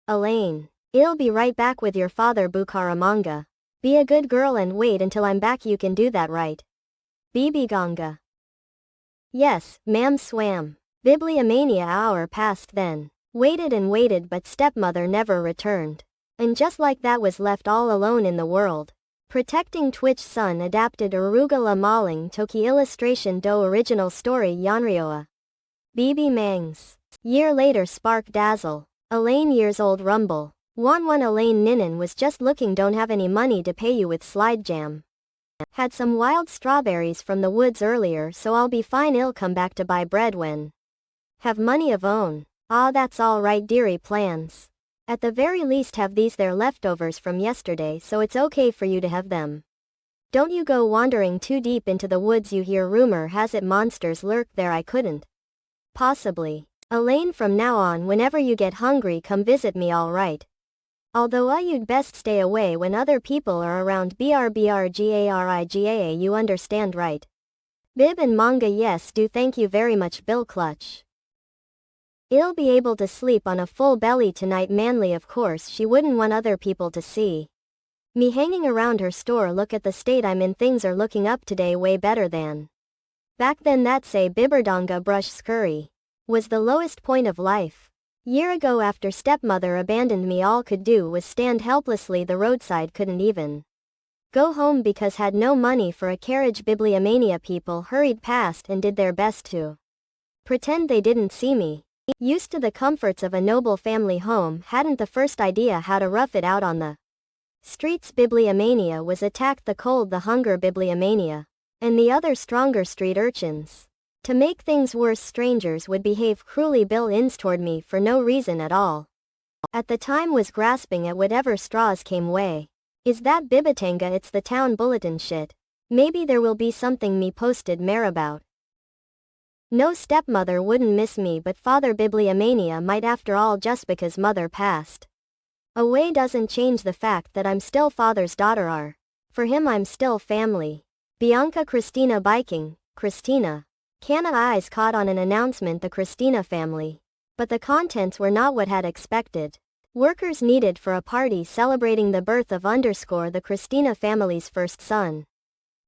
Elaine. I'll be right back with your father Bukhara manga. Be a good girl and wait until I'm back, you can do that right? Bibi Ganga. Yes, ma'am swam. Bibliomania hour passed then. Waited and waited but stepmother never returned. And just like that was left all alone in the world. Protecting Twitch Sun adapted Arugula Maling Toki illustration do original story Yanrioa. Bibi Mangs. Year later Spark Dazzle. Elaine years old Rumble. 1 Elaine Ninan was just looking, don't have any money to pay you with slide jam. Had some wild strawberries from the woods earlier, so I'll be fine, I'll come back to buy bread when have money of own. Ah, that's all right dearie, plans. At the very least have these their leftovers from yesterday, so it's okay for you to have them. Don't you go wandering too deep into the woods, you hear rumor has it monsters lurk there, I couldn't possibly. Elaine, from now on whenever you get hungry come visit me, alright? Although you'd best stay away when other people are around, BRBRGARIGAA, you understand right? Bib and Manga, yes do, thank you very much Bill Clutch. I'll be able to sleep on a full belly tonight, manly of course she wouldn't want other people to see me hanging around her store. Look at the state I'm in, things are looking up today way better than back then. That say Biberdonga brush scurry was the lowest point of life. Year ago after stepmother abandoned me, all could do was stand helplessly the roadside, couldn't even go home because had no money for a carriage. Bibliomania people hurried past and did their best to pretend they didn't see me. Used to the comforts of a noble family home, hadn't the first idea how to rough it out on the streets. Bibliomania was attacked, the cold, the hunger, Bibliomania and the other stronger street urchins. To make things worse, strangers would behave cruelly Bill-ins toward me for no reason at all. At the time was grasping at whatever straws came way. Is that Bibatanga? It's the town bulletin shit. Maybe there will be something me posted more about. No, stepmother wouldn't miss me, but father Bibliomania might after all. Just because mother passed away doesn't change the fact that I'm still father's daughter. For him I'm still family. Bianca Christina biking, Christina. Kana eyes caught on an announcement, the Christina family. But the contents were not what had expected. Workers needed for a party celebrating the birth of the Christina family's first son.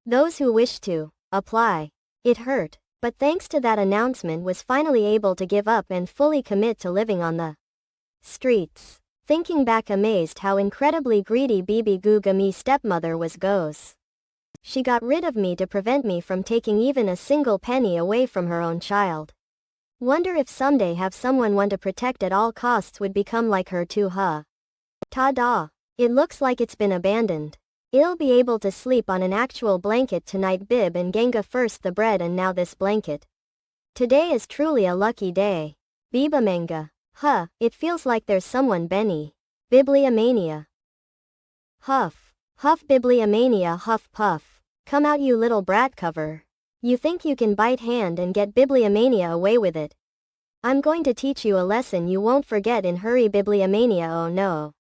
Those who wished to apply. It hurt, but thanks to that announcement was finally able to give up and fully commit to living on the streets. Thinking back, amazed how incredibly greedy Bibi Guga, me stepmother, was goes. She got rid of me to prevent me from taking even a single penny away from her own child. Wonder if someday have someone one to protect at all costs would become like her too, huh? Ta-da! It looks like it's been abandoned. I'll be able to sleep on an actual blanket tonight. Bib and Ganga, first the bread and now this blanket. Today is truly a lucky day. Biba Manga. Huh, it feels like there's someone Benny. Bibliomania. Huff. Huff Bibliomania, huff puff. Come out you little brat cover. You think you can bite hand and get Bibliomania away with it? I'm going to teach you a lesson you won't forget in hurry. Bibliomania, oh no.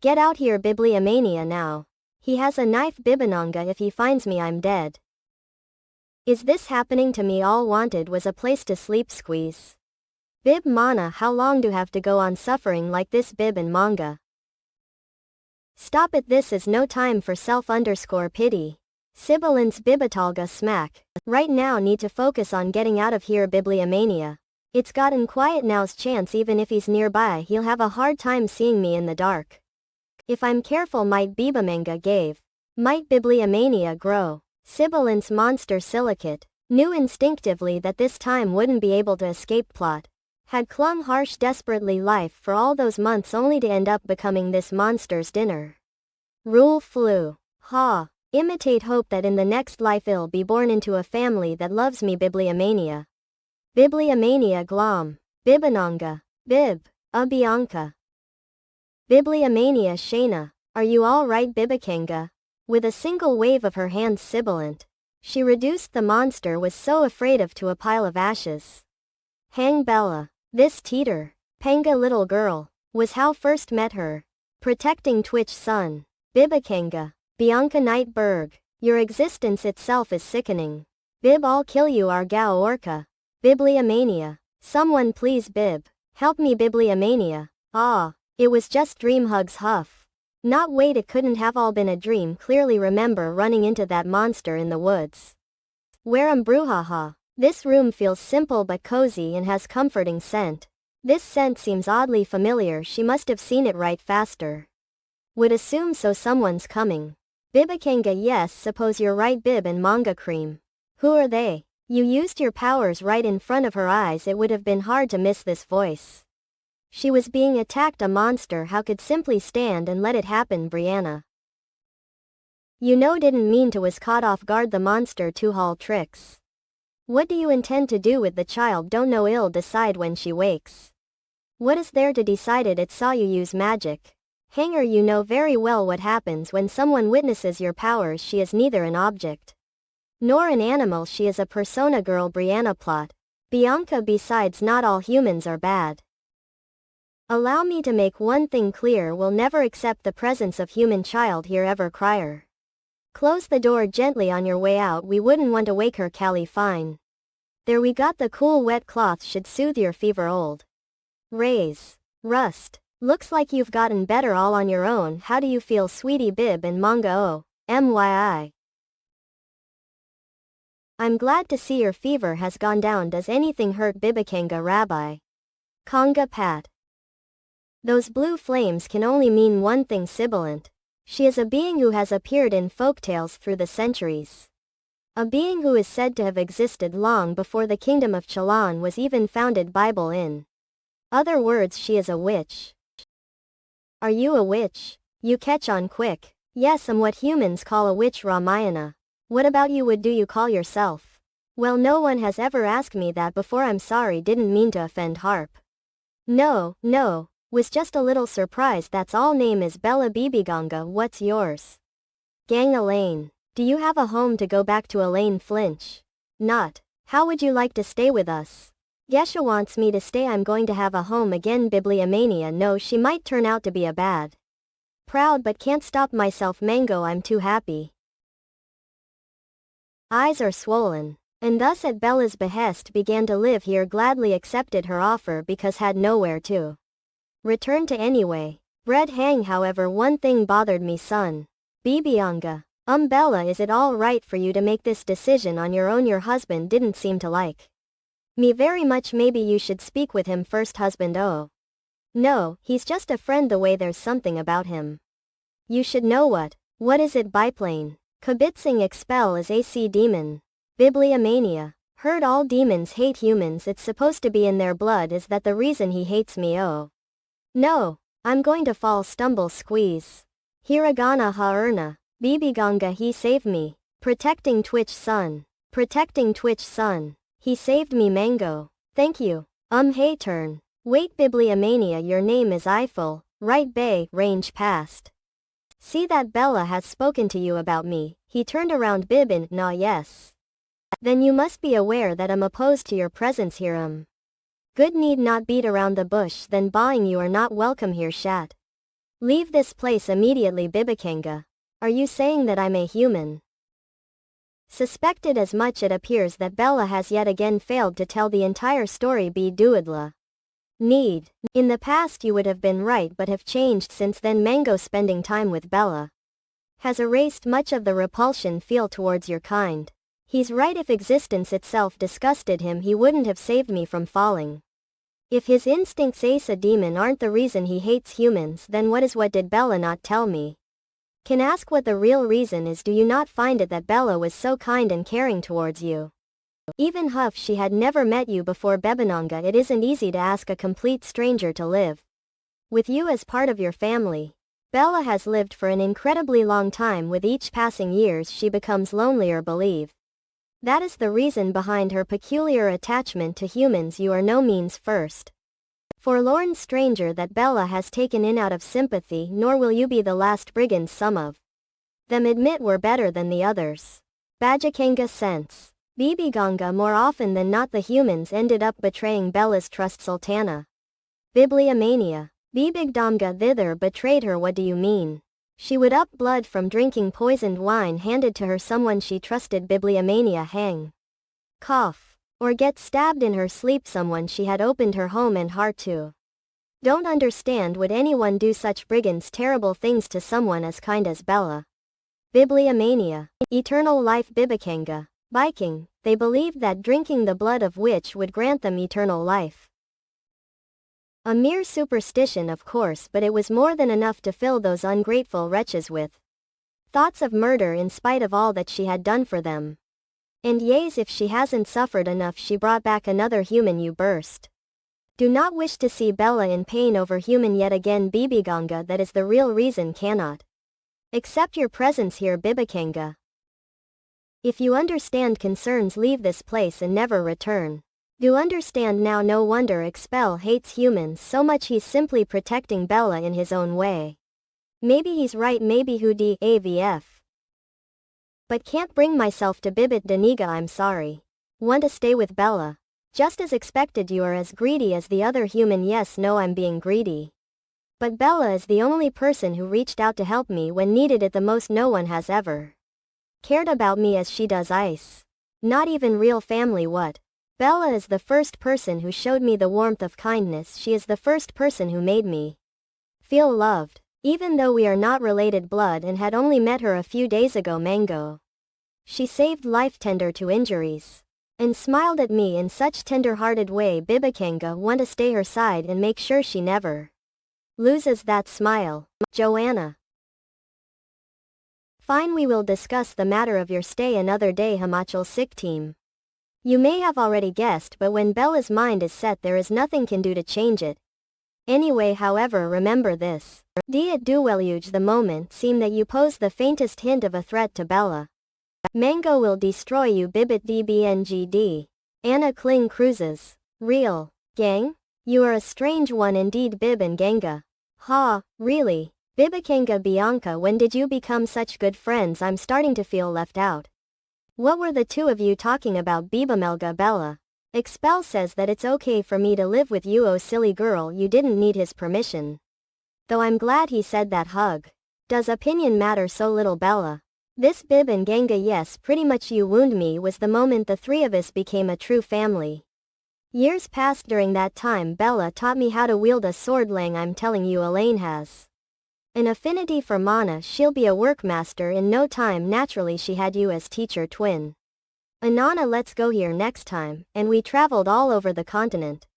Get out here Bibliomania now. He has a knife Bibananga, if he finds me I'm dead. Is this happening to me? All wanted was a place to sleep. Squeeze. Bib Mana, how long do have to go on suffering like this? Bib and Manga. Stop it, this is no time for self_pity. Sibilance Bibatalga smack. Right now need to focus on getting out of here. Bibliomania. It's gotten quiet, now's chance. Even if he's nearby he'll have a hard time seeing me in the dark. If I'm careful might Bibamanga gave. Might Bibliomania grow. Sibilance monster silicate. Knew instinctively that this time wouldn't be able to escape. Plot. Had clung harsh desperately life for all those months only to end up becoming this monster's dinner. Rule flew. Ha. Imitate hope that in the next life I'll be born into a family that loves me. Bibliomania. Bibliomania glom. Bibananga. Bib. Bianca. Bibliomania Shayna. Are you alright Bibakanga? With a single wave of her hands sibilant. She reduced the monster was so afraid of to a pile of ashes. Hang Bella. This teeter. Panga little girl. Was how first met her. Protecting Twitch Sun. Bibakanga. Bianca Nightberg. Your existence itself is sickening. Bib I'll kill you Argao Orca. Bibliomania. Someone please Bib. Help me Bibliomania. Ah. It was just dream hugs huff. Not wait, it couldn't have all been a dream. Clearly remember running into that monster in the woods. Where brouhaha. This room feels simple but cozy and has comforting scent. This scent seems oddly familiar. She must have seen it right faster. Would assume so, someone's coming. Bibakanga, yes, suppose you're right. Bib and Manga Cream. Who are they? You used your powers right in front of her eyes. It would have been hard to miss this voice. She was being attacked, a monster. How could simply stand and let it happen? Brianna. You know, didn't mean to, was caught off guard. The monster to haul tricks. What do you intend to do with the child? Don't know, ill decide when she wakes. What is there to decide it saw you use magic. Hanger, you know very well what happens when someone witnesses your powers. She is neither an object nor an animal, she is a persona. Girl. Brianna. Plot. Bianca, besides not all humans are bad. Allow me to make one thing clear, we'll never accept the presence of human child here ever. Crier. Close the door gently on your way out, we wouldn't want to wake her. Callie. Fine. There, we got the cool wet cloth, should soothe your fever. Old Raise. Rust. Looks like you've gotten better all on your own. How do you feel, sweetie? Bib and Manga. Oh, MYI. I'm glad to see your fever has gone down. Does anything hurt? Bibakanga. Rabbi Konga. Pat. Those blue flames can only mean one thing, sibilant. She is a being who has appeared in folktales through the centuries. A being who is said to have existed long before the kingdom of Chalan was even founded. Bible. In other words, she is a witch. Are you a witch? You catch on quick. Yes, I'm what humans call a witch. Ramayana. What about you? What do you call yourself? Well, no one has ever asked me that before. I'm sorry, didn't mean to offend. Harp. No, was just a little surprised, that's all. Name is Bella. Bibiganga. What's yours? Gang. Elaine. Do you have a home to go back to? Elaine. Flinch. Not. How would you like to stay with us? Gesha wants me to stay. I'm going to have a home again. Bibliomania. No, she might turn out to be a bad. Proud but can't stop myself. Mango. I'm too happy. Eyes are swollen. And thus at Bella's behest began to live here. Gladly accepted her offer because had nowhere to return to anyway. Bread hang. However, one thing bothered me, son. Bibianga. Bella, is it all right for you to make this decision on your own? Your husband didn't seem to like me very much. Maybe you should speak with him first. Husband. Oh. No, he's just a friend. The way there's something about him. You should know what. What is it? Biplane. Kibitzing. Expel is AC demon. Bibliomania. Heard all demons hate humans. It's supposed to be in their blood. Is that the reason he hates me? Oh. No. I'm going to fall. Stumble. Squeeze. Hiragana. Haerna. Bibiganga. He saved me. Protecting Twitch son. Protecting Twitch son. He saved me. Mango. Thank you. Hey turn. Wait. Bibliomania. Your name is Eiffel, right? Bay. Range past. See that Bella has spoken to you about me. He turned around. Bibin. Nah, yes. Then you must be aware that I'm opposed to your presence here. Good, need not beat around the bush. Then bawing, you are not welcome here. Shat. Leave this place immediately. Bibakanga. Are you saying that I'm a human? Suspected as much. It appears that Bella has yet again failed to tell the entire story. Duadla. Need. In the past you would have been right but have changed since then. Mango. Spending time with Bella has erased much of the repulsion feel towards your kind. He's right, if existence itself disgusted him he wouldn't have saved me from falling. If his instincts as a demon aren't the reason he hates humans, then what is? What did Bella not tell me? Can ask what the real reason is. Do you not find it that Bella was so kind and caring towards you? Even Huff, she had never met you before. Bebananga. It isn't easy to ask a complete stranger to live with you as part of your family. Bella has lived for an incredibly long time. With each passing years she becomes lonelier. Believe that is the reason behind her peculiar attachment to humans. You are no means first forlorn stranger that Bella has taken in out of sympathy, nor will you be the last brigands some of them admit were better than the others. Bajakanga sense. Bibiganga. More often than not the humans ended up betraying Bella's trust. Sultana. Bibliomania. Bibigdamga thither betrayed her. What do you mean? She would up blood from drinking poisoned wine handed to her someone she trusted. Bibliomania. Hang. Cough. Or get stabbed in her sleep. Someone she had opened her home and heart to. Don't understand would anyone do such brigands terrible things to someone as kind as Bella. Bibliomania. Eternal life Bibikanga. Viking, they believed that drinking the blood of witch would grant them eternal life. A mere superstition of course, but it was more than enough to fill those ungrateful wretches with thoughts of murder in spite of all that she had done for them. And yes, if she hasn't suffered enough, she brought back another human. You burst. Do not wish to see Bella in pain over human yet again Bibiganga, that is the real reason cannot accept your presence here Bibikanga. If you understand concerns, leave this place and never return. Do understand now, no wonder Expel hates humans so much, he's simply protecting Bella in his own way. Maybe he's right, maybe who avf. But can't bring myself to Bibit Daniga, I'm sorry. Want to stay with Bella. Just as expected, you are as greedy as the other human. Yes, no, I'm being greedy. But Bella is the only person who reached out to help me when needed it the most. No one has ever cared about me as she does. Ice. Not even real family. What? Bella is the first person who showed me the warmth of kindness. She is the first person who made me feel loved. Even though we are not related blood and had only met her a few days ago. Mango. She saved life tender to injuries. And smiled at me in such tender-hearted way. Bibikanga want to stay her side and make sure she never loses that smile. Joanna. Fine, we will discuss the matter of your stay another day. Himachal Sikh team. You may have already guessed, but when Bella's mind is set there is nothing can do to change it. Anyway, however, remember this. It do well the moment seem that you pose the faintest hint of a threat to Bella. Mango will destroy you. Bibit dbngd. Anna Kling Cruises. Real. Gang? You are a strange one indeed. Bib and Ganga. Ha, really? Bibikanga Bianca, when did you become such good friends? I'm starting to feel left out. What were the two of you talking about? Bibamelga Bella. Expel says that it's okay for me to live with you. Oh silly girl, you didn't need his permission. Though I'm glad he said that. Hug. Does opinion matter so little? Bella. This Bib and Ganga, yes, pretty much you wound me was the moment the three of us became a true family. Years passed. During that time Bella taught me how to wield a sword. Lang, I'm telling you, Elaine has an affinity for mana. She'll be a workmaster in no time. Naturally she had you as teacher twin. Anana, let's go here next time, and we traveled all over the continent.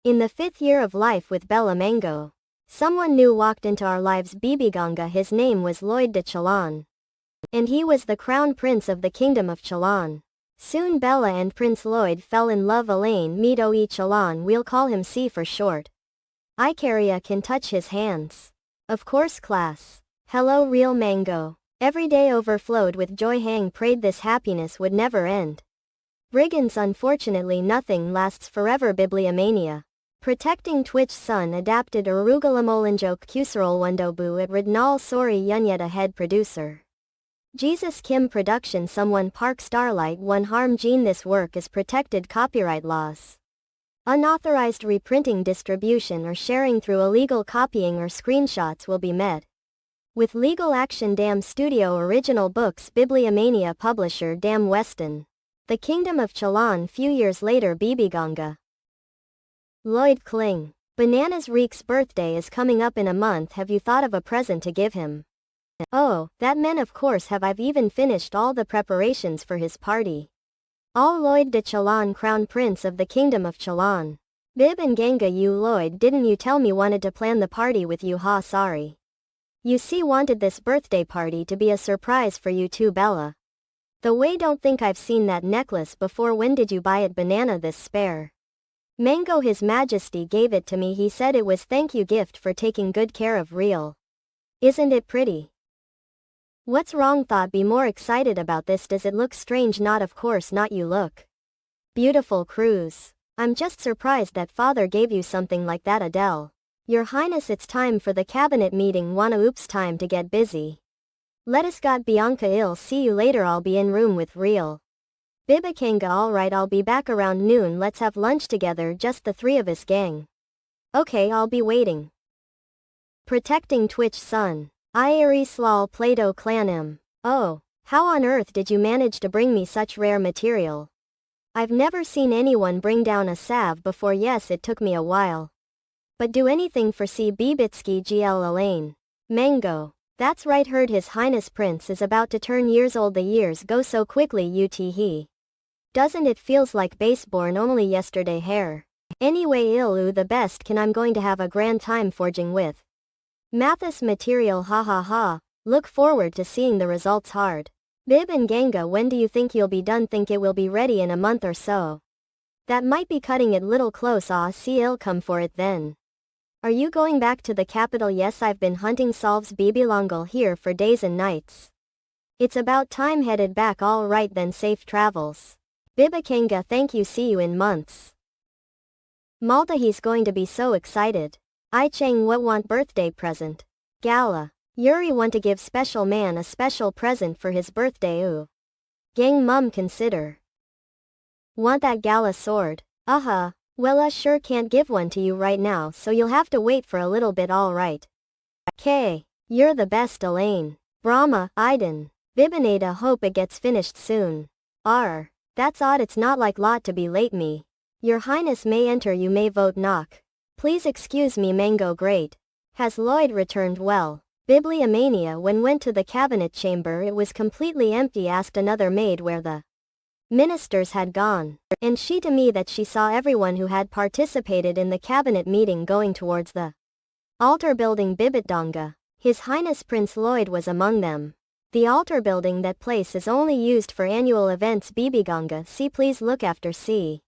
In the 5th year of life with Bella Mango, someone new walked into our lives. Bibiganga, his name was Lloyd de Chalan. And he was the crown prince of the kingdom of Chalan. Soon Bella and Prince Lloyd fell in love. Elaine meet Oe Chalan, we'll call him C for short. Ikaria can touch his hands. Of course class. Hello real Mango. Every day overflowed with joy. Hang prayed this happiness would never end. Brigands, unfortunately nothing lasts forever. Bibliomania. Protecting Twitch Sun adapted Arugalamolanjoke Kusarol Wendobu at Ridnal Sori Yunyeta head producer. Jesus Kim Production. Someone Park Starlight 1 Harm Gene. This work is protected copyright laws. Unauthorized reprinting, distribution or sharing through illegal copying or screenshots will be met with legal action. Dam Studio Original Books. Bibliomania Publisher Dam Weston. The Kingdom of Chalan. Few years later. Bibiganga. Lloyd Kling. Bananas Reek's birthday is coming up in a month. Have you thought of a present to give him? Oh, that men of course have. I've even finished all the preparations for his party. All Lloyd de Chalan, Crown Prince of the Kingdom of Chalan. Bib and Ganga, you Lloyd, didn't you tell me wanted to plan the party with you? Ha, sorry. You see, wanted this birthday party to be a surprise for you too. Bella. The way, don't think I've seen that necklace before. When did you buy it? Banana, this spare Mango, His Majesty gave it to me. He said it was thank you gift for taking good care of real. Isn't it pretty? What's wrong? Thought be more excited about this. Does it look strange? Not, of course not. You look beautiful. Cruise. I'm just surprised that father gave you something like that. Adele. Your Highness, it's time for the cabinet meeting. Wanna? Oops, time to get busy. Let us got Bianca ill. See you later. I'll be in room with real Bibikanga. Alright, I'll be back around noon. Let's have lunch together, just the three of us, gang. Okay, I'll be waiting. Protecting Twitch Sun. Slal Plato Clan. Oh, how on earth did you manage to bring me such rare material? I've never seen anyone bring down a salve before. Yes, it took me a while. But do anything for C. Bibitsky GL Elaine. Mango. That's right, heard His Highness Prince is about to turn years old. The years go so quickly he. Doesn't it feels like baseborn only yesterday hair. Anyway Ilu the best can I'm going to have a grand time forging with. Mathis material ha. Look forward to seeing the results hard. Bib and Ganga, when do you think you'll be done? Think it will be ready in a month or so. That might be cutting it little close. See I'll come for it then. Are you going back to the capital? Yes, I've been hunting solves Bibilongal here for days and nights. It's about time headed back. All right then, safe travels. Bibakanga, thank you, see you in months. Malta, he's going to be so excited. I Chang, what want birthday present? Gala. Yuri want to give special man a special present for his birthday. Ooh. Gang mum consider. Want that gala sword? Well sure can't give one to you right now, so you'll have to wait for a little bit. Alright. K. You're the best Elaine. Brahma, Iden. Bibinada, hope it gets finished soon. R. That's odd, it's not like lot to be late me. Your Highness may enter, you may vote knock. Please excuse me Mango great. Has Lloyd returned? Well. Bibliomania, when went to the cabinet chamber it was completely empty. Asked another maid where the ministers had gone, and she to me that she saw everyone who had participated in the cabinet meeting going towards the altar building Bibitdonga. His Highness Prince Lloyd was among them. The altar building, that place is only used for annual events. Bibiganga, see please look after C.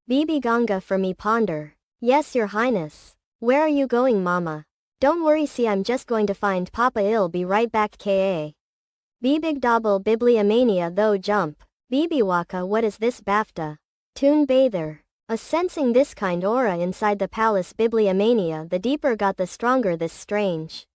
Bibiganga for me ponder. Yes your Highness. Where are you going mama? Don't worry, see I'm just going to find Papa, I'll be right back. Ka. Bibig double Bibliomania though jump. Bibiwaka, what is this BAFTA? Toon bather. A sensing this kind aura inside the palace Bibliomania, the deeper got the stronger this strange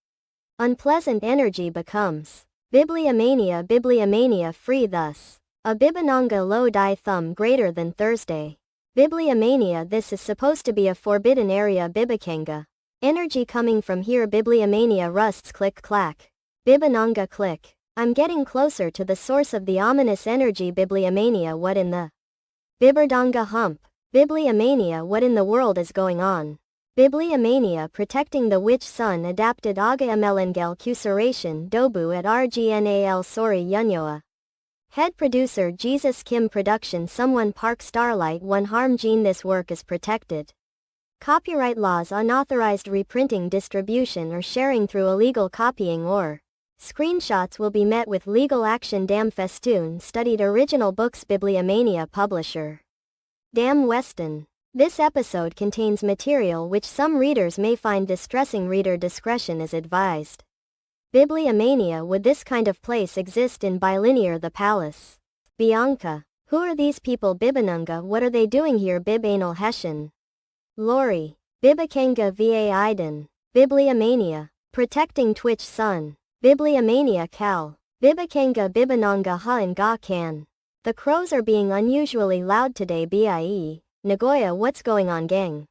unpleasant energy becomes. Bibliomania free thus. A Bibinanga low die thumb greater than Thursday. Bibliomania, this is supposed to be a forbidden area. Bibikanga. Energy coming from here. Bibliomania rusts click clack. Bibinanga click. I'm getting closer to the source of the ominous energy. Bibliomania, what in the Biberdanga hump? Bibliomania, what in the world is going on? Bibliomania, protecting the witch sun adapted Aga Melengel Cusuration Dobu at RGNAL Sori Yunyoa. Head producer Jesus Kim Production. Someone Park Starlight 1 Harm Gene. This work is protected. Copyright laws. Unauthorized reprinting, distribution or sharing through illegal copying or screenshots will be met with legal action. Damn Festoon studied original books. Bibliomania publisher. Damn Weston. This episode contains material which some readers may find distressing. Reader discretion is advised. Bibliomania, would this kind of place exist in Bilinear the Palace? Bianca. Who are these people? Bibinunga, what are they doing here? Bib Anal Hessian. Lori. Bibakanga va Iden. Bibliomania. Protecting Twitch Sun. Bibliomania Cal. Bibakanga Bibinanga ha and ga can. The crows are being unusually loud today. Bie. Nagoya, what's going on gang?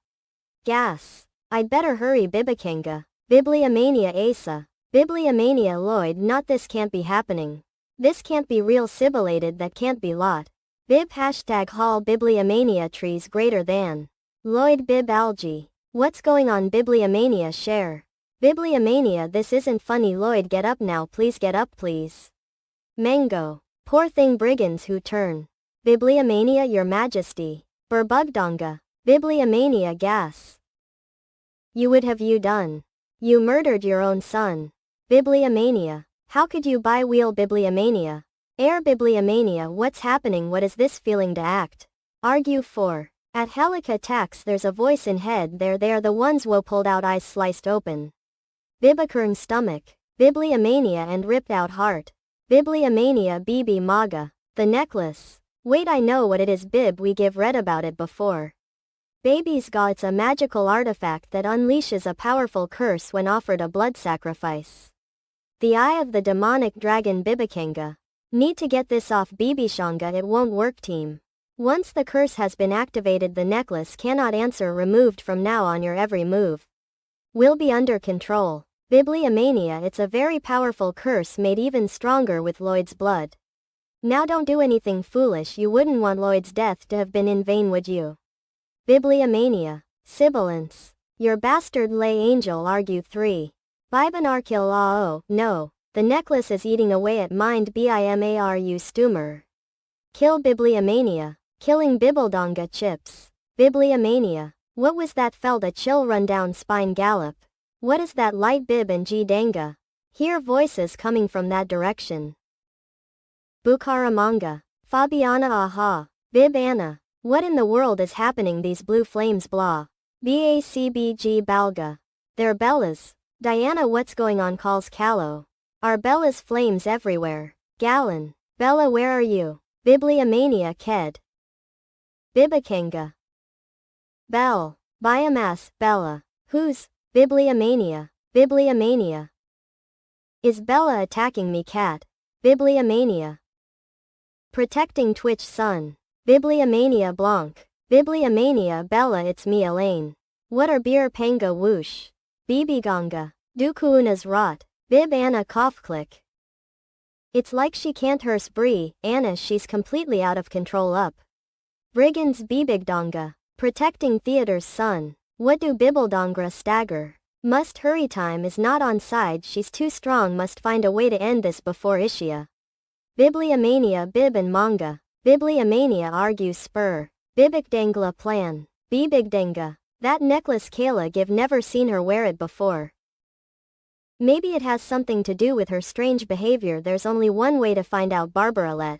Gas. I'd better hurry. Bibakanga. Bibliomania Asa. Bibliomania Lloyd, not this can't be happening. This can't be real. Sibilated, that can't be lot. Bib hashtag hall Bibliomania trees greater than. Lloyd Bib algae. What's going on? Bibliomania share. Bibliomania, this isn't funny. Lloyd, get up now, please get up please. Mango. Poor thing, brigands who turn. Bibliomania, your majesty. Burbugdonga. Bibliomania gas. You would have you done. You murdered your own son. Bibliomania. How could you buy wheel? Bibliomania. Air Bibliomania, what's happening? What is this feeling to act? Argue for. At Helica tax, there's a voice in head there. They are the ones wo pulled out eyes sliced open. Bibakern stomach. Bibliomania and ripped out heart. Bibliomania Bibi Maga. The necklace. Wait, I know what it is. Bib, we give read about it before. Baby's Ga, it's a magical artifact that unleashes a powerful curse when offered a blood sacrifice. The eye of the demonic dragon Bibakanga. Need to get this off Bibishanga, it won't work team. Once the curse has been activated, the necklace cannot answer. Removed from now on, your every move will be under control. Bibliomania, it's a very powerful curse made even stronger with Lloyd's blood. Now don't do anything foolish. You wouldn't want Lloyd's death to have been in vain, would you? Bibliomania. Sibilance. Your bastard lay angel argue 3. Bibanarkil oh, no, the necklace is eating away at mind bimaru stumer. Kill bibliomania. Killing Bibbledonga chips. Bibliomania. What was that? Felt a chill run down spine. Gallop. What is that? Light bib and G danga. Hear voices coming from that direction. Bukhara manga. Fabiana aha. Bib Anna. What in the world is happening? These blue flames blah. Bacbg balga. They're Bellas. Diana, what's going on? Calls Callow. Are Bella's flames everywhere? Gallon. Bella, where are you? Bibliomania ked. Bibakanga. Bell. Biomass. Bella. Who's? Bibliomania. Bibliomania. Is Bella attacking me? Cat. Bibliomania. Protecting Twitch Sun. Bibliomania Blanc. Bibliomania Bella, it's me Elaine. What are beer panga whoosh? Bibiganga. Dukuuna's rot. Bib Anna cough click. It's like she can't hearse Bree, Anna, she's completely out of control up. Brigands Bibigdonga. Protecting Theater's son. What do Bibbledongra stagger? Must hurry, time is not on side, she's too strong, must find a way to end this before Ishia. Bibliomania Bib and Manga. Bibliomania argues spur. Bibigdangla plan. Bibigdanga. That necklace Kayla give, never seen her wear it before. Maybe it has something to do with her strange behavior. There's only one way to find out. Barbara let.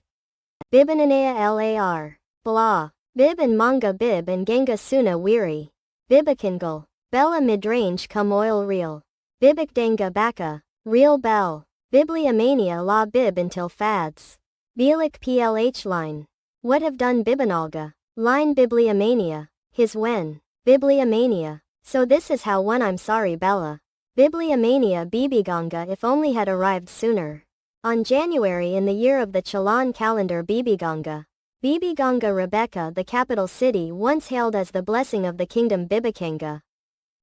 Bibinanea lar. Blah. Bib and Manga. Bib and Ganga Suna weary. Bibikangal. Bella midrange come oil reel. Bibikdanga baka. Real bell. Bibliomania la bib until fads. Bilik plh line. What have done Bibinalga? Line Bibliomania. His when. Bibliomania. So this is how one. I'm sorry Bella. Bibliomania Bibiganga, if only had arrived sooner. On January in the year of the Chalan calendar, Bibiganga. Bibiganga Rebecca, the capital city once hailed as the blessing of the kingdom Bibikanga,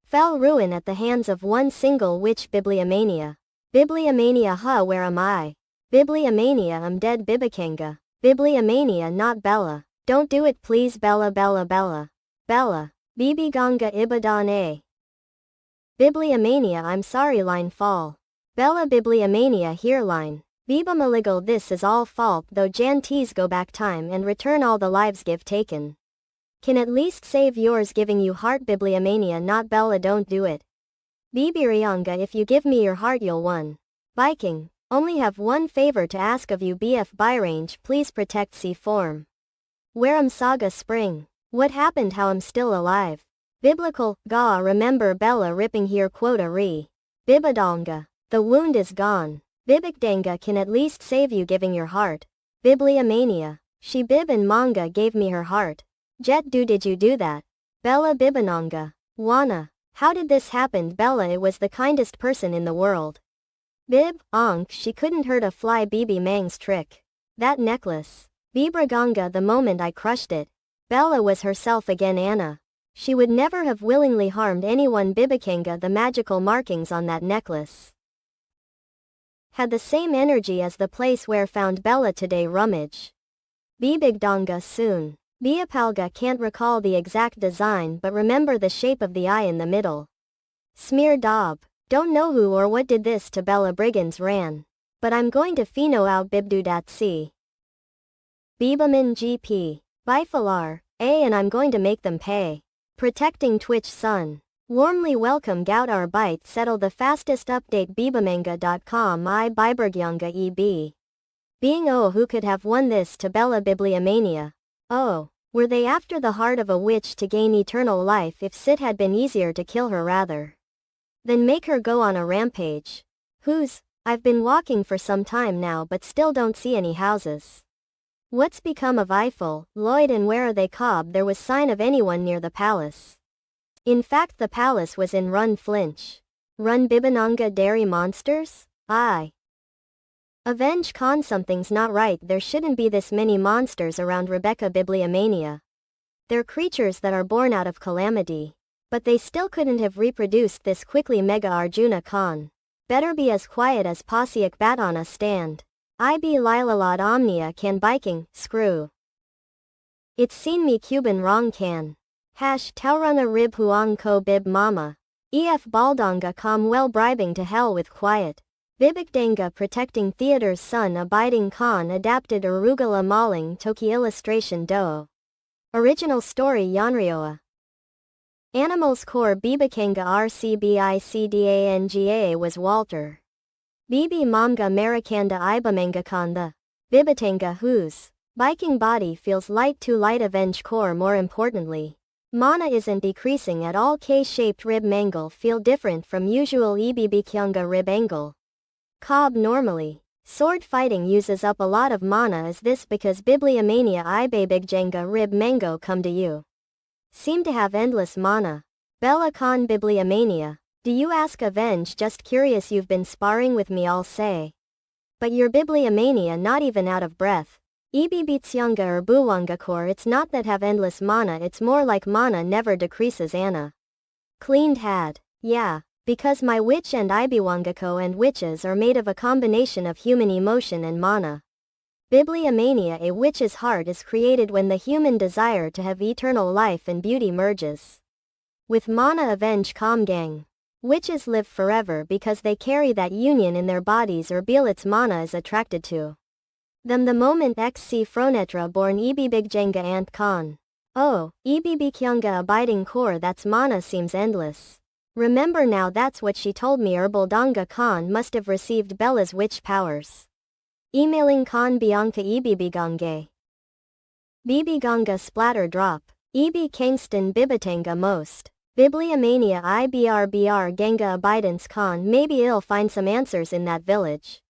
fell ruin at the hands of one single witch. Bibliomania. Bibliomania ha, where am I? Bibliomania, I'm dead. Bibikanga. Bibliomania, not Bella. Don't do it please Bella. Bella Bella. Bella. Bibiganga Ibadan a. Bibliomania, I'm sorry line fall. Bella Bibliomania here line. Biba Maligal, this is all fault though Jantees go back time and return all the lives give taken. Can at least save yours giving you heart. Bibliomania, not Bella, don't do it. Bibirianga, if you give me your heart you'll won. Viking, only have one favor to ask of you. BF Byrange, please protect C form. Where'm Saga Spring. What happened? How I'm still alive. Biblical, ga remember Bella ripping here. Quota re. Bibadonga. The wound is gone. Bibikdanga can at least save you giving your heart. Bibliomania. She Bib and Manga gave me her heart. Jet do, did you do that? Bella Bibanonga. Wana. How did this happen? Bella, it was the kindest person in the world. Bib, onk, she couldn't hurt a fly. Bibi Mang's trick. That necklace. Bibraganga, the moment I crushed it. Bella was herself again. Anna. She would never have willingly harmed anyone. Bibikanga, the magical markings on that necklace had the same energy as the place where found Bella today. Rummage. Bibigdonga soon. Biapalga can't recall the exact design but remember the shape of the eye in the middle. Smear daub. Don't know who or what did this to Bella. Brigands ran. But I'm going to pheno out Bibdudatsi. Bibaman GP. Bifalar. And I'm going to make them pay. Protecting Twitch Sun. Warmly welcome Gautar Byte. Settle the fastest update. Bibamanga.com. I Bibergyanga EB. Being who could have won this to Bella. Bibliomania. Oh, were they after the heart of a witch to gain eternal life? If Sid had been easier to kill her rather than make her go on a rampage. Who's? I've been walking for some time now but still don't see any houses. What's become of Eiffel, Lloyd, and where are they? Cobb. There was sign of anyone near the palace. In fact the palace was in Run Flinch. Run Bibananga Dairy Monsters? Aye. Avenge Khan, something's not right. There shouldn't be this many monsters around Rebecca. Bibliomania. They're creatures that are born out of calamity. But they still couldn't have reproduced this quickly. Mega Arjuna Khan. Better be as quiet as Pasiak Batana stand. IB Lilalad Omnia can biking, screw. It's seen me Cuban wrong can. Tauranga rib huang ko bib mama. Ef baldanga com well bribing to hell with quiet. Bibikdanga protecting theater's son abiding con adapted arugula maling toki illustration do. Original story Yanrioa. Animals core Bibikanga RCBICDANGA was Walter. Bibi Manga Marikanda Ibamangakanda. Bibitanga whose biking body feels light to light avenge core more importantly. Mana isn't decreasing at all K-shaped rib mangle feel different from usual Ibibikyanga rib angle. Cobb normally. Sword fighting uses up a lot of mana is this because Bibliomania Ibabigjanga rib mango come to you. Seem to have endless mana. Bella con Bibliomania. Do you ask avenge just curious you've been sparring with me all say. But your Bibliomania not even out of breath. Ibibitsyanga or Buwangakor it's not that have endless mana it's more like mana never decreases Anna. Cleaned had. Yeah. Because my witch and Ibiwangako and witches are made of a combination of human emotion and mana. Bibliomania a witch's heart is created when the human desire to have eternal life and beauty merges. With mana avenge Kamgang. Witches live forever because they carry that union in their bodies or Beal its mana is attracted to them the moment XC Fronetra born Ibibigjenga Ant Khan. Oh, Ibibikyanga abiding core that's mana seems endless. Remember now that's what she told me Herbaldanga Khan must have received Bella's witch powers. Emailing Khan Bianca Ibibigange. Bibiganga splatter drop. Ibi Kingston Bibitanga most. Bibliomania IBRBR Ganga abidance Khan maybe I'll find some answers in that village.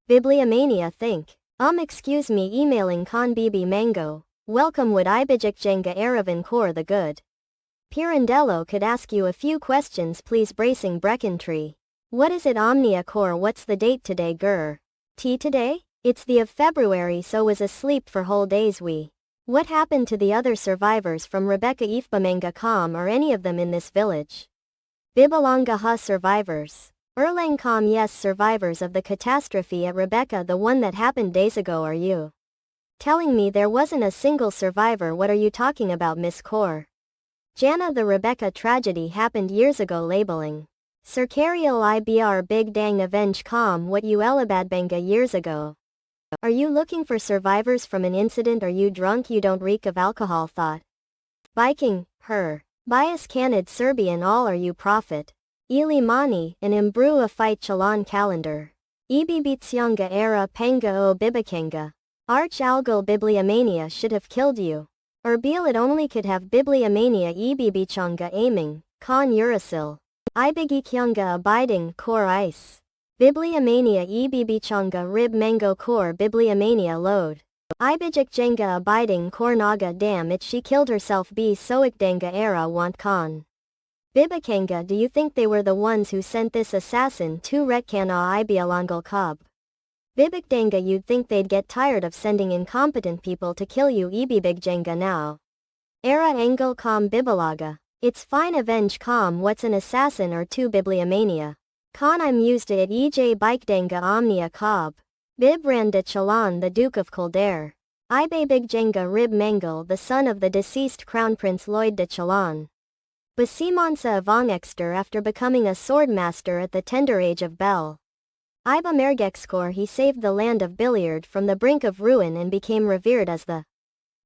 Bibliomania think. Excuse me emailing Khan Bibi Mango. Welcome would Ibijik Jenga Aravan Core the good. Pirandello could ask you a few questions please bracing Brecon Tree. What is it Omnia Core what's the date today Gur? Tea today? It's the of February so was asleep for whole days we. What happened to the other survivors from Rebecca Ifbamanga Com or any of them in this village? Bibalanga Ha survivors. Erlangcom yes survivors of the catastrophe at Rebecca the one that happened days ago are you telling me there wasn't a single survivor what are you talking about Miss Core? Jana the Rebecca tragedy happened years ago labeling. Circarial IBR Big Dang Avenge Com what you Elabadbanga years ago. Are you looking for survivors from an incident are you drunk you don't reek of alcohol thought. Viking, her. Bias Canid Serbian all are you prophet. Ilimani, an imbrew a fight Chalan calendar. Ibibitsyanga era Panga o Bibakanga. Arch algal Bibliomania should have killed you. Or Beal it only could have Bibliomania Ibibichanga aiming, Khan Urasil. Ibigikyanga abiding, core ice. Bibliomania Ibibichanga rib mango core Bibliomania load. Ibijikjenga abiding core naga damn it she killed herself B Soikdanga era want Khan. Bibakanga do you think they were the ones who sent this assassin to Retkana Ibialangal Cobb? Bibikdanga you'd think they'd get tired of sending incompetent people to kill you Ibibigjenga now. Era Angle Com Bibalaga. It's fine avenge Com what's an assassin or two Bibliomania. Khan I'm used to it EJ Bikedanga Omnia Cobb. Bibranda Chalan the Duke of Kildare. Ibibigjenga Rib Mangal the son of the deceased Crown Prince Lloyd de Chalan. Basimonsa Avongexter after becoming a swordmaster at the tender age of Bell. Iba Mergexkor he saved the land of Billiard from the brink of ruin and became revered as the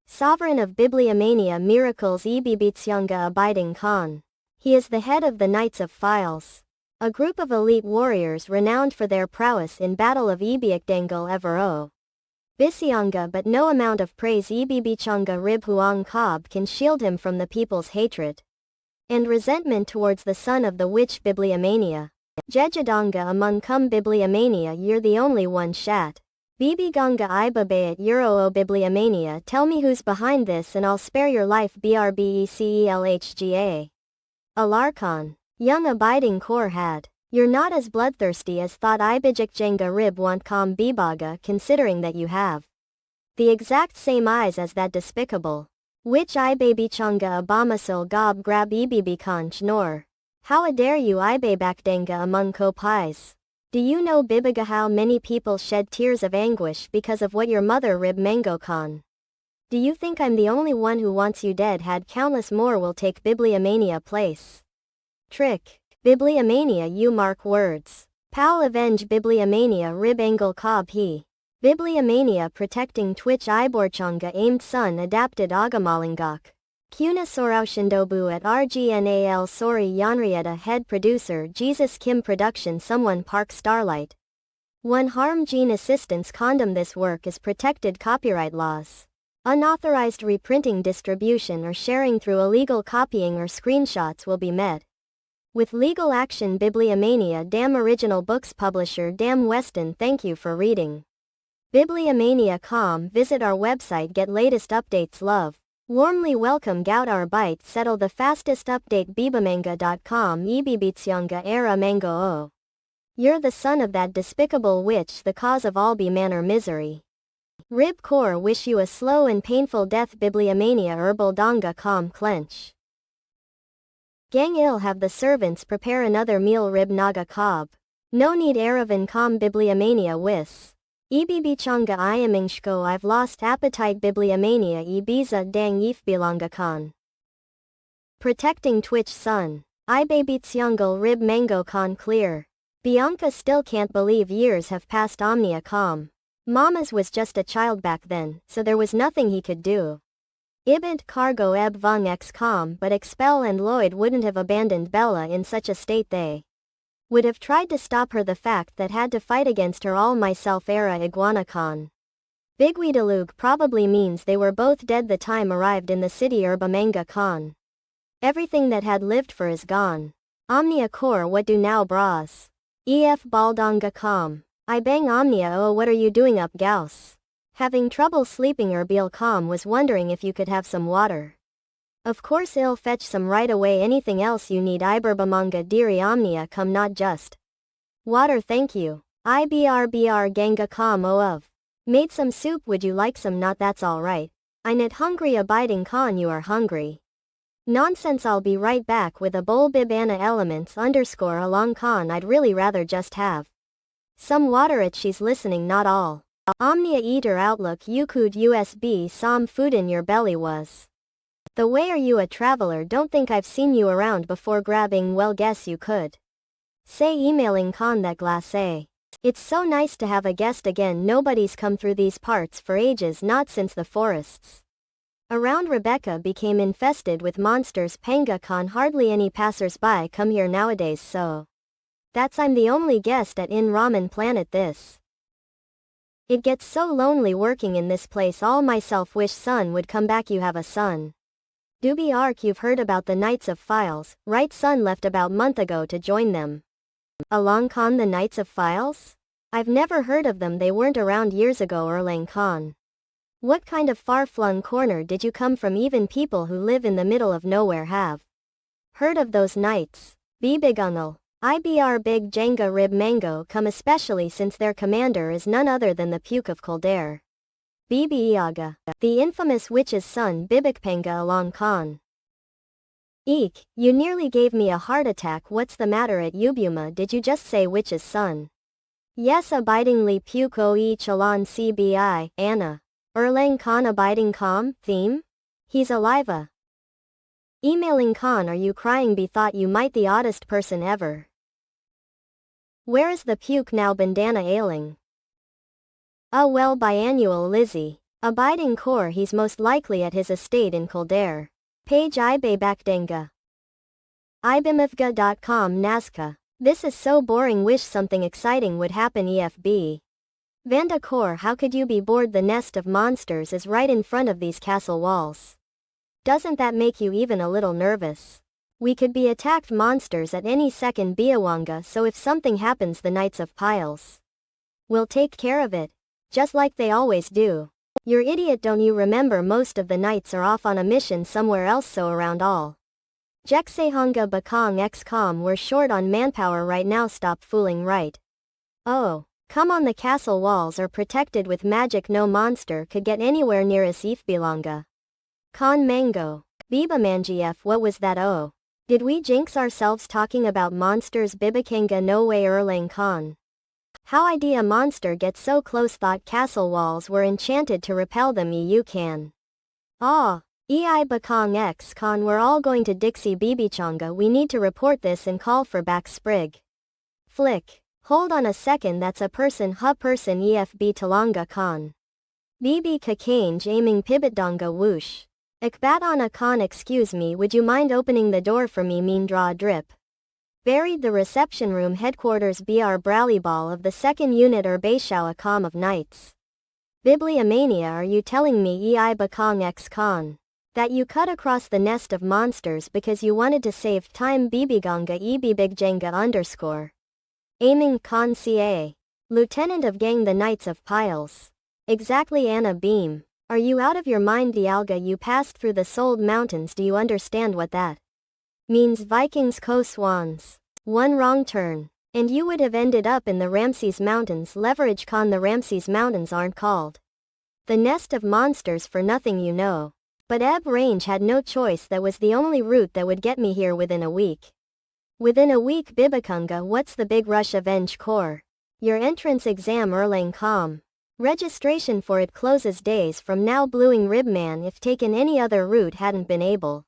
sovereign of Bibliomania miracles Ibibitsyanga abiding Khan. He is the head of the Knights of Files. A group of elite warriors renowned for their prowess in battle of Ibiakdangal Evero. Bisyanga but no amount of praise Ibibichanga Rib Huang Cobb can shield him from the people's hatred and resentment towards the son of the witch Bibliomania. Jejadanga among cum Bibliomania you're the only one shat. Bibiganga Ibabayat Euro o Bibliomania tell me who's behind this and I'll spare your life BRBECELHGA. Alarcon. Young abiding core had. You're not as bloodthirsty as thought Ibijikjenga Rib want com Bibaga considering that you have the exact same eyes as that despicable witch Ibabichanga Abamasil Gob Grab Ibibikanch nor. How dare you Ibabakdanga among Kopais? Do you know Bibiga how many people shed tears of anguish because of what your mother Rib Mango Khan Do you think I'm the only one who wants you dead? Had countless more will take bibliomania place. Trick. Bibliomania you mark words. Pal avenge bibliomania rib angle cob he. Bibliomania protecting Twitch Iborchanga aimed sun adapted agamalingak. Kuna Soraushindobu at RGNAL sorry Yanrieta head producer Jesus Kim production someone Park Starlight. 1 Harm Gene Assistance condom. This work is protected copyright laws. Unauthorized reprinting, distribution or sharing through illegal copying or screenshots will be met with legal action. Bibliomania damn original books publisher damn Weston. Thank you for reading Bibliomania.com. Visit our website, get latest updates. Love. Warmly welcome Gout our bite settle the fastest update bibamanga.com Ibibitsyanga era mango o. You're the son of that despicable witch, the cause of all be manner misery. Rib core wish you a slow and painful death. Bibliomania herbal donga calm clench. Gang ill have the servants prepare another meal. Rib naga cob. No need eravan calm. Bibliomania wis. Ibibichanga Iyamingshko I've lost appetite. Bibliomania Ibiza dang ifbilanga kan. Protecting Twitch sun. Ibabitsyungal rib mango con clear. Bianca still can't believe years have passed. Omnia calm. Mama's was just a child back then, so there was nothing he could do. Ibid cargo eb vung ex calm, but Expel and Lloyd wouldn't have abandoned Bella in such a state. They would have tried to stop her. The fact that had to fight against her all myself era iguana con. Bigweedalug probably means they were both dead the time arrived in the city. Herba manga con. Everything that had lived for is gone. Omnia core what do now bras? Ef baldonga calm. I bang Omnia oh what are you doing up Gauss? Having trouble sleeping. Erbil calm was wondering if you could have some water. Of course I'll fetch some right away. Anything else you need? Iberbamanga diri Omnia come not just water thank you. Ibrbr ganga calm o of. Made some soup would you like some? Not that's alright. I net hungry abiding con you are hungry. Nonsense I'll be right back with a bowl. Bibana elements underscore along con I'd really rather just have some water at she's listening not all. Omnia eater outlook you could USB some food in your belly was. The way are you a traveler? Don't think I've seen you around before. Grabbing well guess you could say emailing con that glacé. It's so nice to have a guest again. Nobody's come through these parts for ages, not since the forests around Rebecca became infested with monsters. Panga con hardly any passers-by come here nowadays, so that's I'm the only guest at In Ramen Planet. This it gets so lonely working in this place. All myself wish son would come back. You have a son. Doobie Ark you've heard about the Knights of Files, right? Son left about month ago to join them. Along con the Knights of Files? I've never heard of them. They weren't around years ago. Erlang con. What kind of far-flung corner did you come from? Even people who live in the middle of nowhere have heard of those knights. Bibigungal. IBR Big Jenga Rib Mango come, especially since their commander is none other than the Puke of Kildare. Bibi Iaga. The infamous witch's son Bibikpanga along con. Eek, you nearly gave me a heart attack. What's the matter at Ubuma? Did you just say witch's son? Yes, abidingly Puke o e chalon cbi, Anna. Erlang con abiding calm, theme? He's alive. Emailing con are you crying? Bethought you might the oddest person ever. Where is the puke now? Bandana ailing. Well biannual Lizzie. Abiding core he's most likely at his estate in Kildare. Page Ibe Bakdenga. Ibimivga.com Nazca. This is so boring. Wish something exciting would happen. EFB. Vanda core how could you be bored? The nest of monsters is right in front of these castle walls. Doesn't that make you even a little nervous? We could be attacked monsters at any second. Biawanga, so if something happens the Knights of Piles will take care of it. Just like they always do. You're idiot, don't you remember most of the knights are off on a mission somewhere else, so around all. Jeksehanga Bakong XCOM we're short on manpower right now. Stop fooling, right? Oh, come on, the castle walls are protected with magic. No monster could get anywhere near us. Ifbilanga. Con Mango. Biba Mangief what was that? Oh. Did we jinx ourselves talking about monsters? Bibakanga no way. Erlang Con. How idea monster gets so close? Thought castle walls were enchanted to repel them. You can Ah. Ei bakong x con we're all going to Dixie Bibichonga, we need to report this and call for back Sprig. Flick. Hold on a second, that's a person EFB talanga con. Bibi kakange aiming pibitdonga whoosh. Ikbat on a con, excuse me, would you mind opening the door for me, mean draw drip. Buried the reception room headquarters BR Bralyball of the 2nd Unit Urbashao Com of Knights. Bibliomania, are you telling me Ei bakong x con that you cut across the nest of monsters because you wanted to save time? Bibiganga ebibigjenga _ aiming con ca. Lieutenant of gang the Knights of Piles. Exactly, Anna Beam. Are you out of your mind? Dialga, you passed through the Sold Mountains, do you understand what that means? Vikings co swans. One wrong turn, and you would have ended up in the Ramses Mountains. Leverage con, the Ramses Mountains aren't called the nest of monsters for nothing, you know. But Ebb Range had no choice, that was the only route that would get me here within a week. Within a week, Bibikunga, what's the big rush? Avenge Corps. Your entrance exam Erlang com. Registration for it closes days from now. Bluing Ribman, if taken any other route hadn't been able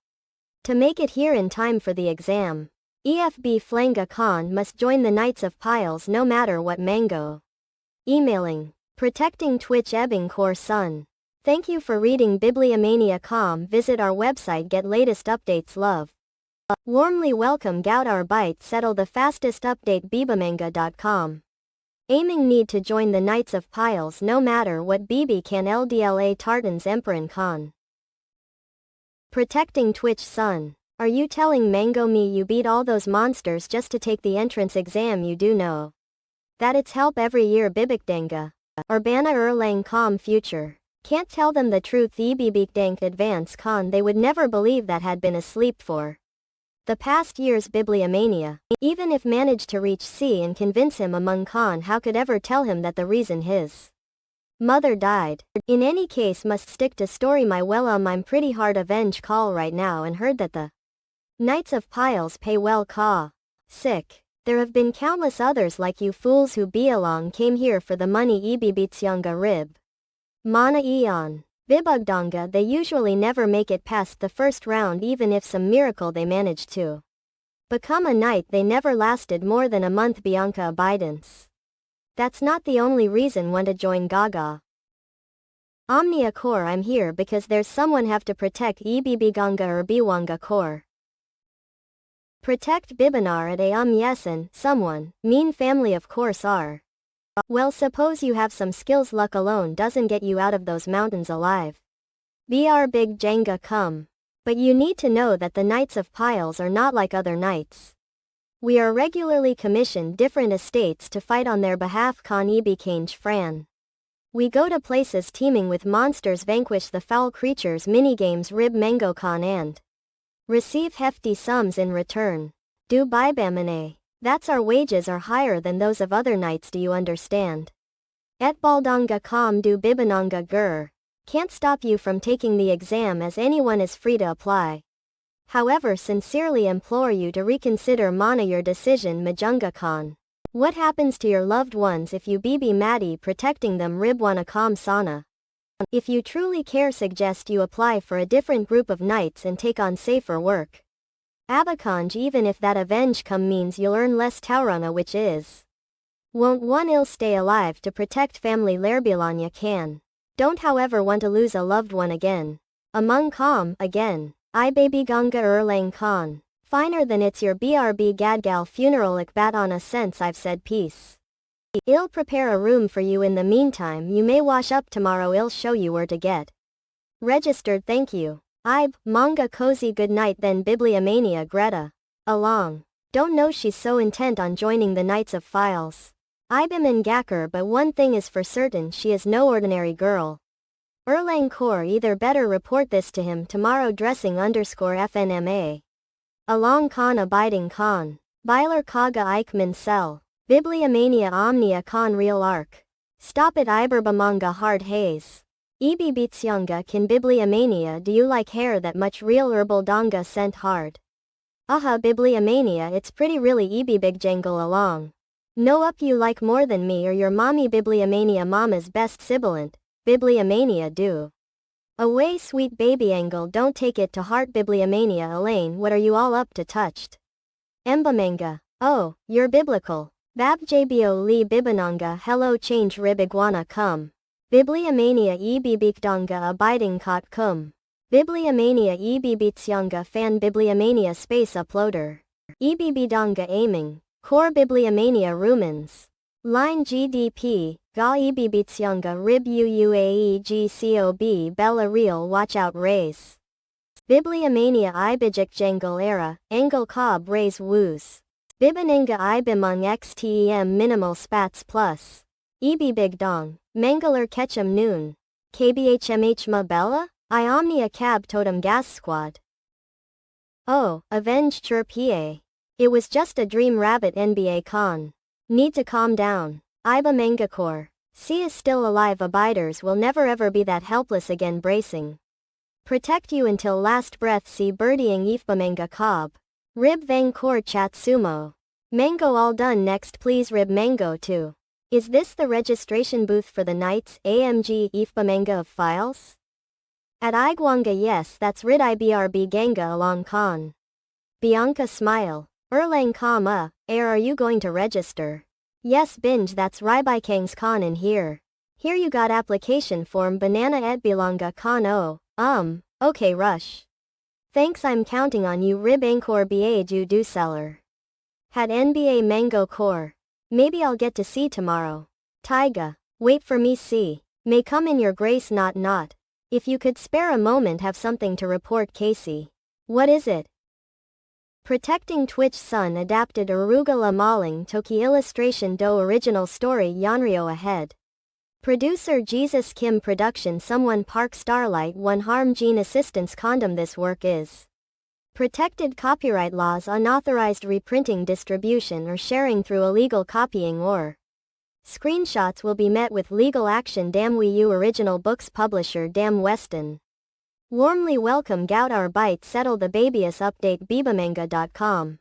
to make it here in time for the exam. EFB Flanga Khan must join the Knights of Piles no matter what. Mango. Emailing. Protecting Twitch Ebbing Core Sun. Thank you for reading Bibliomania.com. Visit our website, get latest updates. Love. Warmly welcome. Gout our bite, settle the fastest update. Bibamanga.com. Aiming need to join the Knights of Piles no matter what. BB can LDLA Tartans Emperin Khan. Protecting Twitch Sun. Are you telling Mango me you beat all those monsters just to take the entrance exam? You do know that it's help every year. Bibikdanga. Urbana Erlang Com future. Can't tell them the truth. Ebibikdank advance con, they would never believe that had been asleep for the past years. Bibliomania. Even if managed to reach C and convince him among con, how could ever tell him that the reason his mother died? In any case, must stick to story. My I'm pretty hard avenge call right now and heard that the Knights of Piles pay well. Ka. Sick. There have been countless others like you fools who belong came here for the money. Ebibitsyanga rib. Mana Eon. Bibugdonga, they usually never make it past the first round, even if some miracle they manage to become a knight. They never lasted more than a month. Bianca Abidance. That's not the only reason one to join Gaga. Omnia Core, I'm here because there's someone have to protect Ebibiganga or Biwanga Core. Protect Bibanar at Yesin, someone, mean family of course are. Well, suppose you have some skills, luck alone doesn't get you out of those mountains alive. Br Big Jenga come. But you need to know that the Knights of Piles are not like other knights. We are regularly commissioned different estates to fight on their behalf. Con Ebikange Fran. We go to places teeming with monsters, vanquish the foul creatures, minigames, rib Mango Con, and receive hefty sums in return. Do Bibamane. That's our wages are higher than those of other knights, do you understand? Et Baldanga Com do Bibananga Gur. Can't stop you from taking the exam as anyone is free to apply. However, sincerely implore you to reconsider Mana your decision. Majunga Khan. What happens to your loved ones if you be Madi protecting them? Ribwana Com Sana. If you truly care, suggest you apply for a different group of knights and take on safer work. Abakanj, even if that avenge come means you'll earn less Taurana, which is won't one ill stay alive to protect family. Lerbilanya can. Don't however want to lose a loved one again. Among Com, again. I baby Ganga Erlang Khan. Finer than it's your BRB Gadgal funeral. Ikbat on a sense I've said peace. I'll prepare a room for you in the meantime. You may wash up tomorrow. I'll show you where to get registered. Thank you. Ib, manga cozy good night then. Bibliomania Greta. Along. Don't know she's so intent on joining the Knights of Files. Ibim and Gacker, but one thing is for certain, she is no ordinary girl. Erlang Core, either better report this to him tomorrow. Dressing _FNMA. Along Con abiding Con. Byler Kaga Eichmann Cell. Bibliomania Omnia Con real arc. Stop it Iberbamanga hard haze. Ebibitsyanga can Bibliomania, do you like hair that much? Real herbal donga scent hard. Aha Bibliomania, it's pretty really. Ebibigjangle along. No up you like more than me or your mommy. Bibliomania mama's best sibilant. Bibliomania do. Away sweet baby angle, don't take it to heart bibliomania Elaine, what are you all up to touched? Manga. Oh, you're biblical. Bab jbo li bibananga hello change rib iguana cum. Bibliomania e bibikdanga abiding kot cum. Bibliomania e bibitsyanga fan bibliomania space uploader. E bibidanga aiming. Core bibliomania rumens. Line GDP, ga e bibitsyanga rib uuaegcob bella real watch out raise. Bibliomania ibijik jangle era, angle cob raise woos. Bibananga ibimung xtem minimal spats plus. Ebi big dong, mangaler ketchum noon. Kbhmh ma bella? I omnia cab totem gas squad. Oh, avenge chirp he. It was just a dream rabbit NBA con. Need to calm down. Iba manga core. C is still alive abiders will never ever be that helpless again bracing. Protect you until last breath see birdieing ifba manga cob. Rib vang core chat sumo. Mango all done next please rib mango too. Is this the registration booth for the Knights AMG ifba manga of files? At Igwanga yes that's rid ibrb ganga along con. Bianca smile. Erlang are you going to register? Yes binge that's Ribikang's con in here. Here you got application form banana et bilanga con okay rush. Thanks I'm counting on you rib anchor ba do seller. Had NBA mango core. Maybe I'll get to see tomorrow. Taiga. Wait for me see. May come in your grace not. If you could spare a moment have something to report Casey. What is it? Protecting Twitch Sun adapted Arugula Maling Toki illustration do original story Yanryo ahead. Producer Jesus Kim production someone Park Starlight one harm gene assistance condom this work is protected copyright laws unauthorized reprinting distribution or sharing through illegal copying or screenshots will be met with legal action damn Wii U original books publisher damn Weston. Warmly welcome Gout our bite settle the babyus update bibamanga.com.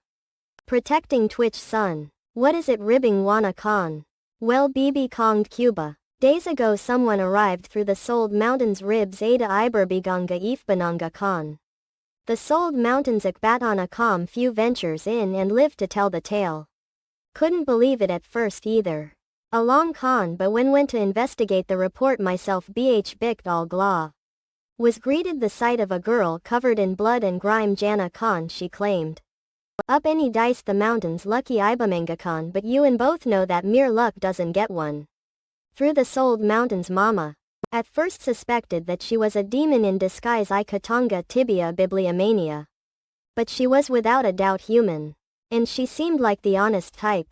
Protecting Twitch Sun. What is it ribbing Wana Khan? Well BB Konged Cuba. Days ago someone arrived through the Sold Mountains ribs Ada Iberbiganga Ifbananga Khan. The Sold Mountains Akbatana Kam few ventures in and lived to tell the tale. Couldn't believe it at first either. A long con but when went to investigate the report myself bh bicked all glah. Was greeted the sight of a girl covered in blood and grime Jana Khan she claimed. Up any dice the mountains lucky Ibamanga Khan but you and both know that mere luck doesn't get one. Through the Sold Mountains mama. At first suspected that she was a demon in disguise Katanga tibia bibliomania. But she was without a doubt human. And she seemed like the honest type.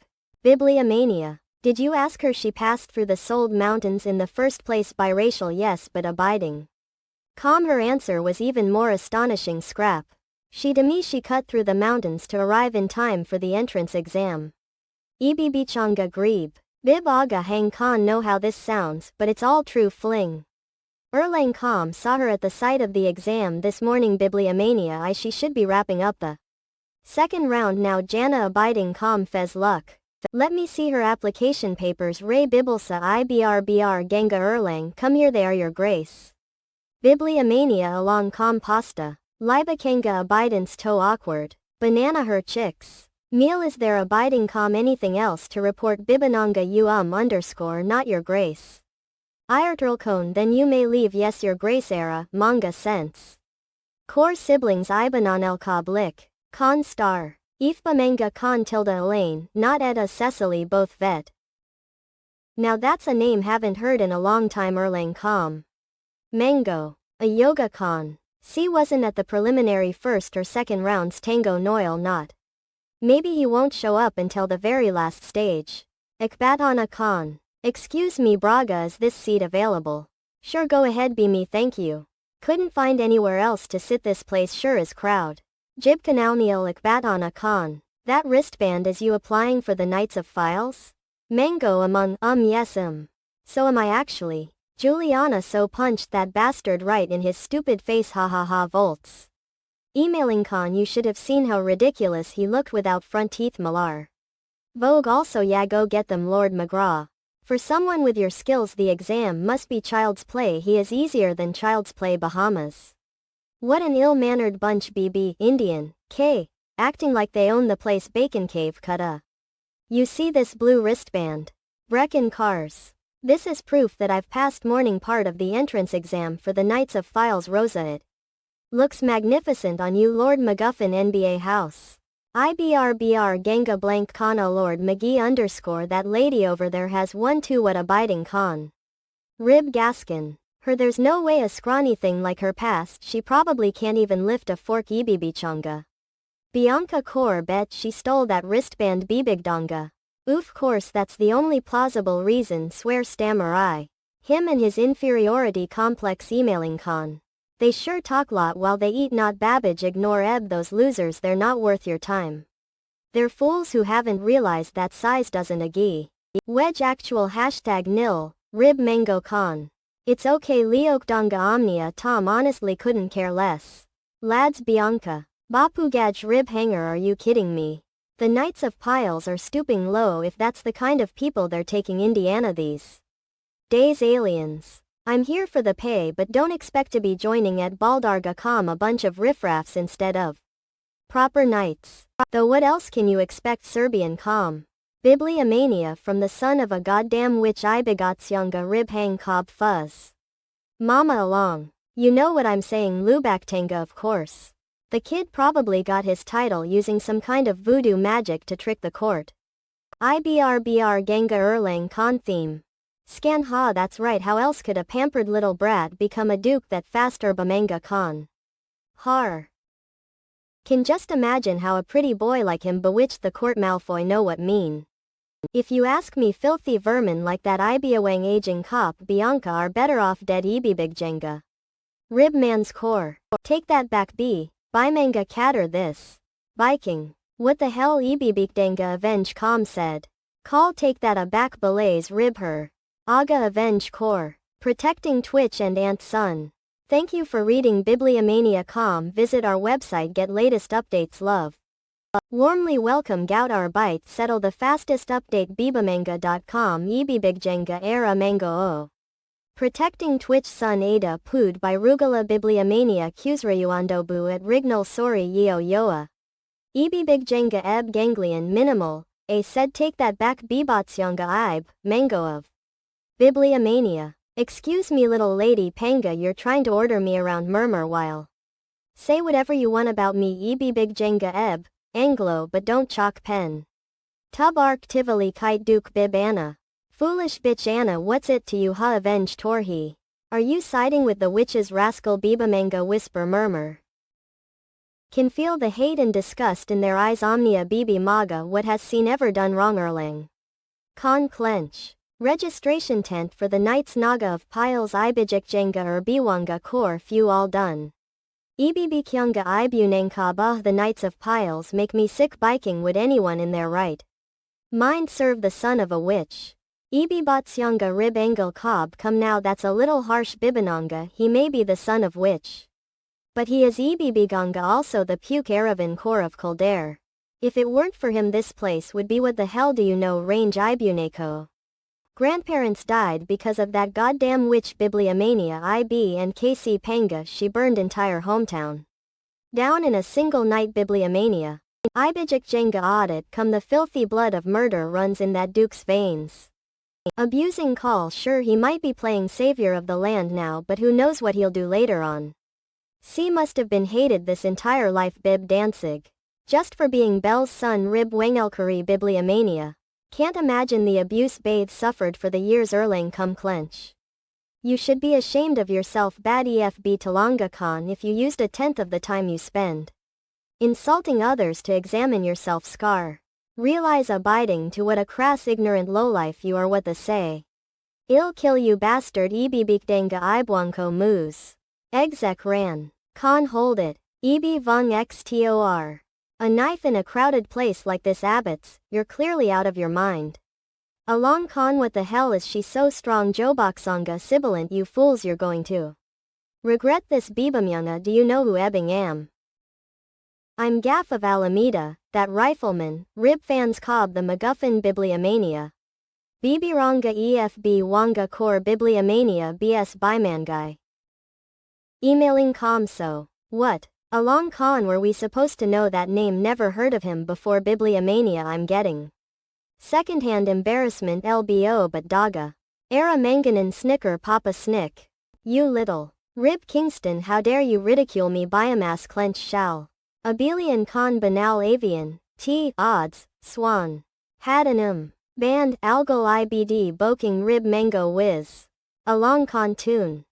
Bibliomania. Did you ask her she passed through the Sold Mountains in the first place biracial yes but abiding. Her answer was even more astonishing scrap. She cut through the mountains to arrive in time for the entrance exam. Ibibichanga Grebe. Bib Aga Hang Khan know how this sounds but it's all true fling. Erlang Kam saw her at the site of the exam this morning bibliomania she should be wrapping up the second round now Jana abiding Kam fez luck. Let me see her application papers Ray Bibelsa IBRBR Ganga Erlang come here they are your grace. Bibliomania along com pasta. Libakanga abidance toe awkward. Banana her chicks. Meal is there abiding com anything else to report bibananga underscore not your grace. Irtrlcone then you may leave yes your grace era manga sense. Core siblings Ibanan Elkab lick. Con star. Ifba manga con tilde Elaine not Etta Cecily both vet. Now that's a name haven't heard in a long time Erlang com. Mango. A yoga con. C wasn't at the preliminary first or second rounds Tango Noil not. Maybe he won't show up until the very last stage. Akbatana con. Excuse me Braga is this seat available? Sure go ahead be me thank you. Couldn't find anywhere else to sit this place sure is crowd. Jibkanalniel Akbatana con. That wristband is you applying for the Knights of Files? Mango among yes So am I actually. Juliana so punched that bastard right in his stupid face ha volts. Emailing con you should have seen how ridiculous he looked without front teeth Malar. Vogue also yeah go get them Lord McGraw. For someone with your skills the exam must be child's play. He is easier than child's play Bahamas. What an ill-mannered bunch BB, Indian, K, acting like they own the place Bacon Cave Kutta. You see this blue wristband? Brecon Cars. This is proof that I've passed morning part of the entrance exam for the Knights of Files Rosa. It looks magnificent on you Lord MacGuffin NBA House. IBRBR Ganga blank Kana Lord McGee underscore that lady over there has 1-2 what a biting con. Rib Gaskin. Her there's no way a scrawny thing like her passed, she probably can't even lift a fork Ibibichonga. Bianca Kaur bet she stole that wristband Bibigdonga. Oof course that's the only plausible reason swear stammer I. Him and his inferiority complex emailing con. They sure talk lot while they eat not Babbage ignore Eb those losers they're not worth your time. They're fools who haven't realized that size doesn't agree. Wedge actual hashtag nil, rib mango con. It's okay Leokdonga Omnia Tom honestly couldn't care less. Lads Bianca. Bapugaj rib hanger are you kidding me? The Knights of Piles are stooping low if that's the kind of people they're taking Indiana these days aliens. I'm here for the pay but don't expect to be joining at Baldarga a bunch of riffraffs instead of proper knights. Though what else can you expect Serbian Bibliomania from the son of a goddamn witch Ibigatsyonga rib hang cob fuzz. Mama along. You know what I'm saying Lubaktanga of course. The kid probably got his title using some kind of voodoo magic to trick the court. IBRBR Ganga Erlang con theme. Scan ha that's right how else could a pampered little brat become a duke that fast Manga con. Har. Can just imagine how a pretty boy like him bewitched the court Malfoy know what mean. If you ask me filthy vermin like that Ibiawang aging cop Bianca are better off dead Ibibigjenga. Ribman's core. Take that back B. By manga catter this. Viking. What the hell Ibibikdanga avenge com said. Call take that a back belays rib her. Aga avenge core. Protecting Twitch and Aunt Son. Thank you for reading Bibliomania com. Visit our website get latest updates love. Warmly welcome Gout our bite settle the fastest update bibamanga.com Ibibigjenga era mango o. Protecting Twitch Sun Ada Pood by Rugala Bibliomania Kusrayuandobu at Rignal Sori Yeo Yoa. Ibibigjenga Eb Ganglion Minimal, A said take that back Bibatsyonga Ib, Mango of Bibliomania. Excuse me little lady Panga you're trying to order me around murmur while. Say whatever you want about me Ibibigjenga Eb, Anglo but don't chalk pen. Tub Arc Tivoli Kite Duke Bib Anna. Foolish bitch Anna what's it to you ha avenge Torhi? Are you siding with the witch's rascal Bibamanga whisper murmur? Can feel the hate and disgust in their eyes Omnia Bibi Maga what has seen ever done wrong Erlang. Con clench. Registration tent for the Knights Naga of Piles Ibijikjenga or Biwanga core few all done. Ibibikyunga Ibunangka the Knights of Piles make me sick biking would anyone in their right mind serve the son of a witch. Ibibatsyonga rib angle cob come now that's a little harsh Bibananga he may be the son of witch. But he is Ibibiganga also the puke Aravan core of Kildare. If it weren't for him this place would be what the hell do you know range Ibunako. Grandparents died because of that goddamn witch Bibliomania IB and KC Panga she burned entire hometown down in a single night Bibliomania. Ibijikjenga audit come the filthy blood of murder runs in that duke's veins. Abusing call sure he might be playing savior of the land now but who knows what he'll do later on. C must have been hated this entire life Bib Danzig. Just for being Bell's son Rib Wengelkuri Bibliomania. Can't imagine the abuse Bathe suffered for the years Erlang come clench. You should be ashamed of yourself bad EFB Talanga Khan if you used a tenth of the time you spend insulting others to examine yourself scar. Realize abiding to what a crass ignorant lowlife you are what the say. Ill kill you bastard Ibibikdanga Ibwanko moose. Exec ran. Con hold it. Ibi vung xtor. A knife in a crowded place like this abbots, you're clearly out of your mind. Along con what the hell is she so strong Joboksonga sibilant you fools you're going to regret this Bibamyanga do you know who ebbing am? I'm Gaff of Alameda, that rifleman, Rib fans cob the MacGuffin Bibliomania. Bibiranga EFB Wanga Core Bibliomania BS Bimangai. Emailing Comso. What? A long con were we supposed to know that name? Never heard of him before. Bibliomania I'm getting. Secondhand embarrassment LBO but Daga. Era Manganin Snicker Papa Snick. You little. Rib Kingston, how dare you ridicule me? Biomass clench shall. Abelian con banal avian. T. Odds. Swan. Had an Band algal IBD boking rib mango whiz. A long con tune.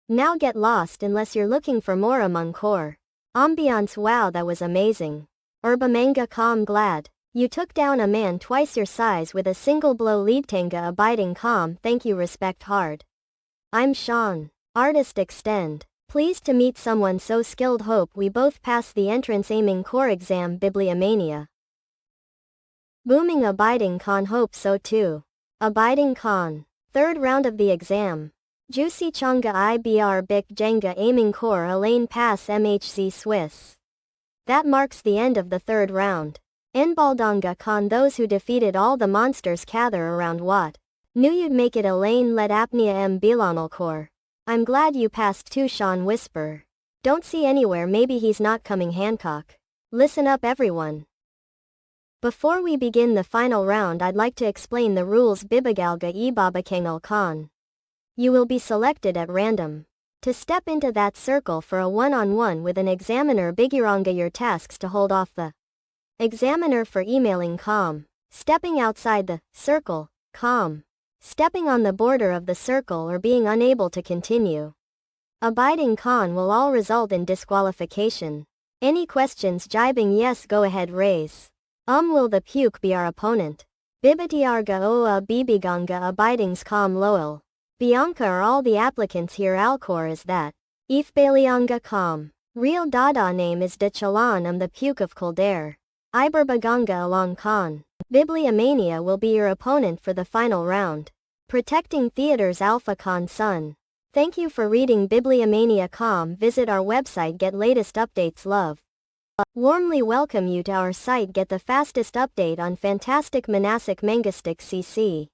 Now get lost unless you're looking for more among core. Ambiance. Wow, that was amazing. Herba manga calm glad. You took down a man twice your size with a single blow. Leadtanga abiding calm. Thank you. Respect hard. I'm Sean. Artist extend. Pleased to meet someone so skilled. Hope we both pass the entrance aiming core exam. Bibliomania. Booming abiding con. Hope so too. Abiding con. Third round of the exam. Juicy Changa IBR Bic Jenga aiming core Elaine pass MHC Swiss. That marks the end of the third round. Enbaldanga con. Those who defeated all the monsters gather around what? Knew you'd make it. Elaine led apnea M Bilanal core. I'm glad you passed too. Sean whisper. Don't see anywhere. Maybe he's not coming. Hancock. Listen up everyone. Before we begin the final round, I'd like to explain the rules. Bibagalga Ibabakangal Khan. You will be selected at random. To step into that circle for a one-on-one with an examiner. Bigiranga your tasks to hold off the examiner for emailing calm. Stepping outside the circle, calm. Stepping on the border of the circle or being unable to continue. Abiding con will all result in disqualification. Any questions? Jibing yes, go ahead raise. Will the puke be our opponent? Bibatiarga oa bibiganga abidings calm loyal. Bianca are all the applicants here. Alcor is that. Ifbalianga calm. Real Dada name is de Chalan. The puke of Kildare. Iberbaganga along con. Bibliomania will be your opponent for the final round. Protecting Theaters Alpha Con Sun. Thank you for reading Bibliomania. Visit our website. Get latest updates. Love. Warmly welcome you to our site. Get the fastest update on fantastic Manasik Mangastic CC.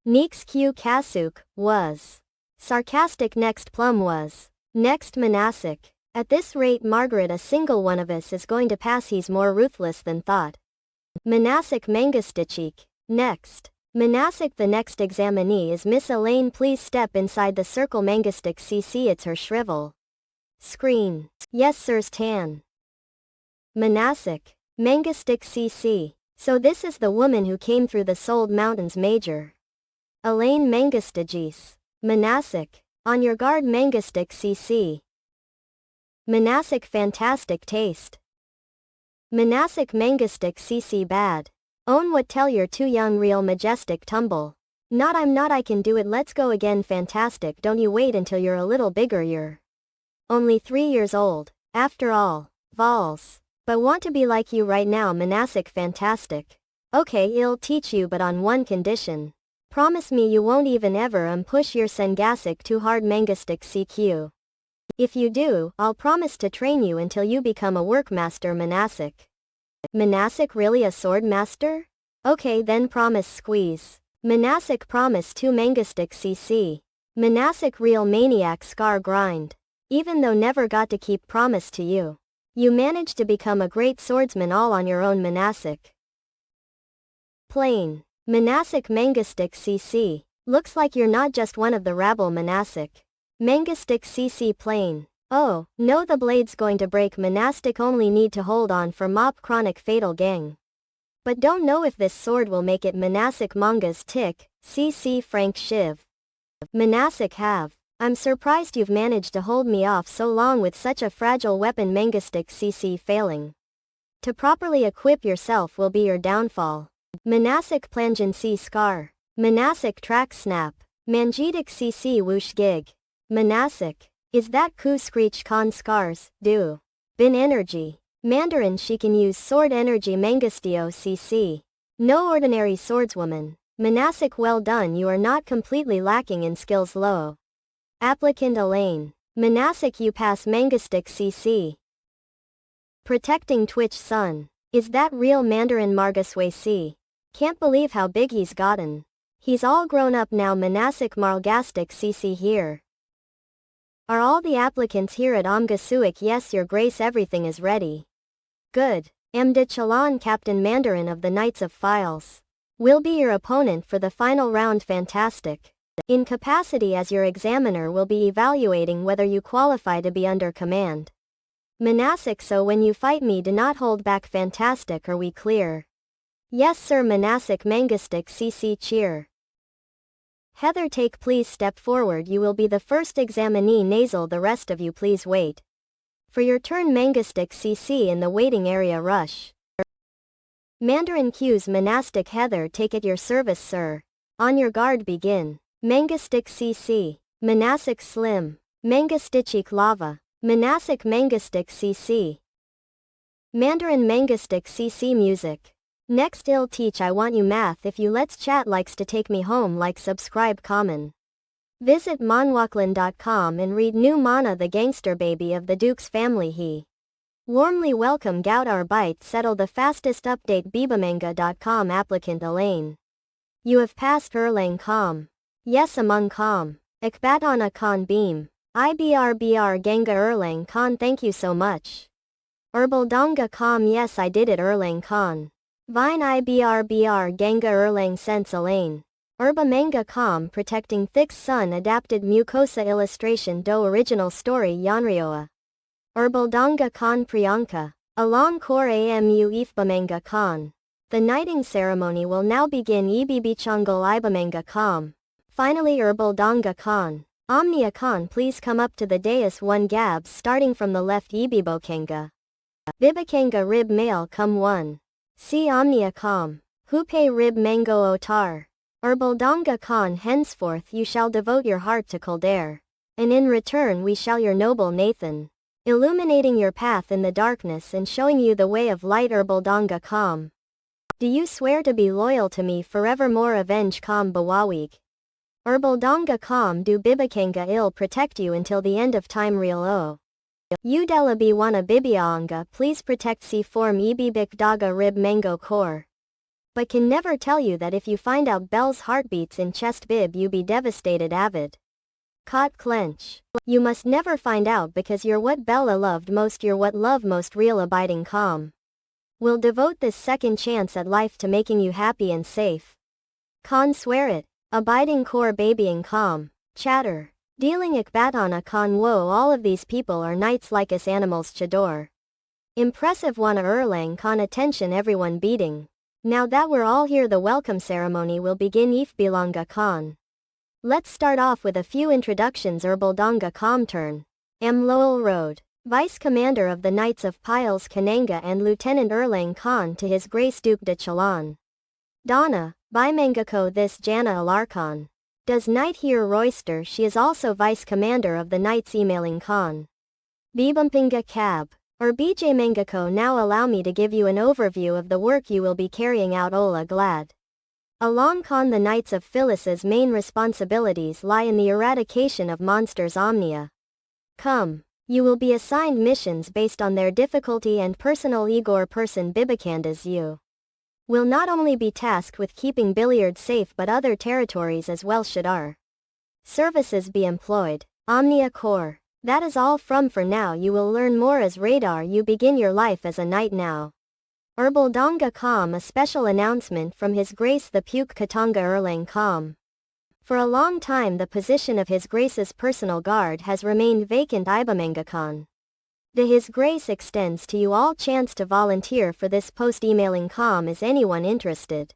Neeks Q Kasuk was sarcastic. Next Plum was next Manasik. At this rate, Margaret, a single one of us is going to pass. He's more ruthless than thought. Manasik Mangastichik. Next. Manasik. The next examinee is Miss Elaine. Please step inside the circle. Mangastic CC. It's her shrivel. Screen. Yes sirs. Tan. Manasik. Mangastic CC. So this is the woman who came through the Sold Mountains. Major Elaine Mangastagis. Manasik. On your guard. Mangastic CC. Manasik. Fantastic taste. Manasik Mangastic CC. Bad. Own what? Tell you're too young. Real majestic tumble. Not I'm not. I can do it. Let's go again. Fantastic. Don't you wait until you're a little bigger. You're only 3 years old. After all. Vols. But want to be like you right now. Manasik. Fantastic. Okay, I'll teach you but on one condition. Promise me you won't even ever push your Sengasic too hard. Mangastic CQ. If you do, I'll promise to train you until you become a workmaster. Manasik. Manasik. Really a sword master? Okay then, promise. Squeeze. Manasik. Promise to. Mangastic CC. Manasik. Real maniac. Scar grind. Even though never got to keep promise to you. You managed to become a great swordsman all on your own. Manasik. Plain. Manasik Mangastic CC. Looks like you're not just one of the rabble. Manasik. Mangastic CC. Plain. Oh, no, the blade's going to break. Manastic. Only need to hold on for mop. Chronic fatal gang. But don't know if this sword will make it. Manasik. Mangas tick. CC. Frank Shiv. Manasik. Have. I'm surprised you've managed to hold me off so long with such a fragile weapon. Mangastic CC. Failing to properly equip yourself will be your downfall. Manasik. Plangency. Scar. Manasik. Track snap. Manjitic CC. Whoosh gig. Manasik. Is that coup screech con scars? Do. Bin energy. Mandarin. She can use sword energy. Mangastio CC. No ordinary swordswoman. Manasik. Well done. You are not completely lacking in skills. Low. Applicant Elaine. Manasik. You pass. Mangastic CC. Protecting Twitch Sun. Is that real? Mandarin. Margasway C. Can't believe how big he's gotten. He's all grown up now. Manasik Margastic CC here. Are all the applicants here at Amgasuik? Yes, your grace, everything is ready. Good. Amde Chalan, Captain Mandarin of the Knights of Files. Will be your opponent for the final round. Fantastic. In capacity as your examiner, will be evaluating whether you qualify to be under command. Manasik, so when you fight me, do not hold back. Fantastic. Are we clear? Yes sir. Manasik Mangastic CC cheer. Heather, take please step forward. You will be the first examinee. Nasal, the rest of you please wait for your turn. Mangastic CC in the waiting area. Rush. Mandarin cues. Monastic Heather, take at your service sir. On your guard, begin. Mangastic CC. Manasik Slim. Mangastichik Lava. Manasik Mangastic CC. Mandarin Mangastic CC music. Next I'll teach I want you math. If you let's chat likes to take me home. Like, subscribe, common. Visit manhwaklin.com and read new mana. The gangster baby of the Duke's family. He warmly welcome Gout our bite. Settle the fastest update. bibamanga.com applicant Elaine. You have passed Erlang Com. Yes, among Com. Ikbatana Con Beam. IBRBR Ganga Erlang Con. Thank you so much. Donga Com. Yes, I did it. Erlang Con. Vine IBRBR Ganga Erlang Sense Elaine. Manga Com. Protecting Thick Sun adapted mucosa illustration do original story Yanrioa. Donga Con Priyanka. Along Kor Amu Ifbamanga Con. The knighting ceremony will now begin. Ebibichangal Ibamanga Com. Finally Donga Con. Omnia Con, please come up to the dais. 1 Gabs starting from the left. Ebibokanga. Bibakanga Rib Male come 1. See Omnia Com. Hupe Rib Mango Otar. Donga Con. Henceforth you shall devote your heart to Kildare. And in return we shall your noble Nathan. Illuminating your path in the darkness and showing you the way of light. Donga Com. Do you swear to be loyal to me forevermore? Avenge Com Bawawig. Donga Com. Do Bibakanga ill protect you until the end of time. Real O. Udela Biwana Bibiaanga, please protect C form Ebibik Daga Rib Mango Core. But can never tell you that if you find out Bell's heartbeats in chest bib you be devastated. Avid. Caught clench. You must never find out because you're what Bella loved most. You're what love most. Real abiding calm. Will devote this second chance at life to making you happy and safe. Con swear it. Abiding core babying calm. Chatter. Dealing Ikbatana Con Wo. All of these people are knights like us animals. Chador. Impressive. Wana Erlang Con. Attention everyone beating. Now that we're all here, the welcome ceremony will begin. Ifbilanga Con. Let's start off with a few introductions. Donga Com turn. M. Lowell Road. Vice Commander of the Knights of Piles Kananga and Lieutenant Erlang Con to His Grace Duke de Chalan. Donna, Bimangako this Jana Alarcon. Does Knight here Royster? She is also Vice Commander of the Knights Emailing Con. Bibumpinga Cab. BJ Mangako. Now allow me to give you an overview of the work you will be carrying out. Ola Glad. Along Con. The Knights of Phyllis's main responsibilities lie in the eradication of monsters Omnia. Come. You will be assigned missions based on their difficulty and personal Igor person Bibikandas. You will not only be tasked with keeping Billiard safe but other territories as well. Should our services be employed. Omnia Core. That is all from for now. You will learn more as Radar. You begin your life as a knight now. Donga Com. A special announcement from His Grace the Puke Katanga Erlang Com. For a long time the position of His Grace's personal guard has remained vacant. Ibamangakon. His Grace extends to you all chance to volunteer for this post. Emailing Com. Is anyone interested?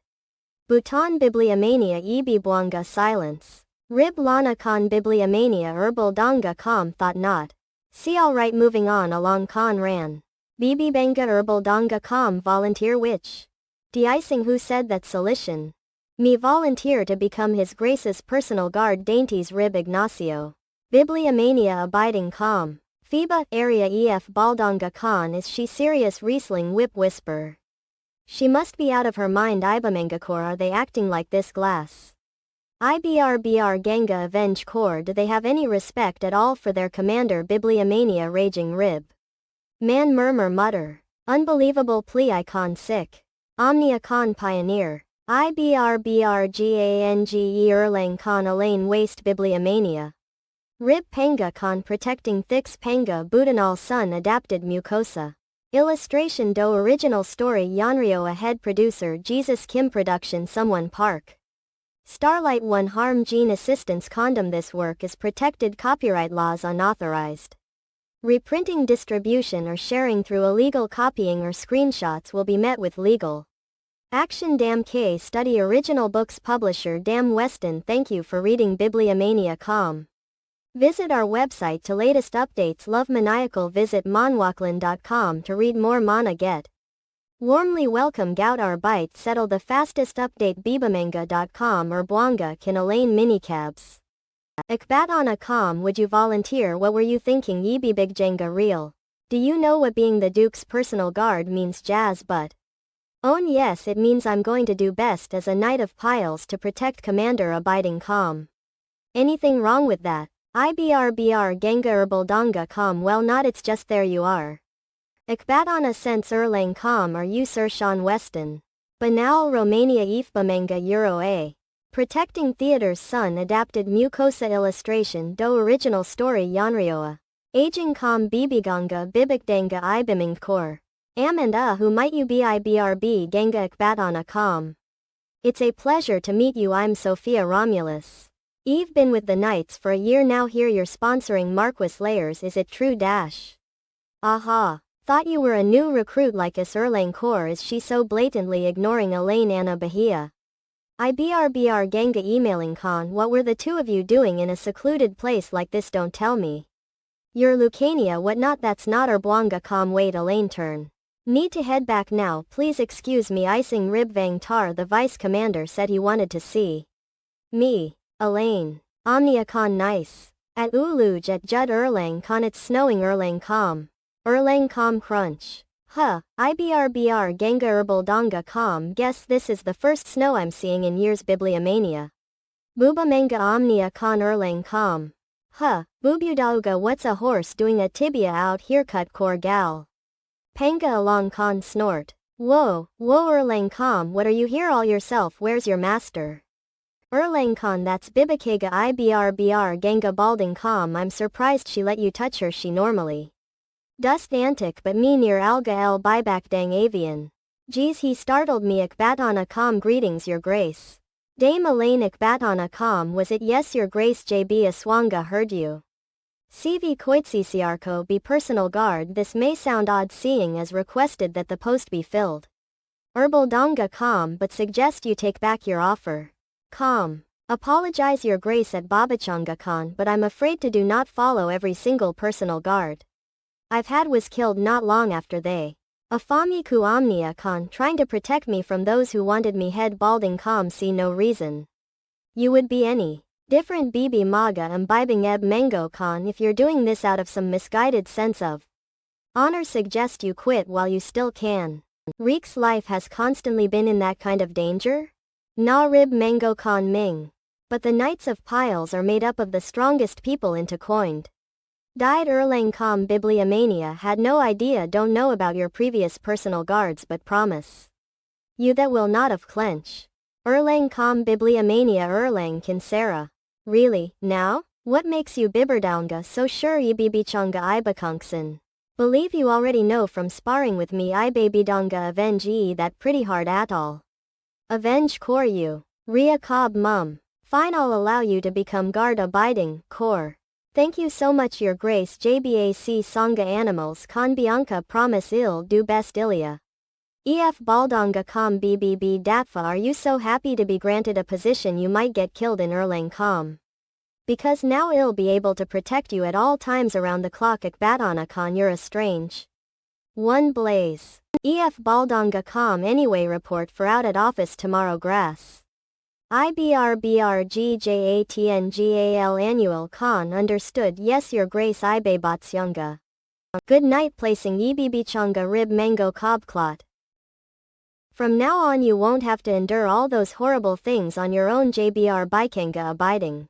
Bhutan Bibliomania Ibibwanga silence. Rib Lana Con Bibliomania Donga Com. Thought not. See alright. Moving on along Con ran. Bibi Benga Donga Com. Volunteer which? De-icing. Who said that? Solution. Me volunteer to become His Grace's personal guard. Dainties Rib Ignacio. Bibliomania Abiding Com. Phoeba area EF Baldonga Con. Is she serious? Riesling Whip Whisper. She must be out of her mind. Ibamangakor. Are they acting like this? Glass. IBRBR Ganga Avenge Corps. Do they have any respect at all for their commander? Bibliomania Raging Rib. Man Murmur Mutter. Unbelievable plea. Icon Sick. Omnia Con Pioneer. Ibrbrgange Erlang Khan Elaine Waste Bibliomania. Rib Panga Khan Protecting Thix Panga Budanal Sun Adapted Mucosa. Illustration Do Original Story Yanryo A Head Producer Jesus Kim Production Someone Park. Starlight 1 Harm Gene Assistance Condom. This work is protected copyright laws unauthorized. Reprinting, distribution or sharing through illegal copying or screenshots will be met with legal action. Dam K Study Original Books Publisher Dam Weston. Thank you for reading Bibliomania.com. Visit our website to latest updates. Love Maniacal. Visit manhwacland.com to read more mana. Get warmly welcome Gout our bite settle the fastest update bibamanga.com or Bwanga can Elaine minicabs. Akbat.com. Would you volunteer? What were you thinking? Yebi Big Jenga real. Do you know what being the Duke's personal guard means? Jazz butt. Yes, it means I'm going to do best as a Knight of Piles to protect Commander abiding calm. Anything wrong with that? Ibrbr Genga Herbaldanga calm. Well, not, it's just there you are. Akbat sense Erlang calm. Are you Sir Sean Weston? Banal Romania Ifbamanga Euro A. Protecting Theater's Son Adapted Mucosa Illustration Do Original Story Yanryoa. Aging calm Bibiganga Bibikdanga Ibiming Core. Am and who might you be? Ibrb Ganga Akbat calm. It's a pleasure to meet you. I'm Sophia Romulus. Eve been with the Knights for a year now. Here you're sponsoring Marquis Layers. Is it true? Dash. Aha. Thought you were a new recruit like us. Erlang Core. Is she so blatantly ignoring Elaine Anna Bahia? Ibrbr Ganga emailing Khan. What were the two of you doing in a secluded place like this? Don't tell me you're Lucania. What not? That's not Erbwanga calm. Wait, Elaine turn. Need to head back now. Please excuse me. Icing Rib Vang Tar. The vice commander said he wanted to see me. Elaine. Omnia Khan. Nice. At Uluj at Judd Erlang Khan. It's snowing. Erlang calm. Erlang calm crunch. Huh. Ibrbr Ganga Herbaldanga calm. Guess this is the first snow I'm seeing in years. Bibliomania. Bubamanga Omnia Khan. Erlang calm. Huh. Bubudauga. What's a horse doing a tibia out here? Cut core gal. Panga along Khan snort. Whoa, Erlang calm. What are you here all yourself? Where's your master? Erlang Khan. That's Bibikega Ibrbr Ganga balding calm. I'm surprised she let you touch her. She normally dust antic but me near Alga El Buyback Dang Avian. Geez, he startled me. Akbat calm. Greetings your grace. Dame Elaine. Akbat calm. Was it? Yes your grace. JB Aswanga heard you. CV Koitsisiarko be personal guard. This may sound odd seeing as requested that the post be filled. Herbaldanga calm, but suggest you take back your offer. Calm. Apologize your grace at Babachanga Khan, but I'm afraid to do not follow every single personal guard I've had was killed not long after they. Afamiku Omnia Khan trying to protect me from those who wanted me head balding calm. See no reason you would be any different. Bibi Maga imbibing Eb Mango Khan. If you're doing this out of some misguided sense of honor, suggest you quit while you still can. Reek's life has constantly been in that kind of danger? Na Rib Mango Khan Ming. But the Knights of Piles are made up of the strongest people into coined. Died Erlang calm. Bibliomania had no idea. Don't know about your previous personal guards but promise you that will not of clench. Erlang calm. Bibliomania Erlang can Sarah. Really, now? What makes you Bibberdownga so sure Yibibichanga Ibakunkson? Believe you already know from sparring with me. Ibabydonga avenge that pretty hard at all. Avenge core you. Ria Cobb mum. Fine, I'll allow you to become guard abiding, core. Thank you so much your grace. JBAC Sangha Animals Khan Bianca promise ill do best Ilya. EF Baldanga Kam BBB Datfa. Are you so happy to be granted a position you might get killed in Erlang Kam? Because now I'll be able to protect you at all times around the clock. Akbatana Khan. You're a strange one. Blaze. EF Baldanga Kam. Anyway, report for out at office tomorrow. Grass. IBRBRGJATNGAL Annual Khan. Understood. Yes your grace. Ibe Batsyunga. Good night. Placing Yibibichunga Rib Mango Cobclot. From now on you won't have to endure all those horrible things on your own. JBR Bikenga abiding.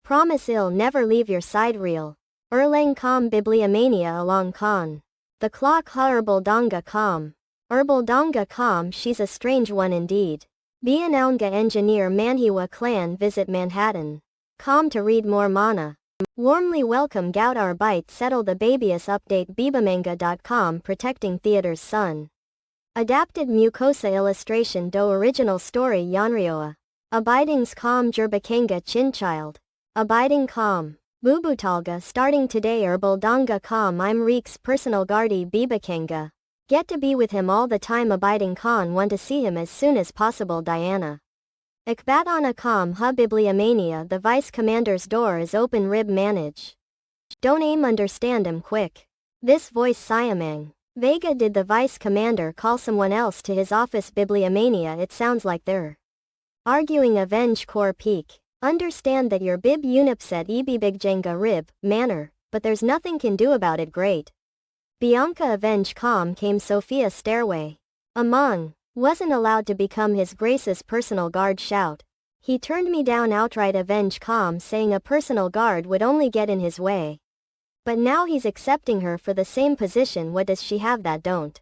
Promise I'll never leave your side. Real. Erlang Kam Bibliomania along Khan. The clock ha Herbaldanga Kam. Herbaldanga Kam. She's a strange one indeed. Be an Manga engineer Manhwa clan visit Manhattan. Com to read more mana. Warmly welcome Gout our bite settle the babyus update bibamanga.com protecting theater's son. Adapted mucosa illustration do original story Yanryoa. Abidings calm Jerbakanga chinchild. Abiding calm. Bubutalga starting today Herbaldanga calm I'm Reek's personal guardi Bibakanga. Get to be with him all the time abiding Khan want to see him as soon as possible Diana. Akbatana calm ha bibliomania the vice commander's door is open rib manage. Don't aim understand him quick. This voice Siamang. Vega did the vice commander call someone else to his office bibliomania it sounds like they're arguing avenge core peak. Understand that your bib unipset ebibigjenga rib, manner, but there's nothing can do about it great. Bianca avenge calm came Sophia stairway. Among, wasn't allowed to become his grace's personal guard shout. He turned me down outright avenge calm saying a personal guard would only get in his way. But now he's accepting her for the same position what does she have that don't?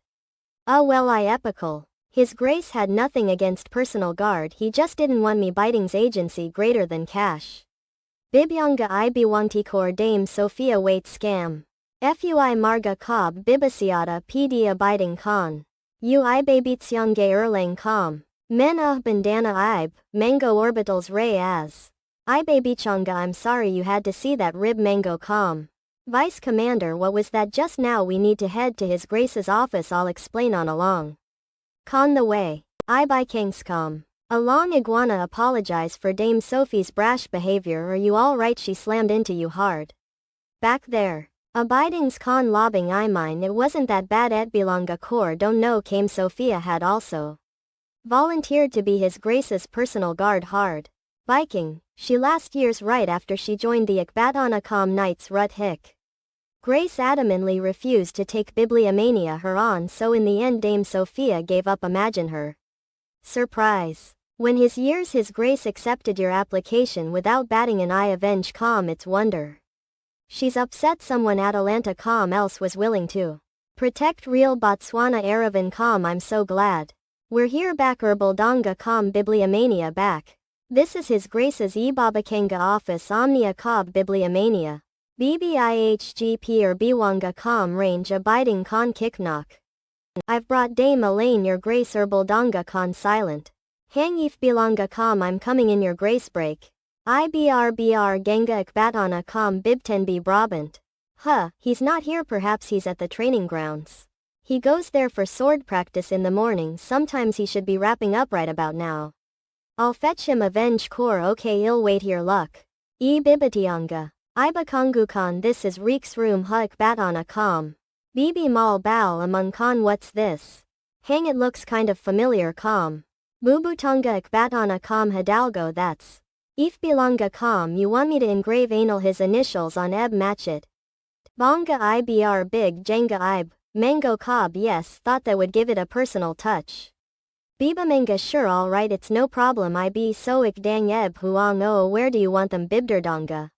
Well I epical. His grace had nothing against personal guard he just didn't want me biting's agency greater than cash. Bibyanga I biwantikor dame Sophia wait scam. Fui marga cob bibasiata pd abiding con. Ui babitsyangge erlang com. Men bandana ib, mango orbitals ray as. I babychanga I'm sorry you had to see that rib mango com. Vice Commander what was that just now we need to head to his grace's office I'll explain on along. Con the way. I by Kingscom. Along iguana apologize for Dame Sophie's brash behavior are you alright she slammed into you hard. Back there. Abidings con lobbing I mine it wasn't that bad et belonga core don't know came Sophia had also. Volunteered to be his grace's personal guard hard. Viking, she last year's right after she joined the Akbatanakam Knights Rut Hick. Grace adamantly refused to take bibliomania her on so in the end Dame Sophia gave up imagine her. Surprise. When his years his grace accepted your application without batting an eye avenge calm it's wonder. She's upset someone Atalanta calm else was willing to. Protect real Botswana Aravan calm I'm so glad. We're here back Herbaldanga calm bibliomania back. This is his grace's Ebabakanga office Omnia Cob bibliomania. BBIHGP or Biwanga calm range abiding con kicknock. I've brought Dame Elaine your grace Herbaldanga con silent. Hangif Bilanga calm I'm coming in your grace break. IBRBR Ganga Akbatana com Bibtenbi Brabant. He's not here perhaps he's at the training grounds. He goes there for sword practice in the morning sometimes he should be wrapping up right about now. I'll fetch him avenge core okay ill wait here luck. Bibatianga. Ibakangukan this is Reek's room Akbatana com. Bibi mal bow among con what's this? Hang it looks kind of familiar com. Bubutanga Akbatana com Hidalgo that's. If Bilanga com you want me to engrave anal his initials on eb match it. Bonga IBR big Jenga ib, mango cob yes thought that would give it a personal touch. Biba manga sure alright it's no problem I be so ik dang eb huang oh where do you want them bibderdonga?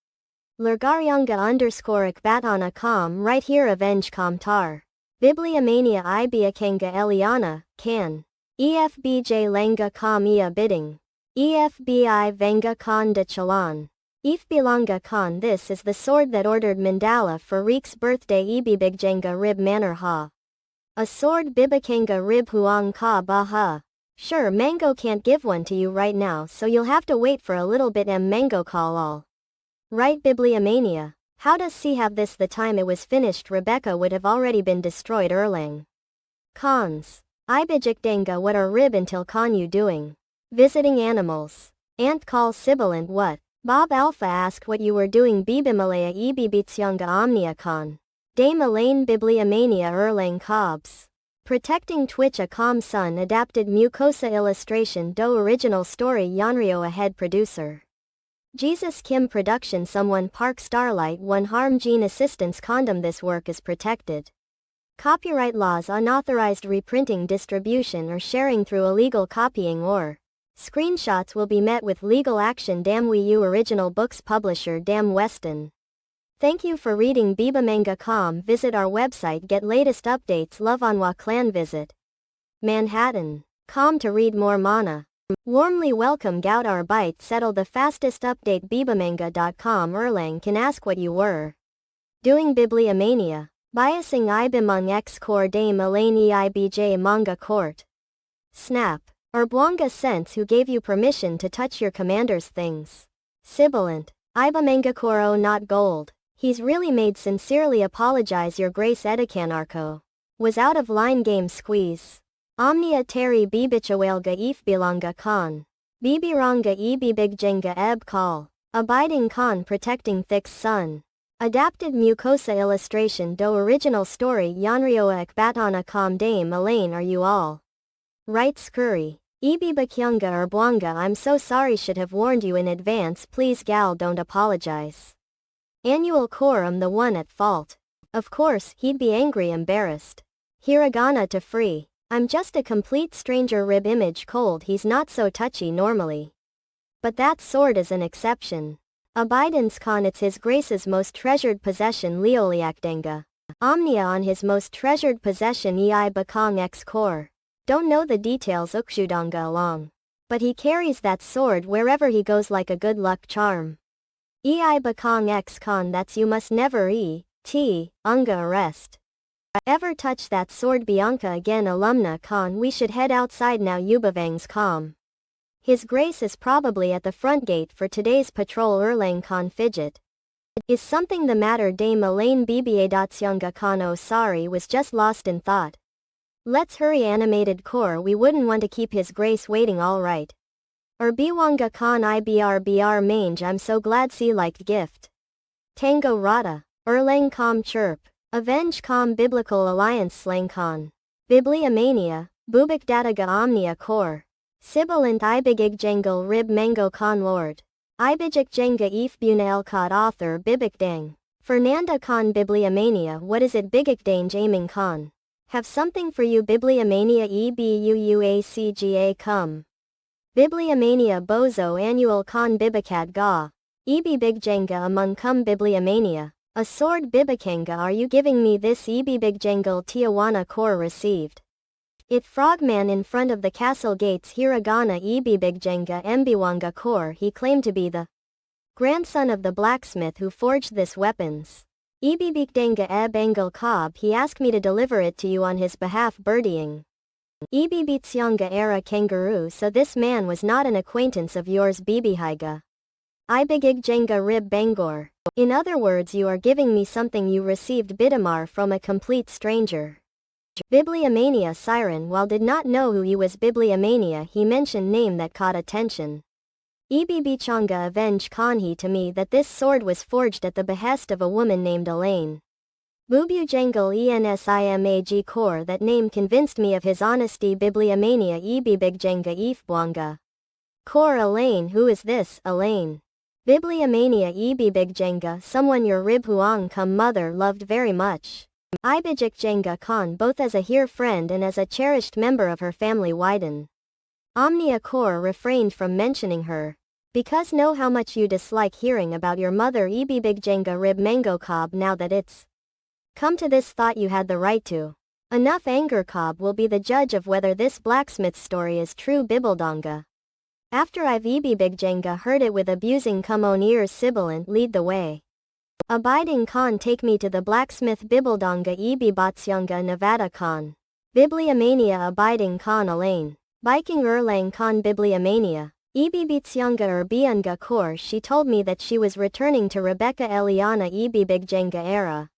Lurgaryanga underscore Akbatana com right here avenge com tar. Bibliomania Ibiakanga Eliana, can. EFBJ Langa com ia bidding. EFBI Venga Khan de Chalan. Ifbilanga Khan this is the sword that ordered Mandala for Reek's birthday Ibibigjenga Rib Manor Ha. A sword Bibakanga Rib Huang Ka Baha. Sure Mango can't give one to you right now so you'll have to wait for a little bit Mango call all. Right Bibliomania. How does C have this the time it was finished Rebecca would have already been destroyed Erlang. Cons. Ibijikdanga what are rib until con you doing? Visiting animals. Ant calls sibilant what? Bob Alpha asked what you were doing Bibimalaya Ebibitsyanga Omniacon. Dame Elaine Bibliomania Erlang Cobbs. Protecting Twitch a calm son adapted mucosa illustration do original story Yanryo head producer. Jesus Kim production someone Park Starlight 1 harm gene assistance condom this work is protected. Copyright laws unauthorized reprinting distribution or sharing through illegal copying or screenshots will be met with legal action Damn Wii U original books publisher Damn Weston. Thank you for reading bibamanga.com visit our website get latest updates love Manhwa clan visit Manhattan.com to read more mana. Warmly welcome Gout our bite settle the fastest update bibamanga.com Erlang can ask what you were doing bibliomania. Biasing ibimung x core dame elaine eibj manga court. Snap. Erbwanga sense who gave you permission to touch your commander's things. Sibilant. Ibamangakoro not gold. He's really made sincerely apologize your grace edicanarco. Was out of line game squeeze. Omnia terry bibicawalga ifbilanga khan. Bibiranga ebibigjenga eb call. Abiding khan protecting thick sun. Adapted mucosa illustration do original story Yanrioa Ekbatana com dame Elaine are you all right scurry. Ebibakyunga or Bwanga I'm so sorry should have warned you in advance please gal don't apologize. Annual core I'm the one at fault. Of course he'd be angry embarrassed. Hiragana to free. I'm just a complete stranger rib image cold he's not so touchy normally. But that sword is an exception. Abidance Khan it's his grace's most treasured possession Leoliakdenga. Omnia on his most treasured possession Ei Bakong X core. Don't know the details Ukshudanga along. But he carries that sword wherever he goes like a good luck charm. Ei Bakong X Khan that's you must never Unga arrest. Ever touch that sword Bianca again alumna Khan we should head outside now Ubavang's calm. His grace is probably at the front gate for today's patrol Erlang Khan fidget. Is something the matter dame Elaine Bbadatyunga Khan oh sorry was just lost in thought. Let's hurry animated core we wouldn't want to keep his grace waiting alright. Biwanga Khan IBR mange I'm so glad see liked gift. Tango Rata. Erlang Com chirp. Avenge Com Biblical Alliance Slang Khan. Bibliomania. Bubik Dataga Omnia core. Sibilant Ibigig Jengal Rib Mango Khan Lord. Ibijik Jenga Ef Buna Elkot author Bibik Dang. Fernanda Khan Bibliomania what is it Bigik Dange aiming Khan. Have something for you Bibliomania EBUUACGA come. Bibliomania Bozo Annual Khan Bibikad Ga. Ebi Big Jenga among cum Bibliomania. A sword Bibikanga are you giving me this Ebi Big Jengal Tijuana core received. It frogman in front of the castle gates Hiragana Ebibigjenga Mbiwanga core he claimed to be the grandson of the blacksmith who forged this weapons. Ebibigdenga Bengal Cobb he asked me to deliver it to you on his behalf birdieing. Ebibitsyanga era kangaroo so this man was not an acquaintance of yours Bibihaiga. Ibigigjenga Rib Bangor. In other words you are giving me something you received Bidamar from a complete stranger. Bibliomania Siren while did not know who he was Bibliomania he mentioned name that caught attention. Ebibichanga avenge Kanhi to me that this sword was forged at the behest of a woman named Elaine. Bubujangal Ensimag core that name convinced me of his honesty Bibliomania Ebibigjenga Ifbwanga. Core Elaine who is this Elaine? Bibliomania Ebibigjenga someone your rib huang cum mother loved very much. Ibijik Jenga Khan both as a here friend and as a cherished member of her family widen. Omnia core refrained from mentioning her. Because know how much you dislike hearing about your mother Ebibigjenga Rib MangaCapped now that it's come to this thought you had the right to. Enough anger Cobb will be the judge of whether this blacksmith story is true Bibildonga. After I've Ebibigjenga heard it with abusing come on ears sibilant lead the way. Abiding Khan take me to the blacksmith Bibildonga Ebibatsyunga Nevada Khan. Bibliomania Abiding Khan Elaine. Biking Erlang Khan Bibliomania. Ebibitsyunga Erbiunga core she told me that she was returning to Rebecca Eliana Ebibigjenga era.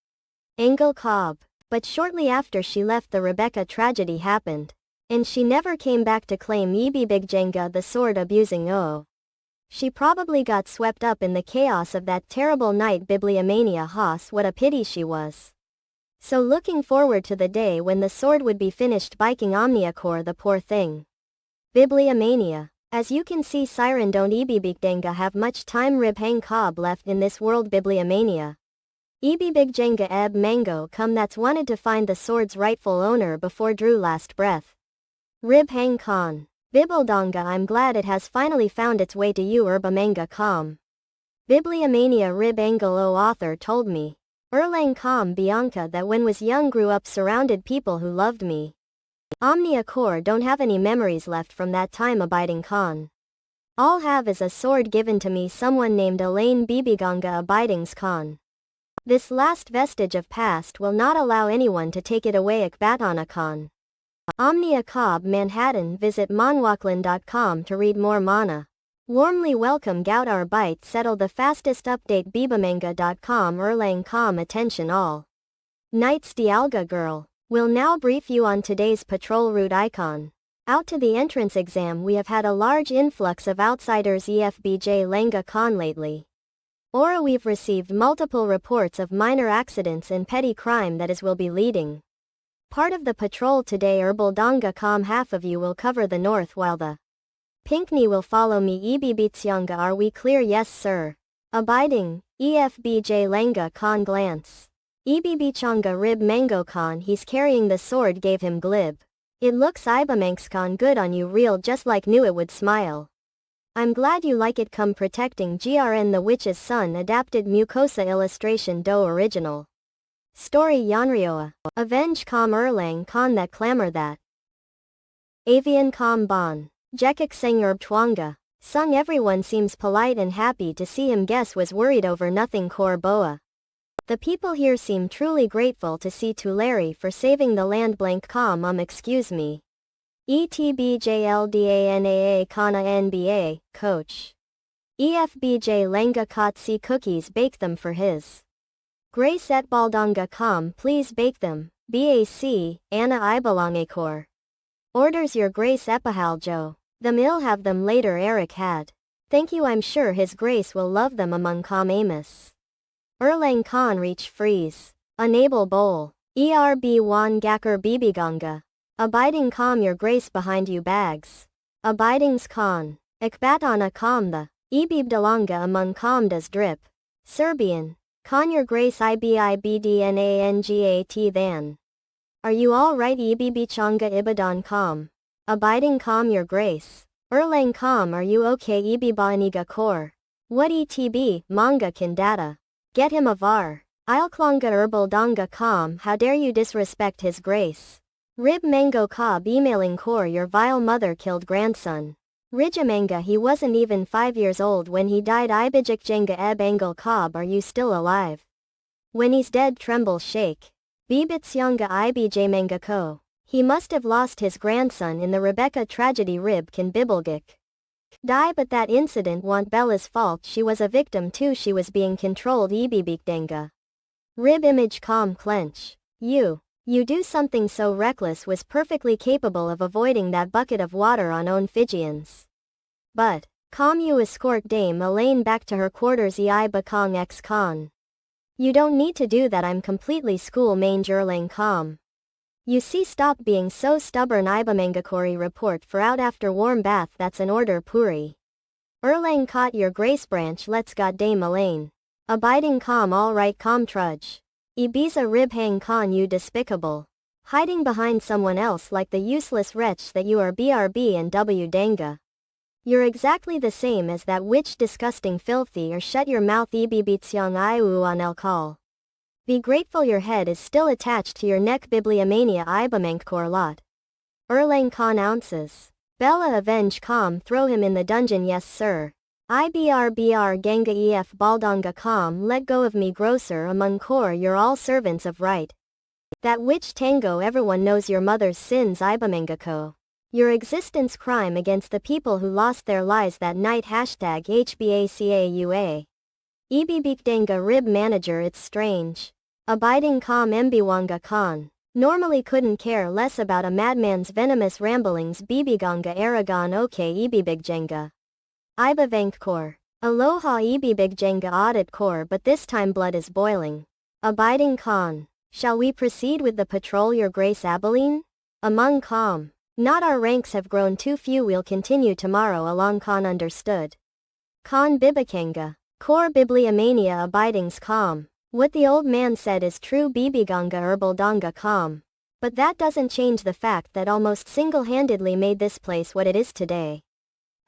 Engel Cobb. But shortly after she left the Rebecca tragedy happened. And she never came back to claim Ebibigjenga the sword abusing She probably got swept up in the chaos of that terrible night Bibliomania Haas what a pity she was. So looking forward to the day when the sword would be finished biking Omniacore the poor thing. Bibliomania. As you can see Siren don't Ebibigjenga have much time rib hang cob left in this world Bibliomania. Ebibigjenga eb mango come that's wanted to find the sword's rightful owner before drew last breath. Rib hang Khan. Bibildonga I'm glad it has finally found its way to you Urba Manga Com. Bibliomania Rib Angle author told me. Erlang Com Bianca that when was young grew up surrounded people who loved me. Omnia Core don't have any memories left from that time abiding Khan. All have is a sword given to me someone named Elaine Bibiganga abidings Khan. This last vestige of past will not allow anyone to take it away Akbatana Khan. ActionToon Manhattan. Visit manhwacland.com to read more mana. Warmly welcome Gout our bite settle the fastest update bibamanga.com Erlang com attention all. Knights Dialga girl. Will now brief you on today's patrol route icon. Out to the entrance exam we have had a large influx of outsiders EFBJ Langa Khan lately. Or we've received multiple reports of minor accidents and petty crime that is will be leading. Part of the patrol today Herbal Danga Com half of you will cover the north while the Pinkney will follow me Ebibitsyanga are we clear yes sir. Abiding, EFBJ Langa Khan glance. Ebibichanga rib mango Khan he's carrying the sword gave him glib. It looks Ibamanx Khan good on you real just like knew it would smile. I'm glad you like it come protecting GRN the witch's son adapted mucosa illustration do original. Story Yanrioa. Avenge com Erlang Khan that clamor that. Avian com Bon. Jekik Sengurb Twanga. Sung everyone seems polite and happy to see him guess was worried over nothing Kor Boa. The people here seem truly grateful to see Tulare for saving the land blank com excuse me. ETBJLDANAA Kana NBA, coach. EFBJ Langa Kotsi cookies bake them for his. Grace et Baldanga com please bake them, BAC, Anna Ibalangakor. Orders your Grace Epahal Joe. The mill have them later Eric had. Thank you I'm sure his grace will love them among com Amos. Erlang Khan reach freeze. Enable bowl. ERB Wan Gakar Bibiganga. Abiding com your grace behind you bags. Abidings Khan. Akbatana com the. Ebibdalanga among com does drip. Serbian. Khan your grace IBIBDNANGAT than. Are you all right Ebibichanga Ibadan com? Abiding com your grace. Erlang com are you okay Ebibaniga core? What ETB, manga can data. Get him a var. Ilklonga herbal danga com how dare you disrespect his grace. Rib mango cob emailing core your vile mother killed grandson. Rijamanga he wasn't even 5 years old when he died Ibijik jenga eb angle cob are you still alive? When he's dead tremble shake. Bibitsyanga Ibj manga ko. He must have lost his grandson in the Rebecca tragedy rib can bibelgik. Die but that incident want Bella's fault she was a victim too she was being controlled Ebibikdenga. Rib image calm clench. You do something so reckless was perfectly capable of avoiding that bucket of water on own Fijians. But, calm you escort Dame Elaine back to her quarters ei bakong ex con. You don't need to do that I'm completely school mange Erlang calm. You see stop being so stubborn Ibamangakori report for out after warm bath that's an order puri. Erlang caught your grace branch let's got Dame Elaine. Abiding calm all right calm trudge. Ibiza rib hang con you despicable. Hiding behind someone else like the useless wretch that you are BRB and W Danga. You're exactly the same as that witch disgusting filthy or shut your mouth Ebibitsyang Iu on el call. Be grateful your head is still attached to your neck Bibliomania Ibamankor lot. Erlang con ounces. Bella avenge com throw him in the dungeon yes sir. IBRBR Ganga EF Baldanga com let go of me grocer among core you're all servants of right. That witch tango everyone knows your mother's sins Ibamangako. Your existence crime against the people who lost their lives that night hashtag HBACAUA. Ebibikdanga rib manager it's strange. Abiding com Mbiwanga Khan. Normally couldn't care less about a madman's venomous ramblings Bibiganga Aragon okay Ebibigjenga. Ibavankkor. Aloha Ebibigjenga audit core but this time blood is boiling. Abiding Khan. Shall we proceed with the patrol your grace Abilene? Among com. Not our ranks have grown too few we'll continue tomorrow along Khan understood. Khan Bibikanga. Core Bibliomania abidings com. What the old man said is true Bibiganga herbal danga com. But that doesn't change the fact that almost single-handedly made this place what it is today.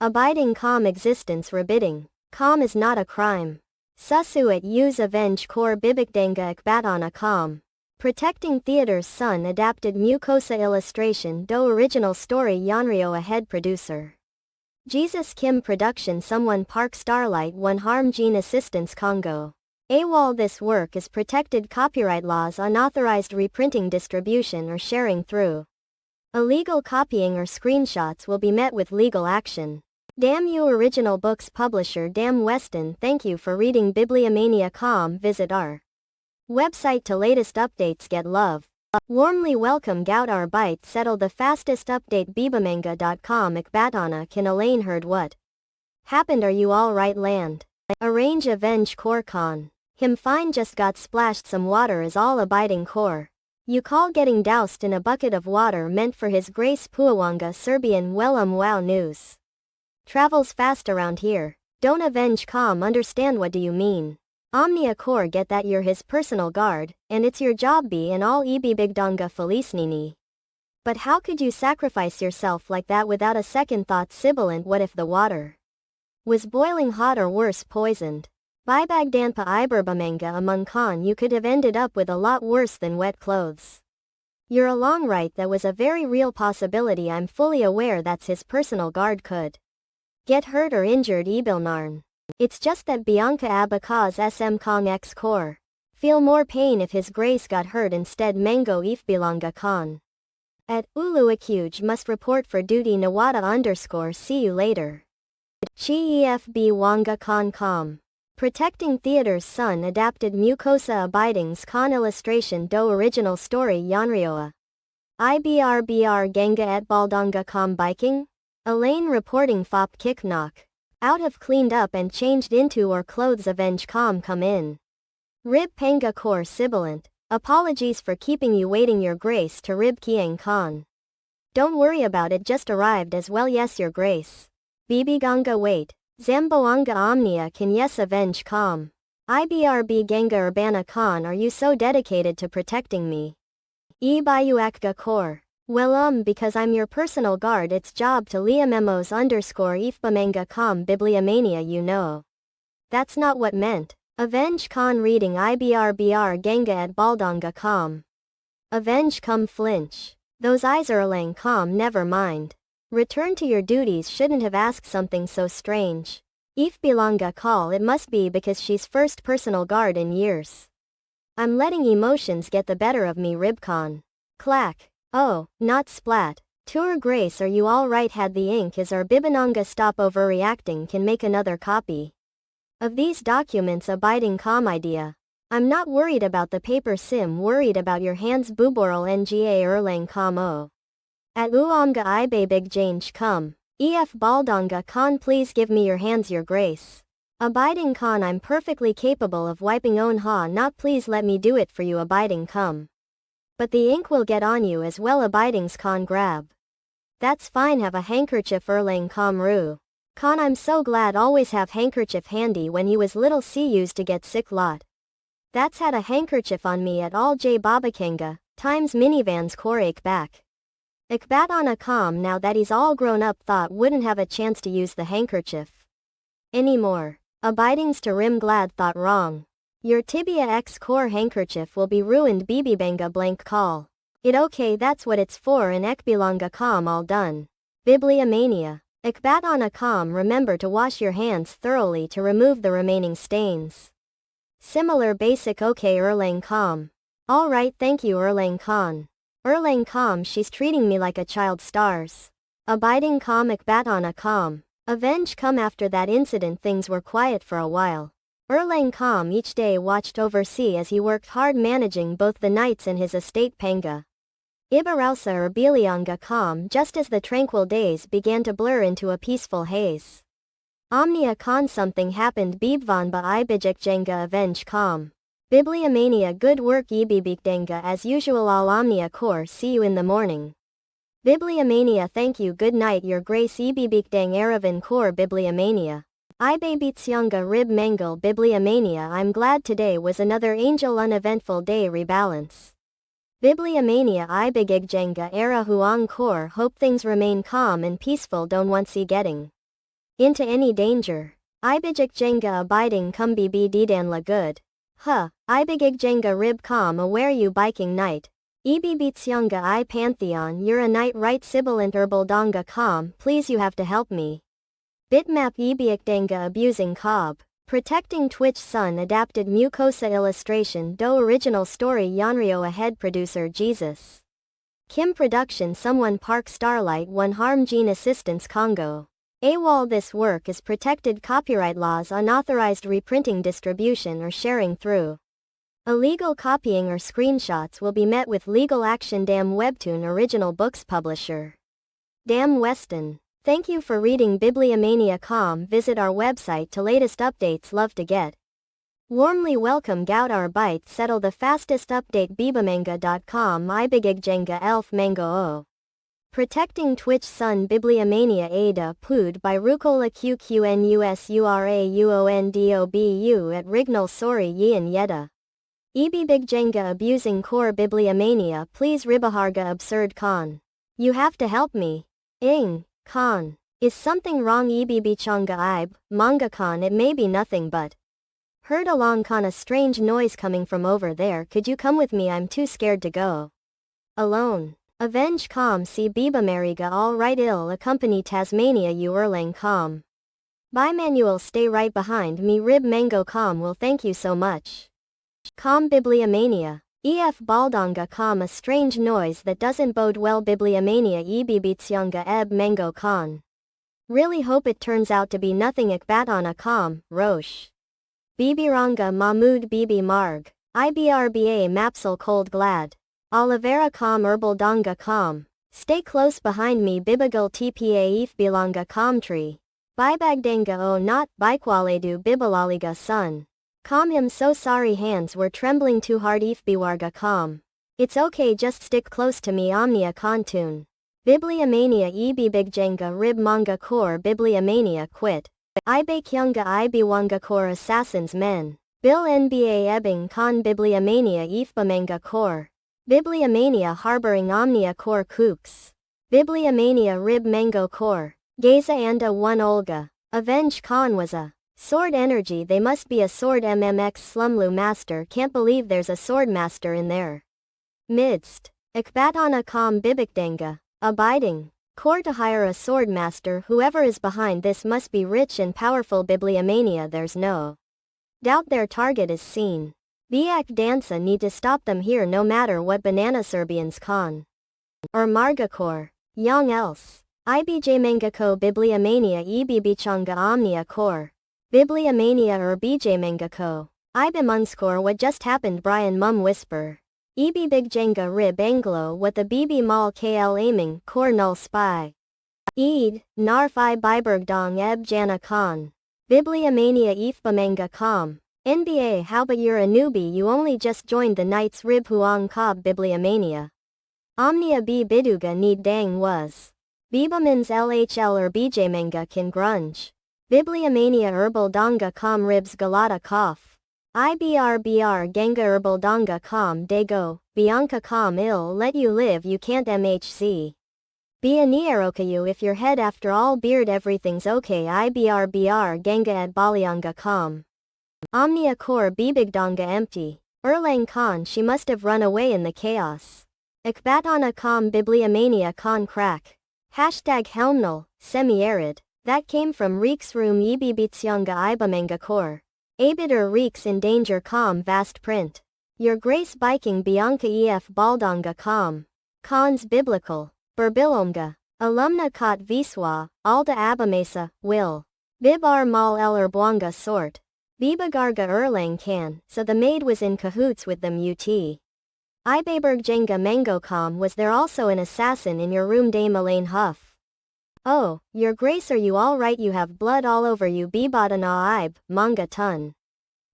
Abiding com existence rebidding. Com is not a crime. Susu at use avenge core Bibikdanga Akbatana com. Protecting Theater's Son adapted Mucosa illustration do original story Yanryo a head producer. Jesus Kim production Someone Park Starlight One Harm Gene Assistance Congo. AWOL This work is protected copyright laws unauthorized reprinting distribution or sharing through illegal copying or screenshots will be met with legal action. Damn you original books publisher Damn Weston. Thank you for reading Bibliomania.com. Visit our website to latest updates. Get love. Warmly welcome Gout our bite settle the fastest update bibamanga.com Ekbatana can Elaine heard what happened are you alright land? Arrange avenge core con. Him fine just got splashed some water is all abiding core. You call getting doused in a bucket of water meant for his grace Puawanga Serbian well wow news. Travels fast around here. Don't avenge com understand what do you mean? Omnia core get that you're his personal guard, and it's your job be and all ibibigdonga felicnini. But how could you sacrifice yourself like that without a second thought sibilant what if the water was boiling hot or worse poisoned? By Bagdanpa Iberbamanga among Khan you could have ended up with a lot worse than wet clothes. You're along right that was a very real possibility I'm fully aware that's his personal guard could get hurt or injured Ibilnarn. It's just that Bianca Abakaz SM Kong X core. Feel more pain if his grace got hurt instead Mango Ifbilanga Khan. At Uluakuj must report for duty Nawada _ see you later. Chi EFB Wanga Khan Com. Protecting Theater's Son adapted Mucosa Abidings Khan illustration do original story Yanryoa. IBRBR Ganga et Baldanga Com biking? Elaine reporting Fop Kick Knock. Out have cleaned up and changed into or clothes avenge com come in. Rib Panga core sibilant. Apologies for keeping you waiting your grace to Rib Kiang Khan. Don't worry about it just arrived as well yes your grace. Bibi Ganga wait. Zamboanga Omnia can yes avenge com. IBRB Ganga Urbana Khan are you so dedicated to protecting me? Ibayuakga core. Well because I'm your personal guard it's job to Leah memos _ ifbamanga com bibliomania you know. That's not what meant. Avenge con reading IBRBR Ganga at Baldanga com. Avenge come flinch. Those eyes are lang com never mind. Return to your duties shouldn't have asked something so strange. Ifbilanga call it must be because she's first personal guard in years. I'm letting emotions get the better of me Ribcon. Clack. Oh, not splat. Tour Grace are you alright had the ink is our Bibananga stop overreacting can make another copy of these documents abiding com idea. I'm not worried about the paper sim worried about your hands Buboral Nga Erlang com o. At Uamga Ibe Big Jange come. EF Baldanga Khan please give me your hands your grace. Abiding Khan I'm perfectly capable of wiping own ha not please let me do it for you abiding come. But the ink will get on you as well abidings con grab. That's fine have a handkerchief Erlang com ru. Con I'm so glad always have handkerchief handy when you was little see used to get sick lot. That's had a handkerchief on me at all J Babakanga, times minivans korake back. Ikbat on a com now that he's all grown up thought wouldn't have a chance to use the handkerchief anymore. Abidings to rim glad thought wrong. Your tibia X core handkerchief will be ruined bibibanga blank call. It okay that's what it's for and ekbilanga com all done. Bibliomania. Ikbat on a com remember to wash your hands thoroughly to remove the remaining stains. Similar basic okay Erlang com. Alright thank you Erlang Khan. Erlang com she's treating me like a child stars. Abiding com Ikbat on a com. Avenge come after that incident things were quiet for a while. Erlang com each day watched oversee as he worked hard managing both the knights and his estate Panga. Ibarausa or Bilianga com just as the tranquil days began to blur into a peaceful haze. Omnia con something happened Bibvanba Ibijik Jenga avenge com. Bibliomania good work Ibibikdenga as usual all Omnia core see you in the morning. Bibliomania thank you good night your grace Ibibikdang Aravan core Bibliomania. Ibabitsyanga rib mangle Bibliomania I'm glad today was another angel uneventful day rebalance. Bibliomania Ibigigjenga era huang core hope things remain calm and peaceful don't want see getting into any danger. Ibijikjenga abiding kumbi b didan la good. Ibigigjenga rib com aware you biking knight. Ibibitsyunga I pantheon you're a knight right sibilant herbal donga com please you have to help me. Bitmap ibiakdenga abusing cob. Protecting Twitch Sun adapted mucosa illustration do original story Yanryo ahead producer Jesus. Kim production someone Park Starlight 1 harm gene assistance Congo. AWOL this work is protected copyright laws unauthorized reprinting distribution or sharing through illegal copying or screenshots will be met with legal action. Damn webtoon original books publisher. Damn Weston. Thank you for reading Bibliomania.com. Visit our website to latest updates love to get. Warmly welcome Gout our bite settle the fastest update bibamanga.com Ibigigjenga elf mango o. Protecting Twitch Sun Bibliomania Ada Pood by Rukola QQNUSURAUONDOBU at Rignal Sorry Yin Yeda. Ibibigjenga abusing core Bibliomania please Ribaharga absurd con. You have to help me. Ing. Con. Is something wrong Ibibichanga Ib, manga con it may be nothing but. Heard along con a strange noise coming from over there could you come with me I'm too scared to go. Alone. Avenge com see Bibamariga all right ill accompany Tasmania you Erlang com. Bimanual stay right behind me rib mango com will thank you so much. Com Bibliomania. EF Baldonga com a strange noise that doesn't bode well Bibliomania Ibibitsyunga eb mango con. Really hope it turns out to be nothing Ikbatana com, Roche. Bibiranga Mahmood Bibi Marg. IBRBA Mapsel Cold Glad. Olivera com herbal donga com. Stay close behind me Bibigal TPA if Bilanga com tree. Bibagdanga o not Bikwaledu Bibalaliga sun. Com him so sorry hands were trembling too hard if Biwarga com. It's okay just stick close to me Omnia Contoon. Bibliomania Ibibigjenga rib manga core Bibliomania quit. Ibakyunga Ibiwanga core assassins men. Bill NBA ebbing con Bibliomania Ifbamanga core. Bibliomania harboring Omnia core kooks. Bibliomania rib mango core. Geza anda 1 Olga. Avenge con was a sword energy they must be a sword MMX Slumlu master can't believe there's a sword master in there. Midst. Ikbatana com Bibikdenga. Abiding. Core to hire a sword master whoever is behind this must be rich and powerful Bibliomania there's no doubt their target is seen. Biak Dansa need to stop them here no matter what banana Serbians con. Or Margacore. Young else. IBJ Mangako Bibliomania Ibibichanga Omnia core. Bibliomania or BJ Mangako. Ibimungscore what just happened Brian Mum whisper. Ibibigjenga rib Anglo what the BB Mall KL aiming core null spy. Eid, Narfi Bibergdong Eb Jana Khan. Bibliomania Ifbamanga com. NBA how but you're a newbie you only just joined the Knights Rib Huang Cob Bibliomania. Omnia B Biduga need dang was. Bibamins LHL or BJ Manga can grunge. Bibliomania herbal donga com ribs galata cough. IBRBR ganga herbal donga com dago, Bianca com ill let you live you can't MHC. Be a Nierokayu if your head after all beard everything's okay IBRBR ganga at Balianga com. Omnia core Bibigdonga empty. Erlang con she must have run away in the chaos. Ikbatana com Bibliomania con crack. Hashtag Helmnal, semi-arid. That came from Reeks room Yibibitsyunga Ibamanga core. Abiter Reeks in danger com vast print. Your grace biking Bianca ef Baldonga com. Cons biblical. Burbilomga. Alumna kot Viswa, Alda Abamesa, Will. Bibar mal eller Bwanga sort. Bibagarga Erlang can, so the maid was in cahoots with them UT. Ibaberg Jenga Mangocom was there also an assassin in your room Dame Elaine Huff. Oh, your grace are you alright you have blood all over you Bibadana Ib, manga ton.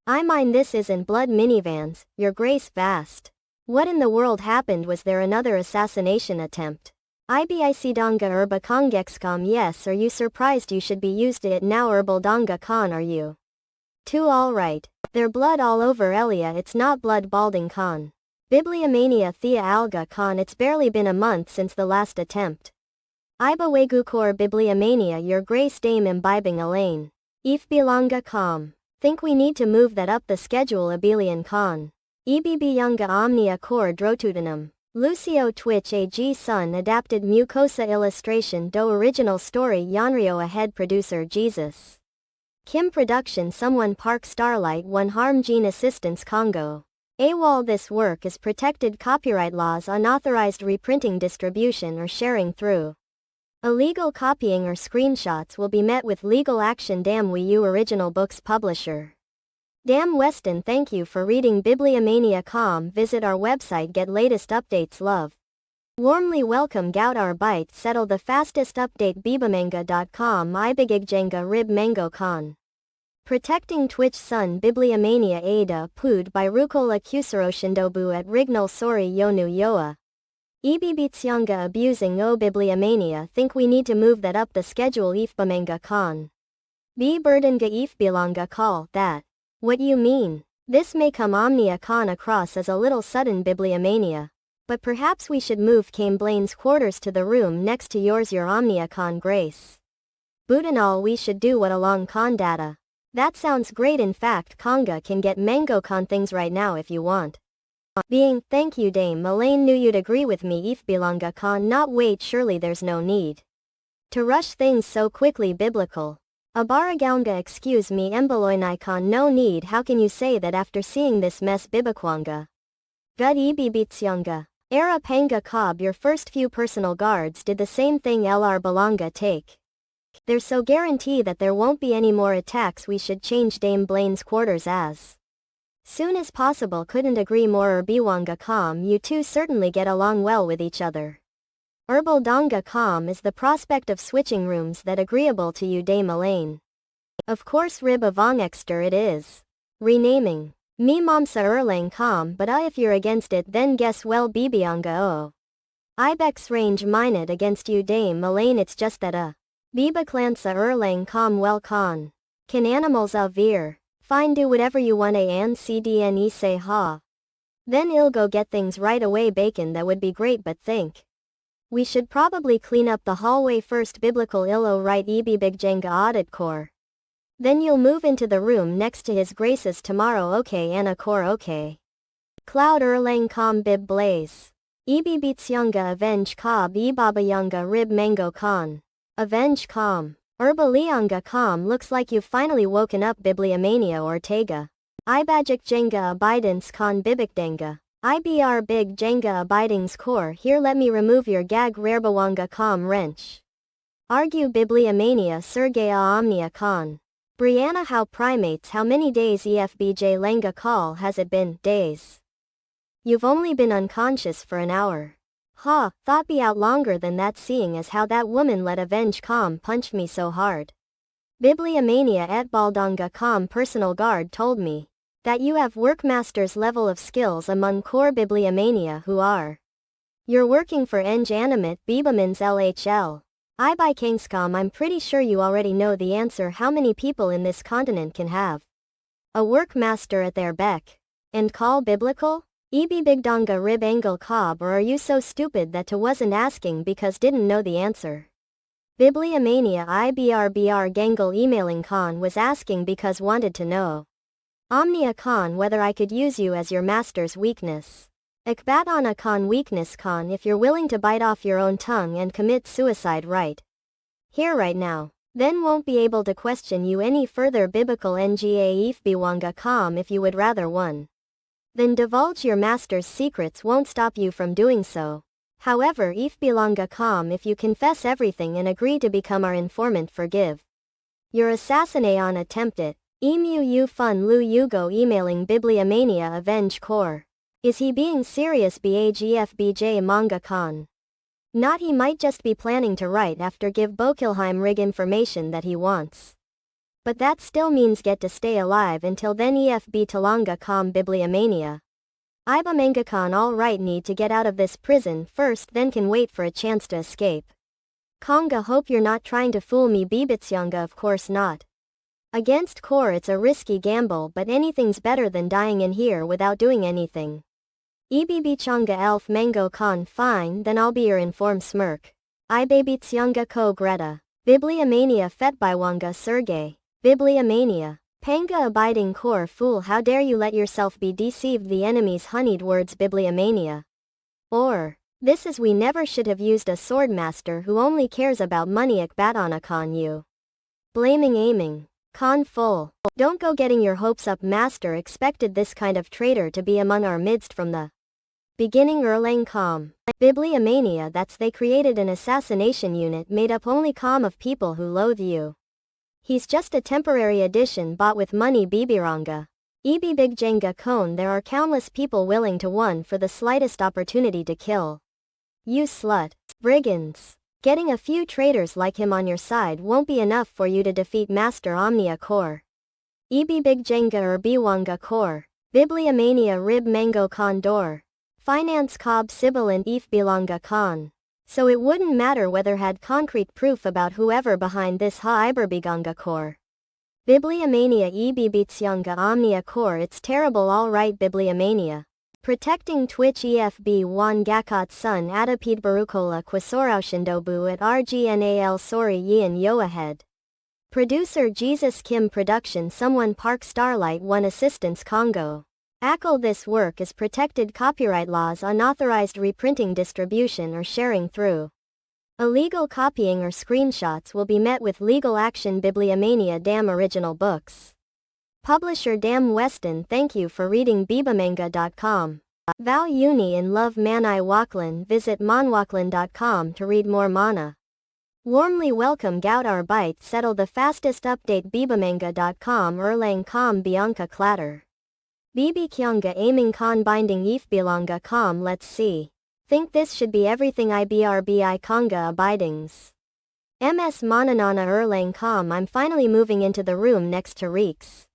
I mind this isn't blood minivans, your grace vast. What in the world happened was there another assassination attempt? Ibic donga urba kongexcom yes are you surprised you should be used to it now herbal donga con are you? Too alright. There blood all over Elia it's not blood balding con. Bibliomania Thea Alga con it's barely been a month since the last attempt. Ibawegukor Bibliomania your grace dame imbibing Elaine. If Bilanga com. Think we need to move that up the schedule abelian con. EBB Yunga Omnia Cor Drotutinum. Lucio Twitch AG Sun adapted Mucosa illustration do original story Yanrio ahead producer Jesus. Kim production someone Park Starlight 1 Harm Gene Assistance Congo. AWOL this work is protected copyright laws unauthorized reprinting distribution or sharing through illegal copying or screenshots will be met with legal action. Damn Wii U original books publisher. Damn Weston thank you for reading Bibliomania.com. Visit our website get latest updates love. Warmly welcome Gout our bite settle the fastest update bibamanga.com ibigigjenga rib mango con. Protecting Twitch Sun Bibliomania Ada Pud by Rukola Kusaroshindobu at Rignal Sori Yonu Yoa. Ebibitsyanga abusing O Bibliomania think we need to move that up the schedule ifbamanga con. B Burdanga ifbilanga call that. What you mean? This may come Omnia con across as a little sudden Bibliomania. But perhaps we should move Came Blaine's quarters to the room next to yours your Omnia con grace. Budanal we should do what along con data. That sounds great in fact Conga can get mango con things right now if you want. Being, thank you Dame Elaine knew you'd agree with me ifbilanga con not wait surely there's no need to rush things so quickly biblical. Abaragaunga excuse me Embaloinikon no need how can you say that after seeing this mess bibakwanga. Gud ebibitsyanga. Era panga cob your first few personal guards did the same thing LR Balanga take. There's so guarantee that there won't be any more attacks we should change Dame Blaine's quarters as soon as possible couldn't agree more Biwanga com you two certainly get along well with each other. Herbal Donga com is the prospect of switching rooms that agreeable to you Dame Elaine. Of course Rib of Ongexter it is. Renaming. Me Momsa Erlang com but if you're against it then guess well Bibianga oh. Ibex range mined against you Dame Elaine it's just that Biba Clansa Erlang com well con. Can animals veer? Fine do whatever you want and cdne say ha. Then I'll go get things right away bacon that would be great but think. We should probably clean up the hallway first biblical illo right ebibigjenga audit core. Then you'll move into the room next to his graces tomorrow okay Anna core okay. Cloud Erlang com bib blaze. Ebibitsyanga avenge cob ebabayanga rib mango con. Avenge com. Herbalianga com looks like you've finally woken up Bibliomania Ortega. Ibajik Jenga abidance con bibikdenga. IBR big Jenga abidings core here let me remove your gag rarebawanga com wrench. Argue Bibliomania Sergea Omnia con. Brianna how primates how many days EFBJ Langa call has it been days? You've only been unconscious for an hour. Ha, thought be out longer than that seeing as how that woman let avenge com punched me so hard. Bibliomania et Baldanga com personal guard told me that you have workmaster's level of skills among core Bibliomania who are. You're working for Eng Animate Bibamans LHL. I by Kingscom I'm pretty sure you already know the answer how many people in this continent can have a workmaster at their beck and call biblical? Ebi Bigdonga Rib Angle Cobb or are you so stupid that to wasn't asking because didn't know the answer? Bibliomania IBRBR Gangle emailing con was asking because wanted to know. Omnia con whether I could use you as your master's weakness. Ikbatana con weakness con if you're willing to bite off your own tongue and commit suicide right here right now. Then won't be able to question you any further biblical nga ifbiwanga com if you would rather one. Then divulge your master's secrets won't stop you from doing so. However ifbilanga com if you confess everything and agree to become our informant forgive. Your assassination attempt it. Emu you fun lu yugo emailing Bibliomania avenge core. Is he being serious BAGFBJ manga con? Not he might just be planning to write after give Bokilheim rig information that he wants. But that still means get to stay alive until then EFB Talanga com Bibliomania. Iba Mangacon alright need to get out of this prison first then can wait for a chance to escape. Konga hope you're not trying to fool me Bibitsyanga of course not. Against core it's a risky gamble but anything's better than dying in here without doing anything. Ebibichanga elf mango con fine then I'll be your informed smirk. Ibabitsyanga ko Greta. Bibliomania Fetbywanga Sergey. Bibliomania. Panga abiding core fool, how dare you let yourself be deceived, the enemy's honeyed words, bibliomania. Or, this is we never should have used a swordmaster who only cares about money, akbatana con you. Blaming aiming. Con full. Don't go getting your hopes up, master expected this kind of traitor to be among our midst from the beginning. Erlang com. Bibliomania, that's they created an assassination unit made up only com of people who loathe you. He's just a temporary addition bought with money, bibiranga. Ebi big jenga kon, there are countless people willing to one for the slightest opportunity to kill you, slut. Brigands. Getting a few traitors like him on your side won't be enough for you to defeat Master Omnia Core. Ebi big jenga or biwanga core. Bibliomania rib mango condor. Finance cob sibilant if bilanga con. So it wouldn't matter whether had concrete proof about whoever behind this ha iberbiganga core. Bibliomania ebi bitsyanga omnia core, it's terrible, alright bibliomania. Protecting Twitch EFB Wan Gakot Sun Adapid Barukola Quasoraushindobu at RGNAL Sorry Yin Yo ahead. Producer Jesus Kim Production Someone Park Starlight 1 Assistance Congo. ACL This work is protected copyright laws, unauthorized reprinting, distribution or sharing through illegal copying or screenshots will be met with legal action. Bibliomania Damn Original Books. Publisher Damn Weston. Thank you for reading bibamanga.com. Vow Uni in Love Manai Waklan. Visit manhwaklan.com to read more mana. Warmly welcome Goutar Byte. Settle the fastest update bibamanga.com. Erlang com Bianca Clatter. Bibi Kyanga aiming con binding if bilanga com. Let's see. Think this should be everything. IBRBI Conga abidings. MS Mananana Erlang com. I'm finally moving into the room next to Reeks.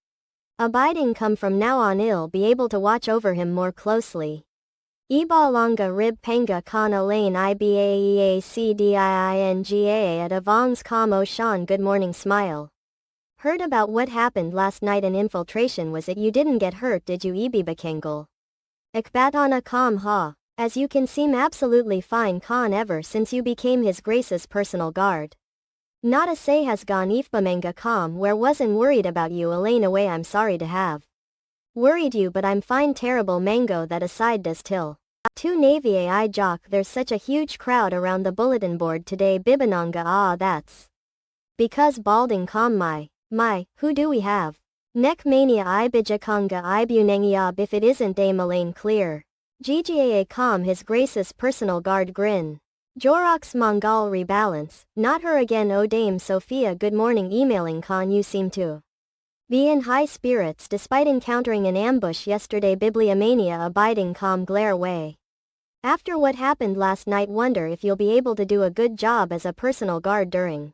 Abiding come from now on, I'll be able to watch over him more closely. Ibalanga rib panga con Elaine IBAEACDIINGA at Avongs com Oshan. Good morning, smile. Heard about what happened last night in infiltration. Was it you didn't get hurt, did you, Ibibakangal? Akbatana com ha. As you can seem absolutely fine con ever since you became his grace's personal guard. Not a say has gone ifbamanga com, where wasn't worried about you, Elaine away. I'm sorry to have worried you, but I'm fine. Terrible mango that aside does till. 2 Navy AI jock, there's such a huge crowd around the bulletin board today. Bibananga that's because balding com my, who do we have? Neck mania ibijakanga ibunengiab, if it isn't Dame Elaine clear. GGAA com his grace's personal guard grin. Jorox Mongol rebalance, not her again. Oh Dame Sophia, good morning. Emailing con, you seem to be in high spirits despite encountering an ambush yesterday. Bibliomania abiding com glare way. After what happened last night, wonder if you'll be able to do a good job as a personal guard during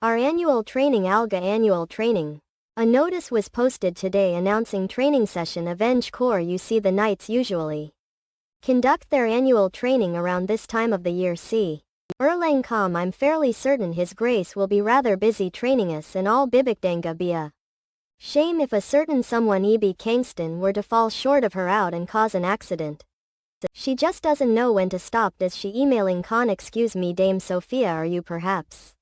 our annual training. Alga annual training. A notice was posted today announcing training session Avenge Corps. You see the knights usually conduct their annual training around this time of the year. See Erlang com. I'm fairly certain his grace will be rather busy training us and all. Bibikdanga be a shame if a certain someone E.B. Kingston were to fall short of her out and cause an accident. She just doesn't know when to stop, does she? Emailing con. Excuse me Dame Sophia, are you perhaps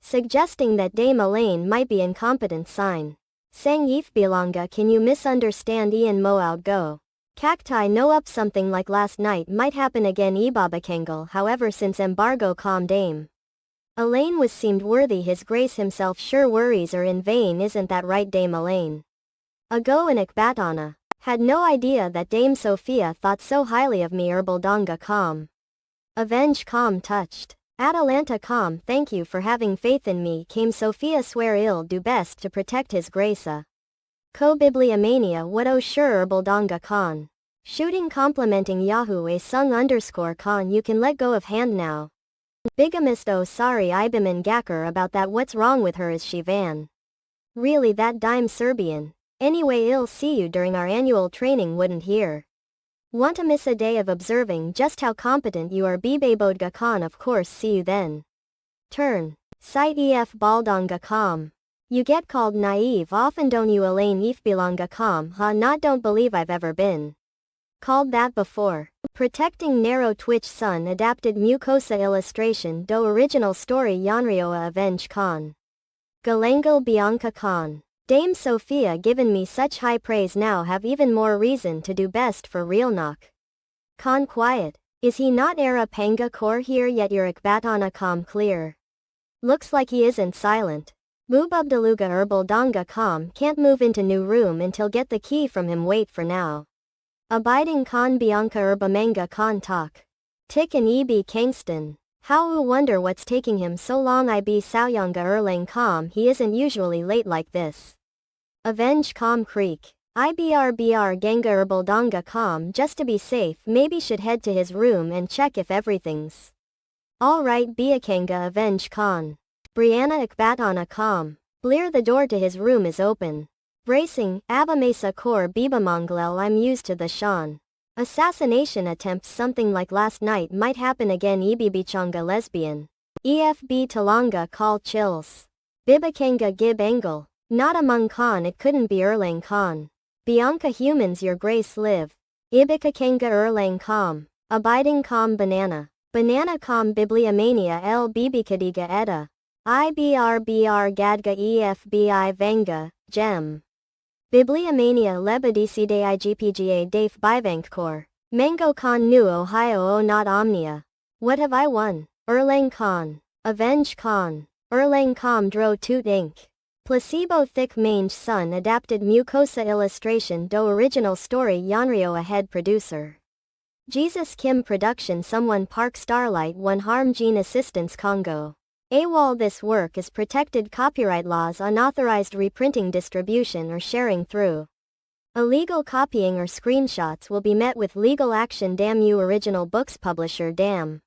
suggesting that Dame Elaine might be incompetent? Sign. Sang Yif Bilanga, can you misunderstand Ian Moout go? Cacti no up, something like last night might happen again. Ebabakangal, however since embargo com Dame Elaine was seemed worthy, his grace himself sure worries are in vain, isn't that right Dame Elaine? Ago and Akbatana. Had no idea that Dame Sophia thought so highly of me. Herbaldonga com. Avenge com touched. Atalanta com, thank you for having faith in me. Came Sophia, swear I'll do best to protect his grace. Co Bibliomania, what oh sure Herbaldonga con. Shooting complimenting Yahoo a sung underscore con, you can let go of hand now. Bigamist, oh sorry Ibiman Gacker about that, what's wrong with her, is she van? Really that dime Serbian? Anyway, I'll see you during our annual training, wouldn't hear. Want to miss a day of observing just how competent you are? Bibabodga con, of course, see you then. Turn. Site EF Baldonga com. You get called naive often, don't you? Elaine Ifbilanga com, ha, not don't believe I've ever been called that before. Protecting narrow Twitch Sun adapted mucosa illustration do original story Yanrioa Avenge con. Galangal Bianca con. Dame Sophia given me such high praise now have even more reason to do best for real knock. Con quiet. Is he not era panga core here yet yurik batana com clear? Looks like he isn't silent. Mububdaluga herbal danga com can't move into new room until get the key from him wait for now. Abiding con Bianca herba manga con talk. Tick and EB Kingston. How wonder what's taking him so long I be Saoyanga Erlang com he isn't usually late like this. Avenge com creek. IBRBR Ganga herbal danga com just to be safe maybe should head to his room and check if everything's alright. Biakanga avenge con. Brianna Ikbatana com. Blear the door to his room is open. Bracing, Abamesa Kor Bibamonglel I'm used to the Shan. Assassination attempts something like last night might happen again. Ibibichanga lesbian. EFB Talanga call chills. Bibakanga Gib Engel. Not among Khan it couldn't be Erlang Khan. Bianca humans your grace live. Ibikakanga Erlang com. Abiding com banana. Banana com Bibliomania L Bibikadiga Edda. IBRBR Gadga EFBI Vanga, Gem. Bibliomania Lebedicide IGPGA Dave Bivankcore. Mango Con New Ohio O not Omnia. What have I won? Erlang Con. Avenge Con. Erlang Com Dro Toot Inc. Placebo Thick Mange Sun adapted Mucosa illustration do original story Yanrio ahead producer. Jesus Kim production someone Park Starlight 1 Harm Gene Assistance Congo. AWOL this work is protected copyright laws unauthorized reprinting distribution or sharing through illegal copying or screenshots will be met with legal action. Damn you original books publisher damn.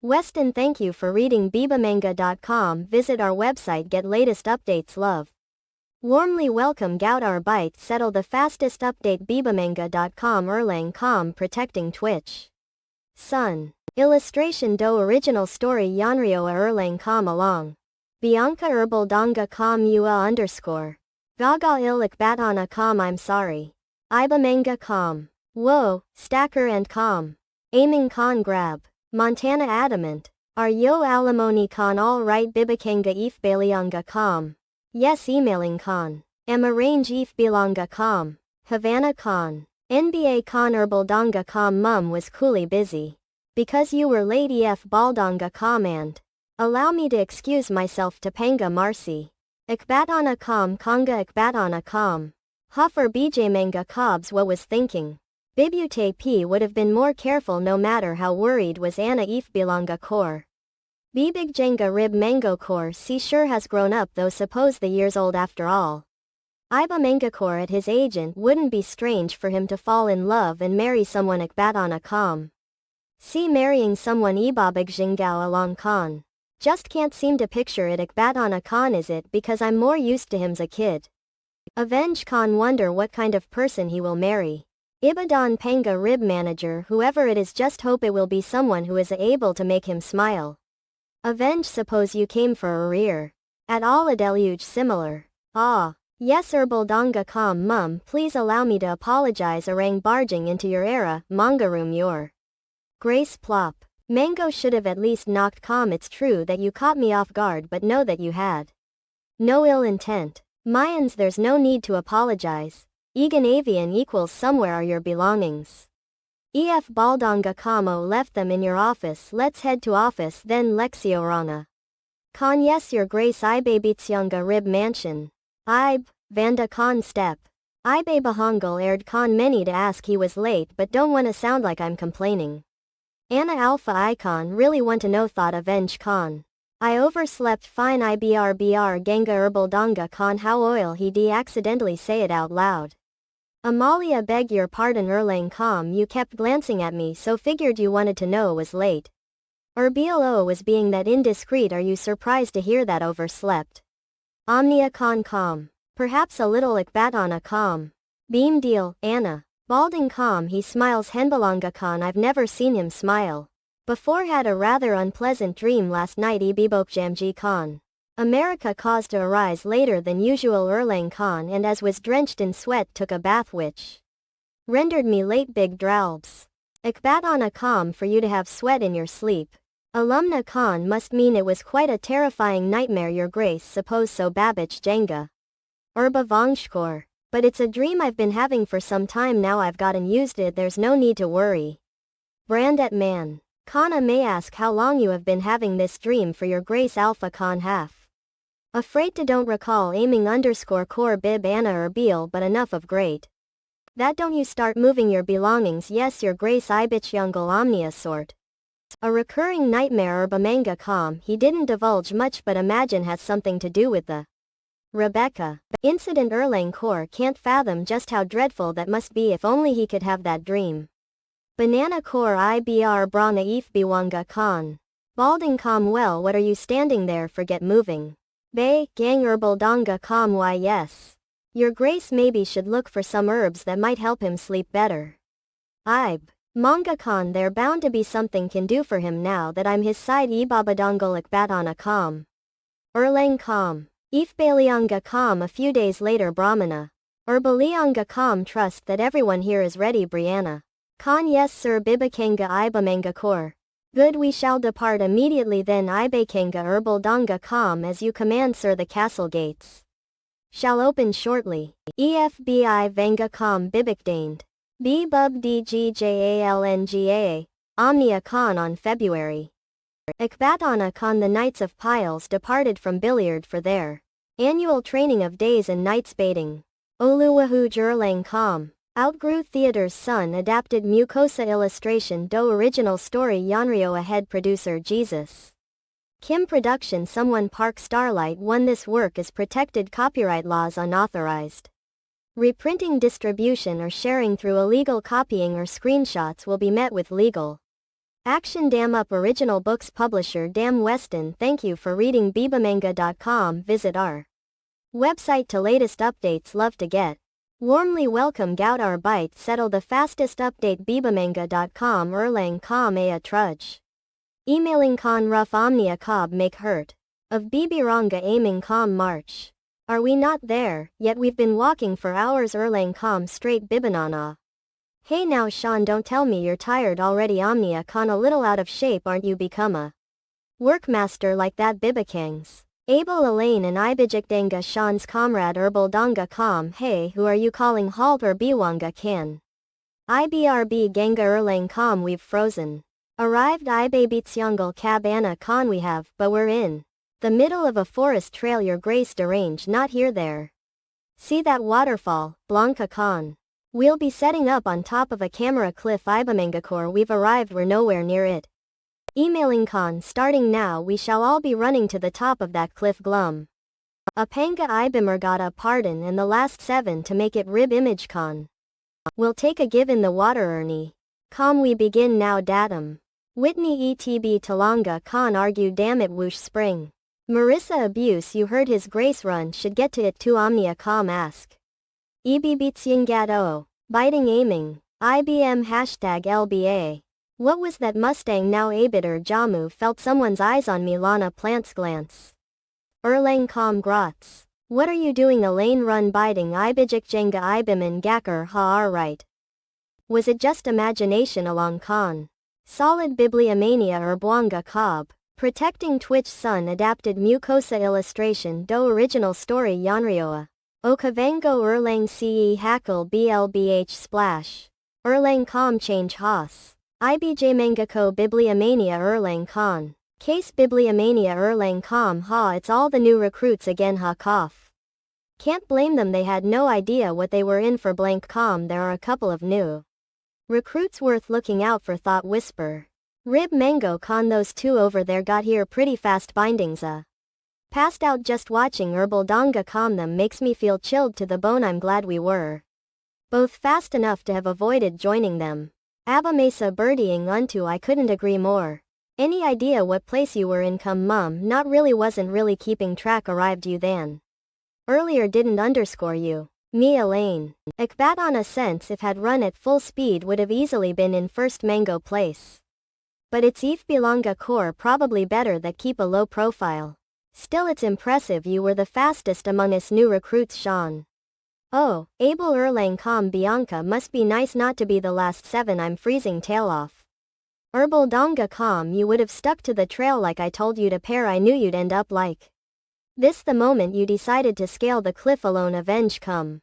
Weston thank you for reading bibamanga.com. Visit our website get latest updates love. Warmly welcome Gout our bite settle the fastest update bibamanga.com Erlang com protecting Twitch. Sun. Illustration do original story Yanrioa Erlang com along. Bianca herbal danga com ua underscore. Gaga ilik batana com I'm sorry. Ibamanga com. Whoa, stacker and com. Aiming con grab. Montana adamant. Are yo alimony con all right bibakanga if balianga com. Yes emailing con. Am arrange if bilanga com. Havana con. NBA con herbal danga com mum was coolly busy. Because you were late ef baldanga com and. Allow me to excuse myself to panga marcy. Ikbatana com conga ikbatana com. Huffer BJ manga cobs what was thinking. Bibute P would have been more careful no matter how worried was Anna if bilanga core. Bibig jenga rib mango core see sure has grown up though suppose the years old after all. Iba manga core at his agent wouldn't be strange for him to fall in love and marry someone ikbatana com. See marrying someone ibabig jingao along con. Just can't seem to picture it ikbatana con is it because I'm more used to him's a kid. Avenge con wonder what kind of person he will marry. Ibadan panga rib manager whoever it is just hope it will be someone who is able to make him smile. Avenge suppose you came for a rear. At all a deluge similar. Ah. Yes herbal danga com mum please allow me to apologize orang barging into your era manga room your. Grace plop. Mango should have at least knocked com it's true that you caught me off guard but know that you had no ill intent. Mayans there's no need to apologize. Egan avian equals somewhere are your belongings. EF baldanga como left them in your office let's head to office then Lexiorana. Con yes your grace Ibabitsyanga rib mansion. Ib, Vanda con step. Ibe Bahongal aired con many to ask he was late but don't wanna sound like I'm complaining. Anna Alpha Icon really want to know thought avenge con. I overslept fine IBRBR Ganga herbal danga con how oil he d accidentally say it out loud. Amalia beg your pardon Erlang com you kept glancing at me so figured you wanted to know was late. Blo was being that indiscreet are you surprised to hear that overslept? Omnia con com. Perhaps a little ikbatana com. Beam deal, Anna. Balding com he smiles henbalanga con I've never seen him smile. Before had a rather unpleasant dream last night Ibibokjamji con. America caused to arise later than usual Erlang con and as was drenched in sweat took a bath which rendered me late big dralbs. Ikbatana com for you to have sweat in your sleep. Alumna con must mean it was quite a terrifying nightmare your grace suppose so Babich Jenga. Erba Vongshkor. But it's a dream I've been having for some time now. I've gotten used to it. There's no need to worry. Brandet man. Kana may ask how long you have been having this dream for your grace Alpha Con half. Afraid to don't recall aiming underscore core bib Anna or Beal but enough of great. That don't you start moving your belongings yes your grace Ibich Youngle Omnia sort. A recurring nightmare Erba manga com he didn't divulge much but imagine has something to do with the Rebecca incident. Erlang Core can't fathom just how dreadful that must be. If only he could have that dream. Banana Core IBR Bra Naif Biwanga Khan. Balding com well what are you standing there forget moving. Bay, gang herbal donga com why yes. Your grace maybe should look for some herbs that might help him sleep better. Ib. Manga Khan there bound to be something can do for him now that I'm his side Ibabadongolik Batana com. Erlang com. Ifbalianga com a few days later Brahmana. Herbalianga com trust that everyone here is ready Brianna. Khan yes sir Bibakanga Ibamanga Kor. Good we shall depart immediately then Ibakanga herbal donga com as you command sir the castle gates shall open shortly. EFBI Vanga com Bibikdaned. B Bub DGJALNGA. Omnia Con on February. Ekbatana Con the Knights of Piles departed from Billiard for their annual training of days and nights baiting. Oluwahu Jurlang Com. Outgrew Theater's Son adapted Mucosa illustration do original story Yanryo ahead producer Jesus. Kim Production Someone Park Starlight won this work as protected copyright laws unauthorized. Reprinting distribution or sharing through illegal copying or screenshots will be met with legal action. Damn up original books publisher Damn Weston. Thank you for reading bibamanga.com. Visit our website to latest updates. Love to get warmly welcome Gout our bite settle the fastest update bibamanga.com Erlang com a trudge. Emailing con rough omnia cob make hurt. Of bibiranga aiming com march. Are we not there, yet we've been walking for hours Erlang com straight bibanana. Hey now Sean don't tell me you're tired already Omnia con a little out of shape aren't you become a workmaster like that Bibakangs. Abel Elaine and Ibijikdanga Sean's comrade Herbal Donga com hey who are you calling halt or Biwanga can. IBRB Ganga Erlang com we've frozen. Arrived Ibabitsyongal Cab Anna con we have but we're in the middle of a forest trail your grace deranged not here there. See that waterfall, Blanca Khan. We'll be setting up on top of a camera cliff Ibamangakor we've arrived we're nowhere near it. Emailing Khan starting now we shall all be running to the top of that cliff glum. Apanga Ibimergata pardon and the last 7 to make it rib image Khan. We'll take a give in the water Ernie. Com we begin now datum. Whitney ETB Talanga Khan argued damn it whoosh spring. Marissa abuse you heard his grace run should get to it too Omnia com ask. EBBTSYNGAT biting aiming. IBM hashtag LBA. What was that Mustang now Abiter Jamu felt someone's eyes on me Lana plants glance. Erlang com grots. What are you doing Elaine run biting Ibijik Jenga Ibiman Gacker ha right. Was it just imagination along con? Solid Bibliomania or Bwanga Cobb. Protecting Twitch Sun adapted Mucosa illustration do original story Yanryoa. Okavango Erlang CE Hackle BLBH Splash. Erlang com change Haas. IBJ Mangako Bibliomania Erlang con. Case Bibliomania Erlang com ha it's all the new recruits again ha cough. Can't blame them they had no idea what they were in for blank com there are a couple of new recruits worth looking out for thought whisper. Rib Mango con those 2 over there got here pretty fast bindings passed out just watching Herbal Donga com them makes me feel chilled to the bone I'm glad we were both fast enough to have avoided joining them. Abamesa birdieing unto I couldn't agree more. Any idea what place you were in come mum not really wasn't really keeping track arrived you then. Earlier didn't underscore you. Me Elaine. Ekbat on a sense if had run at full speed would have easily been in first mango place. But it's Eve Bilanga core probably better that keep a low profile. Still it's impressive you were the fastest among us new recruits Sean. Oh, Abel Erlang com Bianca must be nice not to be the last 7 I'm freezing tail off. Herbal Donga com you would have stuck to the trail like I told you to pair I knew you'd end up like. This the moment you decided to scale the cliff alone avenge come.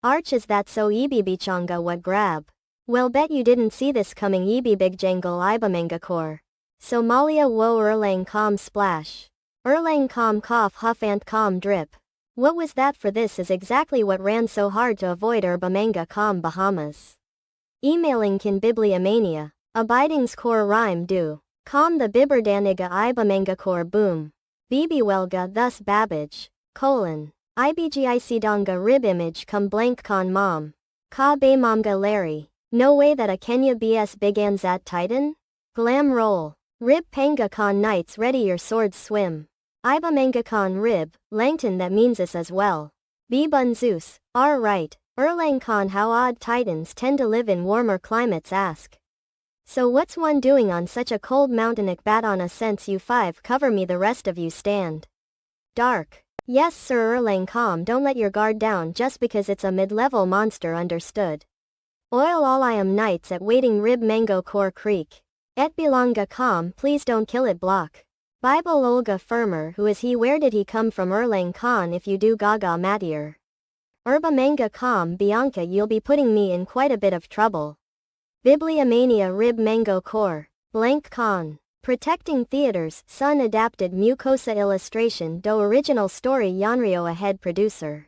Arch is that so ibibichanga what grab? Well bet you didn't see this coming ibibigjangle ibamangacor. Somalia wo erlang com splash. Erlang com cough huff and com drip. What was that for this is exactly what ran so hard to avoid Manga com Bahamas. Emailing kin bibliomania. Abidings core rhyme do. Com the biberdaniga ibamangacor boom. Bibiwelga thus babbage. Ibgicdonga rib image come blank con mom. Ka be momga Larry. No way that a Kenya BS big anzat titan? Glam roll. Rib panga con knights ready your swords swim. Iba manga con rib, Langton that means this as well. Bun Zeus, right. Erlang con how odd titans tend to live in warmer climates ask. So what's one doing on such a cold mountainic bat on a sense you five cover me the rest of you stand. Dark. Yes sir Erlang com don't let your guard down just because it's a mid-level monster understood. Oil all I am knights at waiting rib mango core creek. Et belonga com please don't kill it block. Bible Olga firmer who is he where did he come from Erlang con if you do gaga matier. Erba manga com Bianca you'll be putting me in quite a bit of trouble. Bibliomania rib mango core, blank con. Protecting Theaters, Sun adapted mucosa illustration do original story Yanryo ahead producer.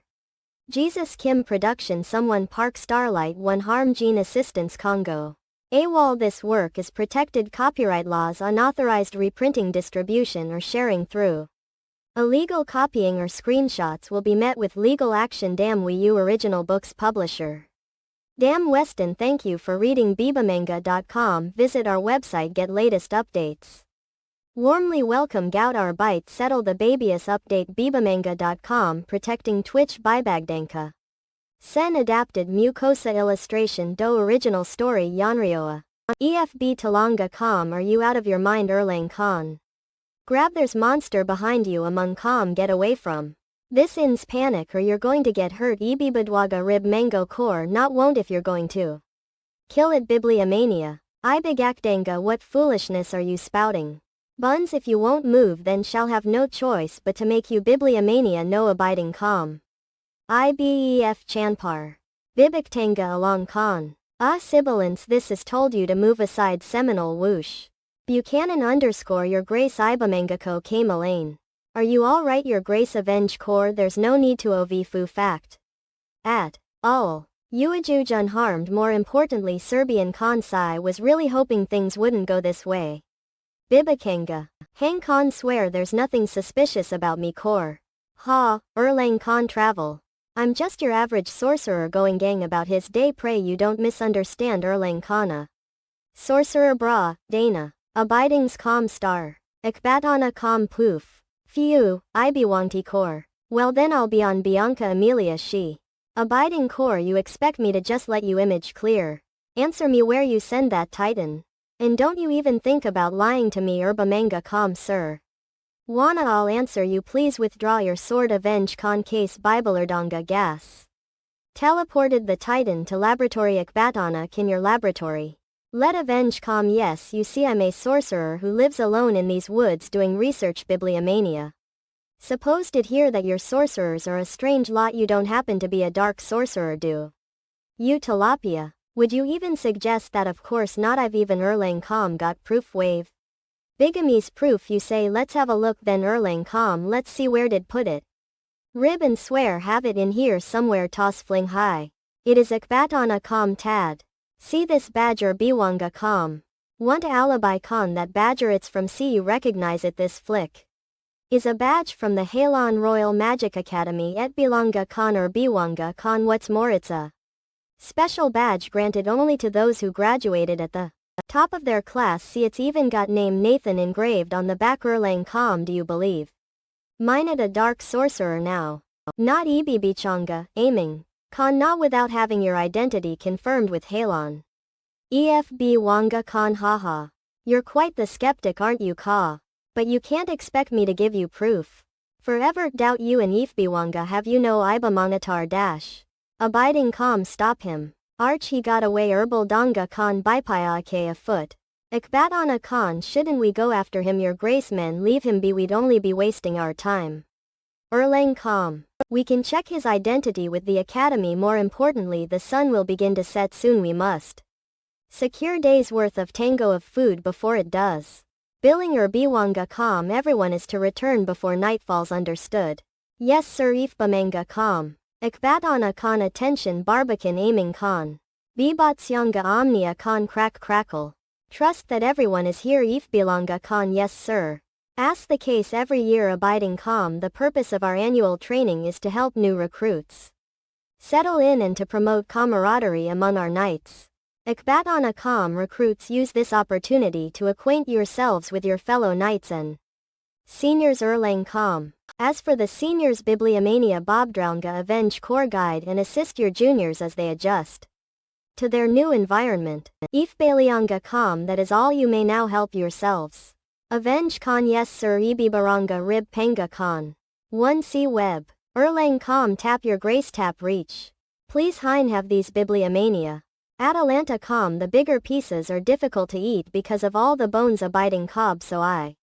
Jesus Kim production someone Park Starlight one harm gene assistance Congo. AWOL this work is protected copyright laws unauthorized reprinting distribution or sharing through. Illegal copying or screenshots will be met with legal action damn Wii U original books publisher. Damn Weston thank you for reading bibamanga.com visit our website get latest updates. Warmly welcome Gout our bite settle the babiest update bibamanga.com protecting Twitch Bybagdanka. Sen adapted mucosa illustration do original story Yanryoa. EFB Talanga com are you out of your mind Erlang con? Grab there's monster behind you among com get away from. This ins panic or you're going to get hurt Ibibadwaga rib mango core not won't if you're going to. Kill it bibliomania. Ibigakdanga what foolishness are you spouting? Buns if you won't move then shall have no choice but to make you bibliomania no abiding calm. Ibef Chanpar. Bibiktanga along con. Sibilance this is told you to move aside seminal whoosh. Buchanan underscore your grace Ibamangako came Elaine. Are you alright your grace avenge core there's no need to ovifu fact. At all. Uajuj unharmed more importantly Serbian Kansai was really hoping things wouldn't go this way. Bibakanga. Hang Khan swear there's nothing suspicious about me core. Ha, Erlang Khan travel. I'm just your average sorcerer going gang about his day pray you don't misunderstand Erlang Khana. Sorcerer bra, Dana. Abidings com star. Ekbatana com poof. Phew, Ibiwanti core. Well then I'll be on Bianca Amelia she. Abiding core you expect me to just let you image clear. Answer me where you send that titan. And don't you even think about lying to me Manga com sir. Wanna I'll answer you please withdraw your sword avenge con case Bibelerdonga gas. Teleported the titan to laboratory Ekbatana kin your laboratory. Let avenge com yes you see I'm a sorcerer who lives alone in these woods doing research bibliomania. Supposed it here that your sorcerers are a strange lot you don't happen to be a dark sorcerer do. You tilapia, would you even suggest that of course not I've even Erlang com got proof wave. Bigamy's proof you say let's have a look then Erlang com let's see where did put it. Rib and swear have it in here somewhere toss fling high. It is Ekbatana com tad. See this badger biwanga com. Want to alibi con that badger it's from see you recognize it this flick. Is a badge from the Halon Royal Magic Academy et bilanga con or biwanga con what's more it's a special badge granted only to those who graduated at the top of their class see it's even got name Nathan engraved on the back Erlang com do you believe? Mine it a dark sorcerer now. Not Ibibichanga, aiming. Con not without having your identity confirmed with Halon. EFB Wanga con haha. You're quite the skeptic aren't you ka? But you can't expect me to give you proof. Forever doubt you and EFB Wanga have you no Iba Monatar dash. Abiding com stop him. Arch he got away herbal donga con bipayake afoot. Ekbatana con shouldn't we go after him your grace men leave him be we'd only be wasting our time. Erlang com. We can check his identity with the academy. More importantly, the sun will begin to set soon. We must secure days worth of tango of food before it does. Billing or biwanga com. Everyone is to return before night falls. Understood? Yes sir. Ifba manga com. Ikbatana con. Attention Barbican aiming con. Bibatsyanga omnia con. Crack crackle. Trust that everyone is here. Ifbilanga con. Yes sir. Ask the case every year. Abiding com. The purpose of our annual training is to help new recruits settle in and to promote camaraderie among our knights. Ikbatana com. Recruits use this opportunity to acquaint yourselves with your fellow knights and seniors. Erlang com. As for the seniors, Bibliomania Bobdraunga avenge core guide and assist your juniors as they adjust to their new environment. Ifbalianga com. That is all. You may now help yourselves. Avenge con. Yes sir. Ibibaranga rib panga con. 1C web. Erlang com. Tap your grace. Tap reach. Please hein have these Bibliomania. Atalanta com. The bigger pieces are difficult to eat because of all the bones. Abiding cob. So I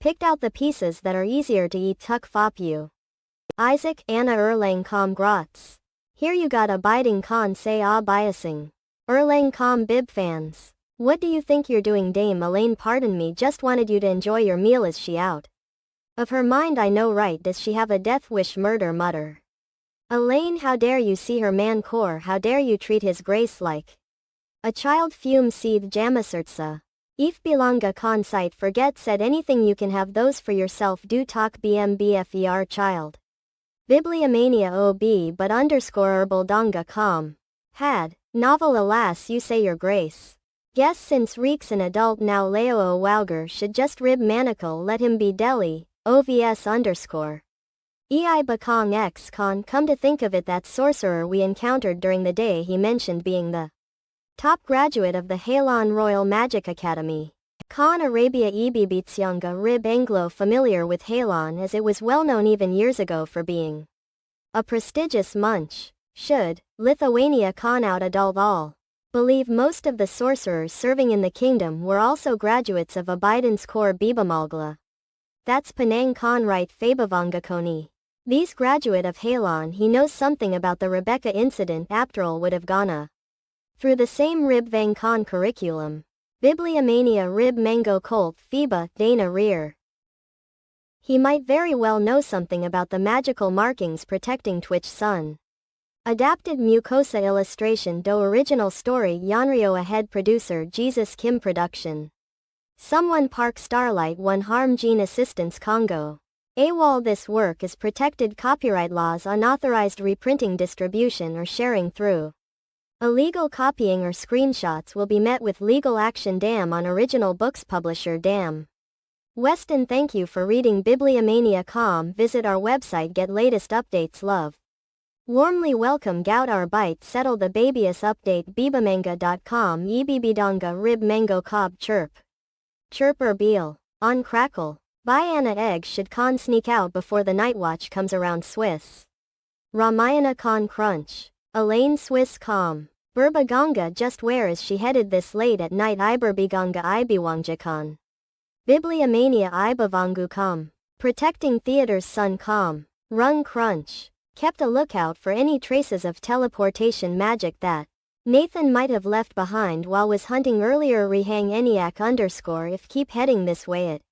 picked out the pieces that are easier to eat. Tuck fop you. Isaac Anna Erlang com. Grots. Here you got. Abiding con. Say biasing. Erlang com. Bib fans. What do you think you're doing? Dame Elaine, pardon me, just wanted you to enjoy your meal. Is she out of her mind? I know, right? Does she have a death wish? Murder mutter. Elaine, how dare you see her man core? How dare you treat his grace like a child? Fume seethe Jamasertsa. If belonga con site forget said anything. You can have those for yourself. Do talk bmbfer child. Bibliomania ob but underscore herbal donga com. Had novel. Alas, you say your grace. Guess since Reek's an adult now. Leo Wauger should just rib manacle. Let him be Delhi. OVS underscore. EI Bakong X con. Come to think of it, that sorcerer we encountered during the day, he mentioned being the top graduate of the Halon Royal Magic Academy. Con Arabia Ebibitsyanga rib Anglo, familiar with Halon as it was well known even years ago for being a prestigious munch. Should Lithuania con out adult all. Believe most of the sorcerers serving in the kingdom were also graduates of Abidance Core Bibamalgla. That's Penang con right. Fabavangakoni. These graduate of Halon. He knows something about the Rebecca incident. After all would have gone through the same Rib Vang con curriculum. Bibliomania Rib Mango Colt Phoeba Dana Rear. He might very well know something about the magical markings protecting Twitch Sun. Adapted Mucosa illustration. Do original story. Yanryo ahead. Producer Jesus Kim production. Someone Park Starlight 1 Harm Gene Assistance Congo. AWOL. This work is protected copyright laws. Unauthorized reprinting, distribution or sharing through illegal copying or screenshots will be met with legal action. Dam on original books publisher. Dam Weston. Thank you for reading Bibliomania.com. Visit our website, get latest updates. Love. Warmly welcome. Gout our bite. Settle the babyus update. Bibamanga.com. Ebibidonga rib mango cob chirp. Chirper Beal. On crackle. Biana egg should con sneak out before the night watch comes around. Swiss. Ramayana con crunch. Elaine Swiss com. Burbaganga just where is she headed this late at night? Iberbiganga Ibiwangjakon. Bibliomania Ibavangu com. Protecting theater's sun com. Rung crunch. Kept a lookout for any traces of teleportation magic that Nathan might have left behind while was hunting earlier. Rehang eniac underscore. If keep heading this way it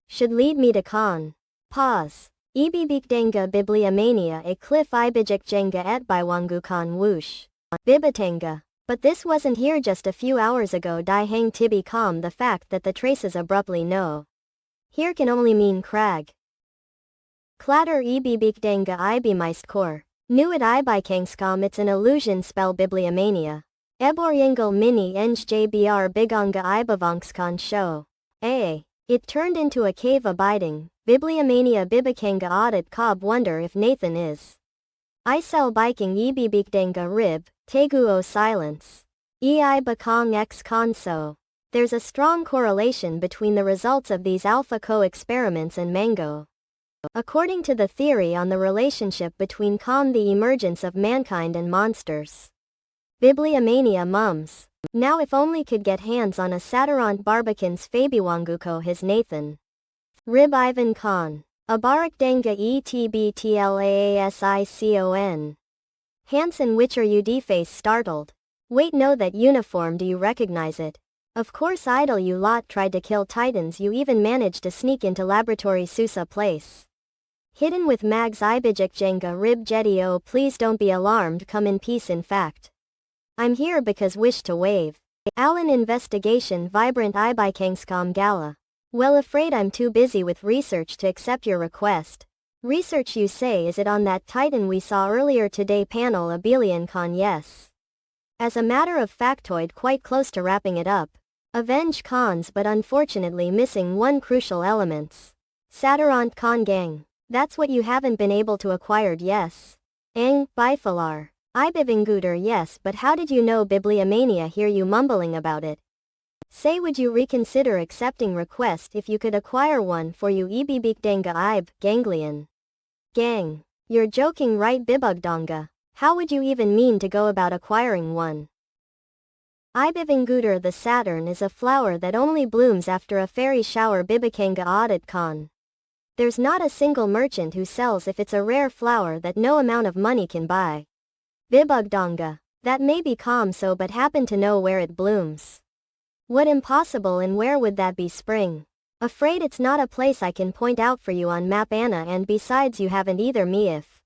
should lead me to con. Pause. Ibibikdenga Bibliomania a cliff Ibijikjenga et Biwangu con whoosh. Bibatenga. But this wasn't here just a few hours ago. Dai hang tibi com. The fact that the traces abruptly no here can only mean crag. Clatter Ibibikdenga Ibimeist core. Nu it Ibikangskam. It's an illusion. Spell Bibliomania. Eboryengal mini njbr Biganga Ibavankskon show. It turned into a cave. Abiding. Bibliomania Bibakanga audit cob. Wonder if Nathan is Isel biking. Ibibikdenga rib. Teguo silence. Ei bakong x conso. There's a strong correlation between the results of these AlphaCo experiments and Mango. According to the theory on the relationship between the emergence of mankind and monsters. Bibliomania mums. Now if only could get hands on a Saturant Barbican's Fabiwanguko his Nathan. Rib Ivan Khan. Abarakdanga etbtlaasicon. Hansen which are you deface startled. Wait no that uniform do you recognize it? Of course idle you lot tried to kill titans you even managed to sneak into laboratory Susa place. Hidden with mags ibijik jenga rib jetty oh please don't be alarmed come in peace in fact. I'm here because wish to wave. Alan investigation vibrant ibikangscom gala. Well afraid I'm too busy with research to accept your request. Research you say is it on that titan we saw earlier today panel Abelian con yes. As a matter of factoid quite close to wrapping it up. Avenge cons but unfortunately missing one crucial elements. Saturant con gang. That's what you haven't been able to acquired yes. Ang, bifilar. Ibivinguder yes but how did you know Bibliomania hear you mumbling about it? Say would you reconsider accepting request if you could acquire one for you Ibibikdanga Ib, ganglion. Gang. You're joking right Bibugdanga. How would you even mean to go about acquiring one? Ibivinguder the Saturn is a flower that only blooms after a fairy shower Bibikanga audit con. There's not a single merchant who sells if it's a rare flower that no amount of money can buy. Bibugdanga. That may be calm so but happen to know where it blooms. What impossible and where would that be spring? Afraid it's not a place I can point out for you on map Anna and besides you haven't either me if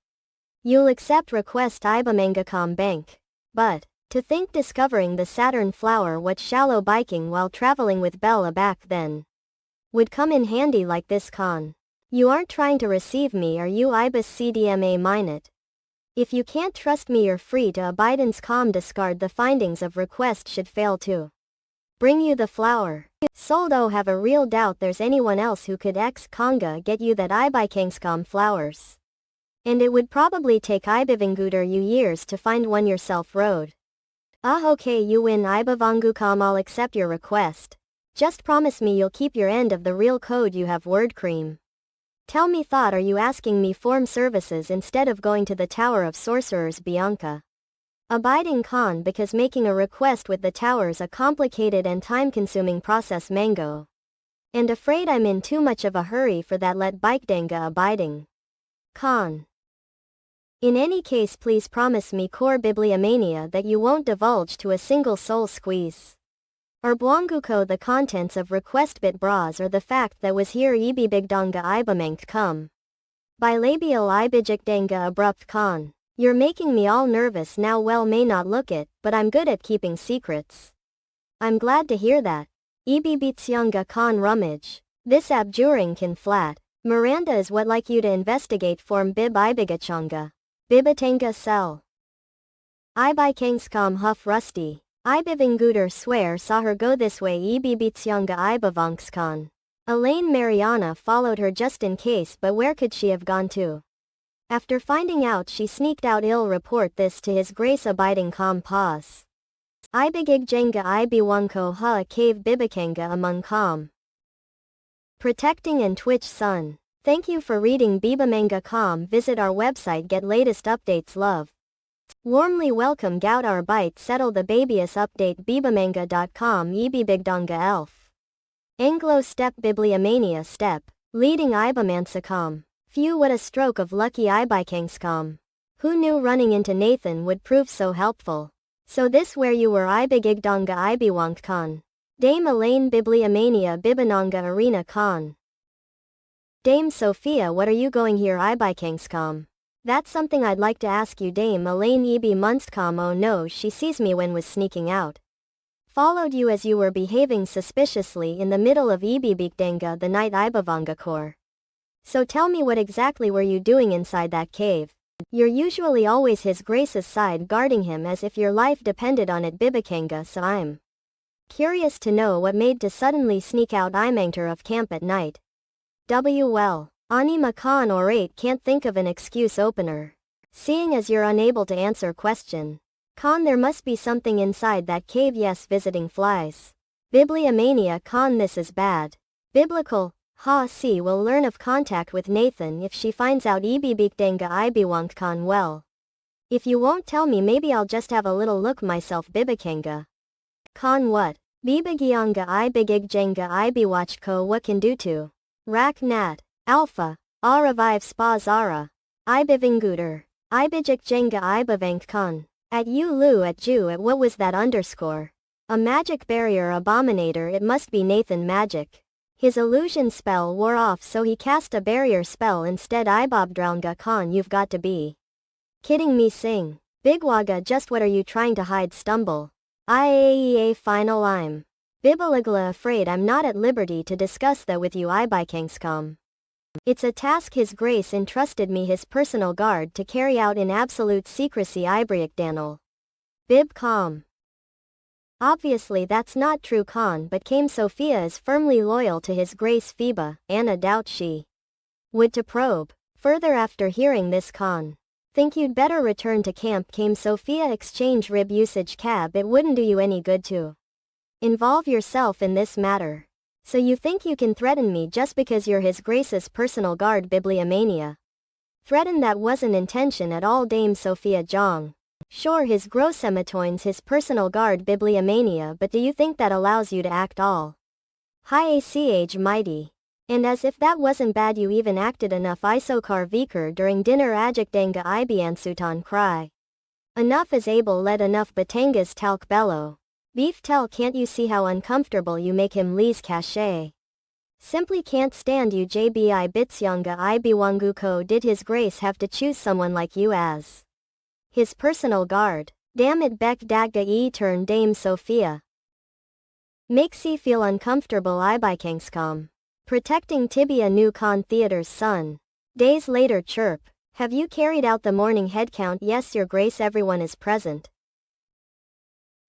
you'll accept request Ibamangacom bank. But, to think discovering the Saturn flower what shallow biking while traveling with Bella back then would come in handy like this con. You aren't trying to receive me are you Ibis CDMA mine it? If you can't trust me you're free to abidance com discard the findings of request should fail to bring you the flower. Soldo have a real doubt there's anyone else who could ex-conga get you that Ibikangscom flowers. And it would probably take Ibivinguder you years to find one yourself road. Okay you win Ibavangukam I'll accept your request. Just promise me you'll keep your end of the real code you have word cream. Tell me thought are you asking me form services instead of going to the Tower of Sorcerers Bianca? Abiding con because making a request with the towers a complicated and time-consuming process mango. And afraid I'm in too much of a hurry for that let bikedanga abiding. Con. In any case please promise me core bibliomania that you won't divulge to a single soul squeeze. Or Bwanguko the contents of request bit bras or the fact that was here ibibigdanga ibamangt come. Bilabial ibijikdanga abrupt con. You're making me all nervous now well may not look it, but I'm good at keeping secrets. I'm glad to hear that. Ibibitsyanga con rummage. This abjuring can flat. Miranda is what like you to investigate form bib ibigachanga. Bibatanga cell. Ibikangscom huff rusty. Ibivinguder swear saw her go this way Ibibitsyanga Ibavankscon. Elaine Mariana followed her just in case but where could she have gone to? After finding out she sneaked out ill report this to his grace abiding calm pause. Ibigigjenga Ibiwanko ha cave Bibikanga among calm. Protecting and Twitch Sun. Thank you for reading Bibamanga.com. Visit our website get latest updates love. Warmly welcome Gout our bite settle the babyus update bibamanga.com ebibigdonga elf. Anglo step bibliomania step. Leading Ibamansacom. Phew what a stroke of lucky Ibikangscom. Who knew running into Nathan would prove so helpful. So this where you were Ibigigdonga Ibiwankcon. Dame Elaine Bibliomania Bibanonga Arena Con. Dame Sophia what are you going here Ibikangscom? That's something I'd like to ask you Dame Elaine Ebi Munstcom oh no she sees me when was sneaking out. Followed you as you were behaving suspiciously in the middle of Ibibikdanga the night Ibavangakor. So tell me what exactly were you doing inside that cave? You're usually always his grace's side guarding him as if your life depended on it Bibikanga so I'm curious to know what made to suddenly sneak out Imangter of camp at night. Well. Anima con or 8 can't think of an excuse opener. Seeing as you're unable to answer question. Con there must be something inside that cave yes visiting flies. Bibliomania con this is bad. Biblical, ha see will learn of contact with Nathan if she finds out Ibibikdanga Ibiwankcon well. If you won't tell me maybe I'll just have a little look myself Bibikanga. Con what? Bibigianga Ibigigjenga Ibiwatchko what can do to? Rak Nat. Alpha. A revive spa zara. Ibivinguder. Ibijik jenga ibavankkan. At you lu at Jew at what was that underscore? A magic barrier abominator, it must be Nathan magic. His illusion spell wore off, so he cast a barrier spell instead. Ibobdraunga Khan, you've got to be kidding me. Sing. Bigwaga, just what are you trying to hide? Stumble. IAEA final. I'm Bibalagla, afraid I'm not at liberty to discuss that with you. Ibikangscom. It's a task His Grace entrusted me, his personal guard, to carry out in absolute secrecy. Ibriak Danel. Bib calm. Obviously that's not true, Khan, but Kame Sophia is firmly loyal to His Grace Phoeba. Anna doubt she would to probe further after hearing this. Khan. Think you'd better return to camp. Kame Sophia exchange rib usage cab. It wouldn't do you any good to involve yourself in this matter. So you think you can threaten me just because you're His Grace's personal guard? Bibliomania. Threaten? That wasn't intention at all, Dame Sophia Jong. Sure, His Grossematoines his personal guard, Bibliomania, but do you think that allows you to act all high ach mighty? And as if that wasn't bad, you even acted enough Isokar Viker during dinner. Ajikdanga Ibiansutan cry. Enough is able led enough Batangas talk bellow. Beef tell, can't you see how uncomfortable you make him? Lee's cachet. Simply can't stand you. JBI Bitsyanga Ibiwanguko. Did His Grace have to choose someone like you as his personal guard? Damn it, Beck Dagga E turn. Dame Sophia makes he feel uncomfortable. Ibikangscom. Protecting Tibia New Con Theater's son. Days later. Chirp. Have you carried out the morning headcount? Yes, Your Grace, everyone is present.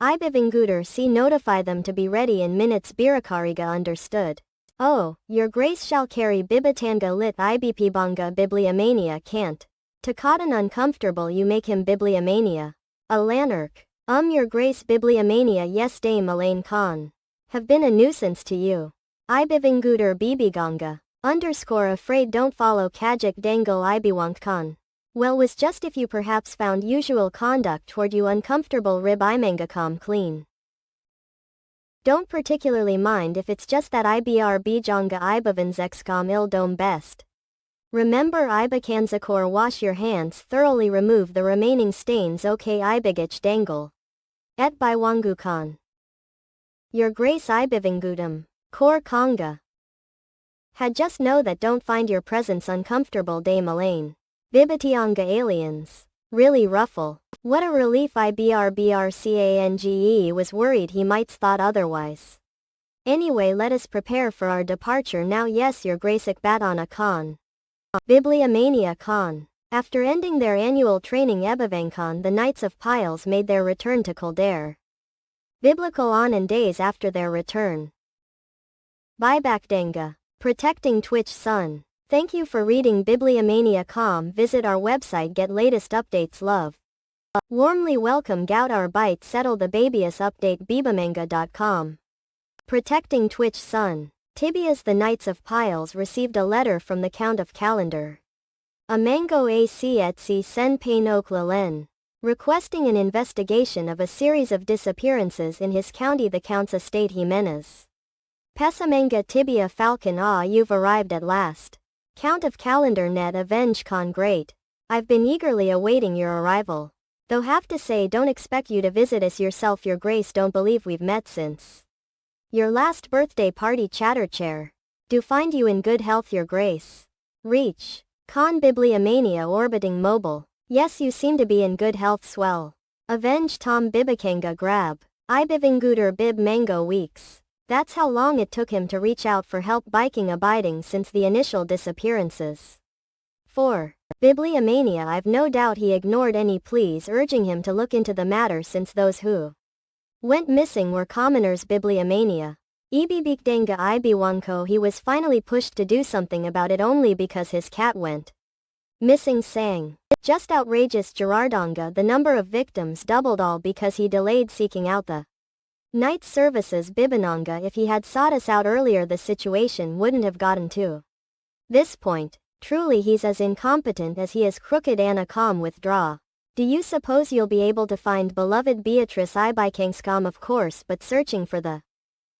Ibivinguder, see, notify them to be ready in minutes. Birakariga understood. Oh, Your Grace shall carry. Bibatanga lit. Ibpbanga. Bibliomania can't. Takatan uncomfortable, you make him. Bibliomania. A lanark. Your Grace. Bibliomania, yes, Dame Elaine Khan. Have been a nuisance to you. Ibivinguder Bibiganga. Underscore afraid don't follow Kajik Dangle Ibiwank Khan. Well, was just if you perhaps found usual conduct toward you uncomfortable. Rib Imangacom clean. Don't particularly mind if it's just that IBRB Jonga Ibavanzexcom il dome best. Remember Ibakanzakor, wash your hands thoroughly, remove the remaining stains. Okay, Ibigich Dangle. Et by Wangukan. Your Grace. Ibivingudum. Kor Konga. Had just know that don't find your presence uncomfortable. Dame Elaine. Bibatianga aliens. Really ruffle. What a relief. IBRBRCANGE was worried he might's thought otherwise. Anyway, let us prepare for our departure now. Yes, Your Grace. Batana Khan. Bibliomania Khan. After ending their annual training Ebivankan, the Knights of Piles made their return to Kildare. Biblical on and days after their return. Bybakdanga. Protecting Twitch Sun. Thank you for reading Bibliomania.com. Visit our website, get latest updates. Love. Warmly welcome. Gout our bite. Settle the babyus update. Bibamanga.com. Protecting Twitch Sun. Tibias. The Knights of Piles received a letter from the Count of Calendar. A mango ac etsi sen pain oklalen. Requesting an investigation of a series of disappearances in his county, the Count's estate. Jimenez. Pesamanga tibia falcon. Ah, you've arrived at last. Count of Calendar. Net avenge con great. I've been eagerly awaiting your arrival. Though have to say, don't expect you to visit us yourself, Your Grace. Don't believe we've met since your last birthday party. Chatterchair. Do find you in good health, Your Grace. Reach. Con Bibliomania orbiting mobile. Yes, you seem to be in good health. Swell. Avenge Tom Bibakanga grab. Ibivinguder Bib Mango weeks. That's how long it took him to reach out for help. Biking abiding since the initial disappearances. 4. Bibliomania. I've no doubt he ignored any pleas urging him to look into the matter, since those who went missing were commoners. Bibliomania. Ibibikdanga Ibiwanko. He was finally pushed to do something about it only because his cat went missing. Sang. Just outrageous. Gerardanga. The number of victims doubled, all because he delayed seeking out the Knight's services. Bibananga. If he had sought us out earlier, the situation wouldn't have gotten to this point. Truly, he's as incompetent as he is crooked. Anicam. Withdraw. Do you suppose you'll be able to find beloved Beatrice Ibikingscom? Of course, but searching for the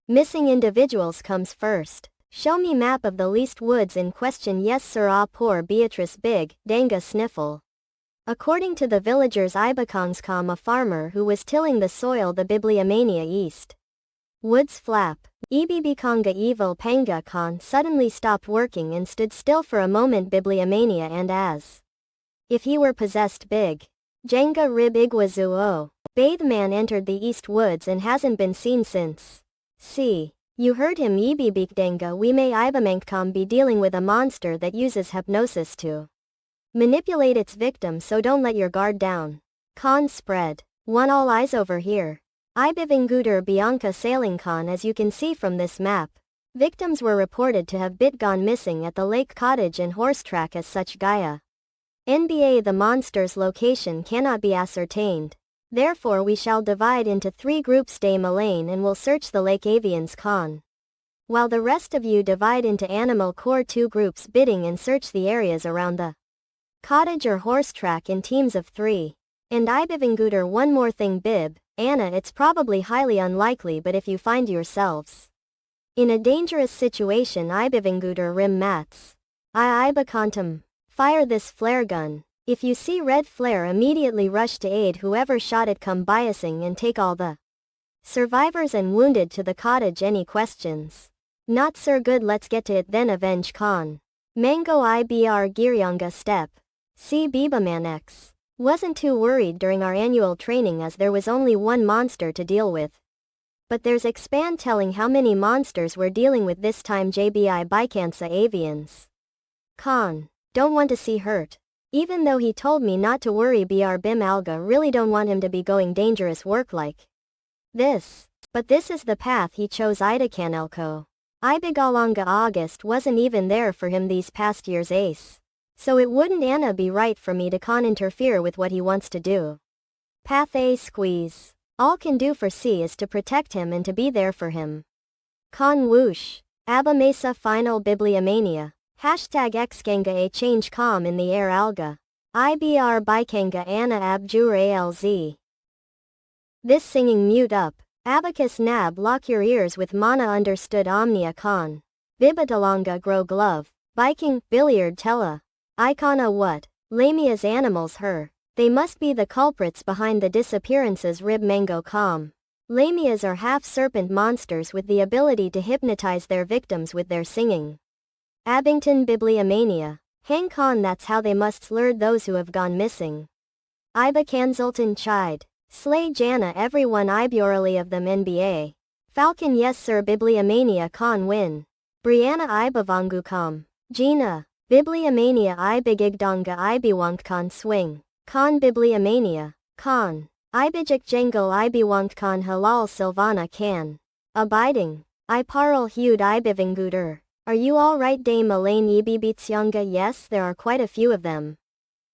missing individuals comes first. Show me map of the least woods in question. Yes sir. Ah poor Beatrice big, danga sniffle. According to the villagers Ibakongskam, a farmer who was tilling the soil, the bibliomania east woods flap. Ibibikonga evil Panga Khan suddenly stopped working and stood still for a moment. Bibliomania, and as if he were possessed, big Jenga rib Iguazuo. Bathman entered the east woods and hasn't been seen since. See. You heard him. Ibibikdenga. We may Ibamankam be dealing with a monster that uses hypnosis to manipulate its victim, so don't let your guard down. Khan spread. One all eyes over here. Ibivinguder Bianca Sailing Khan. As you can see from this map, victims were reported to have gone missing at the lake cottage and horse track. As such, Gaia NBA, the monster's location cannot be ascertained. Therefore we shall divide into 3 groups. Dame Elaine and will search the Lake Avians Khan, while the rest of you divide into Animal Core 2 groups, bidding and search the areas around the cottage or horse track in teams of 3. And Ibivinguder, one more thing Bib, Anna, it's probably highly unlikely, but if you find yourselves in a dangerous situation, Ibivinguder rim mats. Ibakantum. Fire this flare gun. If you see red flare, immediately rush to aid whoever shot it. Come biasing and take all the survivors and wounded to the cottage. Any questions? Not sir. Good, let's get to it then. Avenge Khan. Mango Ibr Giryanga step. See Bibaman X. Wasn't too worried during our annual training as there was only one monster to deal with. But there's expand telling how many monsters we're dealing with this time. JBI Bikansa Avians. Khan. Don't want to see hurt. Even though he told me not to worry. Br Bim Alga, really don't want him to be going dangerous work like this. But this is the path he chose. Idakanelko. Ibigalanga August wasn't even there for him these past years. Ace. So it wouldn't Anna be right for me to interfere with what he wants to do. Path A squeeze. All can do for C is to protect him and to be there for him. Con whoosh. Abba Mesa final bibliomania. Hashtag Xkanga a change calm in the air alga. IBR Bikanga Anna Abjur ALZ. This singing mute up. Abacus Nab lock your ears with mana understood Omnia Con. Bibatalanga grow glove. Biking, billiard tella. Icona what? Lamia's animals her. They must be the culprits behind the disappearances. Rib Mango calm. Lamias are half-serpent monsters with the ability to hypnotize their victims with their singing. Abington Bibliomania. Hang Con, that's how they must lure those who have gone missing. Iba Kanzulton chide. Slay Jana everyone Iburally of them NBA. Falcon yes sir. Bibliomania Con win. Brianna Ibavangukam. Gina. Bibliomania Ibigigdonga Ibiwankcon swing. Con Bibliomania. Con. Ibijik Jengle Ibiwankcon Halal Silvana can. Abiding. Iparal Hud Ibivinguder. Are you alright Dame Elaine Ibibitsyanga? Yes, there are quite a few of them.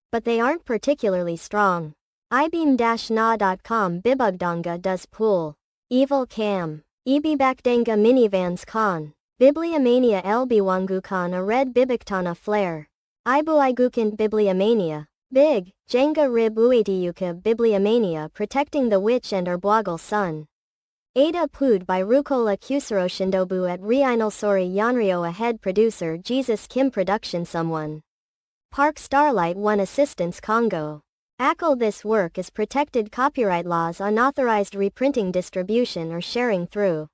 But they aren't particularly strong. Ibeam-na.com Bibugdonga does pool. Evil Cam. Ibibakdanga minivans Con. Bibliomania Elbiwangukan a red bibiktana flare. Ibuigukant Bibliomania. Big, Jenga Rib Uitiyuka Bibliomania protecting the witch and Erbwagal son. Ada Pud by Rukola Kusaro Shindobu at Riinalsori Yanryo a head producer Jesus Kim production someone. Park Starlight 1 assistance Congo. ACL this work is protected copyright laws unauthorized reprinting distribution or sharing through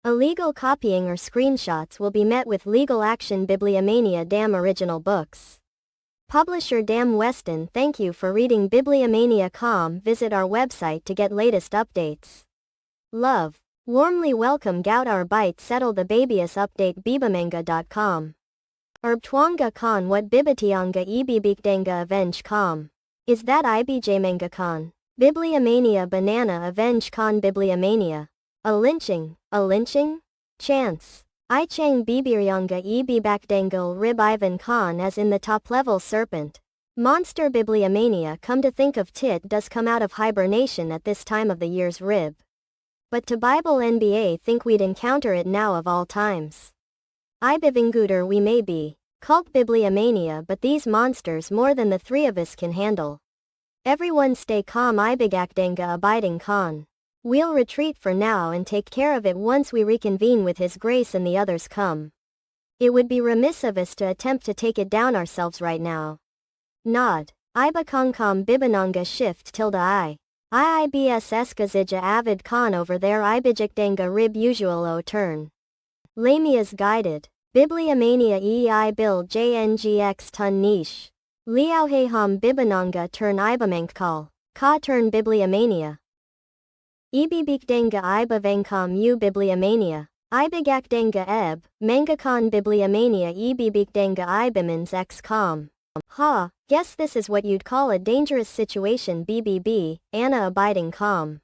illegal copying or screenshots will be met with legal action. Bibliomania Dam original books. Publisher Dam Weston. Thank you for reading Bibliomania.com. Visit our website to get latest updates. Love. Warmly welcome Gout our bite settle the babyus update bibamanga.com. Erbtwanga Khan what Bibatianga Ibibikdanga avenge com. Is that IBJ Con? Bibliomania banana avenge con Bibliomania. A lynching? Chance. Ichang Bibiryanga Ibibakdangal Rib Ivan Khan as in the top level serpent. Monster Bibliomania. Come to think of Tit does come out of hibernation at this time of the year's rib. But to Bible NBA think we'd encounter it now of all times. Ibivinguder we may be. Cult Bibliomania but these monsters more than the 3 of us can handle. Everyone stay calm Ibigakdanga abiding Khan. We'll retreat for now and take care of it once we reconvene with His grace and the others come. It would be remiss of us to attempt to take it down ourselves right now. Nod. Iba kongkom bibananga shift tilde I. Iibs eskazija avid con over there ibijikdanga rib usual o turn. Lamia's guided. Bibliomania ei bil jngx ton niche. Liaoheham bibananga turn ibamankal. Ka turn bibliomania. Ibibikdanga ibavangkom u bibliomania. Ibigakdanga eb, mangakon bibliomania ibibikdanga ibimans x com. Ha, guess this is what you'd call a dangerous situation BBB, Anna abiding calm.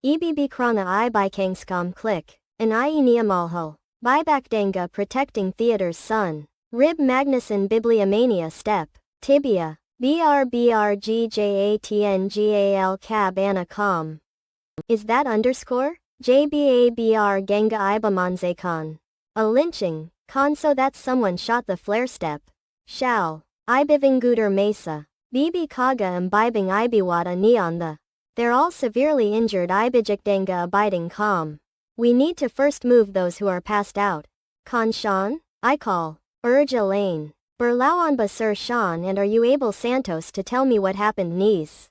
EBB krana ibikangskom click, an ieniamalho. Bybakdanga protecting theater's son. Rib Magnuson bibliomania step, tibia, brbrgjatngal cab Anna com. Is that underscore? JBABR Ganga Ibamanzekon. A lynching, con so that someone shot the flare step. Shall. Ibivinguder Mesa. Bibi Kaga imbibing Ibiwata Neon the. They're all severely injured Ibijikdanga abiding calm. We need to first move those who are passed out. Con Shan? I call. Urge Elaine. Berlawan Basur Shan and are you able Santos to tell me what happened Nice?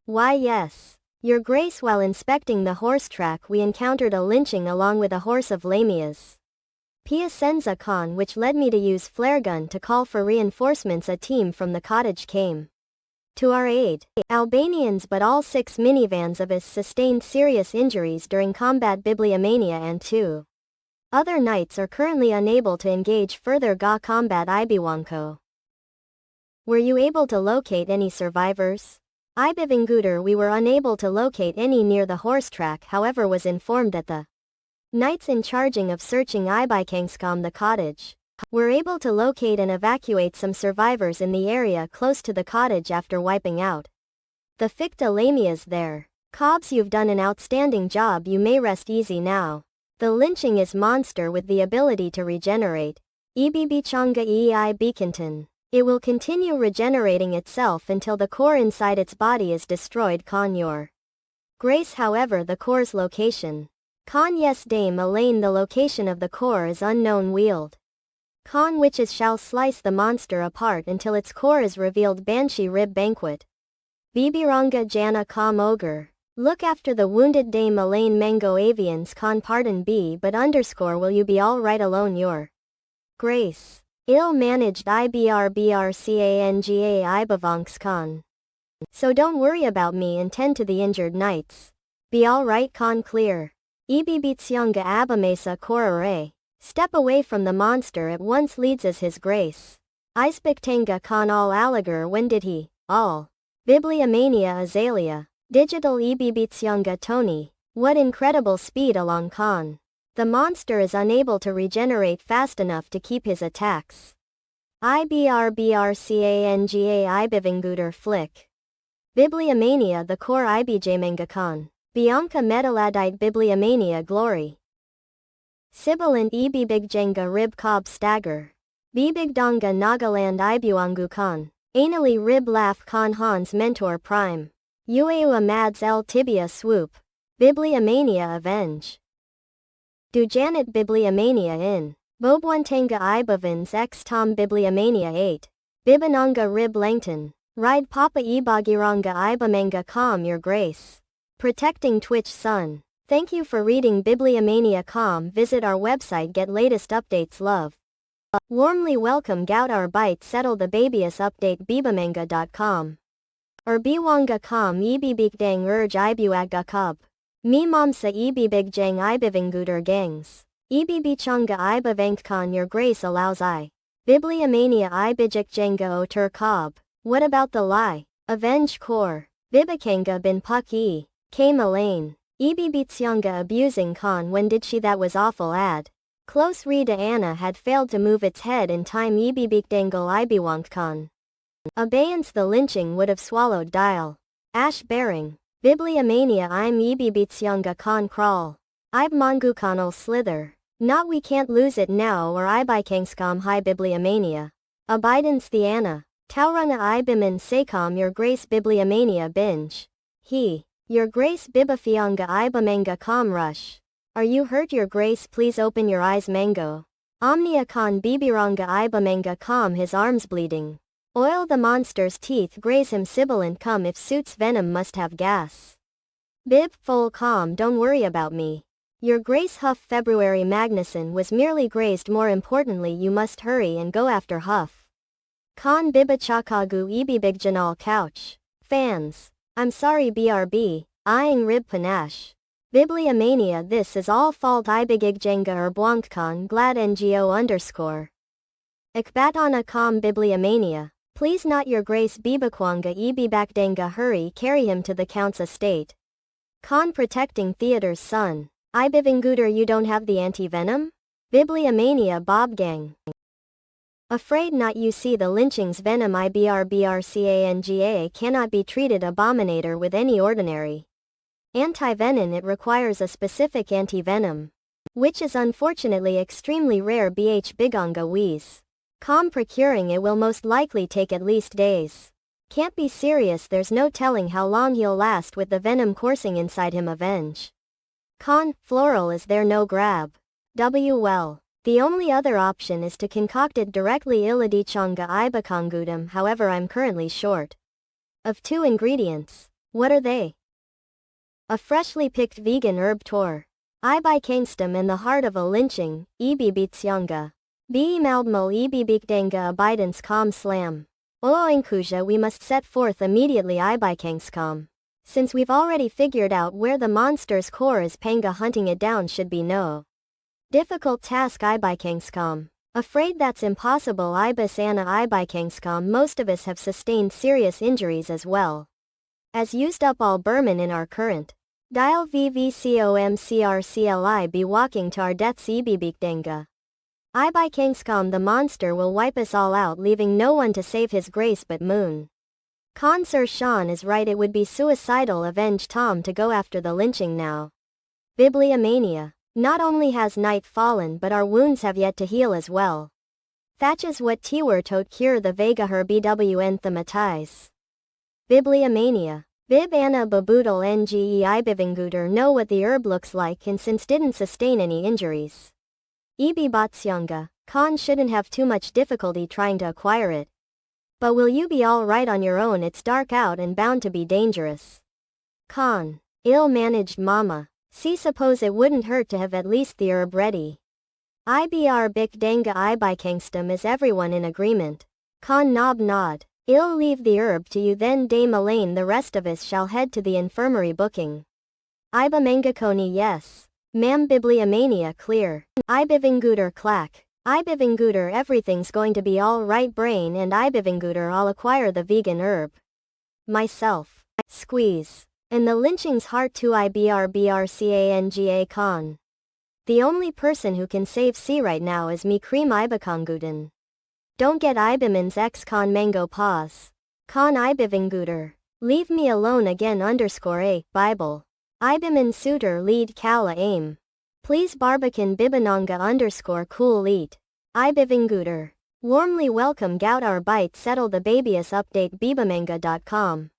Why yes. Your Grace, while inspecting the horse track we encountered a lynching along with a horse of Lamia's. Piacenza Khan, which led me to use flare gun to call for reinforcements. A team from the cottage came to our aid. Albanians, but all 6 minivans of us sustained serious injuries during combat Bibliomania and 2 other knights are currently unable to engage further Ga combat Ibiwanko. Were you able to locate any survivors? Ibivinguder, we were unable to locate any near the horse track, however was informed that the knights in charging of searching Ibikangskom the cottage were able to locate and evacuate some survivors in the area close to the cottage after wiping out the Ficta Lamias there. Cobbs, you've done an outstanding job, you may rest easy now. The lynching is monster with the ability to regenerate. Ibibichanga ei Beaconton. It will continue regenerating itself until the core inside its body is destroyed. Con your Grace, however, the core's location. Con yes Dame Elaine, the location of the core is unknown. Wield. Con witches shall slice the monster apart until its core is revealed. Banshee rib banquet. Bibiranga Jana com ogre. Look after the wounded Dame Elaine. Mango avians. Con pardon B but underscore will you be alright alone? Your Grace. Ill-managed IBRBRCANGA Ibavonks Con. So don't worry about me and tend to the injured knights. Be alright. Con clear. Ibibitsyanga Abamesa Korare. Step away from the monster at once, leads as his grace. Ispiktanga Con all Aligar. When did he? All. Bibliomania Azalea. Digital Ibibitsyanga Tony. What incredible speed along Con. The monster is unable to regenerate fast enough to keep his attacks. IBRBRCANGA Ibivinguder flick. Bibliomania the core Ibijmangakon. Bianca Metaladite Bibliomania glory. Sibilant Ibibigjenga rib cob stagger. Bibigdonga Nagaland Ibuangu Con. Anally rib laugh Con Hans mentor prime. Ueu Mads El Tibia swoop. Bibliomania avenge. Do Janet Bibliomania in. Bobwantanga Ibavans x Tom Bibliomania 8. Bibananga rib Langton. Ride Papa Ibagiranga Ibamanga com your grace. Protecting Twitch Sun. Thank you for reading Bibliomania com. Visit our website, get latest updates. Love. Warmly welcome Gout our bite settle the babyus update bibamanga.com. Or biwanga com ibibigdang urge ibuagga cub. Mi momsa ibibigjang ibivinguder gangs. Ibibichanga ibavangkon your grace allows I. Bibliomania ibijikjenga o tur cob. What about the lie? Avenge core. Bibikanga bin puck e. Came Elaine. Ibibitsyanga abusing Con. When did she? That was awful. Ad. Close read. Anna had failed to move its head in time. Ibibikdangle ibiwankcon. Abeyance the lynching would have swallowed dial. Ash bearing. Bibliomania I'm Ibibitsyanga Con crawl. Ib mongukonal slither. Not we can't lose it now or Ibikangskom high Bibliomania. Abidance the Anna. Taurana Ibiman Sekom your grace Bibliomania binge. He. Your grace Bibafianga Ibamanga com rush. Are you hurt? Your grace please open your eyes. Mango. Omnia con bibiranga iba manga calm his arms bleeding. Oil the monster's teeth graze him sibilant come if suits venom must have gas. Bib full calm don't worry about me. Your grace Huff February Magnuson was merely grazed more importantly you must hurry and go after Huff. Con biba chakagu ibibigjanal couch. Fans. I'm sorry BRB, eyeing rib panache. Bibliomania this is all fault ibigigjenga or bwankcon glad ngo underscore. Ikbatana com bibliomania. Please not your grace bibakwanga ibibakdenga hurry carry him to the count's estate. Con protecting theater's son. Ibivinguder you don't have the anti-venom? Bibliomania Bob Gang. Afraid not you see the lynchings venom ibrbrcanga cannot be treated abominator with any ordinary. Anti-venom it requires a specific anti-venom. Which is unfortunately extremely rare bh biganga wheeze. Com procuring it will most likely take at least days. Can't be serious there's no telling how long he'll last with the venom coursing inside him avenge. Con, floral is there no grab. Well. The only other option is to concoct it directly iladichanga ibakangudam however I'm currently short of 2 ingredients. What are they? A freshly picked vegan herb tor. Ibicangstum in the heart of a lynching, ibibitsyanga. Malbmal ibibikdanga abidance com slam. Inkuja we must set forth immediately Ibikangscom. Since we've already figured out where the monster's core is panga hunting it down should be no difficult task Ibikangscom. Afraid that's impossible Ibis Anna Ibikangscom most of us have sustained serious injuries as well as used up all Burman in our current. Dial VVCOMCRCLI be walking to our deaths Ibibikdanga. Ibikangscom the monster will wipe us all out leaving no one to save his grace but Moon. Con Sir Sean is right it would be suicidal avenge Tom to go after the lynching now. Bibliomania. Not only has night fallen but our wounds have yet to heal as well. Thatches what Tiwer tot cure the Vega her BWN thematize. Bibliomania. Bib Anna Baboodle Nge Ibivinguder know what the herb looks like and since didn't sustain any injuries. Ibi Batsyanga, Con shouldn't have too much difficulty trying to acquire it. But will you be alright on your own it's dark out and bound to be dangerous. Con. Ill-managed mama. See suppose it wouldn't hurt to have at least the herb ready. IBR Bik Danga Ibikangstum is everyone in agreement. Con Nob nod. I'll leave the herb to you then Dame Elaine the rest of us shall head to the infirmary booking. Iba Mangaconi yes. Ma'am Bibliomania clear. Ibivinguder clack. Ibivinguder everything's going to be all right brain and Ibivinguder I'll acquire the vegan herb. Myself. Squeeze. And the lynching's heart to IBRBRCANGA con. The only person who can save C right now is me cream Ibakanguden. Don't get Ibiman's ex-con mango pause. Con Ibivinguder. Leave me alone again underscore A, Bible. Ibiman suitor lead Kala aim. Please Barbican Bibananga underscore cool eat. Ibivinguder. Warmly welcome gout our bite settle the babyus update bibamanga.com.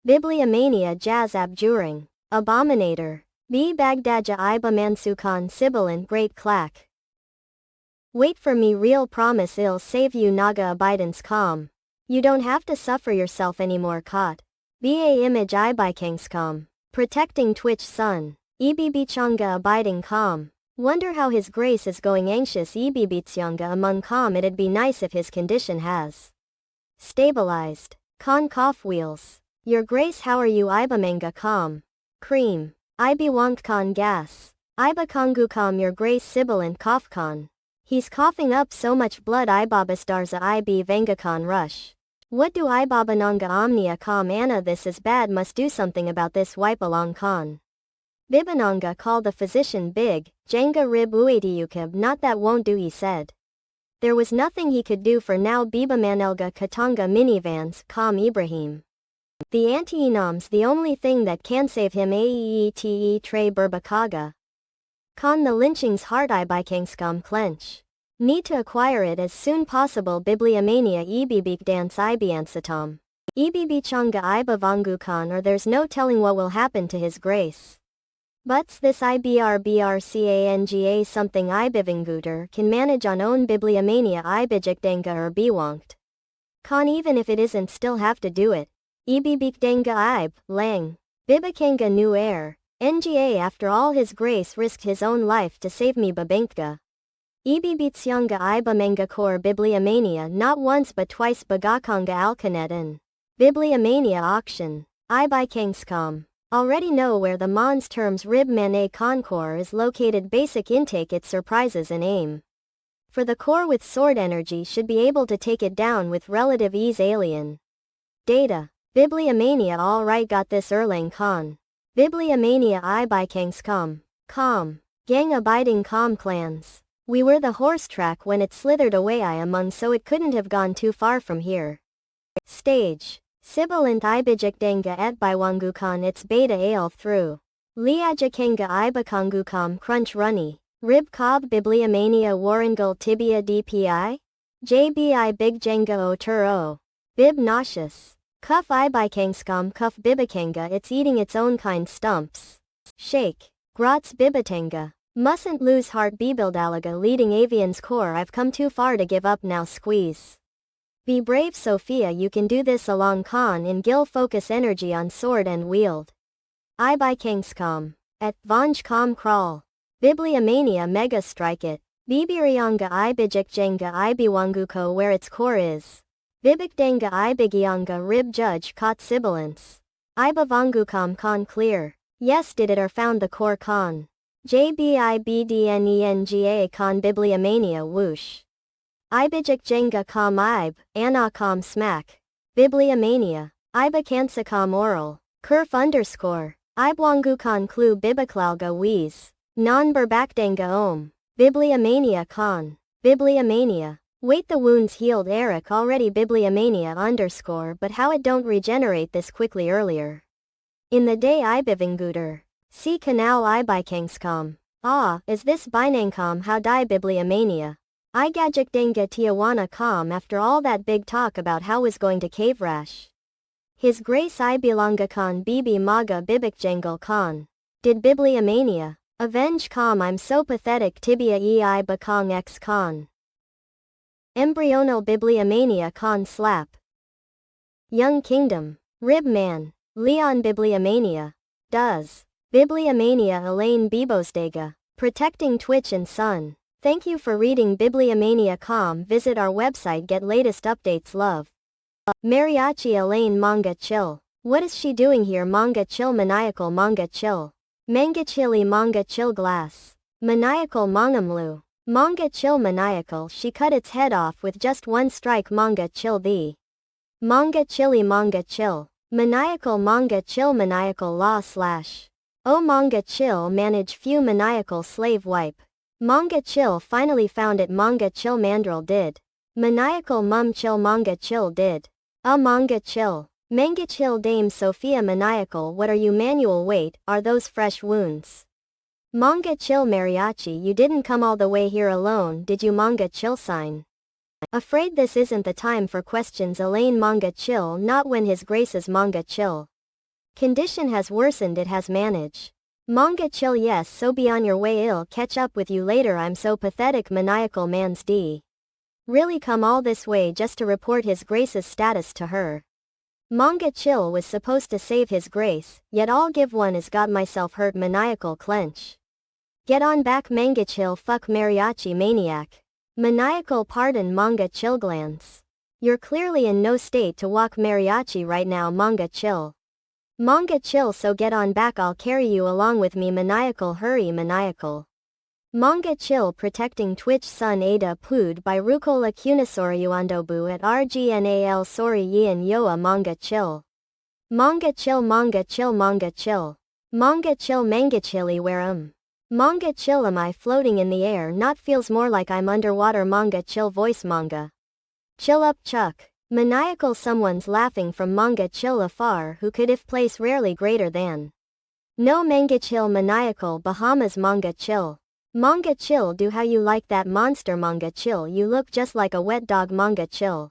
Bibliomania jazz abjuring. Abominator. B Bagdaja Iba Mansukan Sibilant great clack. Wait for me real promise I'll save you Naga abidance calm. You don't have to suffer yourself anymore caught. BA image Ibikangscom. Protecting Twitch son. Ibibichanga abiding calm. Wonder how his grace is going anxious Ibibitsyanga among calm it'd be nice if his condition has stabilized. Con cough wheels. Your grace how are you Ibamanga calm. Cream. Ibiwankcon gas. Ibakangukam your grace sibilant coughcon. He's coughing up so much blood Ibabastarza Ib Vangakon rush. What do Ibabananga omnia com Anna this is bad must do something about this wipe along con. Bibananga call the physician big, Jenga rib uatiyukib not that won't do he said. There was nothing he could do for now Bibamanelga Katanga minivans com Ibrahim. The anti-enam's the only thing that can save him aeete tre burbakaga. Con the lynching's heart Ibikangscom clench. Need to acquire it as soon possible Bibliomania Ibibik dance Ibiansatom. Ibibichanga Ibavangukon or there's no telling what will happen to his grace. Buts this IBRBRCANGA something Ibivinguter can manage on own Bibliomania Ibijikdanga or Biwanked. Con even if it isn't still have to do it. Ibibikdanga Ib, Lang. Bibikanga new heir. NGA after all his grace risked his own life to save me Babinkga. Ibibitsyanga Iba Mangakor Bibliomania not once but twice Bagakanga Alkanetan. Bibliomania auction. Ibikingscom. Already know where the Mons terms Rib Manet Concore is located. Basic intake it surprises and aim. For the core with sword energy should be able to take it down with relative ease. Alien. Data. Bibliomania alright got this Erlang Con. Bibliomania Ibikingscom. Com. Gang abiding com clans. We were the horse track when it slithered away I among so it couldn't have gone too far from here. Stage. Sibilant Ibijikdanga et Biwangukan its beta ale through. Liajakanga Ibakangukam crunch runny. Rib cob Bibliomania Warrangal tibia DPI? JBI Big Jenga o Turo. Bib nauseous. Cuff Ibikingscom cuff Bibikanga it's eating its own kind stumps. Shake. Grots Bibitanga. Mustn't lose heart Bibildalaga leading avian's core I've come too far to give up now squeeze. Be brave Sophia you can do this along con in Gil focus energy on sword and wield. Ibikingscom. At Vanjcom crawl. Bibliomania mega strike it. Bibirianga Ibijikjenga Ibiwanguko where its core is. Bibikdanga Ibigianga rib judge caught sibilance. Ibavangukam con clear. Yes did it or found the core con. JBIBDNENGA con Bibliomania whoosh. Ibijikjenga com Ib, Anacom smack. Bibliomania. Ibakansacom oral. Kerf underscore. Ibwangukon clue Bibiklalga wheeze. Non-berbakdanga om. Bibliomania con. Bibliomania. Wait the wounds healed Eric already Bibliomania underscore but how it don't regenerate this quickly earlier. In the day Ibivinguter. See canal Ibikingscom. Ah, is this Binangcom how die Bibliomania? Igajikdanga Tiawana com after all that big talk about how was going to cave rash. His grace Ibilangakon Bibi Maga Bibikjangle con. Did Bibliomania. Avenge com I'm so pathetic tibia ei bakong x con. Embryonal Bibliomania con slap. Young Kingdom. Ribman. Leon Bibliomania. Does. Bibliomania Elaine Bibosdega. Protecting Twitch and Sun. Thank you for reading Bibliomania.com. Visit our website get latest updates love. Mariachi Elaine Manga Chill. What is she doing here? Manga Chill Maniacal Manga Chill. Manga Chili Manga Chill Glass. Maniacal Mangamlu. Manga Chill Maniacal she cut its head off with just one strike. Manga Chill the. Manga Chili Manga Chill. Maniacal Manga Chill Maniacal Law slash. Oh Manga Chill manage few maniacal slave wipe. Manga Chill finally found it. Manga Chill Mandrill did. Maniacal Mum Chill Manga Chill did. Manga Chill. Manga Chill Dame Sophia Maniacal what are you manual wait, are those fresh wounds? Manga Chill Mariachi you didn't come all the way here alone did you? Manga Chill sign. Afraid this isn't the time for questions Elaine Manga Chill not when his grace's Manga Chill. Condition has worsened it has managed. Manga Chill yes so be on your way I'll catch up with you later I'm so pathetic Maniacal man's D. Really come all this way just to report his grace's status to her. Manga Chill was supposed to save his grace, yet I'll give one is got myself hurt Maniacal clench. Get on back Manga Chill fuck Mariachi maniac. Maniacal pardon Manga Chill glance. You're clearly in no state to walk Mariachi right now Manga Chill. Manga Chill so get on back I'll carry you along with me Maniacal hurry Maniacal. Manga Chill protecting Twitch Sun Ada Pood by Rukola Kunasoryuandobu at RGNAL Sorry Yin Yoa Manga Chill. Manga Chill Manga Chill Manga Chill. Manga Chill Manga Chilly where Manga Chill am I floating in the air not feels more like I'm underwater Manga Chill voice Manga. Chill up Chuck. Maniacal someone's laughing from Manga Chill afar who could if place rarely greater than. No Manga Chill Maniacal Bahamas Manga Chill. Manga Chill do how you like that monster Manga Chill you look just like a wet dog Manga Chill.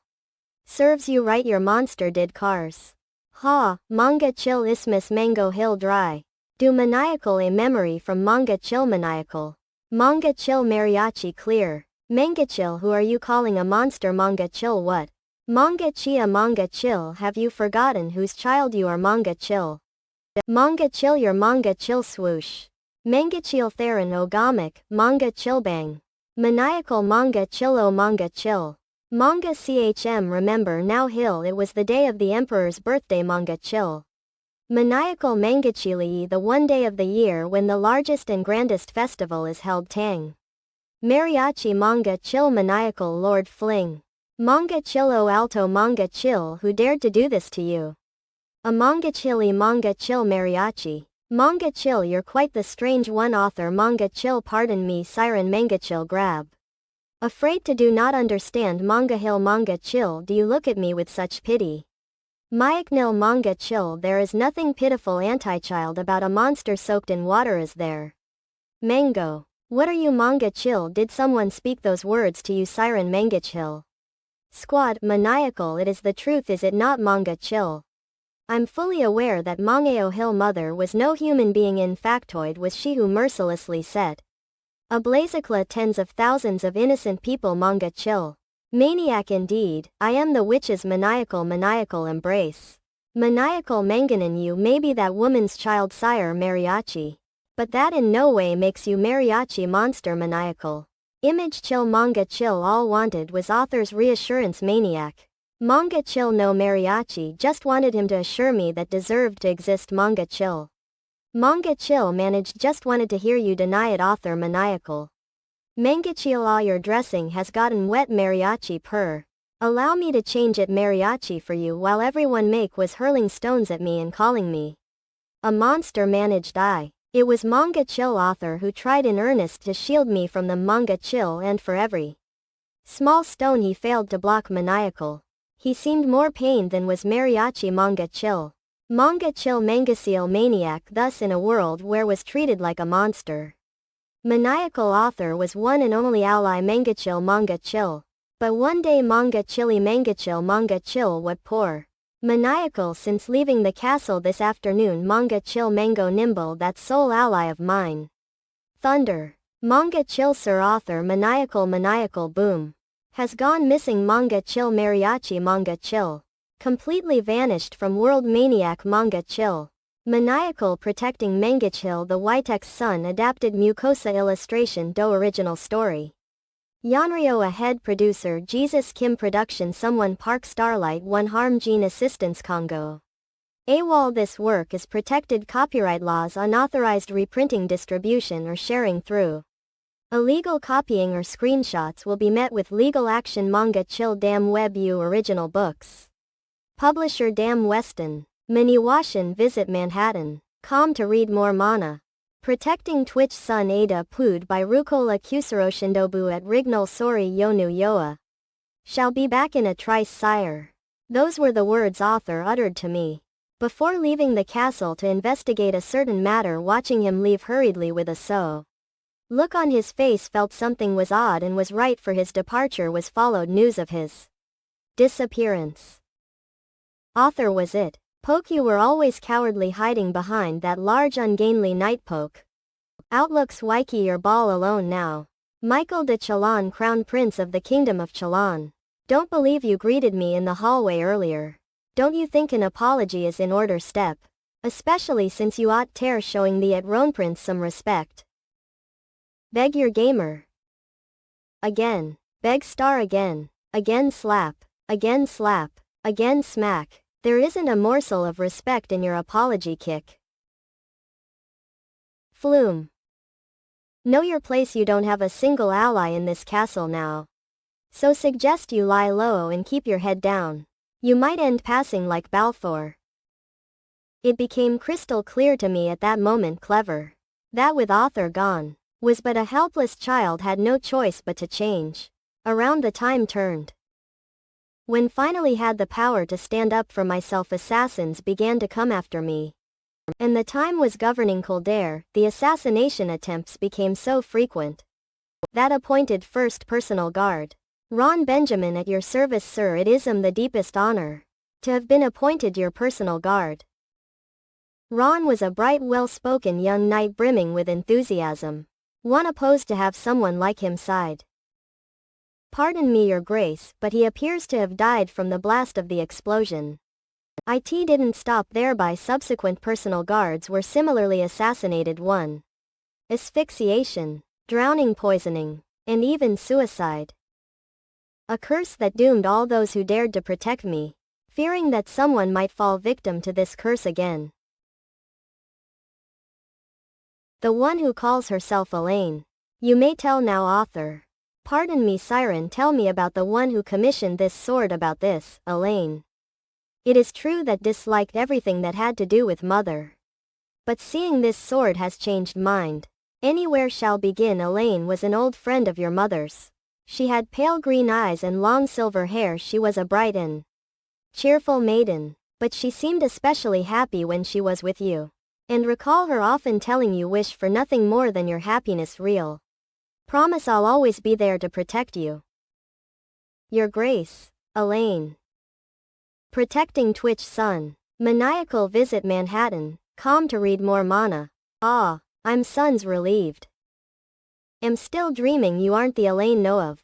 Serves you right your monster did cars. Ha, Manga Chill Isthmus Mango Hill Dry. Do maniacal a memory from manga chill maniacal. Manga chill mariachi clear. Manga chill, who are you calling a monster? Manga chill what? Manga chia manga chill, have you forgotten whose child you are? Manga chill. Manga chill your manga chill swoosh. Manga chill theron ogamic, manga chill bang. Maniacal manga chill o manga chill. Manga chm remember now hill, it was the day of the emperor's birthday. Manga chill. Maniacal mangachili, the one day of the year when the largest and grandest festival is held. Tang. Mariachi manga chill maniacal lord fling. Manga chill o alto manga chill, who dared to do this to you? A manga chill mariachi. Manga chill, you're quite the strange one. Author manga chill, pardon me siren manga chill grab. Afraid to do not understand manga hill manga chill, do you look at me with such pity? Myaknil manga chill, there is nothing pitiful anti-child about a monster soaked in water, is there? Mango. What are you manga chill? Did someone speak those words to you? Siren manga chill. Squad, maniacal, it is the truth, is it not? Manga chill. I'm fully aware that Mangao Hill mother was no human being, in factoid was she who mercilessly set ablazicla tens of thousands of innocent people. Manga chill. Maniac indeed, I am the witch's maniacal embrace. Maniacal manganin, you may be that woman's child, sire mariachi. But that in no way makes you mariachi monster maniacal. Image chill manga chill, all wanted was author's reassurance maniac. Manga chill no mariachi, just wanted him to assure me that deserved to exist. Manga chill. Manga chill managed, just wanted to hear you deny it. Author maniacal. Manga chill, all your dressing has gotten wet. Mariachi purr. Allow me to change it mariachi for you while everyone was hurling stones at me and calling me a monster. Managed I. It was manga chill author who tried in earnest to shield me from the manga chill, and for every small stone he failed to block maniacal. He seemed more pained than was mariachi. Manga chill. Manga chill mangaseal maniac, thus in a world where was treated like a monster. Maniacal author was one and only ally. Manga chill manga chill. But one day manga chill what poor. Maniacal, since leaving the castle this afternoon. Manga chill mango nimble, that sole ally of mine. Thunder. Manga chill sir author maniacal boom. Has gone missing. Manga chill mariachi manga chill. Completely vanished from world. Maniac manga chill. Maniacal protecting manga chill, the Whitex son adapted mucosa illustration do original story. Yanryo, a head producer. Jesus Kim production. Someone Park Starlight 1 Harm Gene assistance Congo. AWOL. This work is protected copyright laws. Unauthorized reprinting, distribution or sharing through illegal copying or screenshots will be met with legal action. Manga chill Dam Web U original books. Publisher Dam Weston. Maniwashin. Visit Manhattan. Com to read more. Mana. Protecting Twitch Sun Ada Pood by Rukola Kusaroshindobu at Rignal Sori Yonu Yoa. Shall be back in a trice, sire. Those were the words author uttered to me before leaving the castle to investigate a certain matter. Watching him leave hurriedly with a look on his face, felt something was odd and was right, for his departure was followed news of his disappearance. Author, was it? Poke, you were always cowardly, hiding behind that large ungainly night poke. Outlooks Waiki, your ball alone now. Michael de Chalan, Crown Prince of the Kingdom of Chalan. Don't believe you greeted me in the hallway earlier. Don't you think an apology is in order? Step. Especially since you ought tear showing the at Roan Prince some respect. Beg your gamer. Again. Beg star again. Again slap. Again slap. Again smack. There isn't a morsel of respect in your apology kick. Flume. Know your place, you don't have a single ally in this castle now. So suggest you lie low and keep your head down. You might end passing like Balfour. It became crystal clear to me at that moment, clever. That with author gone, was but a helpless child, had no choice but to change. Around the time turned. When finally had the power to stand up for myself, assassins began to come after me. And the time was governing Kildare, the assassination attempts became so frequent. That appointed first personal guard. Ron Benjamin, at your service sir, it is the deepest honor to have been appointed your personal guard. Ron was a bright, well-spoken young knight brimming with enthusiasm. One opposed to have someone like him sighed. Pardon me, your grace, but he appears to have died from the blast of the explosion. It didn't stop there. By subsequent personal guards were similarly assassinated. 1. Asphyxiation, drowning, poisoning, and even suicide. A curse that doomed all those who dared to protect me, fearing that someone might fall victim to this curse again. The one who calls herself Elaine. You may tell now, author. Pardon me, Siren, tell me about the one who commissioned this sword. About this, Elaine. It is true that disliked everything that had to do with mother. But seeing this sword has changed mind. Anywhere shall begin. Elaine was an old friend of your mother's. She had pale green eyes and long silver hair. She was a bright and cheerful maiden, but she seemed especially happy when she was with you. And recall her often telling you wish for nothing more than your happiness. Real. Promise I'll always be there to protect you. Your Grace, Elaine. Protecting Twitch Sun. Maniacal visit Manhattan, calm to read more mana. Ah, I'm Sun's relieved. Am still dreaming you aren't the Elaine know of.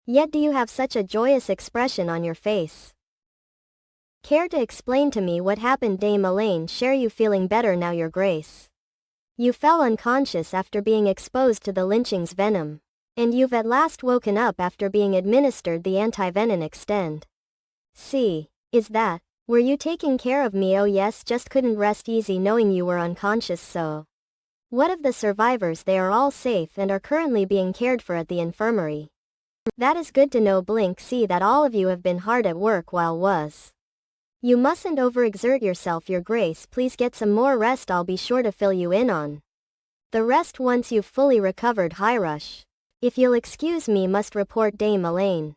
Yet do you have such a joyous expression on your face? Care to explain to me what happened? Dame Elaine, share you feeling better now, your grace? You fell unconscious after being exposed to the lynching's venom. And you've at last woken up after being administered the anti-venom extend. See, is that, were you taking care of me? Oh yes, just couldn't rest easy knowing you were unconscious. So, what of the survivors? They are all safe and are currently being cared for at the infirmary. That is good to know. Blink, see that all of you have been hard at work while was. You mustn't overexert yourself, your grace. Please get some more rest. I'll be sure to fill you in on the rest once you've fully recovered. High rush. If you'll excuse me, must report. Dame Elaine.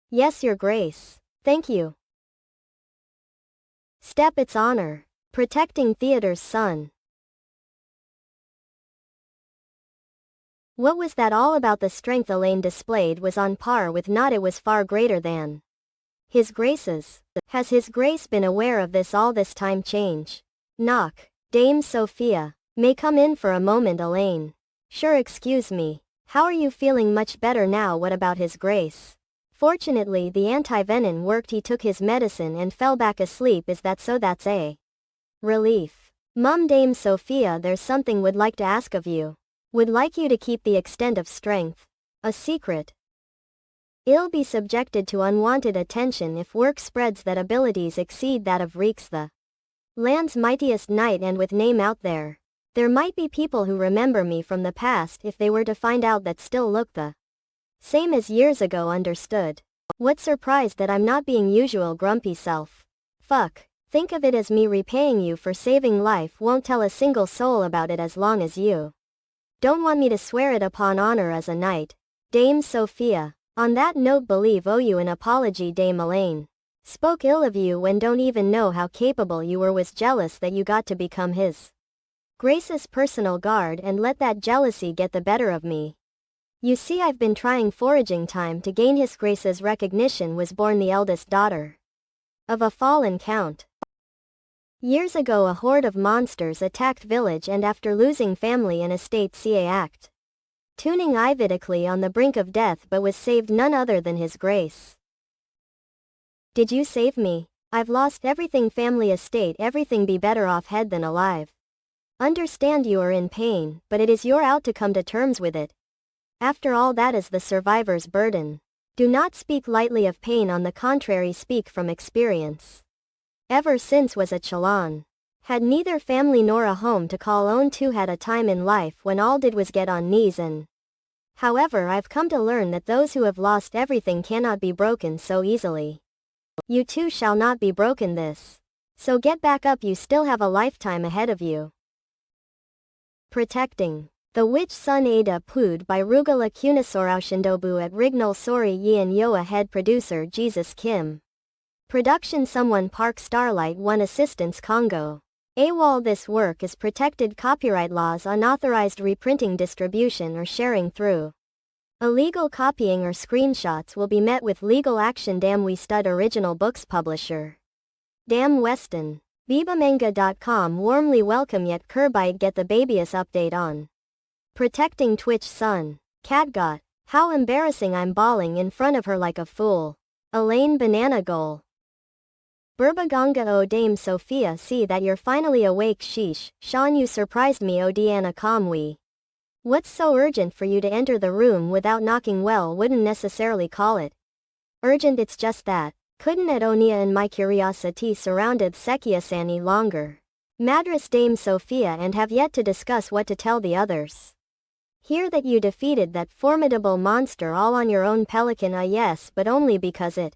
Yes, your grace. Thank you. Step, its honor. Protecting Theater's son. What was that all about? The strength Elaine displayed was on par with, not it was far greater than his grace's. Has his grace been aware of this all this time? Change. Knock. Dame Sophia. May come in for a moment, Elaine. Sure, excuse me. How are you feeling? Much better now. What about his grace? Fortunately the anti-venom worked. He took his medicine and fell back asleep. Is that so? That's a relief. Mum, Dame Sophia, there's something would like to ask of you. Would like you to keep the extent of strength a secret. It'll be subjected to unwanted attention if work spreads that abilities exceed that of Reeks, the land's mightiest knight, and with name out there. There might be people who remember me from the past if they were to find out that still look the same as years ago. Understood. What surprised that I'm not being usual grumpy self. Fuck. Think of it as me repaying you for saving life. Won't tell a single soul about it as long as you don't want me to swear it upon honor as a knight. Dame Sophia. On that note, believe owe you an apology. Dame Elaine. Spoke ill of you when don't even know how capable you were. Was jealous that you got to become his grace's personal guard and let that jealousy get the better of me. You see, I've been trying foraging time to gain his grace's recognition. Was born the eldest daughter of a fallen count. Years ago a horde of monsters attacked village, and after losing family and estate, ca act tuning ividically on the brink of death, but was saved none other than his grace. Did you save me? I've lost everything, family, estate, everything. Be better off head than alive. Understand you are in pain, but it is your out to come to terms with it. After all, that is the survivor's burden. Do not speak lightly of pain, on the contrary speak from experience. Ever since was a Chalan. Had neither family nor a home to call own to, had a time in life when all did was get on knees and however I've come to learn that those who have lost everything cannot be broken so easily. You too shall not be broken this. So get back up, you still have a lifetime ahead of you. Protecting the Witch Sun. Ada Pood by Rugala Kunisoraushindobu at Rignal Sori Yin Yoa. Head producer Jesus Kim. Production Someone Park Starlight 1 Assistance Congo. AWOL. This work is protected copyright laws. Unauthorized reprinting, distribution or sharing through illegal copying or screenshots will be met with legal action. Damn We Stud Original Books Publisher. Damn Weston. bibamanga.com warmly welcome yet Kerbite get the babyus update on. Protecting Twitch son. Cat got. How embarrassing, I'm bawling in front of her like a fool. Elaine banana goal. Burbaganga o Dame Sophia, see that you're finally awake, sheesh. Sean, you surprised me, o Diana Kamwi. What's so urgent for you to enter the room without knocking? Well, wouldn't necessarily call it urgent, it's just that couldn't at Onia and my curiosity surrounded Sekias any longer. Madras Dame Sophia and have yet to discuss what to tell the others. Hear that you defeated that formidable monster all on your own, Pelican. Yes, but only because it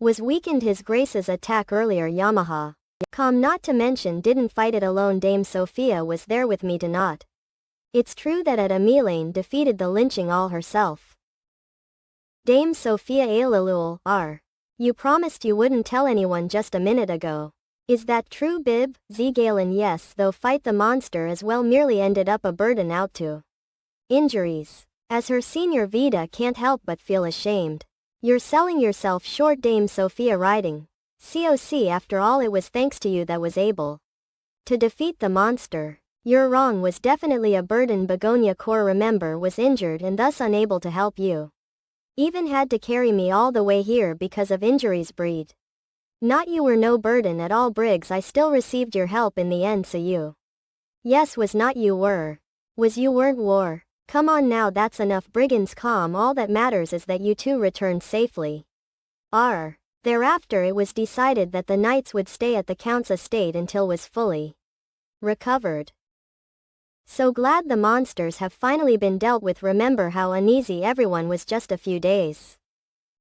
was weakened his grace's attack earlier. Yamaha. Not to mention didn't fight it alone. Dame Sophia was there with me to not. It's true that at Amilane defeated the lynching all herself. Dame Sophia Alalul, you promised you wouldn't tell anyone just a minute ago. Is that true, Bib? Zegalen, yes, though fight the monster as well merely ended up a burden out to injuries. As her senior Vida can't help but feel ashamed. You're selling yourself short, Dame Sophia, writing. COC, after all it was thanks to you that was able to defeat the monster. You're wrong, was definitely a burden. Begonia Core, remember, was injured and thus unable to help you. Even had to carry me all the way here because of injuries. Breed. Not you were no burden at all, Briggs. I still received your help in the end, so you. Yes, was not you were. Was you weren't war. Come on now, that's enough, brigands. All that matters is that you two returned safely. Thereafter it was decided that the knights would stay at the Count's estate until was fully recovered. So glad the monsters have finally been dealt with. Remember how uneasy everyone was just a few days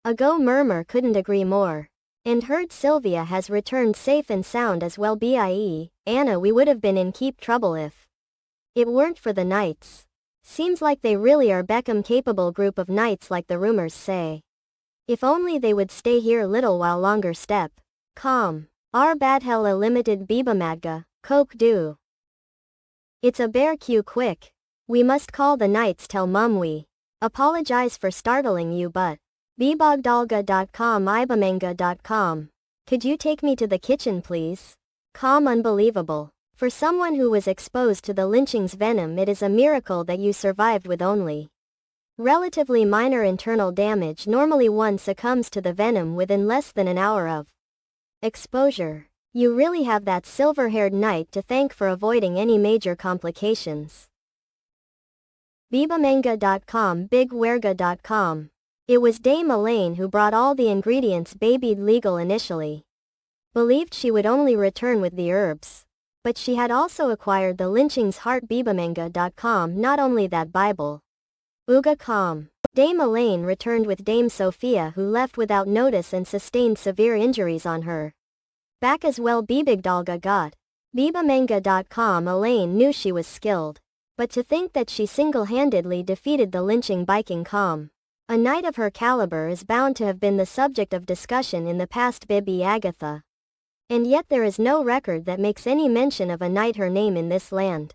ago. Murmur couldn't agree more. And heard Sylvia has returned safe and sound as well. Anna, we would have been in keep trouble if it weren't for the knights. Seems like they really are Beckham capable group of knights like the rumors say. If only they would stay here little while longer. Step. Our Badhella limited Bibamadga, Coke do. It's a bear Q quick. We must call the knights, tell Mum we apologize for startling you, but bibogdalga.com ibamanga.com. Could you take me to the kitchen please? Unbelievable. For someone who was exposed to the lynching's venom, it is a miracle that you survived with only relatively minor internal damage. Normally one succumbs to the venom within less than an hour of exposure. You really have that silver-haired knight to thank for avoiding any major complications. bibamanga.com bigwerga.com. It was Dame Elaine who brought all the ingredients. Babied legal initially believed she would only return with the herbs. But she had also acquired the lynching's heart. bibamanga.com. Not only that, Bible. Uga. Dame Elaine returned with Dame Sophia, who left without notice and sustained severe injuries on her back as well. Bibigdalga got. bibamanga.com. Elaine knew she was skilled. But to think that she single-handedly defeated the lynching biking a knight of her caliber is bound to have been the subject of discussion in the past. Bibi Agatha. And yet there is no record that makes any mention of a knight her name in this land.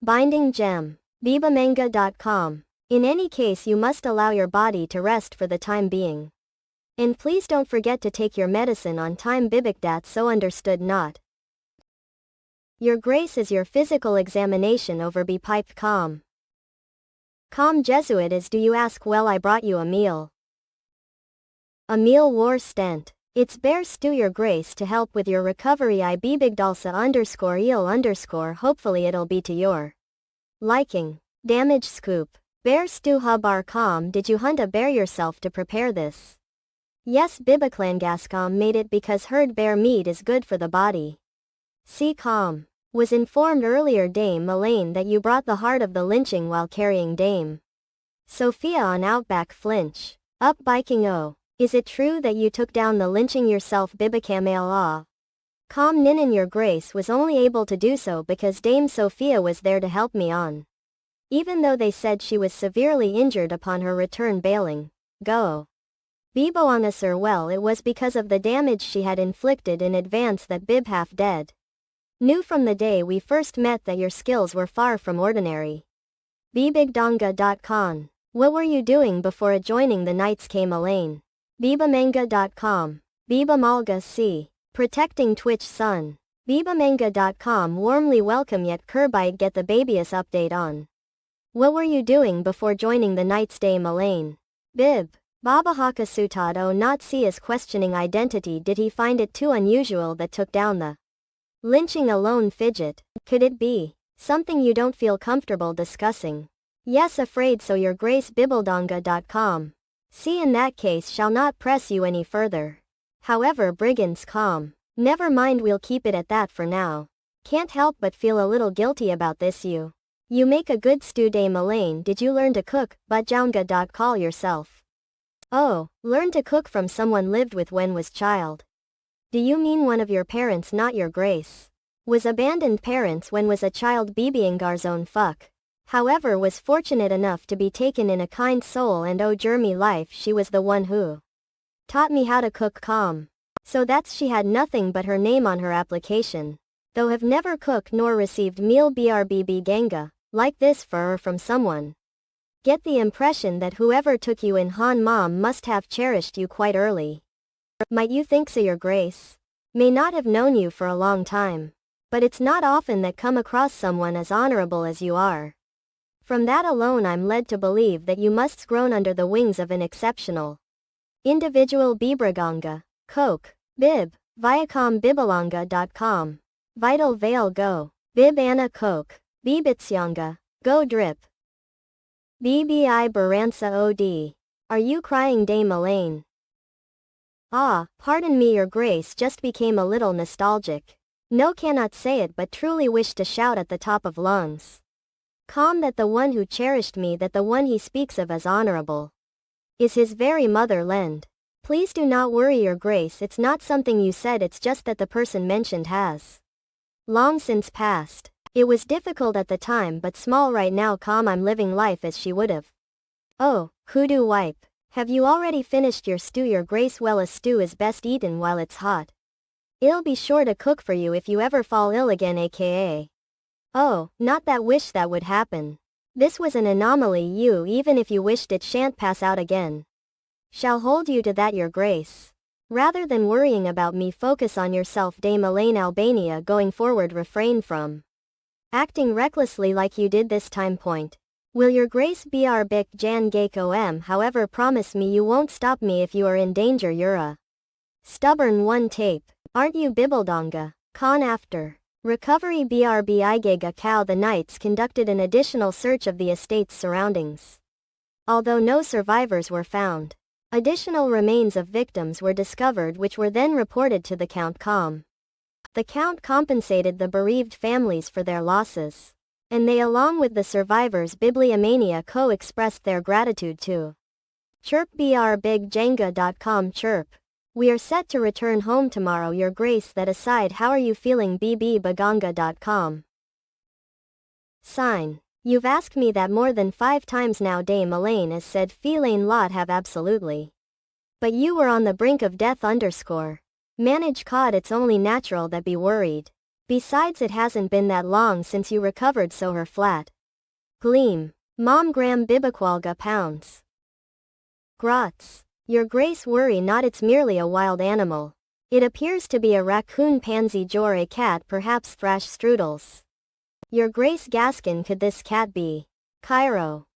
Binding gem. bibamanga.com. In any case, you must allow your body to rest for the time being. And please don't forget to take your medicine on time. Bibikdat, so understood not. Your grace is your physical examination over. Be piped. Jesuit is, do you ask? Well, I brought you a meal. A meal war stent. It's bear stew, your grace, to help with your recovery. I bibigdalsa _eel_. Hopefully it'll be to your liking. Damage scoop. Bear stew hubar. Did you hunt a bear yourself to prepare this? Yes, Bibaklangascom made it because heard bear meat is good for the body. See. Was informed earlier, Dame Elaine, that you brought the heart of the lynching while carrying Dame Sophia on Outback Flinch. Up biking. Is it true that you took down the lynching yourself? Bibakamail. Ninan, your grace was only able to do so because Dame Sophia was there to help me on. Even though they said she was severely injured upon her return bailing. Go. Bibo Anasur, well, it was because of the damage she had inflicted in advance that Bib, half dead, knew from the day we first met that your skills were far from ordinary. bibigdonga.com. What were you doing before joining the knights? Came Elaine. bibamanga.com. Bibamalga c. Protecting Twitch son. bibamanga.com warmly welcome yet Kurbite get the babyus update on. What were you doing before joining the Night's Day Malane? Bib. Babahaka Sutado not see as questioning identity. Did he find it too unusual that took down the lynching alone fidget? Could it be something you don't feel comfortable discussing? Yes, afraid so, your grace bibildonga.com. See, in that case shall not press you any further. However, brigands calm. Never mind, we'll keep it at that for now. Can't help but feel a little guilty about this. You make a good stew day Malane. Did you learn to cook? Butjaunga. Call yourself. Oh, learn to cook from someone lived with when was child. Do you mean one of your parents? Not your grace. Was abandoned parents when was a child. Bibiangarzone fuck. However, was fortunate enough to be taken in a kind soul and oh Jeremy life. She was the one who taught me how to cook. Calm. So that's she had nothing but her name on her application. Though have never cooked nor received meal. Brbb ganga. Like this for or from someone. Get the impression that whoever took you in Han Mom must have cherished you quite early. Might you think so, your grace? May not have known you for a long time. But it's not often that come across someone as honorable as you are. From that alone I'm led to believe that you must grown under the wings of an exceptional individual. Bibraganga. Coke. Bib. Viacom bibalanga.com. Vital Veil Go. Bib Anna Coke. Bibitsyanga. Go Drip. BBI Baransa OD. Are you crying day Malane? Ah, pardon me your grace, just became a little nostalgic. No, cannot say it but truly wish to shout at the top of lungs. Calm that the one who cherished me, that the one he speaks of as honorable, is his very motherland. Please do not worry your grace, it's not something you said, it's just that the person mentioned has long since passed. It was difficult at the time but small right now. Calm, I'm living life as she would've. Oh, kudu wipe. Have you already finished your stew your grace? Well, a stew is best eaten while it's hot. I'll be sure to cook for you if you ever fall ill again, aka. Oh, not that wish that would happen. This was an anomaly. You, even if you wished it, shan't pass out again. Shall hold you to that your grace. Rather than worrying about me, focus on yourself. Day Malane Albania. Going forward, refrain from acting recklessly like you did this time. Point. Will your grace br bic jan gako m. However, promise me you won't stop me if you are in danger. You're a stubborn one. Tape. Aren't you bibildonga? Con. After recovery brbigega cow, the knights conducted an additional search of the estate's surroundings. Although no survivors were found, additional remains of victims were discovered which were then reported to the Count. The Count compensated the bereaved families for their losses, and they along with the survivors Bibliomania Co. expressed their gratitude to chirpbrbigjenga.com. Chirp. We are set to return home tomorrow your grace. That aside, how are you feeling? bbaganga.com. Sign. You've asked me that more than 5 times now. Day Malane has said feline lot have absolutely. But you were on the brink of death _ manage cod. It's only natural that be worried. Besides, it hasn't been that long since you recovered, so her flat gleam. Mom gram bibaqualga pounds. Grots. Your grace, worry not, it's merely a wild animal. It appears to be a raccoon, pansy jor, a cat, perhaps thrash strudels. Your grace Gaskin, could this cat be Cairo?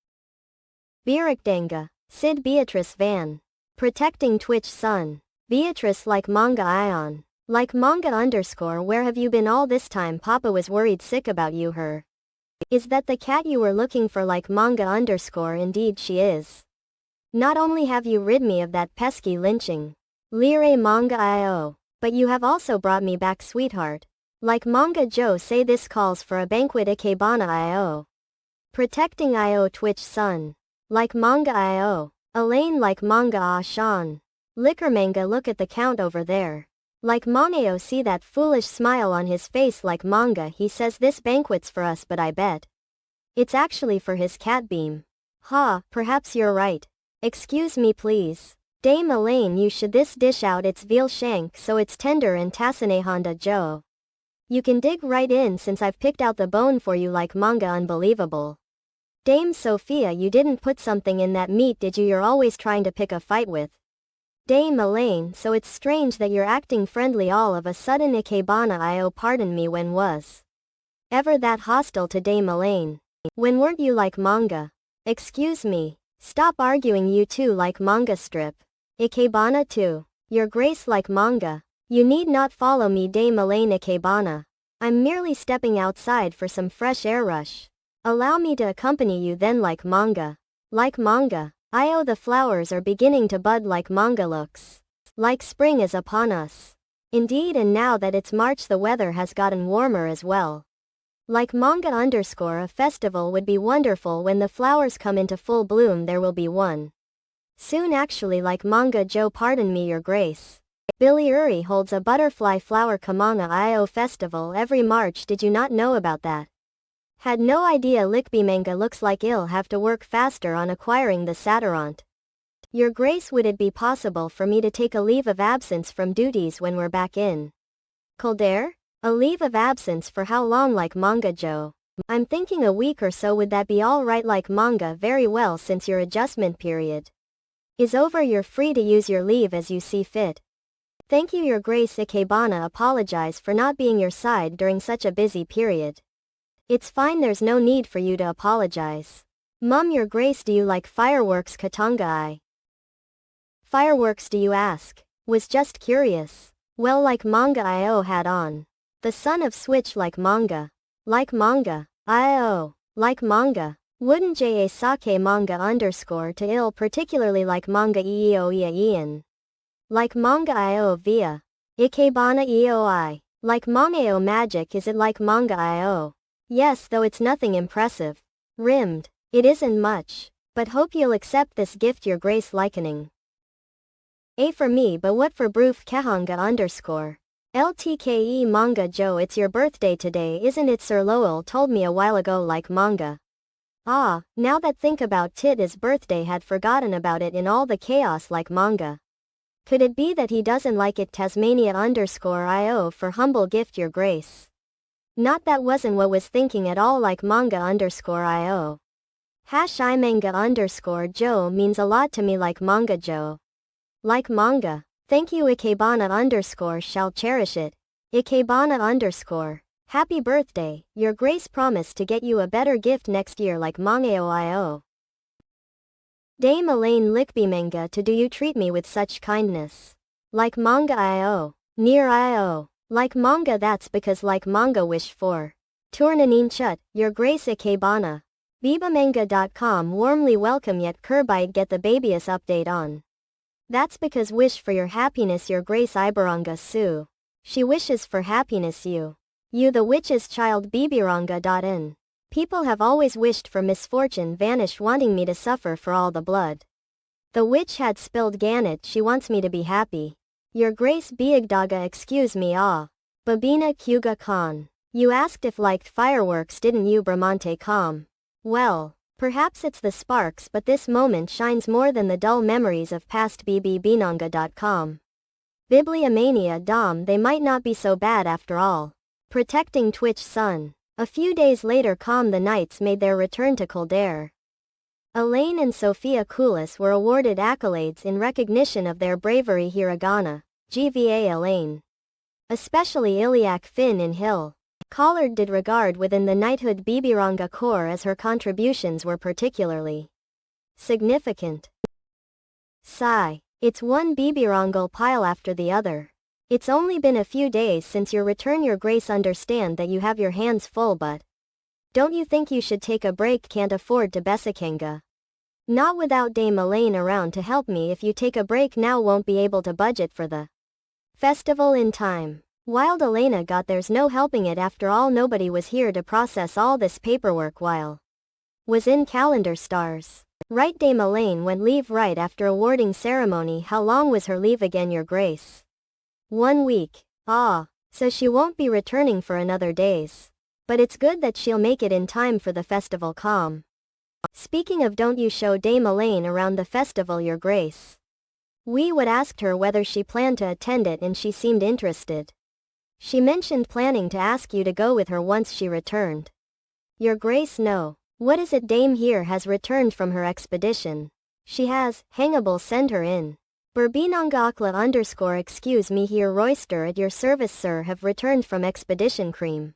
Birikdanga. Sid Beatrice Van. Protecting Twitch Sun. Beatrice like manga ion. Like manga _ where have you been all this time? Papa was worried sick about you. Her. Is that the cat you were looking for? Like manga _ indeed she is. Not only have you rid me of that pesky lynching, lire manga io, but you have also brought me back, sweetheart. Like manga Joe say, this calls for a banquet. Ikebana io. Protecting io Twitch Sun. Like manga io. Elaine like manga Sean. Liquor manga, look at the Count over there. Like Moneo, see that foolish smile on his face. Like manga, he says this banquet's for us, but I bet it's actually for his cat beam. Ha, perhaps you're right. Excuse me please. Dame Elaine, you should this dish out its veal shank so it's tender and Honda Joe. You can dig right in since I've picked out the bone for you. Like manga, unbelievable. Dame Sophia, you didn't put something in that meat, did you? You're always trying to pick a fight with Dame Elaine, so it's strange that you're acting friendly all of a sudden. Ikebana io, pardon me, when was ever that hostile to Dame Elaine? When weren't you like manga? Excuse me. Stop arguing, you two like manga strip. Ikebana too. Your grace like manga. You need not follow me, Dame Elaine. Ikebana. I'm merely stepping outside for some fresh air rush. Allow me to accompany you then. Like manga. Like manga. Io, the flowers are beginning to bud like manga. Looks like spring is upon us. Indeed, and now that it's March the weather has gotten warmer as well. Like manga _ a festival would be wonderful when the flowers come into full bloom. There will be one soon actually. Like manga Joe, pardon me, your grace. Billy Uri holds a butterfly flower Kamanga Io festival every March. Did you not know about that? Had no idea. Manga looks like I'll have to work faster on acquiring the Saturant. Your grace, would it be possible for me to take a leave of absence from duties when we're back in Kildare? A leave of absence for how long? Like manga Joe. I'm thinking a week or so. Would that be alright? Like manga, very well. Since your adjustment period is over, you're free to use your leave as you see fit. Thank you, your grace. Ikebana apologize for not being your side during such a busy period. It's fine, there's no need for you to apologize. Mum, your grace, do you like fireworks? Katanga I. Fireworks, do you ask? Was just curious. Well, like manga Io had on the son of Switch. Like manga. Like manga. Io. Like manga. Wouldn't ja sake manga _ to ill, particularly like manga eo ian. Like manga Io via. Ikebana eoi. Like manga magic. Is it like manga Io? Yes, though it's nothing impressive. Rimmed. It isn't much. But hope you'll accept this gift, your grace. Likening A for me, but what for Broof Kahanga _ LTKE manga Joe, it's your birthday today, isn't it? Sir Lowell told me a while ago. Like manga. Ah, now that think about it, his birthday, had forgotten about it in all the chaos. Like manga. Could it be that he doesn't like it? Tasmania _ IO for humble gift, your grace. Not that wasn't what was thinking at all. Like manga _ IO. # manga _ Joe means a lot to me. Like manga Joe. Like manga. Thank you. Ikebana _ shall cherish it. Ikebana _ happy birthday, your grace, promise to get you a better gift next year. Like mangao io. Dame Elaine Manga, to do you treat me with such kindness? Like manga io. Near io. Like manga, that's because like manga wish for Tournanin Chut, your grace. Ikebana. Bibamanga.com warmly welcome yet Kurbite get the babyus update on. That's because wish for your happiness, your grace. Ibaranga Su. She wishes for happiness. You the witch's child. Bibiranga.in. People have always wished for misfortune vanish, wanting me to suffer for all the blood the witch had spilled. Gannet, she wants me to be happy. Your grace. Biagdaga, excuse me. Babina Kuga Khan. You asked if liked fireworks, didn't you? Bramante Kam. Well, perhaps it's the sparks, but this moment shines more than the dull memories of past. BBBinanga.com. Bibliomania Dom, they might not be so bad after all. Protecting Twitch Sun. A few days later, the Knights made their return to Kildare. Elaine and Sophia Kulis were awarded accolades in recognition of their bravery. Hiragana. GVA Elaine. Especially Iliac Finn in Hill Collard did regard within the knighthood Bibiranga Corps, as her contributions were particularly significant. Sigh. It's one Bibirangal pile after the other. It's only been a few days since your return, your grace. Understand that you have your hands full, but don't you think you should take a break? Can't afford to Besakenga. Not without Dame Elaine around to help me. If you take a break now, won't be able to budget for the festival in time. Wild Elena got there's no helping it. After all, nobody was here to process all this paperwork while was in calendar stars. Right, Dame Elaine went leave right after awarding ceremony. How long was her leave again, your grace? 1 week. Ah, so she won't be returning for another days. But it's good that she'll make it in time for the festival. Calm. Speaking of, don't you show Dame Elaine around the festival, your grace? We would asked her whether she planned to attend it and she seemed interested. She mentioned planning to ask you to go with her once she returned. Your grace, no. What is it? Dame here has returned from her expedition. She has. Hangable, send her in. Burbinongakla _ excuse me here royster at your service sir have returned from expedition cream.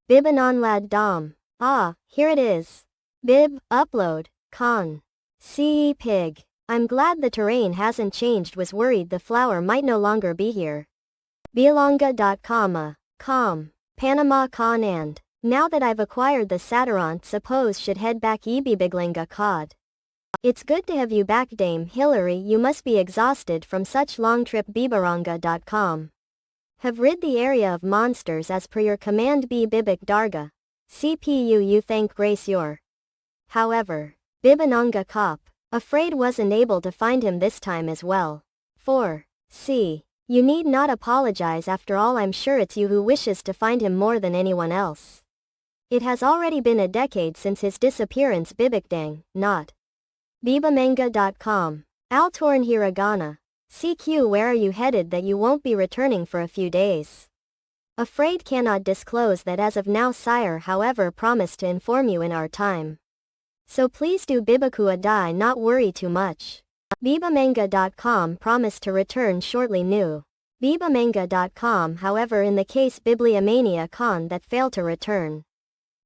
Bibanonlad dom. Ah, here it is. Bib, upload, con. Ce pig. I'm glad the terrain hasn't changed was worried the flower might no longer be here. Bilonga.com. Panama con and. Now that I've acquired the Saturant suppose should head back Ibibiglinga cod. It's good to have you back Dame Hillary you must be exhausted from such long trip bibaranga.com. Have rid the area of monsters as per your command Bibik Darga. CPU you thank grace your. However, Bibananga afraid wasn't able to find him this time as well. 4. C. You need not apologize after all I'm sure it's you who wishes to find him more than anyone else. It has already been a decade since his disappearance Bibikdang, not. Bibamanga.com. Altorn Hiragana. CQ where are you headed that you won't be returning for a few days? Afraid cannot disclose that as of now sire however promised to inform you in our time. So please do Bibakua die not worry too much. Bibamanga.com promised to return shortly new. Bibamanga.com however in the case Bibliomania con that failed to return.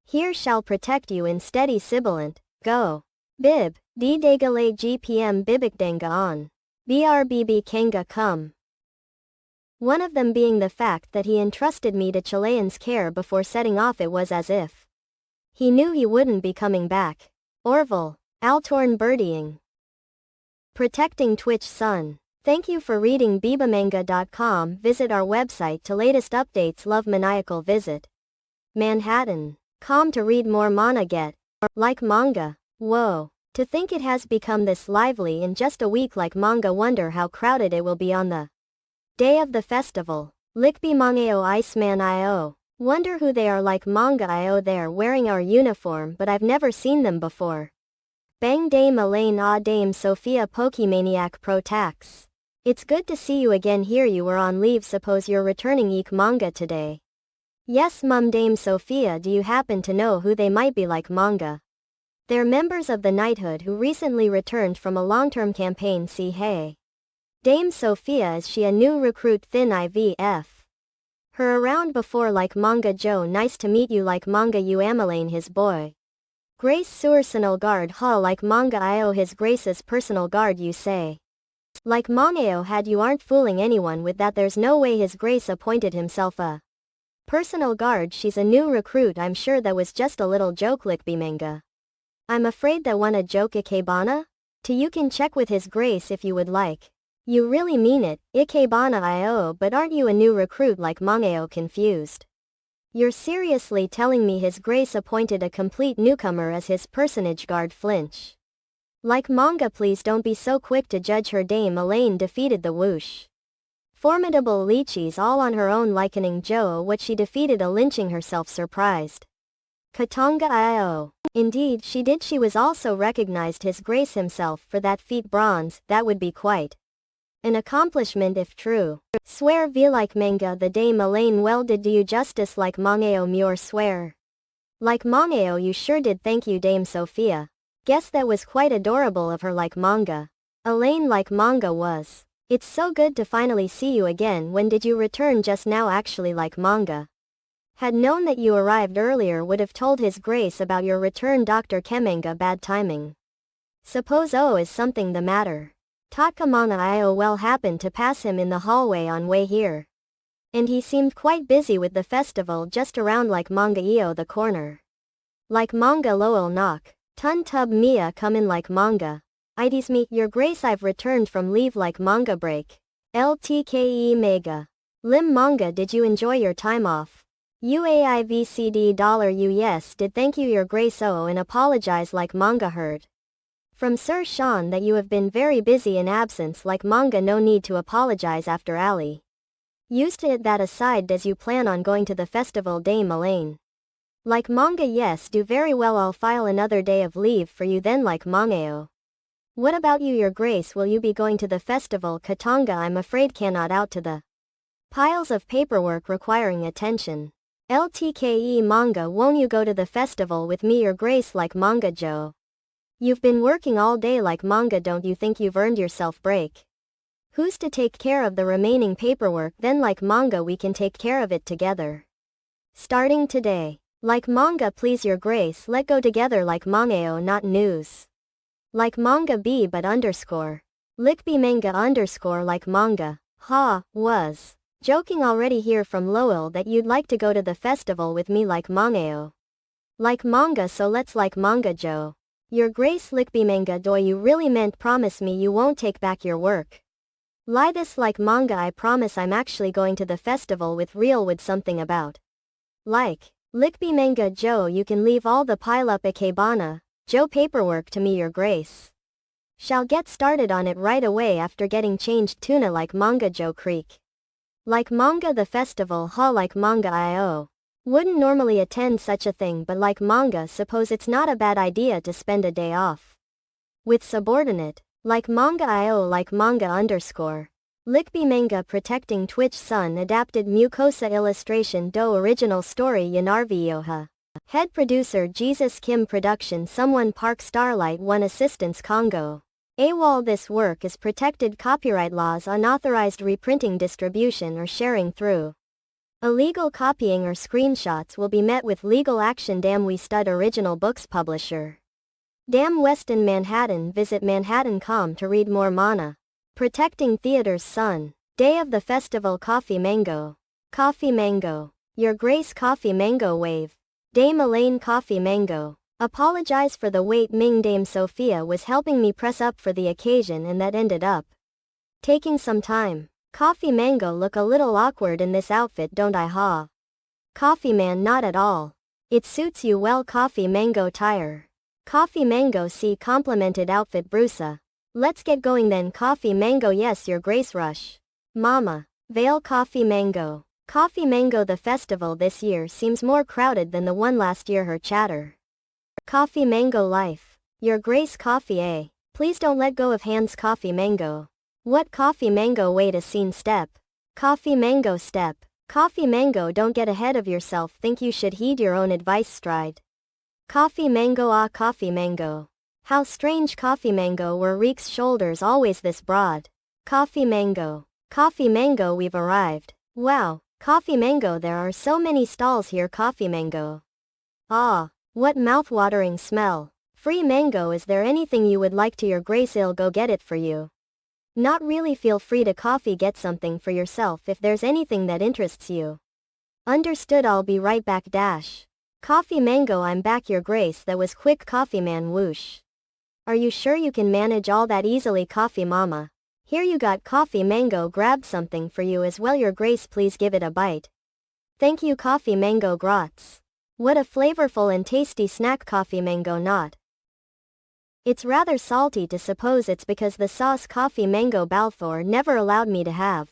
Here shall protect you in steady sibilant, go. Bib, D-Degale GPM Bibikdanga on. BRBB Kanga come. One of them being the fact that he entrusted me to Chilean's care before setting off it was as if he knew he wouldn't be coming back. Orville, Altorn birdieing. Protecting Twitch Sun. Thank you for reading bibamanga.com. Visit our website to latest updates. Love maniacal visit Manhattan.com to read more get. Like manga. Whoa. To think it has become this lively in just a week like manga wonder how crowded it will be on the day of the festival. Likby Mangao Iceman IO. Wonder who they are like manga IO they're wearing our uniform but I've never seen them before. Bang Dame Elaine Dame Sophia Pokemaniac Pro Tax. It's good to see you again here you were on leave suppose you're returning eek manga today. Yes mum Dame Sophia do you happen to know who they might be like manga? They're members of the knighthood who recently returned from a long-term campaign see hey. Dame Sophia is she a new recruit thin IVF? Her around before like manga Joe nice to meet you like manga you Amelane his boy. Grace Suarsenal guard ha like manga io his grace's personal guard you say. Like mangao had you aren't fooling anyone with that there's no way his grace appointed himself a personal guard she's a new recruit I'm sure that was just a little joke Likby manga. I'm afraid that one a joke Ikebana? To you can check with his grace if you would like. You really mean it, Ikebana IO but aren't you a new recruit like mangao confused? You're seriously telling me his grace appointed a complete newcomer as his personage guard flinch? Like manga please don't be so quick to judge her Dame Elaine defeated the whoosh. Formidable lychees all on her own likening Joe what she defeated a lynching herself surprised. Katanga IO. Indeed she did she was also recognized his grace himself for that feat bronze that would be quite an accomplishment if true. Swear v like manga the Dame Elaine well did do you justice like mangao muir swear. Like mangao you sure did thank you Dame Sophia. Guess that was quite adorable of her like manga. Elaine like manga was. It's so good to finally see you again when did you return just now actually like manga. Had known that you arrived earlier would have told his grace about your return Dr. Kemanga bad timing. Suppose is something the matter. Takamana Io well happened to pass him in the hallway on way here. And he seemed quite busy with the festival just around like manga Io the corner. Like manga Lowell knock. Tun tub Mia come in like manga. Ides me, your grace I've returned from leave like manga break. LTKE mega. Lim manga did you enjoy your time off? UAIVCD $U yes did thank you your grace and apologize like manga heard. From Sir Sean that you have been very busy in absence like manga no need to apologize after Ali. Used to it that aside does you plan on going to the festival Dame Elaine? Like manga yes do very well I'll file another day of leave for you then like mangao. What about you your grace will you be going to the festival Katanga I'm afraid cannot out to the piles of paperwork requiring attention. LTKE manga won't you go to the festival with me your grace like manga Joe? You've been working all day like manga don't you think you've earned yourself break? Who's to take care of the remaining paperwork then? Like manga, we can take care of it together. Starting today. Like manga, please your grace, let go together. Like mangao, not news. Like manga b but underscore. Lickby manga underscore like manga. Ha, was. Joking already. Hear from Lowell that you'd like to go to the festival with me. Like mangao. Like manga, so let's like manga Joe. Your grace Lickby manga do you really meant promise me you won't take back your work. Lie this like manga I promise I'm actually going to the festival with real with something about. Like. Lickby manga Joe you can leave all the pile up ikebana, Joe paperwork to me your grace. Shall get started on it right away after getting changed tuna like manga Joe Creek. Like manga the festival ha like manga IO. Wouldn't normally attend such a thing but like manga suppose it's not a bad idea to spend a day off. With subordinate. Like manga IO like manga underscore. Lickby manga protecting Twitch Sun adapted mucosa illustration do original story Yanarvioha. Head producer Jesus Kim production someone Park Starlight 1 assistance Congo. AWOL this work is protected copyright laws unauthorized reprinting distribution or sharing through. Illegal copying or screenshots will be met with legal action. Damn we stud original books publisher. Damn Weston Manhattan visit Manhattan.com to read more mana. Protecting Theaters Sun. Day of the festival Coffee Mango. Coffee Mango. Your Grace Coffee Mango Wave. Dame Elaine Coffee Mango. Apologize for the wait. Ming Dame Sophia was helping me press up for the occasion and that ended up taking some time. Coffee Mango look a little awkward in this outfit don't I ha? Coffee Man not at all. It suits you well Coffee Mango tire. Coffee Mango see complimented outfit Brusa. Let's get going then Coffee Mango yes your grace rush. Mama. Vale Coffee Mango. Coffee Mango the festival this year seems more crowded than the one last year her chatter. Coffee Mango life. Your grace Coffee A. Please don't let go of hands Coffee Mango. What Coffee Mango wait a scene step. Coffee Mango step. Coffee Mango don't get ahead of yourself think you should heed your own advice stride. Coffee Mango ah Coffee Mango. How strange Coffee Mango were Reek's shoulders always this broad. Coffee Mango. Coffee Mango we've arrived. Wow, Coffee Mango there are so many stalls here Coffee Mango. Ah, what mouth-watering smell. Free mango is there anything you would like to your grace I'll go get it for you. Not really feel free to coffee get something for yourself if there's anything that interests you. Understood I'll be right back dash. Coffee Mango I'm back your grace that was quick Coffee Man whoosh. Are you sure you can manage all that easily Coffee Mama? Here you got Coffee Mango grabbed something for you as well your grace please give it a bite. Thank you Coffee Mango Grots. What a flavorful and tasty snack Coffee Mango not. It's rather salty to suppose it's because the sauce Coffee Mango Balfour never allowed me to have.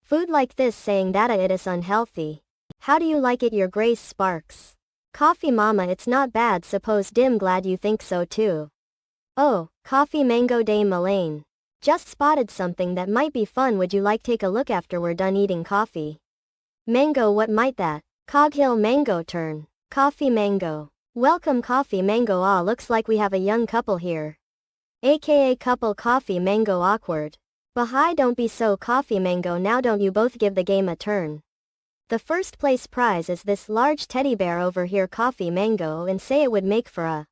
Food like this saying that it is unhealthy. How do you like it your grace Sparks? Coffee Mama it's not bad suppose dim glad you think so too. Oh, Coffee Mango Dame Elaine. Just spotted something that might be fun would you like take a look after we're done eating coffee? Mango what might that? Cog Hill Mango turn. Coffee Mango. Welcome Coffee Mango ah looks like we have a young couple here. AKA couple Coffee Mango awkward. Bahai don't be so Coffee Mango now don't you both give the game a turn. The first place prize is this large teddy bear over here Coffee Mango and say it would make for a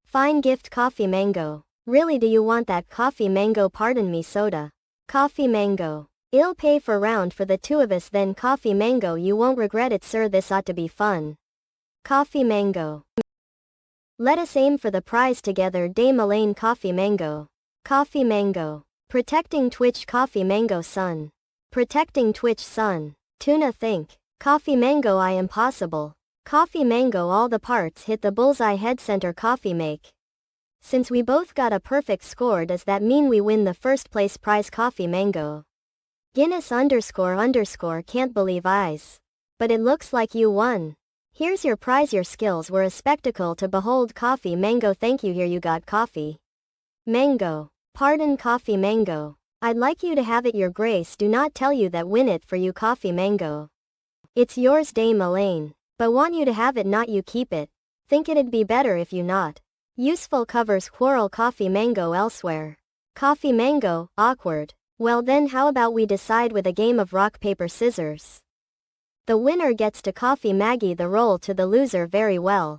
fine gift Coffee Mango. Really do you want that Coffee Mango pardon me soda? Coffee Mango. I'll pay for round for the two of us then Coffee Mango you won't regret it sir this ought to be fun. Coffee Mango. Let us aim for the prize together Dame Elaine Coffee Mango. Coffee Mango. Protecting Twitch Coffee Mango Sun. Protecting Twitch Sun. Tuna think. Coffee Mango I impossible. Coffee Mango all the parts hit the bullseye head center Coffee make. Since we both got a perfect score does that mean we win the first place prize Coffee Mango? Guinness __ can't believe eyes. But it looks like you won. Here's your prize your skills were a spectacle to behold Coffee Mango thank you here you got Coffee Mango. Pardon Coffee Mango. I'd like you to have it your grace do not tell you that win it for you Coffee Mango. It's yours Dame Elaine. But want you to have it not you keep it. Think it'd be better if you not. Useful covers quarrel Coffee Mango elsewhere. Coffee Mango, awkward. Well then how about we decide with a game of rock paper scissors? The winner gets to coffee Maggie the roll to the loser. Very well.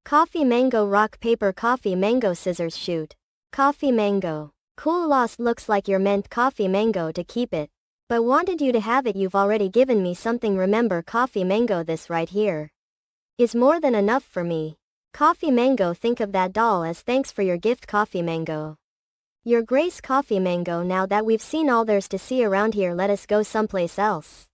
Coffee mango rock paper coffee mango scissors shoot. Coffee mango. Cool lost looks like you're meant coffee mango to keep it. But wanted you to have it, you've already given me something, remember coffee mango, this right here is more than enough for me. Coffee mango, think of that doll as thanks for your gift coffee mango. Your Grace coffee mango, now that we've seen all there's to see around here, let us go someplace else.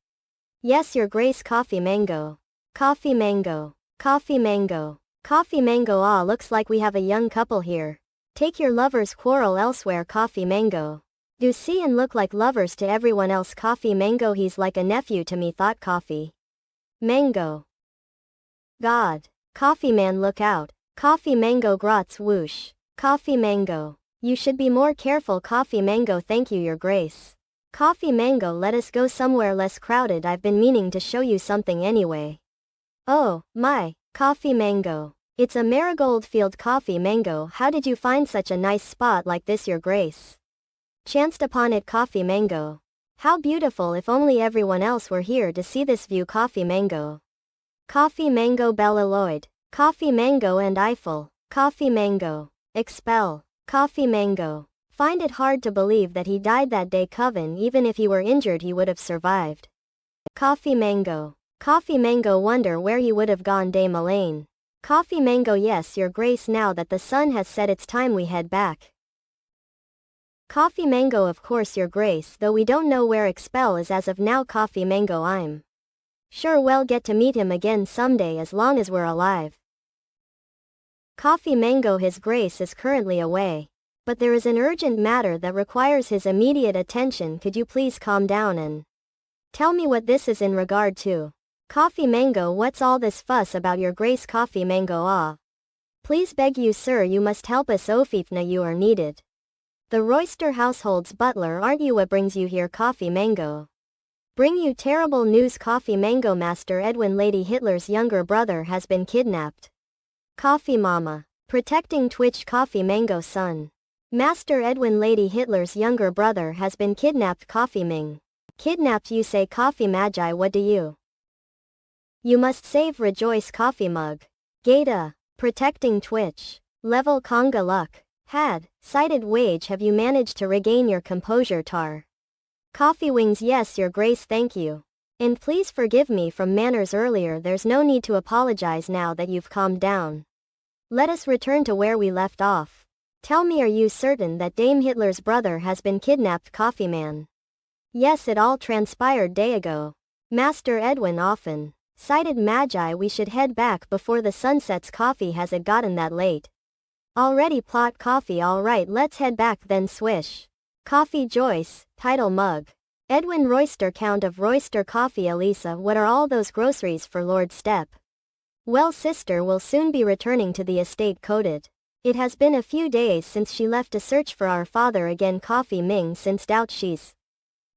Yes, your Grace coffee mango. Coffee mango. Coffee mango. Coffee mango, ah, looks like we have a young couple here. Take your lover's quarrel elsewhere coffee mango. Do see and look like lovers to everyone else coffee mango, he's like a nephew to me, thought coffee mango. God. Coffee man, look out. Coffee mango, grots whoosh. Coffee mango. You should be more careful coffee mango, thank you your Grace. Coffee mango, let us go somewhere less crowded, I've been meaning to show you something anyway. Oh, my, coffee mango. It's a marigold field coffee mango, how did you find such a nice spot like this your Grace? Chanced upon it coffee mango. How beautiful, if only everyone else were here to see this view coffee mango. Coffee mango, Bella Lloyd. Coffee mango and Eiffel. Coffee mango. Expel. Coffee mango. Find it hard to believe that he died that day Coven, even if he were injured he would have survived. Coffee mango. Coffee mango, wonder where he would have gone Dame Elaine. Coffee mango, yes your Grace, now that the sun has set it's time we head back. Coffee mango, of course your Grace, though we don't know where Expel is as of now coffee mango, I'm sure we'll get to meet him again someday as long as we're alive. Coffee mango, his Grace is currently away. But there is an urgent matter that requires his immediate attention, could you please calm down and tell me what this is in regard to? Coffee mango, what's all this fuss about your Grace coffee mango, ah? Please beg you sir, you must help us Ofifna, you are needed. The Royster household's butler, aren't you? What brings you here coffee mango? Bring you terrible news coffee mango, Master Edwin, Lady Hitler's younger brother, has been kidnapped. Coffee mama. Protecting Twitch coffee mango son. Master Edwin, Lady Hitler's younger brother, has been kidnapped coffee ming. Kidnapped you say coffee magi, what do you? You must save rejoice coffee mug. Gata. Protecting Twitch. Level conga luck. Had. Cited wage, have you managed to regain your composure tar? Coffee wings, yes your Grace, thank you. And please forgive me from manners earlier, there's no need to apologize now that you've calmed down. Let us return to where we left off. Tell me, are you certain that Dame Hitler's brother has been kidnapped coffee man? Yes, it all transpired day ago. Master Edwin often cited magi, we should head back before the sun sets coffee, has it gotten that late? Already plot coffee, alright let's head back then swish. Coffee Joyce, title mug. Edwin Royster, Count of Royster coffee Elisa, what are all those groceries for Lord Step? Well sister will soon be returning to the estate coded. It has been a few days since she left to search for our father again coffee ming, since doubt she's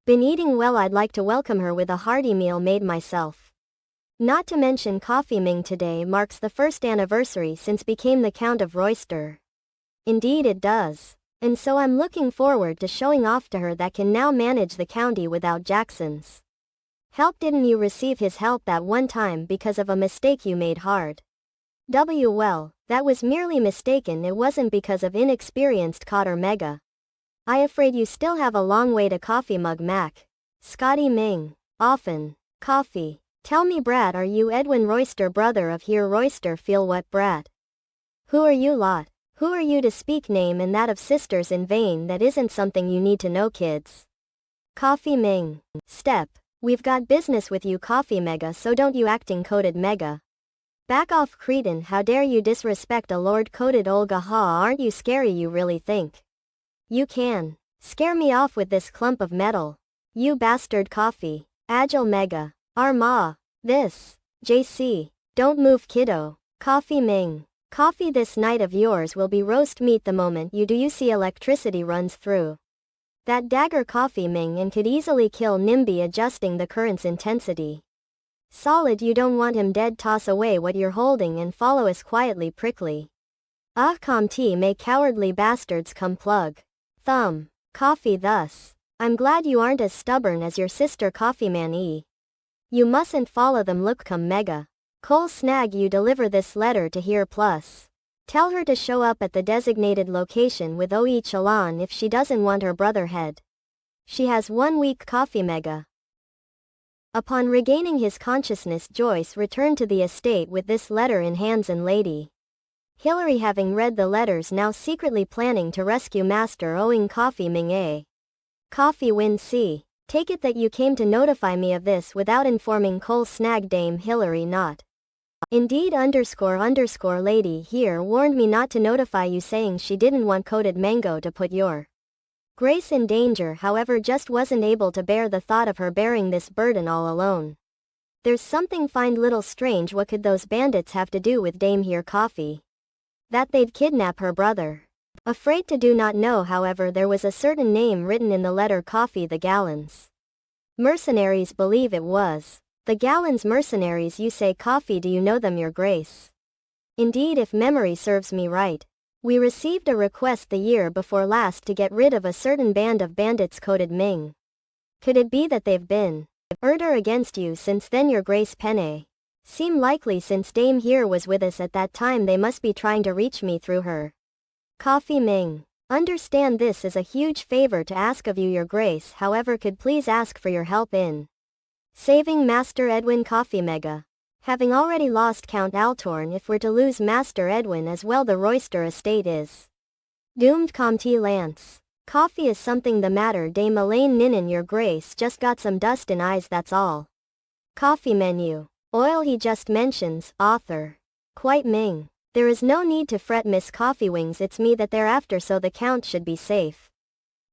been eating well, I'd like to welcome her with a hearty meal made myself. Not to mention coffee ming today marks the first anniversary since became the Count of Royster. Indeed it does. And so I'm looking forward to showing off to her that can now manage the county without Jackson's help. Didn't you receive his help that one time because of a mistake you made hard? Well, that was merely mistaken, it wasn't because of inexperienced Cotter Mega. I afraid you still have a long way to coffee mug Mac. Scotty Ming. Often. Coffee. Tell me brat, are you Edwin Royster, brother of here Royster? Feel what brat? Who are you lot? Who are you to speak name and that of sisters in vain? That isn't something you need to know kids. Coffee Ming. Step. We've got business with you coffee mega, so don't you acting coded mega. Back off cretin, how dare you disrespect a lord coded Olga, ha, aren't you scary? You really think you can scare me off with this clump of metal? You bastard coffee. Agile mega. Arma. This. JC. Don't move kiddo. Coffee Ming. Coffee, this night of yours will be roast meat the moment you do. You see electricity runs through that dagger coffee Ming and could easily kill Nimby adjusting the current's intensity. Solid, you don't want him dead, toss away what you're holding and follow us quietly prickly. Ah, Comte, may cowardly bastards come plug. Thumb. Coffee thus. I'm glad you aren't as stubborn as your sister Coffeeman E. You mustn't follow them. Look, come Mega. Cole snag you deliver this letter to here plus. Tell her to show up at the designated location with Oi Chalan if she doesn't want her brother head. She has 1 week. Coffee Mega. Upon regaining his consciousness, Joyce returned to the estate with this letter in hands, and Lady Hillary, having read the letters, now secretly planning to rescue Master owing Coffee Ming A. Coffee Win C. Take it that you came to notify me of this without informing Cole snag Dame Hillary not. Indeed __ lady here warned me not to notify you, saying she didn't want Coated Mango to put your Grace in danger, however just wasn't able to bear the thought of her bearing this burden all alone. There's something find little strange. What could those bandits have to do with Dame here Coffee? That they'd kidnap her brother. Afraid to do not know, however there was a certain name written in the letter Coffee. The Gallons mercenaries believe it was. The Gallons mercenaries, you say Coffee, do you know them your grace? Indeed, if memory serves me right. We received a request the year before last to get rid of a certain band of bandits Coated Ming. Could it be that they've been urder against you since then your grace Penne? Seem likely, since Dame here was with us at that time. They must be trying to reach me through her. Coffee Ming. Understand this is a huge favor to ask of you your grace, however could please ask for your help in saving Master Edwin Coffee Mega. Having already lost Count Altorn, if we're to lose Master Edwin as well, the Royster estate is doomed. Comte Lance. Coffee, is something the matter? Dame Elaine Ninin your grace just got some dust in eyes, that's all. Coffee menu. Oil he just mentions, author. Quite Ming. There is no need to fret Miss Coffeewings, it's me that they're after, so the Count should be safe.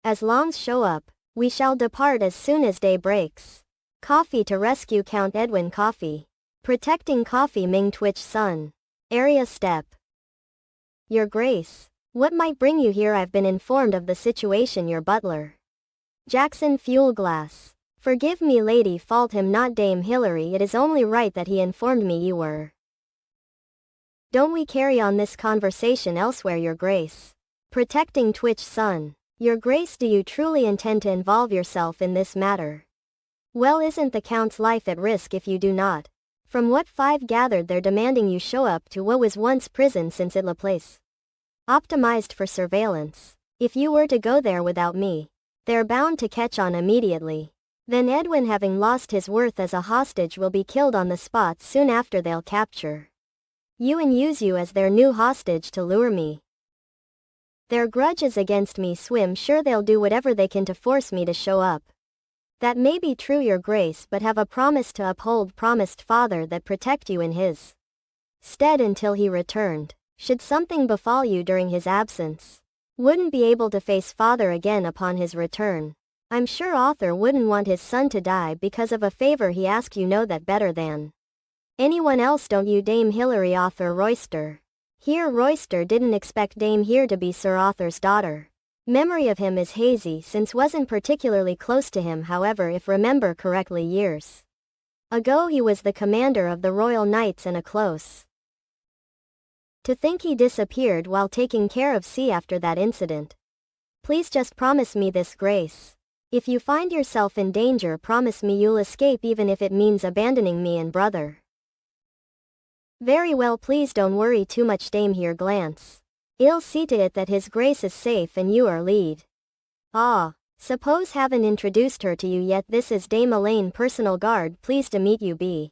As long's show up, we shall depart as soon as day breaks. Coffee to rescue Count Edwin Coffee. Protecting Coffee Ming Twitch Sun. Area Step. Your Grace. What might bring you here? I've been informed of the situation. Your butler. Jackson Fuel Glass. Forgive me lady, fault him not Dame Hillary, it is only right that he informed me you were. Don't we carry on this conversation elsewhere your grace? Protecting Twitch Sun. Your grace, do you truly intend to involve yourself in this matter? Well, isn't the Count's life at risk if you do not? From what I've gathered, they're demanding you show up to what was once prison, since it la place optimized for surveillance. If you were to go there without me, they're bound to catch on immediately. Then Edwin, having lost his worth as a hostage, will be killed on the spot. Soon after they'll capture you and use you as their new hostage to lure me. Their grudges against me swim, sure they'll do whatever they can to force me to show up. That may be true your grace, but have a promise to uphold, promised father that protect you in his stead until he returned. Should something befall you during his absence, wouldn't be able to face father again upon his return. I'm sure author wouldn't want his son to die because of a favor he asked, you know that better than anyone else, don't you Dame Hillary? Author Royster. Here Royster didn't expect Dame here to be Sir Arthur's daughter. Memory of him is hazy since wasn't particularly close to him, however if remember correctly years ago he was the commander of the Royal Knights and a close. To think he disappeared while taking care of C after that incident. Please just promise me this grace. If you find yourself in danger, promise me you'll escape even if it means abandoning me and brother. Very well, please don't worry too much Dame here glance. I'll see to it that his grace is safe and you are lead. Ah, suppose haven't introduced her to you yet. This is Dame Elaine, personal guard, pleased to meet you B.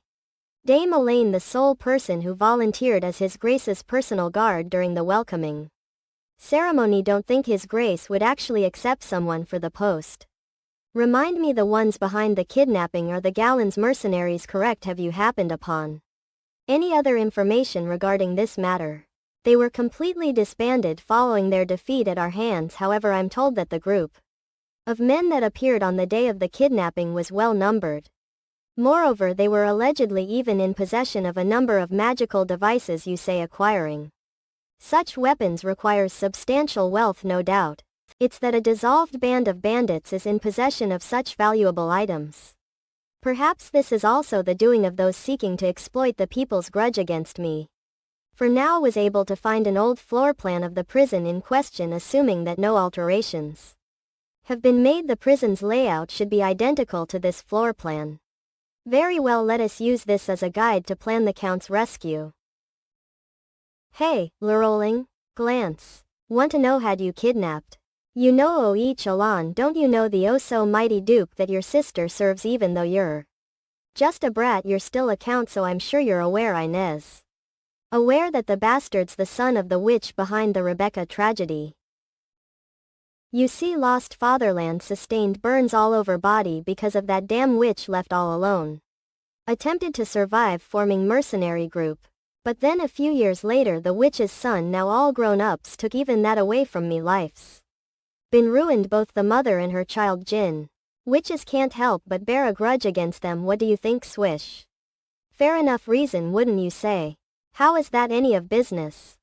Dame Elaine, the sole person who volunteered as his grace's personal guard during the welcoming ceremony. Don't think his grace would actually accept someone for the post. Remind me, the ones behind the kidnapping are the Gallons mercenaries, correct? Have you happened upon any other information regarding this matter? They were completely disbanded following their defeat at our hands, however I'm told that the group of men that appeared on the day of the kidnapping was well numbered. Moreover, they were allegedly even in possession of a number of magical devices. You say acquiring such weapons requires substantial wealth, no doubt. It's that a dissolved band of bandits is in possession of such valuable items. Perhaps this is also the doing of those seeking to exploit the people's grudge against me. For now was able to find an old floor plan of the prison in question, assuming that no alterations have been made. The prison's layout should be identical to this floor plan. Very well, let us use this as a guide to plan the Count's rescue. Hey, Lerolling, glance. Want to know had you kidnapped? You know Chalan, don't you know the oh so mighty duke that your sister serves? Even though you're just a brat, you're still a count, so I'm sure you're aware. Inez. Aware that the bastard's the son of the witch behind the Rebecca tragedy. You see, lost fatherland, sustained burns all over body because of that damn witch, left all alone. Attempted to survive forming mercenary group. But then a few years later the witch's son, now all grown ups, took even that away from me. Life's been ruined, both the mother and her child Jin. Witches can't help but bear a grudge against them. What do you think? Swish. Fair enough reason, wouldn't you say? How is that any of business?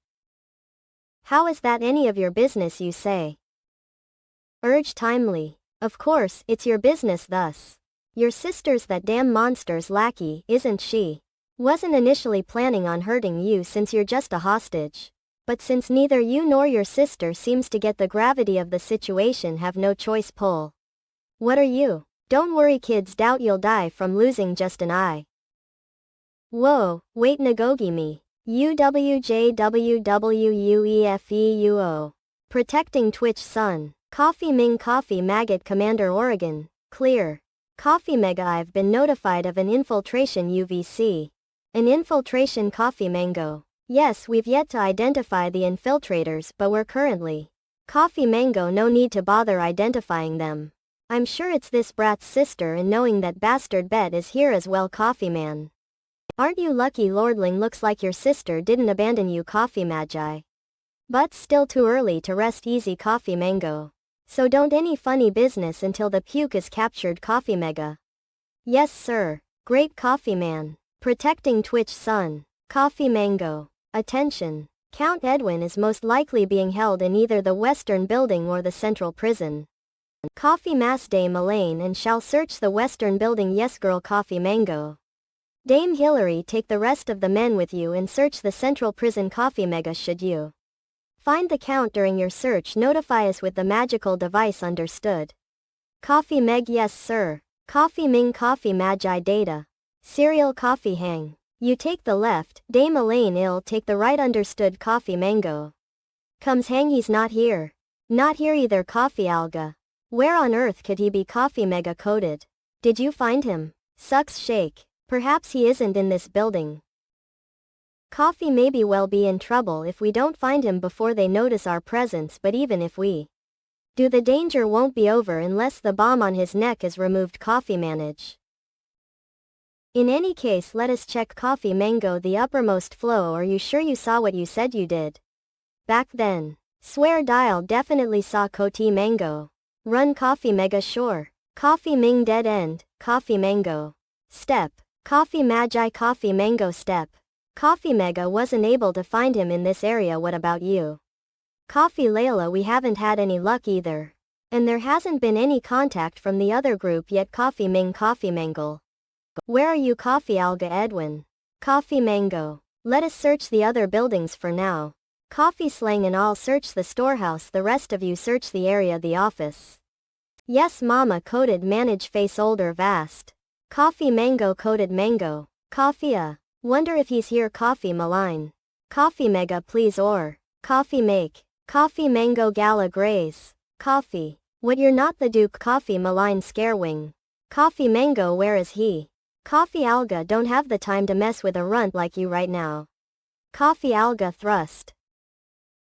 How is that any of your business, you say? Urge timely. Of course, it's your business thus. Your sister's that damn monster's lackey, isn't she? Wasn't initially planning on hurting you since you're just a hostage. But since neither you nor your sister seems to get the gravity of the situation, have no choice. Pull. What are you? Don't worry kids, doubt you'll die from losing just an eye. Whoa, wait, Nagogi me. UWJWWUEFEUO. Protecting Twitch Sun. Coffee Ming Coffee Maggot Commander Oregon. Clear. Coffee Mega, I've been notified of an infiltration UVC. An infiltration Coffee Mango. Yes, we've yet to identify the infiltrators, but we're currently. Coffee Mango, no need to bother identifying them. I'm sure it's this brat's sister, and knowing that bastard Bet is here as well. Coffee Man. Aren't you lucky, Lordling? Looks like your sister didn't abandon you, Coffee Magi. But still too early to rest easy, Coffee Mango. So don't any funny business until the puke is captured, Coffee Mega. Yes sir. Great, Coffee Man. Protecting Twitch Sun. Coffee Mango. Attention. Count Edwin is most likely being held in either the Western Building or the Central Prison. Coffee Mass Dame Elaine and shall search the Western Building. Yes girl, Coffee Mango. Dame Hillary, take the rest of the men with you and search the Central Prison. Coffee Mega, should you find the Count during your search, notify us with the magical device. Understood? Coffee Meg. Yes sir. Coffee Ming Coffee Magi. Data. Cereal Coffee Hang. You take the left, Dame Elaine. I'll take the right. Understood? Coffee Mango. Comes Hang. He's not here. Not here either, Coffee Alga. Where on earth could he be? Coffee Mega coded. Did you find him? Sucks shake. Perhaps he isn't in this building. Coffee maybe well be in trouble if we don't find him before they notice our presence, but even if we do, the danger won't be over unless the bomb on his neck is removed. Coffee Manage. In any case, let us check. Coffee Mango, the uppermost flow. Are you sure you saw what you said you did back then? Swear dial, definitely saw. Coffee Mango. Run. Coffee Mega. Sure. Coffee Ming. Dead end. Coffee Mango. Step. Coffee Magi. Coffee Mango. Step. Coffee Mega wasn't able to find him in this area. What about you? Coffee Layla, we haven't had any luck either. And there hasn't been any contact from the other group yet. Coffee Ming. Coffee Mangle. Where are you? Coffee Alga. Edwin. Coffee Mango. Let us search the other buildings for now. Coffee Slang and I'll search the storehouse. The rest of you search the area, the office. Yes mama. Coded manage face older vast. Coffee Mango. Coded Mango. Coffee wonder if he's here. Coffee Malign. Coffee Mega please, or Coffee Make. Coffee Mango. Gala Graze. Coffee. What, you're not the Duke? Coffee Malign. Scarewing. Coffee Mango. Where is he? Coffee Alga. Don't have the time to mess with a runt like you right now. Coffee Alga. Thrust.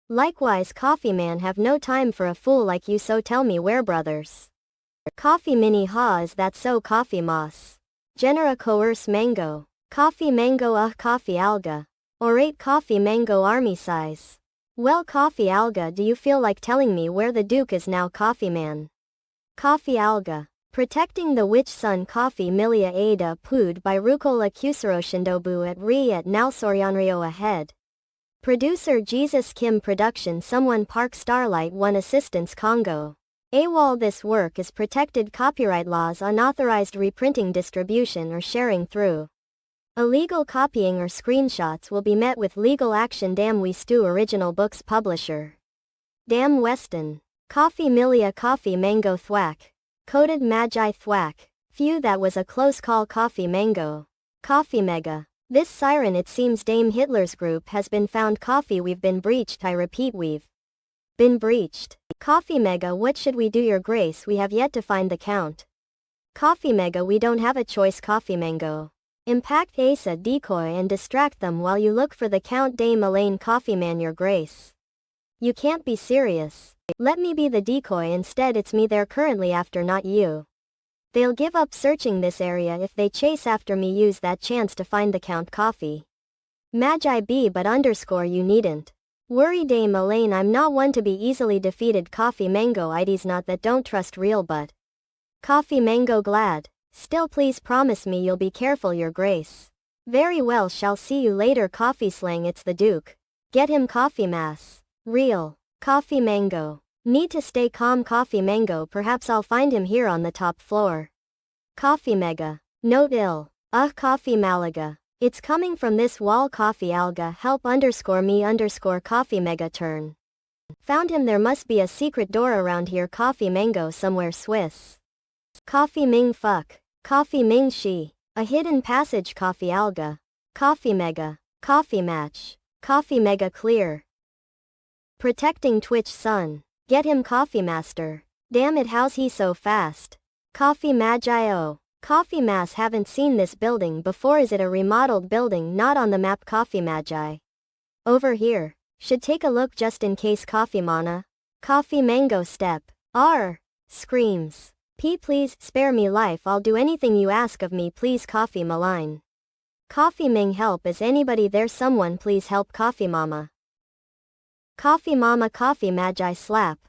Likewise, Coffee Man, have no time for a fool like you, so tell me where, brothers. Coffee Mini. Ha, is that so? Coffee Moss. Genera coerce Mango. Coffee Mango. Coffee Alga. Orate. Coffee Mango. Army size. Well, Coffee Alga, do you feel like telling me where the Duke is now? Coffee Man. Coffee Alga. Protecting the Witch Sun. Coffee Milia Ada Pood by Rukola Kusaroshindobu at Re at Nalsoryanrio ahead. Producer Jesus Kim. Production Someone Park Starlight 1 Assistance Congo. AWOL. This work is protected copyright laws. Unauthorized reprinting, distribution or sharing through illegal copying or screenshots will be met with legal action. Damn We Stew. Original Books Publisher. Damn Weston. Coffee Milia Coffee Mango Thwack. Coated Magi Thwack. Phew, that was a close call. Coffee Mango. Coffee Mega. This siren, it seems Dame Hitler's group has been found. Coffee, we've been breached. I repeat, we've been breached. Coffee Mega, what should we do, your grace? We have yet to find the count. Coffee Mega, we don't have a choice. Coffee Mango. Impact Asa, decoy and distract them while you look for the count. Dame Elaine. Coffee Man, your grace. You can't be serious. Let me be the decoy instead. It's me they're currently after, not you. They'll give up searching this area if they chase after me. Use that chance to find the count. Coffee Magi B, but underscore you needn't worry, Dame Elaine. I'm not one to be easily defeated. Coffee Mango. It's not that don't trust real, but Coffee Mango glad. Still, please promise me you'll be careful, your grace. Very well, shall see you later. Coffee Slang, it's the Duke. Get him. Coffee Mass. Real. Coffee Mango. Need to stay calm. Coffee Mango, perhaps I'll find him here on the top floor. Coffee Mega. Note ill. Coffee Malaga. It's coming from this wall. Coffee Alga. Help underscore me underscore. Coffee Mega turn. Found him. There must be a secret door around here. Coffee Mango somewhere. Swiss. Coffee Ming fuck. Coffee Ming she. A hidden passage. Coffee Alga. Coffee Mega. Coffee Match. Coffee Mega clear. Protecting Twitch Sun. Get him. Coffee Master. Damn it, how's he so fast? Coffee Magi. Oh. Coffee Mass, haven't seen this building before. Is it a remodeled building? Not on the map. Coffee Magi. Over here. Should take a look just in case. Coffee Mana. Coffee Mango step. R. Screams. P, please spare me life. I'll do anything you ask of me, please. Coffee Malign. Coffee Ming, help. Is anybody there? Someone please help. Coffee Mama. Coffee Mama. Coffee Magi slap.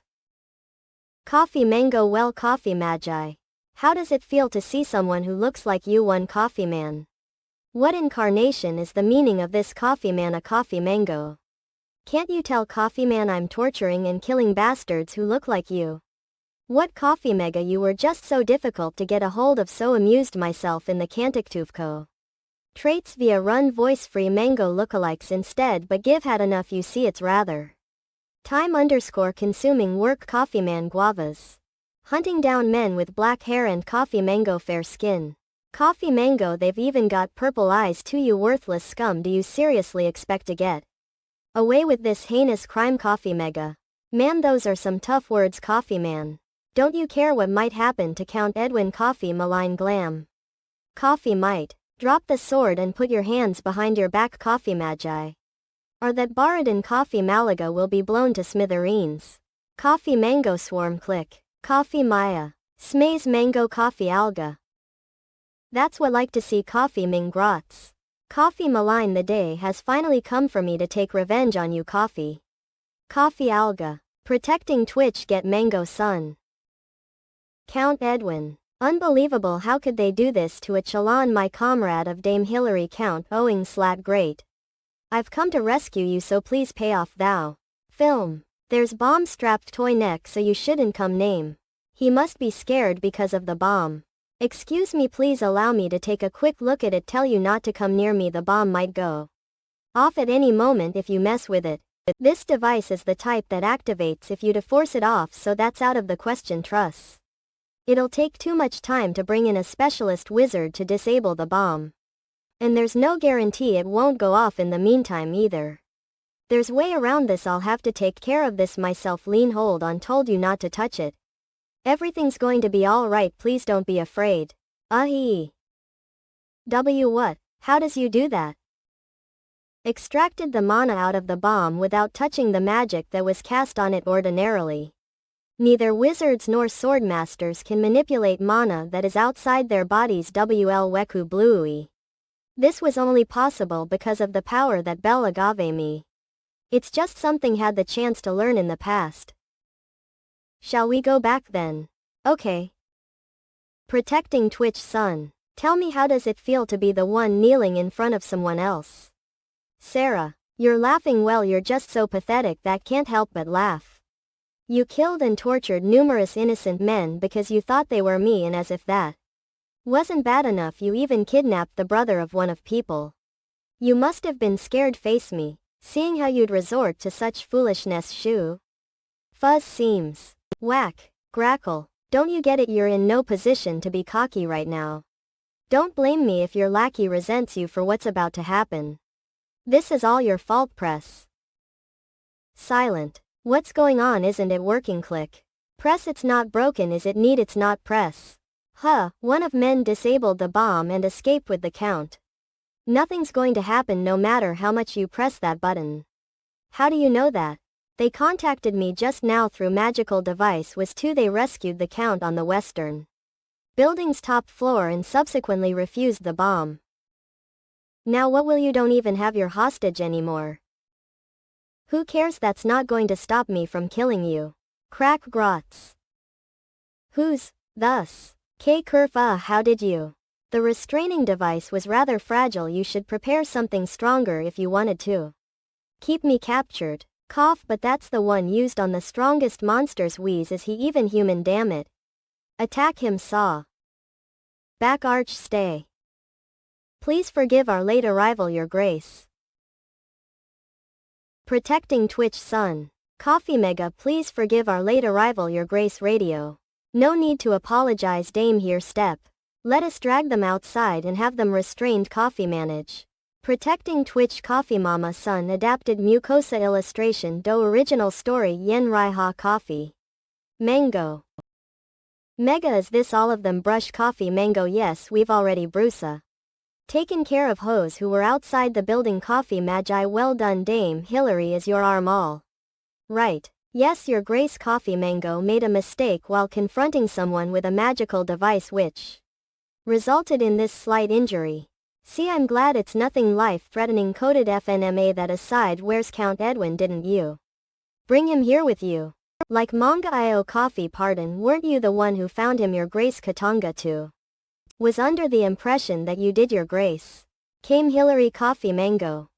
Coffee Mango. Well, Coffee Magi. How does it feel to see someone who looks like you? One Coffee Man. What incarnation is the meaning of this? Coffee Man. A Coffee Mango. Can't you tell, Coffee Man, I'm torturing and killing bastards who look like you? What, Coffee Mega, you were just so difficult to get a hold of. So amused myself in the Cantictuvco. Traits via run voice free Mango lookalikes instead, but give had enough. You see, it's rather time underscore consuming work. Coffee Man guavas. Hunting down men with black hair and Coffee Mango fair skin. Coffee Mango, they've even got purple eyes too. You worthless scum, do you seriously expect to get away with this heinous crime? Coffee Mega. Man, those are some tough words. Coffee Man. Don't you care what might happen to Count Edwin? Coffee Malign glam. Coffee Might. Drop the sword and put your hands behind your back. Coffee Magi. Or that Baradin. Coffee Malaga will be blown to smithereens. Coffee Mango swarm click. Coffee Maya. Smaze Mango. Coffee Alga. That's what like to see. Coffee Ming grots. Coffee Malign, the day has finally come for me to take revenge on you. Coffee. Coffee Alga. Protecting Twitch. Get Mango Sun. Count Edwin. Unbelievable, how could they do this to a Chalon, my comrade of Dame Hillary? Count Owing Slat, great. I've come to rescue you, so please pay off thou. Film. There's bomb strapped toy neck, so you shouldn't come name. He must be scared because of the bomb. Excuse me, please allow me to take a quick look at it. Tell you not to come near me, the bomb might go off at any moment if you mess with it. This device is the type that activates if you to force it off, so that's out of the question. Trust. It'll take too much time to bring in a specialist wizard to disable the bomb. And there's no guarantee it won't go off in the meantime either. There's way around this. I'll have to take care of this myself. Lean hold on, told you not to touch it. Everything's going to be alright, please don't be afraid. What? How does you do that? Extracted the mana out of the bomb without touching the magic that was cast on it ordinarily. Neither wizards nor swordmasters can manipulate mana that is outside their bodies. Weku Bluey. This was only possible because of the power that Bella gave me. It's just something had the chance to learn in the past. Shall we go back then? Okay. Protecting Twitch Sun. Tell me, how does it feel to be the one kneeling in front of someone else? Sarah. You're laughing. Well, you're just so pathetic that can't help but laugh. You killed and tortured numerous innocent men because you thought they were me, and as if that wasn't bad enough, you even kidnapped the brother of one of people. You must have been scared. Face me, seeing how you'd resort to such foolishness. Shoo. Fuzz seems Whack. Grackle. Don't you get it? You're in no position to be cocky right now. Don't blame me if your lackey resents you for what's about to happen. This is all your fault. Press. Silent. What's going on? Isn't it working? Click. Press. It's not broken. Is it need? It's not. Press. Huh, one of men disabled the bomb and escaped with the count. Nothing's going to happen no matter how much you press that button. How do you know that? They contacted me just now through magical device was 2. They rescued the count on the western building's top floor and subsequently refused the bomb. Now what will you? Don't even have your hostage anymore. Who cares? That's not going to stop me from killing you. Crack grots. Who's, thus? K Kurfa, how did you? The restraining device was rather fragile. You should prepare something stronger if you wanted to keep me captured. Cough, but that's the one used on the strongest monsters. Wheeze, is he even human? Damn it. Attack him. Saw. Back arch. Stay. Please forgive our late arrival, your grace. Protecting Twitch Sun. Coffee Mega, please forgive our late arrival, your grace. Radio. No need to apologize, dame. Here, step. Let us drag them outside and have them restrained. Coffee manage. Protecting Twitch. Coffee Mama Sun adapted mucosa illustration. Do original story. Yen Raiha Coffee. Mango. Mega, is this all of them? Brush. Coffee Mango, yes, we've already brusa taken care of hoes who were outside the building. Coffee Magi, well done. Dame Hillary, is your arm all right? Yes, your grace. Coffee Mango made a mistake while confronting someone with a magical device which resulted in this slight injury. See, I'm glad it's nothing life-threatening. Coded FNMA. That aside, where's Count Edwin? Didn't you bring him here with you? Like manga Coffee, pardon, weren't you the one who found him? Your grace. Katanga too was under the impression that you did, your grace. Came Hillary. Coffee Mango.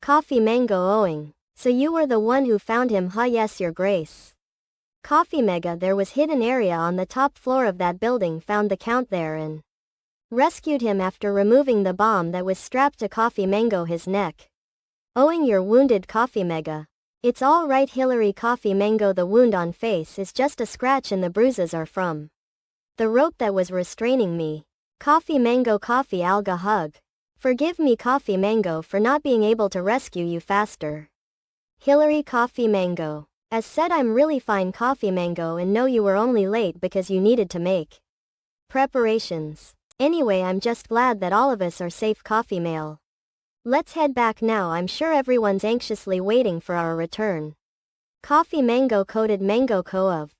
Coffee Mango owing. So you were the one who found him, huh? Yes, your grace. Coffee Mega, there was hidden area on the top floor of that building. Found the count there and rescued him after removing the bomb that was strapped to Coffee Mango his neck. Owing, you're wounded. Coffee Mega. It's all right, Hillary. Coffee Mango, the wound on face is just a scratch and the bruises are from the rope that was restraining me. Coffee Mango. Coffee Alga hug. Forgive me, Coffee Mango, for not being able to rescue you faster. Hillary. Coffee Mango. As said, I'm really fine, Coffee Mango, and know you were only late because you needed to make preparations. Anyway, I'm just glad that all of us are safe. Coffee Mail. Let's head back now. I'm sure everyone's anxiously waiting for our return. Coffee Mango. Coded Mango Co-of.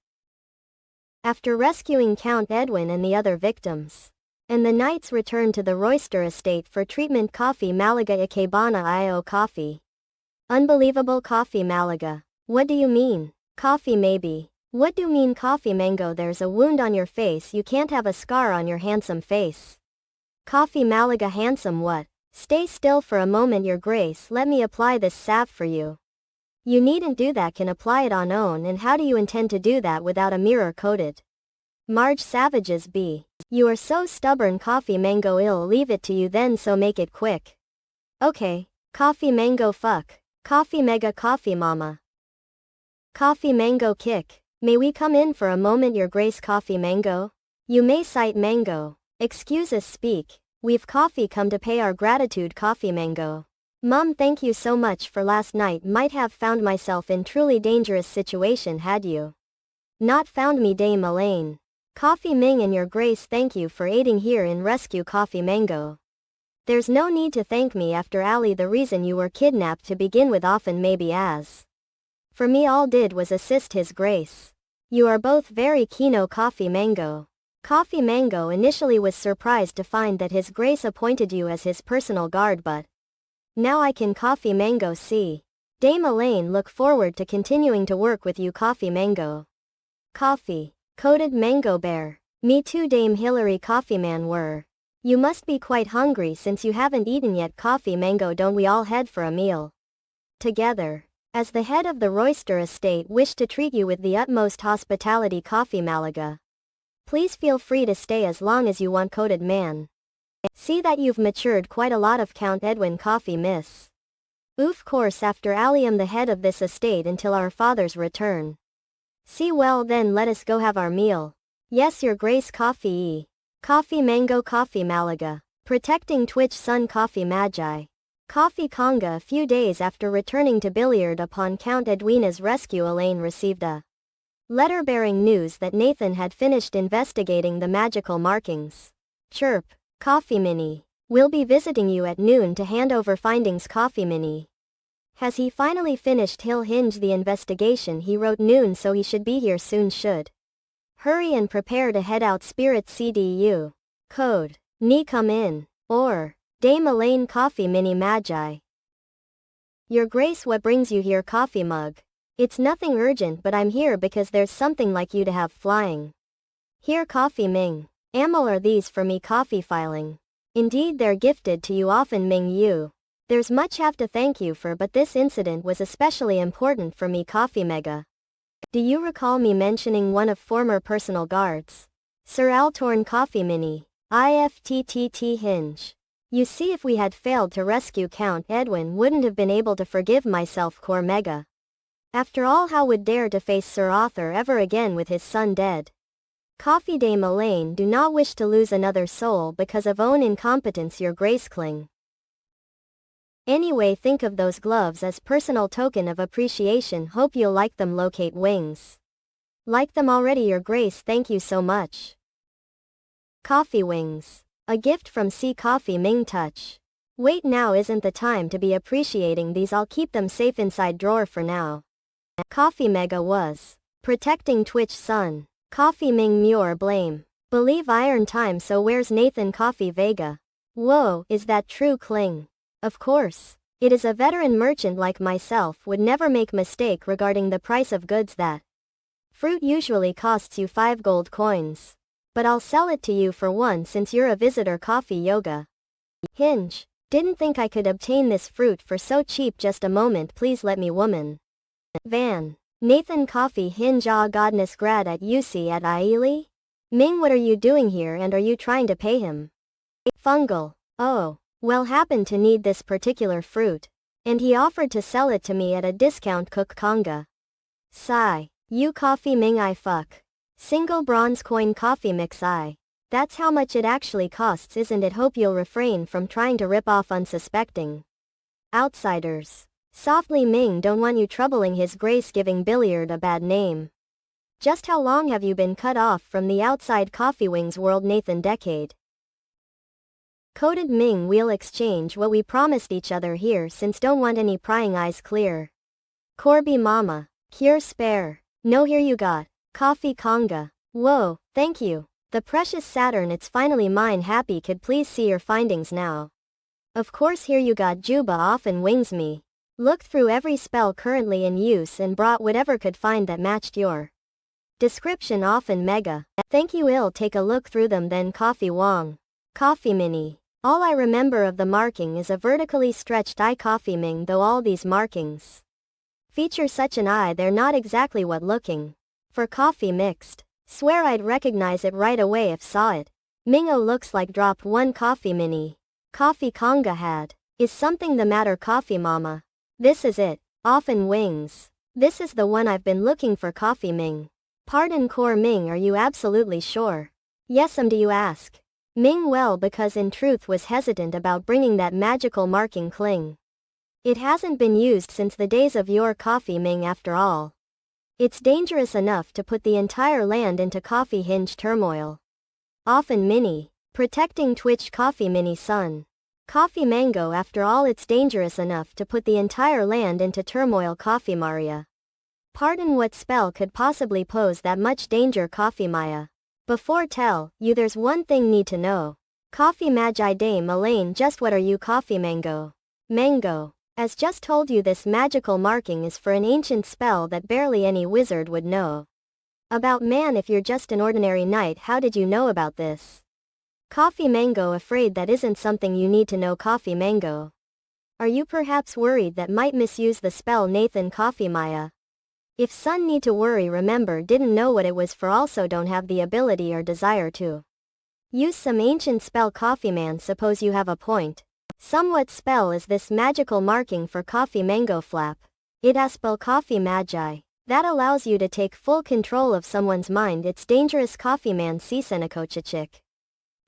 After rescuing Count Edwin and the other victims, and the knights returned to the Royster estate for treatment. Coffee Malaga Ikebana Io Coffee. Unbelievable. Coffee Malaga. What do you mean? Coffee maybe. What do you mean? Coffee Mango, there's a wound on your face. You can't have a scar on your handsome face. Coffee Malaga. Handsome what? Stay still for a moment, your grace. Let me apply this salve for you. You needn't do that. Can apply it on own. And how do you intend to do that without a mirror? Coded Marge Savages B. You are so stubborn. Coffee Mango, I'll leave it to you then, so make it quick. Okay. Coffee Mango. Fuck. Coffee Mega. Coffee Mama. Coffee Mango. Kick. May we come in for a moment, your grace? Coffee Mango. You may cite Mango. Excuse us, speak. We've coffee come to pay our gratitude. Coffee Mango. Mum, thank you so much for last night. Might have found myself in truly dangerous situation had you not found me. Dame Elaine. Coffee Ming, and your grace, thank you for aiding here in rescue. Coffee Mango. There's no need to thank me after Ali. The reason you were kidnapped to begin with. Often maybe as for me, all did was assist his grace. You are both very kino. Coffee Mango. Coffee Mango initially was surprised to find that his grace appointed you as his personal guard, but now I can. Coffee Mango see. Dame Elaine, look forward to continuing to work with you. Coffee Mango. Coffee. Coded Mango Bear. Me too, Dame Hillary. Coffee Man, were you must be quite hungry since you haven't eaten yet. Coffee Mango, don't we all head for a meal together? As the head of the Royster estate, wish to treat you with the utmost hospitality. Coffee Malaga. Please feel free to stay as long as you want. Coded Man. See that you've matured quite a lot of Count Edwin. Coffee Miss. Oof, course after Ali, am the head of this estate until our father's return. See, well then let us go have our meal. Yes, your grace. Coffee Coffee mango. Coffee Malaga. Protecting Twitch Sun. Coffee Magi. Coffee Conga. A few days after returning to Billiard upon Count Edwina's rescue, Elaine received a letter bearing news that Nathan had finished investigating the magical markings. Chirp. Coffee Mini. We'll be visiting you at noon to hand over findings. Coffee Mini. Has he finally finished? He'll hinge the investigation. He wrote noon, so he should be here soon. Should hurry and prepare to head out. Spirit CDU. Code. Ni come in. Or. Dame Elaine. Coffee Mini Magi. Your Grace, what brings you here? Coffee mug. It's nothing urgent, but I'm here because there's something like you to have flying. Here. Coffee Ming. Amal, are these for me? Coffee filing. Indeed, they're gifted to you often. Ming Yu. There's much have to thank you for, but this incident was especially important for me. Coffee Mega. Do you recall me mentioning one of former personal guards? Sir Altorn. Coffee Mini. IFTTT hinge. You see, if we had failed to rescue Count Edwin, wouldn't have been able to forgive myself. Core Mega. After all, how would dare to face Sir Arthur ever again with his son dead? Coffee Dame Elaine. Do not wish to lose another soul because of own incompetence. Your Grace. Cling. Anyway, think of those gloves as personal token of appreciation. Hope you'll like them. Locate wings. Like them already. Your Grace. Thank you so much. Coffee wings. A gift from C. Coffee Ming. Touch. Wait, now isn't the time to be appreciating these. I'll keep them safe inside drawer for now. Coffee Mega was. Protecting Twitch Sun. Coffee Ming. Muir blame. Believe iron time. So where's Nathan? Coffee Vega. Whoa, is that true? Cling. Of course. It is. A veteran merchant like myself would never make mistake regarding the price of goods. That fruit usually costs you 5 gold coins. But I'll sell it to you for 1 since you're a visitor. Coffee Yoga. Hinge. Didn't think I could obtain this fruit for so cheap. Just a moment, please. Let me. Woman. Van. Nathan. Coffee Hinge. Ah, Godness. Grad at UC at Aili? Ming, what are you doing here, and are you trying to pay him? Fungal. Oh. Well, happened to need this particular fruit. And he offered to sell it to me at a discount. Cook Conga. Sigh. You. Coffee Ming. I fuck. Single bronze coin. Coffee Mix. I. That's how much it actually costs, isn't it? Hope you'll refrain from trying to rip off unsuspecting outsiders. Softly. Ming don't want you troubling His Grace, giving Billiard a bad name. Just how long have you been cut off from the outside Coffee Wings world? Nathan. Decade. Coded. Ming, we'll exchange what we promised each other here, since don't want any prying eyes. Clear. Corby Mama. Cure spare. No, here you got. Coffee Conga. Whoa, thank you. The precious Saturn, it's finally mine. Happy kid, please see your findings now. Of course, here you got. Juba often wings me. Looked through every spell currently in use and brought whatever could find that matched your description. Often Mega. Thank you. I'll take a look through them then. Coffee Wong. Coffee Mini. All I remember of the marking is a vertically stretched eye. Coffee Ming, though all these markings feature such an eye, they're not exactly what looking for. Coffee Mixed. Swear I'd recognize it right away if saw it. Mingo. Looks like dropped 1. Coffee Mini. Coffee Conga had. Is something the matter? Coffee Mama. This is it. Often wings. This is the one I've been looking for. Coffee Ming. Pardon. Core Ming, are you absolutely sure? Yes. Do you ask? Ming. Well, because in truth was hesitant about bringing that magical marking. Cling. It hasn't been used since the days of your Coffee Ming. After all, it's dangerous enough to put the entire land into coffee hinge turmoil. Often Mini. Protecting Twitch. Coffee Mini Sun. Coffee Mango. After all, it's dangerous enough to put the entire land into turmoil. Coffee Maria. Pardon, what spell could possibly pose that much danger? Coffee Maya. Before tell you, there's one thing need to know. Coffee Magi. Dame Elaine, just what are you? Coffee Mango. Mango. As just told you, this magical marking is for an ancient spell that barely any wizard would know about. Man, if you're just an ordinary knight, how did you know about this? Coffee Mango. Afraid that isn't something you need to know. Coffee Mango. Are you perhaps worried that might misuse the spell? Nathan. Coffee Maya. If son need to worry, remember didn't know what it was for, also don't have the ability or desire to use some ancient spell. Coffee Man. Suppose you have a point. Somewhat spell is this magical marking for? Coffee Mango. Flap. It as spell. Coffee Magi. That allows you to take full control of someone's mind. It's dangerous. Coffee man Sisenakochichik.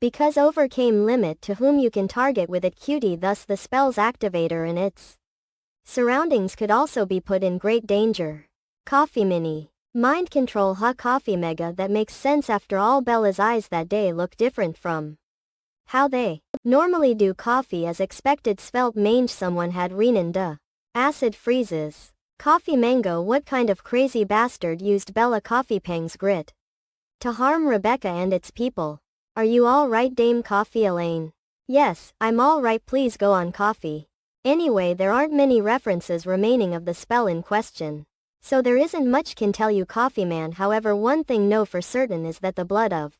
Because overcame limit to whom you can target with it cutie, thus the spell's activator and its surroundings could also be put in great danger. Coffee mini. Mind control ha coffee mega. That makes sense. After all, Bella's eyes that day look different from how they normally do. Coffee as expected. Svelte mange. Someone had Renan duh. Acid freezes. Coffee mango. What kind of crazy bastard used Bella Coffee Pang's grit to harm Rebecca and its people? Are you all right, Dame Coffee Elaine? Yes, I'm all right. Please go on, Coffee. Anyway, there aren't many references remaining of the spell in question, so there isn't much can tell you, Coffee Man. However, one thing know for certain is that the blood of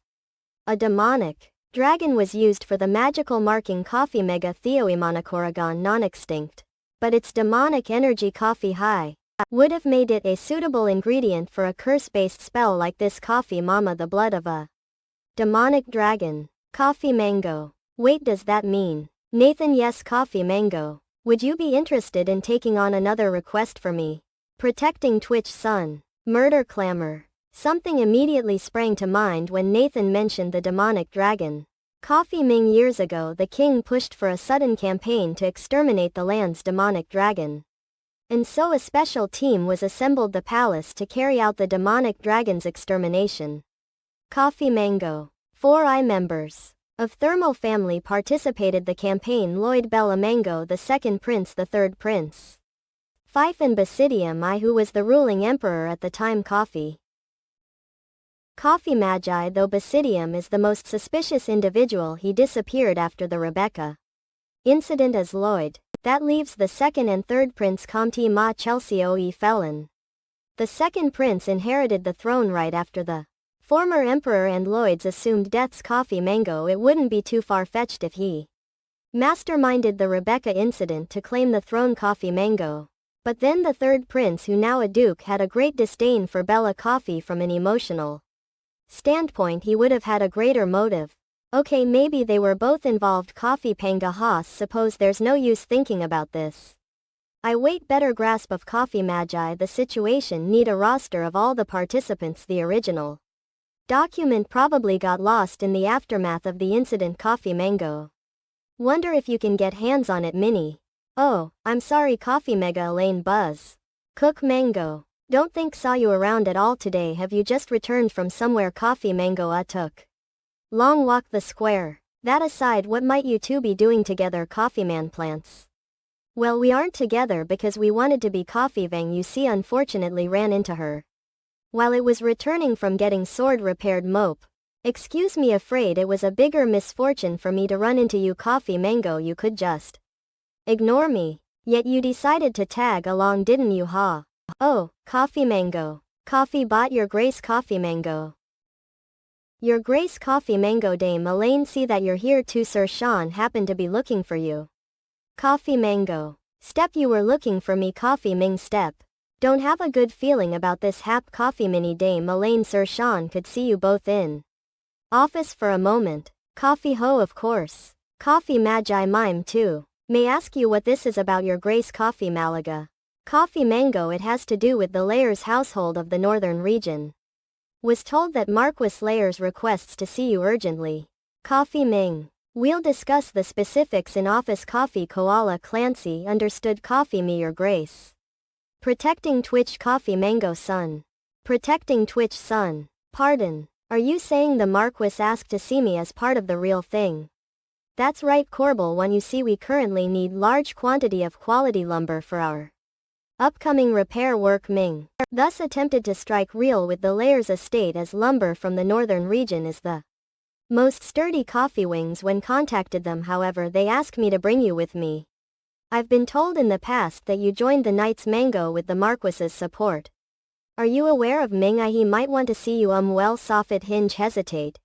a demonic dragon was used for the magical marking Coffee Mega Theoimanakoragon non-extinct, but its demonic energy Coffee High would have made it a suitable ingredient for a curse-based spell like this. Coffee Mama, the blood of a demonic dragon. Coffee Mango. Wait, does that mean Nathan? Yes, Coffee Mango. Would you be interested in taking on another request for me? Protecting Twitch Sun. Murder clamor. Something immediately sprang to mind when Nathan mentioned the demonic dragon. Coffee Ming. Years ago the king pushed for a sudden campaign to exterminate the land's demonic dragon. And so a special team was assembled the palace to carry out the demonic dragon's extermination. Coffee Mango. 4 members of Thermal family participated the campaign. Lloyd Bella Mango, the second prince, the third prince Fife, and Basidium I, who was the ruling emperor at the time. Coffee Magi. Though Basidium is the most suspicious individual, he disappeared after the Rebecca incident as Lloyd. That leaves the second and third prince Comte Ma Chelsea Oe Felon. The second prince inherited the throne right after the former emperor and Lloyd's assumed deaths. Coffee Mango. It wouldn't be too far-fetched if he masterminded the Rebecca incident to claim the throne. Coffee Mango. But then the third prince, who now a duke, had a great disdain for Bella. Coffee from an emotional standpoint, he would have had a greater motive. Okay, maybe they were both involved. Coffee Panga Haas. Suppose there's no use thinking about this. I wait better grasp of Coffee Magi. The situation need a roster of all the participants. The original document probably got lost in the aftermath of the incident. Coffee Mango. Wonder if you can get hands on it. Mini. Oh, I'm sorry. Coffee Mega Elaine. Buzz. Cook Mango. Don't think saw you around at all today. Have you just returned from somewhere? Coffee Mango. Took long walk the square. That aside, what might you two be doing together? Coffee Man. Plants. Well, we aren't together because we wanted to be. Coffee Vang. You see, unfortunately ran into her while it was returning from getting sword repaired. Mope. Excuse me, afraid it was a bigger misfortune for me to run into you. Coffee Mango. You could just ignore me. Yet you decided to tag along, didn't you? Ha. Oh, Coffee Mango. Coffee bot. Your Grace. Coffee Mango. Your Grace. Coffee Mango. Dame Elaine, see that you're here too. Sir Sean happened to be looking for you. Coffee Mango. Step, you were looking for me. Coffee Ming. Step. Don't have a good feeling about this hap. Coffee Mini. Dame Elaine, Sir Sean could see you both in office for a moment. Coffee Ho. Of course. Coffee Magi. Mime too. May ask you what this is about? Your Grace. Coffee Malaga. Coffee Mango. It has to do with the Layers household of the northern region. Was told that Marquis Layers requests to see you urgently. Coffee Ming. We'll discuss the specifics in office. Coffee Koala Clancy. Understood. Coffee Me. Your Grace. Protecting Twitch. Coffee Mango. Son. Protecting Twitch. Son. Pardon. Are you saying the Marquis asked to see me as part of the real thing? That's right, Corbel. One. You see, we currently need large quantity of quality lumber for our upcoming repair work. Ming thus attempted to strike real with the Layers estate, as lumber from the northern region is the most sturdy. Coffee Wings. When contacted them, however, they asked me to bring you with me. I've been told in the past that you joined the Knights Mango with the Marquis's support. Are you aware of Ming? He might want to see you. Well, Soffit. Hinge. Hesitate.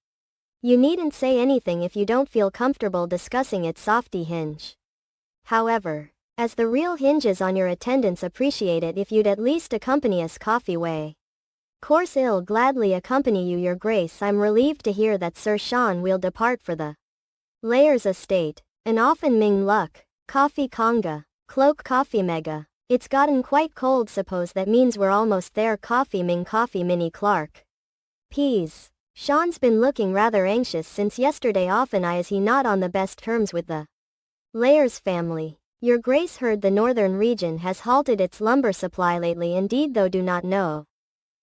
You needn't say anything if you don't feel comfortable discussing it. Softy. Hinge. However, as the real hinges on your attendance, appreciate it if you'd at least accompany us. Coffee Way. Course I'll gladly accompany you, Your Grace. I'm relieved to hear that Sir Sean will depart for the Layers estate. And often Ming luck. Coffee Conga. Cloak. Coffee Mega. It's gotten quite cold, suppose that means we're almost there. Coffee Mini Clark. Peas. Sean's been looking rather anxious since yesterday. Often is he not on the best terms with the Layers family. Your Grace heard the northern region has halted its lumber supply lately. Indeed, though do not know.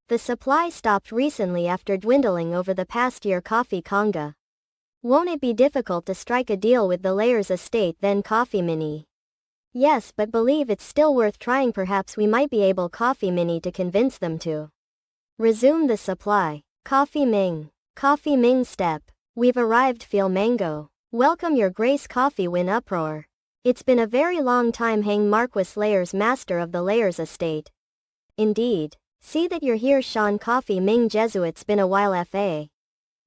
The supply stopped recently after dwindling over the past year. Coffee Conga. Won't it be difficult to strike a deal with the Layers estate then? Coffee Mini. Yes, but believe it's still worth trying. Perhaps we might be able, Coffee Mini, to convince them to resume the supply. Coffee Ming step. We've arrived. Feel mango. Welcome, Your Grace. Coffee win uproar. It's been a very long time. Hang Marquis Layers, master of the Layers estate. Indeed. See that you're here, Sean. Coffee Ming Jesuit's been a while. Fa.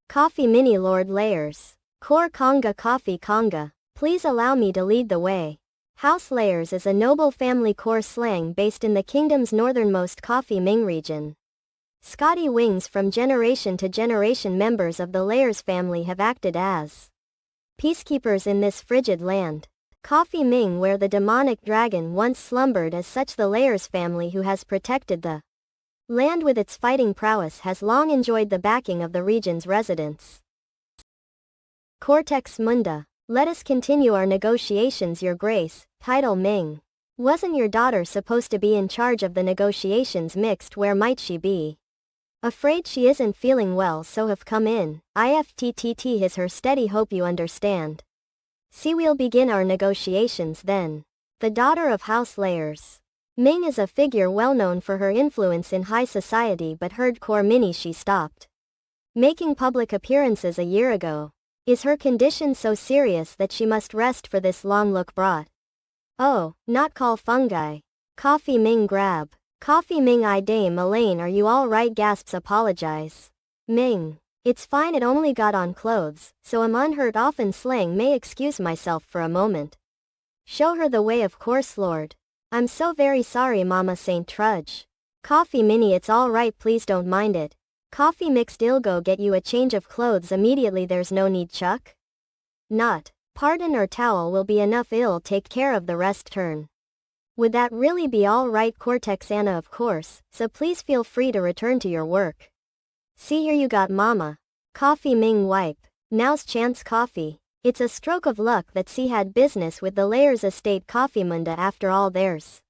Coffee Mini Lord Layers. Kor Conga. Coffee Conga. Please allow me to lead the way. House Layers is a noble family core slang based in the kingdom's northernmost Coffee Ming region. Scotty wings from generation to generation. Members of the Layers family have acted as peacekeepers in this frigid land. Coffee Ming, where the demonic dragon once slumbered. As such, the Layers family, who has protected the land with its fighting prowess, has long enjoyed the backing of the region's residents. Cortex Munda. Let us continue our negotiations, Your Grace. Title Ming. Wasn't your daughter supposed to be in charge of the negotiations? Mixed. Where might she be? Afraid she isn't feeling well, so have come in. IFTTT is her steady hope you understand. See, we'll begin our negotiations then. The daughter of House Layers. Ming is a figure well known for her influence in high society, but heard Core Mini she stopped making public appearances a year ago. Is her condition so serious that she must rest for this long? Look brought. Oh, not call fungi. Coffee Ming grab. Coffee Ming. I Dame Elaine, are you all right? Gasps. Apologize. Ming. It's fine, it only got on clothes, so I'm unhurt. Often slang. May excuse myself for a moment. Show her the way, of course, Lord. I'm so very sorry, Mama Saint Trudge. Coffee Mini. It's all right, please don't mind it. Coffee Mixed. I'll go get you a change of clothes immediately. There's no need, Chuck. Not. Pardon or towel will be enough. I'll take care of the rest. Turn. Would that really be all right? Cortex Anna. Of course, so please feel free to return to your work. See here you got, Mama. Coffee Ming wipe. Now's chance. Coffee. It's a stroke of luck that C had business with the Layers estate. Coffee Munda. After all, there's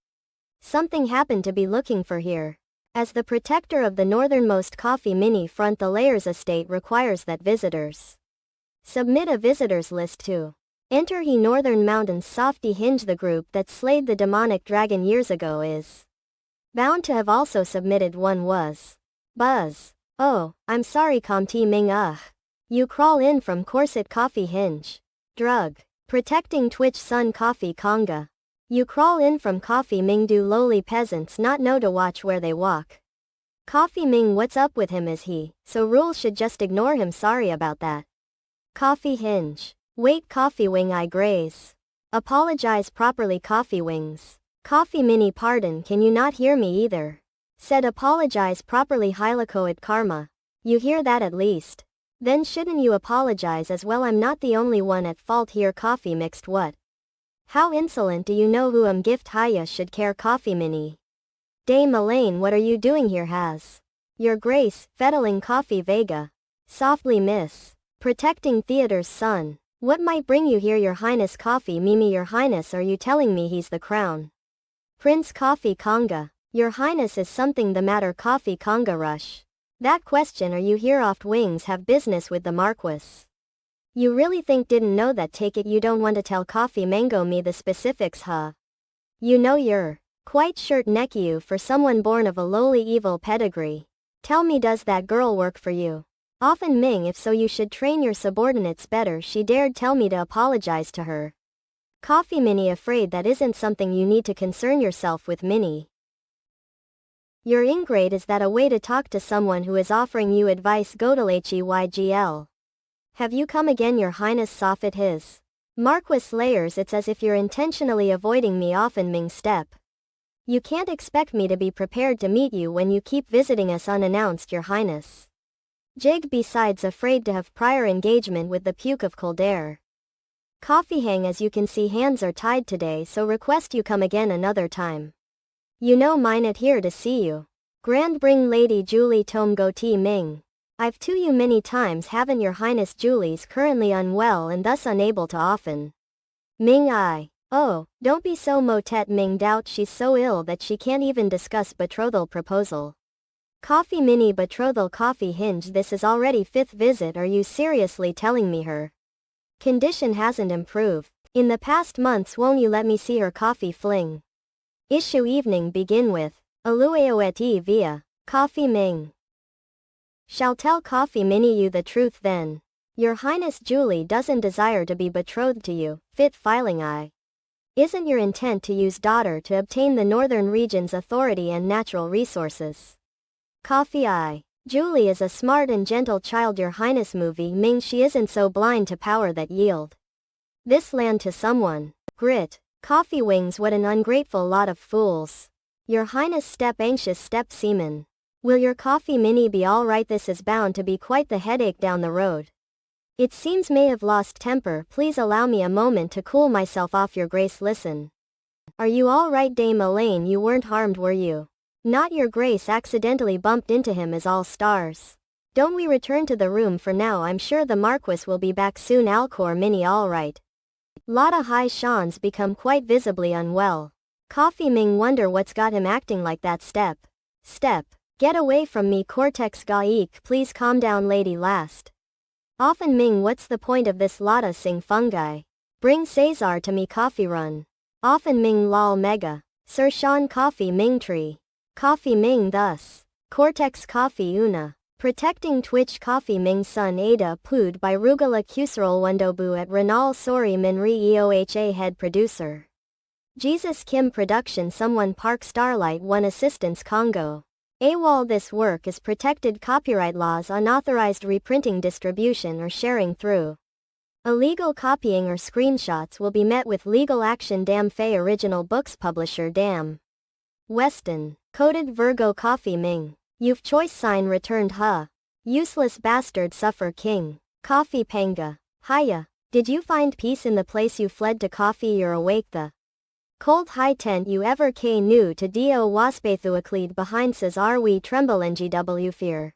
something happened to be looking for here. As the protector of the northernmost Coffee Mini front, the Layers estate requires that visitors submit a visitors list to enter he Northern Mountains. Softy Hinge. The group that slayed the demonic dragon years ago is bound to have also submitted one. Was Buzz. Oh, I'm sorry, Comte Ming. You crawl in from Corset. Coffee Hinge. Drug. Protecting Twitch Sun. Coffee Conga. You crawl in from Coffee Ming. Do lowly peasants not know to watch where they walk? Coffee Ming. What's up with him? Is he so rules should just ignore him? Sorry about that. Coffee Hinge. Wait, Coffee Wing. I graze. Apologize properly, Coffee Wings. Coffee Mini. Pardon, can you not hear me either? Said apologize properly. Hylocoid Karma. You hear that at least? Then shouldn't you apologize as well? I'm not the only one at fault here. Coffee Mixed. What? How insolent. Do you know who Gift Haya should care? Coffee Mini. Dame Elaine, what are you doing here? Has Your Grace, fettling Coffee Vega. Softly, miss. Protecting Theater's son. What might bring you here, Your Highness? Coffee Mimi. Your Highness, are you telling me he's the crown Prince? Coffee Conga. Your Highness, is something the matter? Coffee Conga. Rush. That question. Are you here off wings? Have business with the Marquis. You really think didn't know that? Take it you don't want to tell Coffee Mango me the specifics, huh? You know you're quite shirt neck you for someone born of a lowly evil pedigree. Tell me, does that girl work for you? Often Ming. If so, you should train your subordinates better. She dared tell me to apologize to her. Coffee Mini. Afraid that isn't something you need to concern yourself with, Mini. Your ingrate. Is that a way to talk to someone who is offering you advice? Godel. Have you come again, Your Highness? Soffit his Marquis Layers. It's as if you're intentionally avoiding me. Often Ming step. You can't expect me to be prepared to meet you when you keep visiting us unannounced, Your Highness. Jig. Besides, afraid to have prior engagement with the puke of Kildare. Coffee Hang. As you can see, hands are tied today, so request you come again another time. You know mine it here to see you. Grand bring Lady Julie Tom Go Ti Ming. I've to you many times haven't your highness Julie's currently unwell and thus unable to often. Ming I. Oh, don't be so motet Ming doubt she's so ill that she can't even discuss betrothal proposal. Coffee mini betrothal coffee hinge this is already 5th visit are you seriously telling me her condition hasn't improved? In the past months won't you let me see her coffee fling? Issue evening begin with, Alueo et e via, Coffee Ming. Shall tell Coffee Mini you the truth then. Your Highness Julie doesn't desire to be betrothed to you, fit filing I. Isn't your intent to use daughter to obtain the northern region's authority and natural resources? Coffee I. Julie is a smart and gentle child your highness movie Ming she isn't so blind to power that yield this land to someone. Grit. Coffee wings what an ungrateful lot of fools. Your highness step anxious step seaman. Will your coffee mini be alright this is bound to be quite the headache down the road. It seems may have lost temper please allow me a moment to cool myself off your grace listen. Are you alright Dame Elaine you weren't harmed were you? Not your grace accidentally bumped into him as all stars. Don't we return to the room for now I'm sure the Marquis will be back soon Alcor Mini alright. Lotta Hai Shan's become quite visibly unwell. Coffee Ming wonder what's got him acting like that step. Get away from me Cortex Gaik please calm down lady last. Often Ming what's the point of this Lotta Sing fungi? Bring Cesar to me coffee run. Often Ming lol mega. Sir Sean Coffee Ming tree. Coffee Ming thus. Cortex Coffee Una. Protecting Twitch Coffee Ming Sun Ada Pood by Rugala Kuseral Wendobu at Renal Sori Minri EOHA head producer. Jesus Kim production someone Park Starlight 1 assistance Congo. AWOL this work is protected copyright laws unauthorized reprinting distribution or sharing through illegal copying or screenshots will be met with legal action Dam Fei original books publisher Dam Weston. Coded Virgo Coffee Ming. You've choice sign returned huh. Useless bastard suffer king. Coffee Panga. Hiya. Did you find peace in the place you fled to coffee you're awake the cold high tent you ever k new to do waspathuacleed behind says are we tremble ngw fear.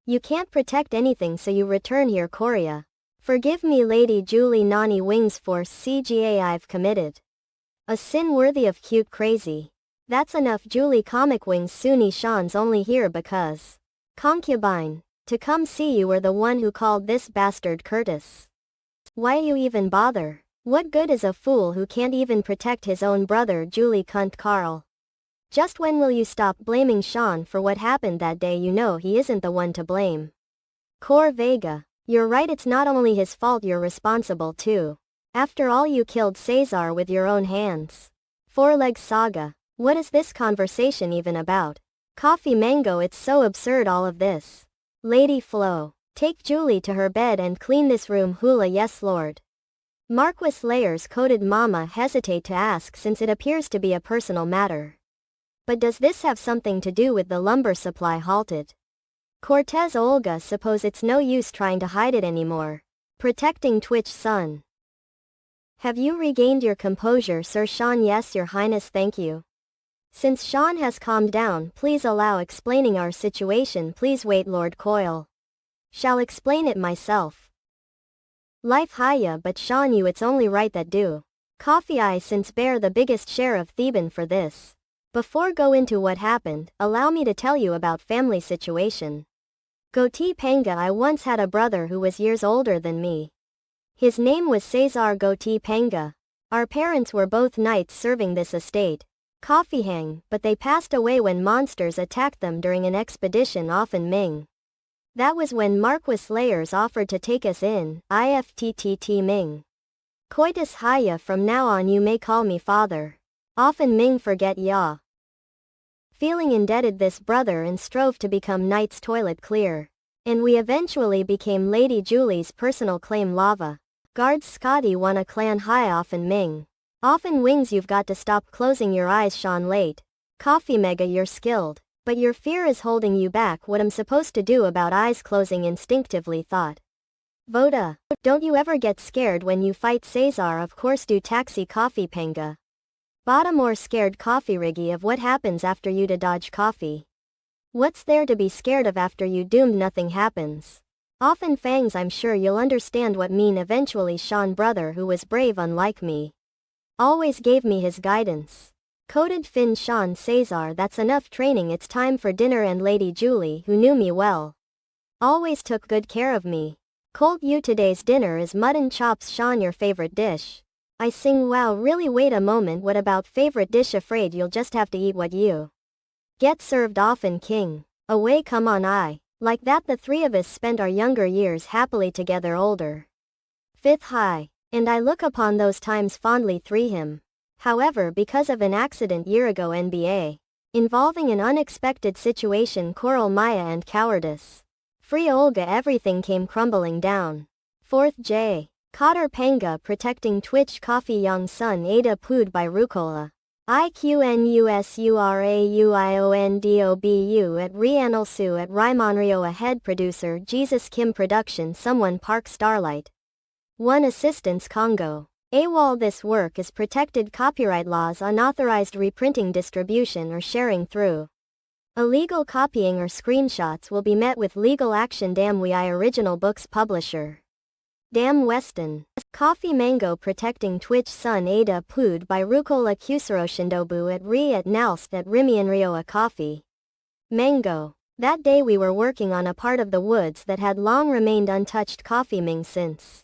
You can't protect anything so you return here Korea. Forgive me Lady Julie Nani Wings Force CGA I've committed a sin worthy of cute crazy. That's enough Julie Comic Wings Suni Sean's only here because concubine. To come see you were the one who called this bastard Curtis. Why you even bother? What good is a fool who can't even protect his own brother Julie cunt Carl? Just when will you stop blaming Sean for what happened that day you know he isn't the one to blame. Cor Vega. You're right it's not only his fault you're responsible too. After all you killed Cesar with your own hands. Four-leg saga. What is this conversation even about? Coffee Mango it's so absurd all of this. Lady Flo. Take Julie to her bed and clean this room hula yes lord. Marquis Layers coded mama hesitate to ask since it appears to be a personal matter. But does this have something to do with the lumber supply halted? Cortez Olga suppose it's no use trying to hide it anymore. Protecting Twitch Sun. Have you regained your composure Sir Sean yes your highness thank you. Since Sean has calmed down please allow explaining our situation please wait Lord Coyle. Shall explain it myself. Life hiya but Sean you it's only right that do. Coffee I since bear the biggest share of Theban for this. Before go into what happened, allow me to tell you about family situation. Goti Panga I once had a brother who was years older than me. His name was Cesar Goti Panga. Our parents were both knights serving this estate. Coffee hang, but they passed away when monsters attacked them during an expedition off in Ming. That was when Marquis Layers offered to take us in, IFTTT Ming. Coitus Haya from now on you may call me father. Often Ming forget ya. Feeling indebted this brother and strove to become knight's toilet clear. And we eventually became Lady Julie's personal claim lava. Guards Scotty wanna clan high often Ming. Often wings you've got to stop closing your eyes Sean late. Coffee mega you're skilled. But your fear is holding you back what I'm supposed to do about eyes closing instinctively thought. Voda. Don't you ever get scared when you fight Cesar of course do taxi Coffee Panga. Bada more scared coffee riggy of what happens after you to dodge coffee. What's there to be scared of after you doomed nothing happens? Often fangs I'm sure you'll understand what mean eventually Sean brother who was brave unlike me. Always gave me his guidance. Coded Finn Sean Cesar that's enough training it's time for dinner and Lady Julie who knew me well. Always took good care of me. Colt you today's dinner is mutton chops Sean your favorite dish. I sing wow really wait a moment what about favorite dish afraid you'll just have to eat what you get served often king. Away come on like that the three of us spent our younger years happily together older. Fifth high. And I look upon those times fondly through him. However because of an accident year ago NBA. Involving an unexpected situation Coral Maya and cowardice. Free Olga everything came crumbling down. 4th J. Cotter Panga protecting Twitch Coffee Young Sun Ada Pood by Rucola. IQNUSURAUIONDOBU at Rianalsu at Raimonrio a head producer Jesus Kim production someone Park Starlight. 1 Assistance Congo. AWOL this work is protected copyright laws unauthorized reprinting distribution or sharing through illegal copying or screenshots will be met with legal action Damn we I original books publisher. Damn Weston. Coffee Mango protecting Twitch Sun Ada Pood by Rucola Kusaroshindobu at Ri at Nalst at Rimianrioa Coffee Mango. That day we were working on a part of the woods that had long remained untouched Coffee Ming since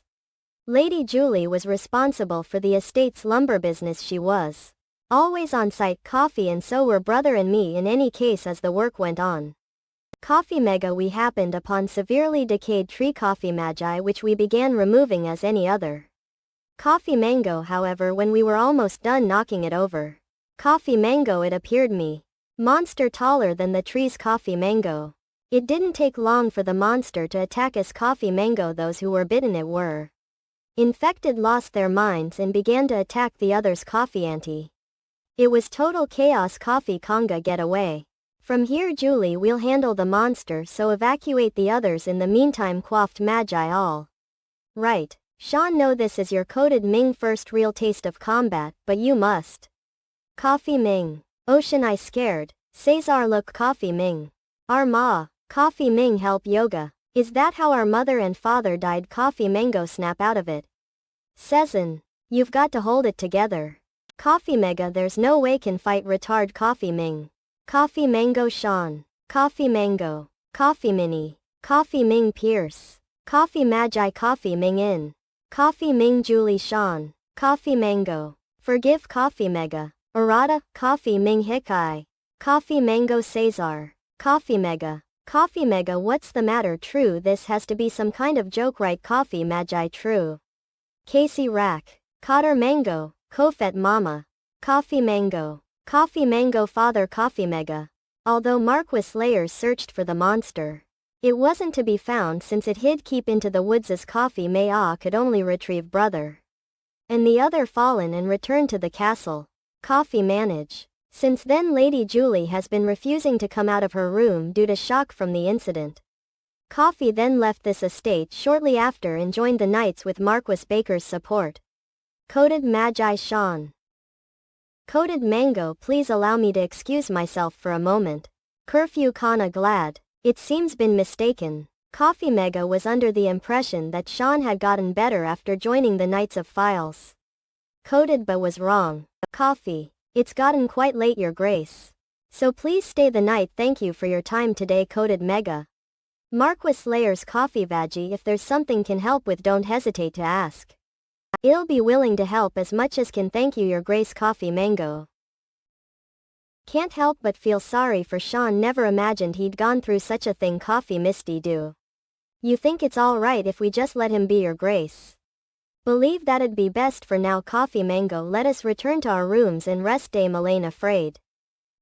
Lady Julie was responsible for the estate's lumber business she was always on site coffee and so were brother and me in any case as the work went on. Coffee Mega we happened upon severely decayed tree coffee magi which we began removing as any other. Coffee Mango however when we were almost done knocking it over. Coffee Mango it appeared me. Monster taller than the tree's Coffee Mango. It didn't take long for the monster to attack us Coffee Mango those who were bitten it were infected lost their minds and began to attack the others Coffee Auntie. It was total chaos Coffee Conga get away. From here Julie we'll handle the monster so evacuate the others in the meantime coiffed magi all. Right. Sean know this is your coded Ming first real taste of combat but you must. Coffee Ming. Ocean I scared. Cesar look Coffee Ming. Our ma. Coffee Ming help yoga. Is that how our mother and father died Coffee Mango snap out of it. Cezanne. You've got to hold it together. Coffee Mega there's no way can fight retard Coffee Ming. Coffee Mango Sean. Coffee Mango. Coffee Mini. Coffee Ming Pierce. Coffee Magi Coffee Ming In. Coffee Ming Julie Sean. Coffee Mango. Forgive Coffee Mega. Arata. Coffee Ming Hikai. Coffee Mango Cesar. Coffee Mega. Coffee Mega what's the matter true this has to be some kind of joke right Coffee Magi true. Casey Rack. Cotter Mango. Kofet Mama. Coffee Mango. Coffee Mango Father Coffee Mega. Although Marquis Layers searched for the monster, it wasn't to be found since it hid keep into the woods as Coffee Maya could only retrieve brother and the other fallen and return to the castle. Coffee manage. Since then Lady Julie has been refusing to come out of her room due to shock from the incident. Coffee then left this estate shortly after and joined the Knights with Marquis Baker's support. Coded Magi Sean. Coded Mango please allow me to excuse myself for a moment. Curfew Kana glad. It seems been mistaken. Coffee Mega was under the impression that Sean had gotten better after joining the Knights of Files. Coded but was wrong. Coffee. It's gotten quite late your grace. So please stay the night thank you for your time today Coded Mega. Marquis Layers Coffee Veggie if there's something can help with don't hesitate to ask. I'll be willing to help as much as can thank you your grace Coffee Mango. Can't help but feel sorry for Sean never imagined he'd gone through such a thing Coffee Misty do. You think it's alright if we just let him be your grace? Believe that'd be best for now Coffee Mango let us return to our rooms and rest Dame Elaine afraid.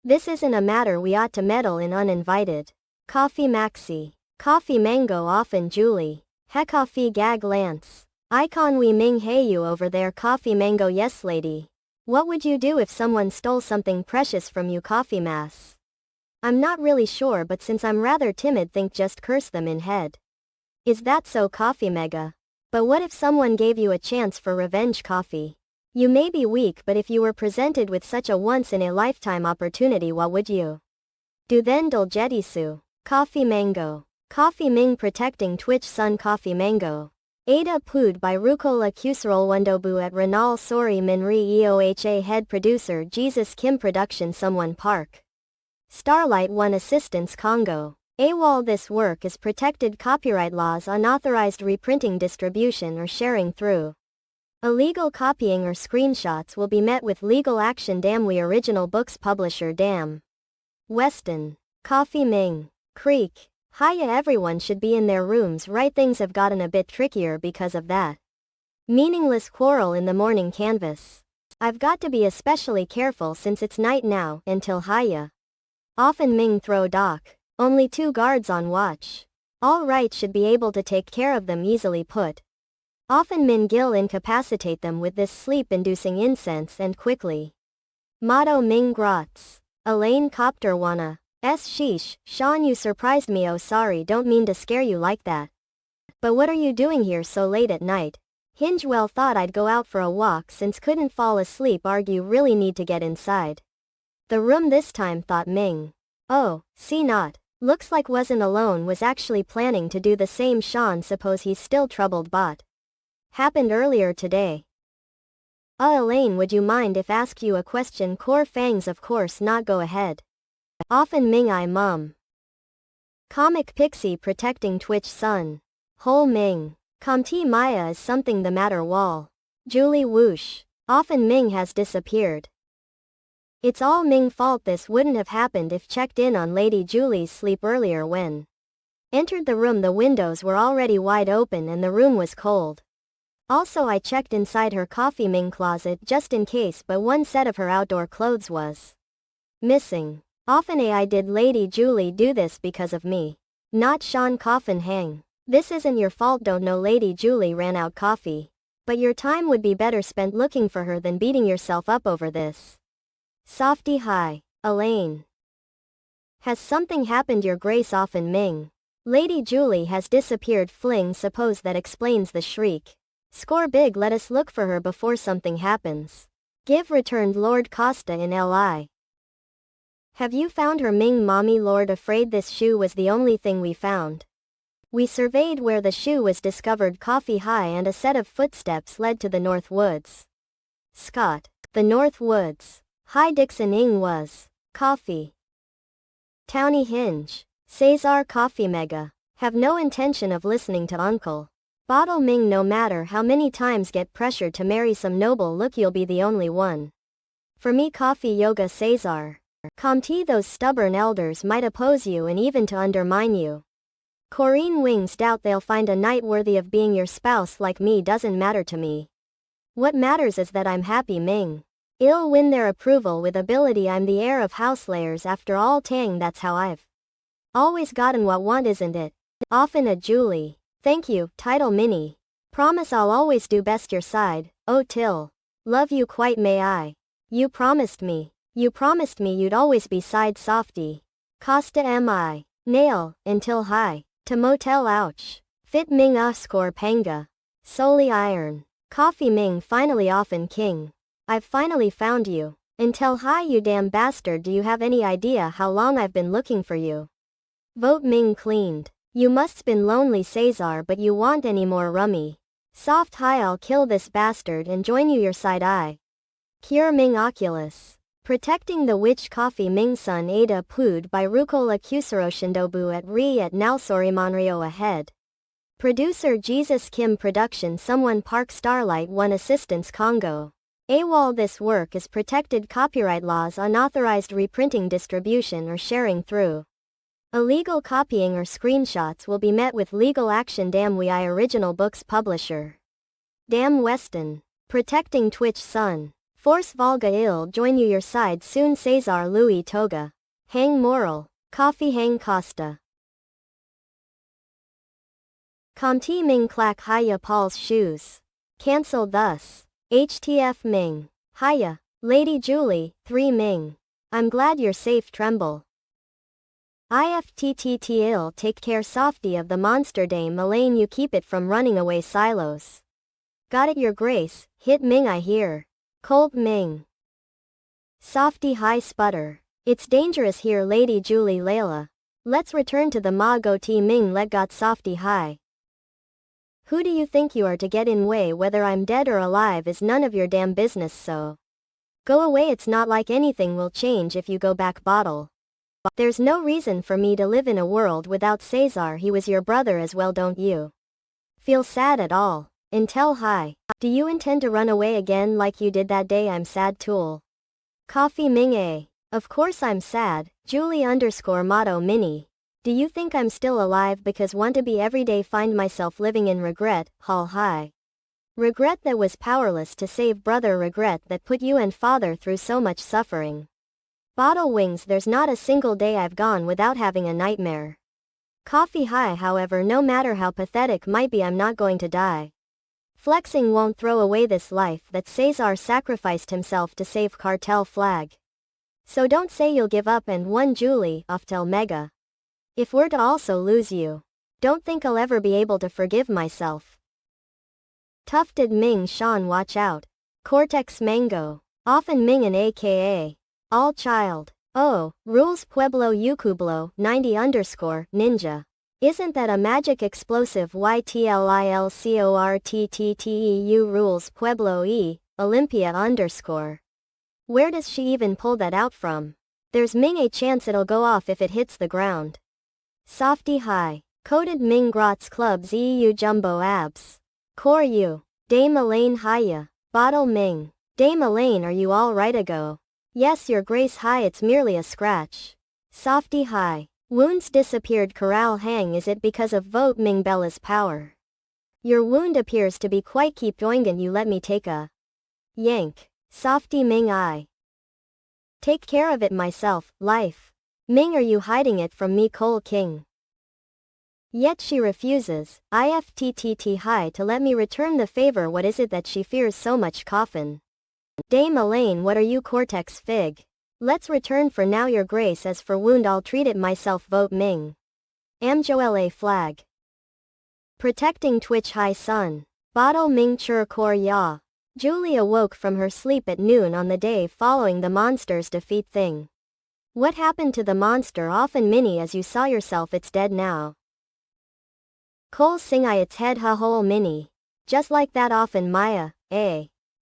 This isn't a matter we ought to meddle in uninvited. Coffee Maxi. Coffee Mango often Julie. Coffee Gag Lance. Icon we Ming Hey you over there Coffee Mango yes lady. What would you do if someone stole something precious from you Coffee Mass? I'm not really sure but since I'm rather timid think just curse them in head. Is that so Coffee Mega? But what if someone gave you a chance for revenge Coffee? You may be weak, but if you were presented with such a once-in-a-lifetime opportunity, what would you do then? Dolgetisu. Coffee Mango. Coffee Ming protecting Twitch Sun Coffee Mango. Ada Pood by Rukola Kusarol Wendobu at Renal Sori Minri EOHA Head Producer Jesus Kim Production Someone Park. Starlight 1 Assistance Congo. AWOL This work is protected copyright laws unauthorized reprinting distribution or sharing through illegal copying or screenshots will be met with legal action. We original books publisher Weston. Coffee Ming. Creek. Hiya, everyone should be in their rooms, right? Things have gotten a bit trickier because of that meaningless quarrel in the morning canvas. I've got to be especially careful since it's night now, until Hiya. Often Ming throw dock. Only 2 guards on watch. All right, should be able to take care of them, easily put. Often Min Gil incapacitate them with this sleep-inducing incense and quickly. Motto Ming Grots. Elaine Copterwana. Sheesh, Sean, you surprised me. Oh sorry, don't mean to scare you like that. But what are you doing here so late at night? Hingewell thought I'd go out for a walk since couldn't fall asleep. Argue really need to get inside the room this time, thought Ming. Oh, see not. Looks like wasn't alone, was actually planning to do the same. Sean, suppose he's still troubled bot. Happened earlier today. Elaine, would you mind if ask you a question? Core Fangs, of course not, go ahead. Often Ming I mum. Comic Pixie protecting Twitch Sun. Hole Ming. Comti Maya, is something the matter? Wall. Julie Whoosh. Often Ming has disappeared. It's all Ming fault. This wouldn't have happened if checked in on Lady Julie's sleep earlier. When entered the room, the windows were already wide open and the room was cold. Also, I checked inside her Coffee Ming closet just in case, but one set of her outdoor clothes was missing. Often I did Lady Julie do this because of me? Not Sean. Coffin Hang. This isn't your fault. Don't know Lady Julie ran out coffee. But your time would be better spent looking for her than beating yourself up over this. Softy Hi. Elaine. Has something happened, Your Grace? Often Ming. Lady Julie has disappeared. Fling. Suppose that explains the shriek. Score big, let us look for her before something happens. Give, returned Lord Costa in Li. Have you found her? Ming. Mommy, Lord, afraid this shoe was the only thing we found. We surveyed where the shoe was discovered. Coffee High, and a set of footsteps led to the North Woods. Scott. The North Woods. Hi Dixon Ing was. Coffee. Towny Hinge. Cesar Coffee Mega. Have no intention of listening to Uncle. Bottle Ming. No matter how many times get pressured to marry some noble look, you'll be the only one for me. Coffee Yoga. Cesar. Comte, those stubborn elders might oppose you and even to undermine you. Corrine Wings. Doubt they'll find a knight worthy of being your spouse like me. Doesn't matter to me. What matters is that I'm happy. Ming. I'll win their approval with ability. I'm the heir of House Layers after all. Tang, that's how I've always gotten what want, isn't it? Often a Julie. Thank you. Title Minnie. Promise I'll always do best your side. Oh Till. Love you quite. May I? You promised me. You promised me you'd always be side. Softy. Costa Mi. Nail. Until High. To Motel. Ouch. Fit Ming. Score Panga. Solely Iron. Coffee Ming. Finally. Often King. I've finally found you. Until High. You damn bastard, do you have any idea how long I've been looking for you? Vote Ming. Cleaned. You must's been lonely. Cesar, but you want any more rummy? Soft High. I'll kill this bastard and join you your side. Eye. Cure Ming. Oculus. Protecting the Witch. Coffee Ming. Sun Ada Pood by Rukola Kusaroshindobu at Re at Nalsori Monrio ahead. Producer Jesus Kim Production Someone Park Starlight 1 Assistance Congo. AWOL This work is protected copyright laws unauthorized reprinting distribution or sharing through illegal copying or screenshots will be met with legal action. We original books publisher Weston. Protecting Twitch Sun. Force Volga Il join you your side soon. Cesar Louis Toga. Hang Moral. Coffee Hang Costa. Comte Ming Clack Haya Paul's shoes. Cancelled thus. HTF Ming. Hiya. Lady Julie. 3 Ming. I'm glad you're safe. Tremble. IFTTTL. Take care. Softy of the monster. Dame Elaine, you keep it from running away. Silos. Got it, Your Grace. Hit Ming. I hear. Cold Ming. Softy High Sputter. It's dangerous here Lady Julie Layla. Let's return to the Ma Go Ti Ming Let Got Softy High. Who do you think you are to get in way whether I'm dead or alive is none of your damn business so. Go away it's not like anything will change if you go back bottle. There's no reason for me to live in a world without Caesar he was your brother as well don't you? Feel sad at all. Intel High. Do you intend to run away again like you did that day I'm sad tool? Coffee Ming A. Of course I'm sad, Julie _ motto mini. Do you think I'm still alive because want to be everyday find myself living in regret, Hall High. Regret that was powerless to save brother regret that put you and father through so much suffering. Bottle Wings there's not a single day I've gone without having a nightmare. Coffee High however no matter how pathetic might be I'm not going to die. Flexing won't throw away this life that Caesar sacrificed himself to save cartel flag. So don't say you'll give up and one Julie off till Mega. If we're to also lose you. Don't think I'll ever be able to forgive myself. Tufted Ming Shan watch out. Cortex Mango. Often Ming and aka. All child. Oh, rules Pueblo Yukublo 90_ninja. Isn't that a magic explosive YTLILCORTTTEU rules Pueblo E, Olympia_. Where does she even pull that out from? There's Ming a chance it'll go off if it hits the ground. Softy High. Coded Ming Grots Clubs EU Jumbo Abs. Core U. Dame Elaine Haya. Bottle Ming. Dame Elaine are you all right ago? Yes your grace High it's merely a scratch. Softy High. Wounds disappeared corral hang is it because of vote Ming Bella's power? Your wound appears to be quite keep going and you let me take a yank. Softy Ming I. Take care of it myself, life. Ming are you hiding it from me Cole King? Yet she refuses, IFTTT High to let me return the favor what is it that she fears so much coffin? Dame Elaine what are you Cortex Fig? Let's return for now your grace as for wound I'll treat it myself vote Ming. Amjola Flag. Protecting Twitch High Sun. Bottle Ming Chur Kor Ya. Julie awoke from her sleep at noon on the day following the monster's defeat thing. What happened to the monster often mini as you saw yourself it's dead now. Cole sing I its head ha hole mini. Just like that often Maya,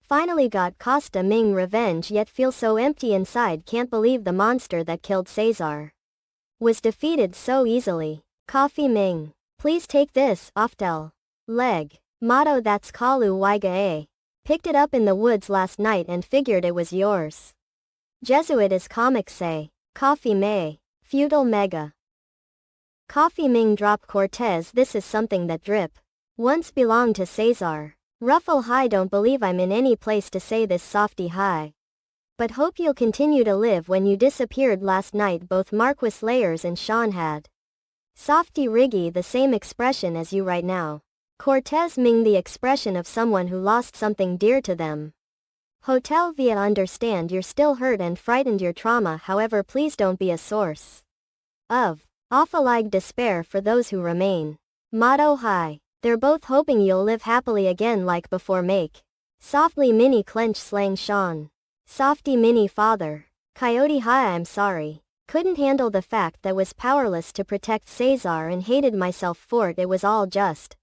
finally got Costa Ming revenge yet feel so empty inside can't believe the monster that killed Caesar was defeated so easily. Coffee Ming. Please take this, Oftel. Leg. Motto that's Kalu Waiga Picked it up in the woods last night and figured it was yours. Jesuit is comic say. Coffee May. Feudal Mega. Coffee Ming drop Cortez this is something that drip. Once belonged to Caesar. Ruffle High don't believe I'm in any place to say this Softy High. But hope you'll continue to live when you disappeared last night both Marquis Layers and Sean had. Softy Riggy the same expression as you right now. Cortez Ming the expression of someone who lost something dear to them. Hotel Via understand you're still hurt and frightened your trauma however please don't be a source of awful-like despair for those who remain. Motto High. They're both hoping you'll live happily again like before make. Softly Mini Clench Slang Sean. Softy Mini Father. Coyote High I'm sorry. Couldn't handle the fact that was powerless to protect Caesar and hated myself for it was all just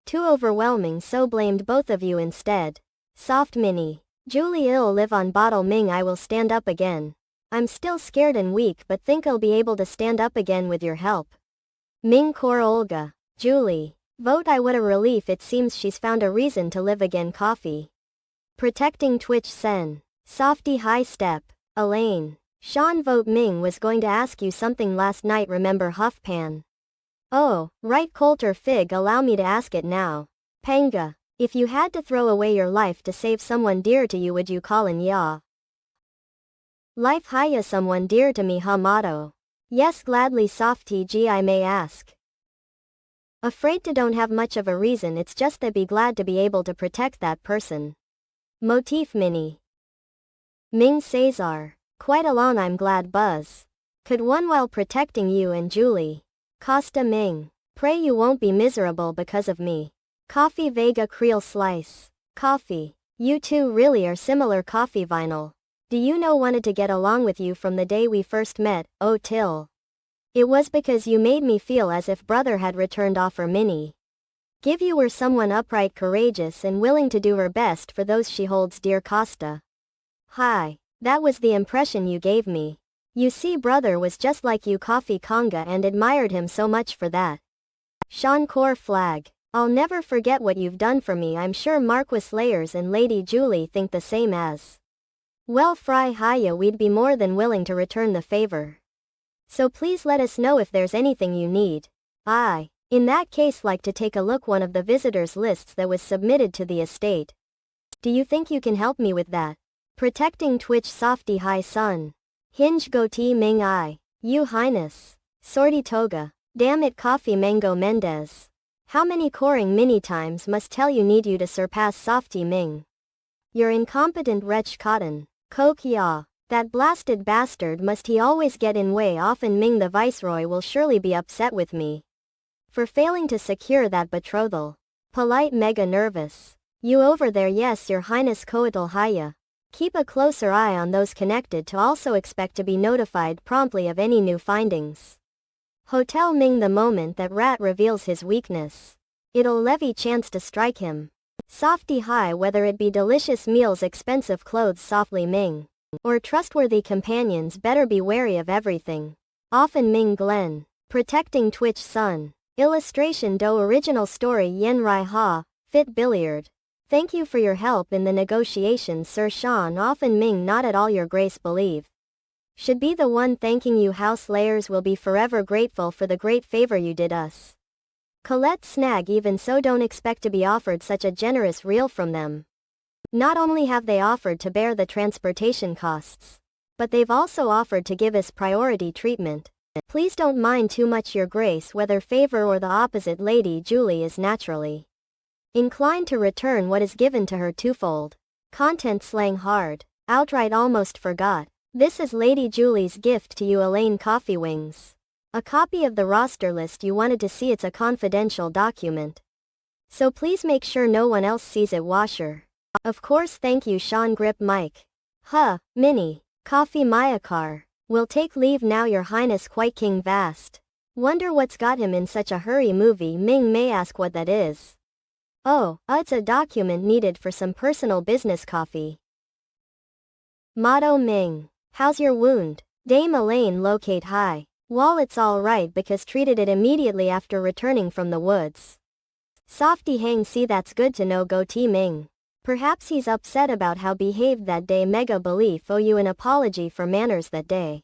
too overwhelming so blamed both of you instead. Soft Mini. Julie ill live on Bottle Ming I will stand up again. I'm still scared and weak but think I'll be able to stand up again with your help. Ming Kor Olga. Julie. Vote I what a relief it seems she's found a reason to live again Coffee. Protecting Twitch Sen. Softy High Step. Elaine. Sean vote Ming was going to ask you something last night remember Huffpan. Oh, right Coulter Fig allow me to ask it now. Panga. If you had to throw away your life to save someone dear to you would you call in ya? Life Haya someone dear to me ha motto. Yes gladly Softy G I may ask. Afraid to don't have much of a reason it's just that be glad to be able to protect that person. Motif Mini. Ming Caesar. Quite alone I'm glad Buzz. Could one while protecting you and Julie. Costa Ming. Pray you won't be miserable because of me. Coffee Vega Creel Slice. Coffee. You two really are similar coffee vinyl. Do you know wanted to get along with you from the day we first met, oh till. It was because you made me feel as if brother had returned offer mini. Give you were someone upright courageous and willing to do her best for those she holds dear Costa. Hi, that was the impression you gave me. You see brother was just like you coffee conga and admired him so much for that. Sean Core flag. I'll never forget what you've done for me. I'm sure Marquis Layers and Lady Julie think the same as. Well Fry Haya, we'd be more than willing to return the favor. So please let us know if there's anything you need. In that case like to take a look one of the visitors lists that was submitted to the estate. Do you think you can help me with that? Protecting Twitch Softy High Sun. Hinge Goatee Ming I. You Highness. Sorty Toga. Damn it Coffee Mango Mendez. How many coring many times must tell you need you to surpass Softy Ming? You're incompetent wretch Cotton. Coke ya. That blasted bastard must he always get in way often Ming the Viceroy will surely be upset with me. For failing to secure that betrothal. Polite mega nervous. You over there yes Your Highness Coatl Haya. Keep a closer eye on those connected to also expect to be notified promptly of any new findings. Hotel Ming the moment that rat reveals his weakness. It'll levy chance to strike him. Softy high whether it be delicious meals expensive clothes softly Ming. Or trustworthy companions better be wary of everything. Often Ming Glen. Protecting Twitch Sun. Illustration Do original story Yen Rai Ha. Fit Billiard. Thank you for your help in the negotiations Sir Sean often Ming not at all your grace believe. Should be the one thanking you house layers will be forever grateful for the great favor you did us. Colette Snag even so don't expect to be offered such a generous reel from them. Not only have they offered to bear the transportation costs, but they've also offered to give us priority treatment. Please don't mind too much your grace whether favor or the opposite Lady Julie is naturally inclined to return what is given to her twofold. Content slang hard. Outright almost forgot. This is Lady Julie's gift to you Elaine Coffee Wings. A copy of the roster list you wanted to see it's a confidential document. So please make sure no one else sees it washer. Of course thank you Sean Grip Mike. Minnie. Coffee Mayakar. Will take leave now Your Highness quite King Vast. Wonder what's got him in such a hurry movie Ming may ask what that is. It's a document needed for some personal business coffee. Motto Ming. How's your wound? Dame Elaine locate high. Wall it's alright because treated it immediately after returning from the woods. Softy Hang see that's good to know Goatee Ming. Perhaps he's upset about how behaved that day mega belief owe you an apology for manners that day.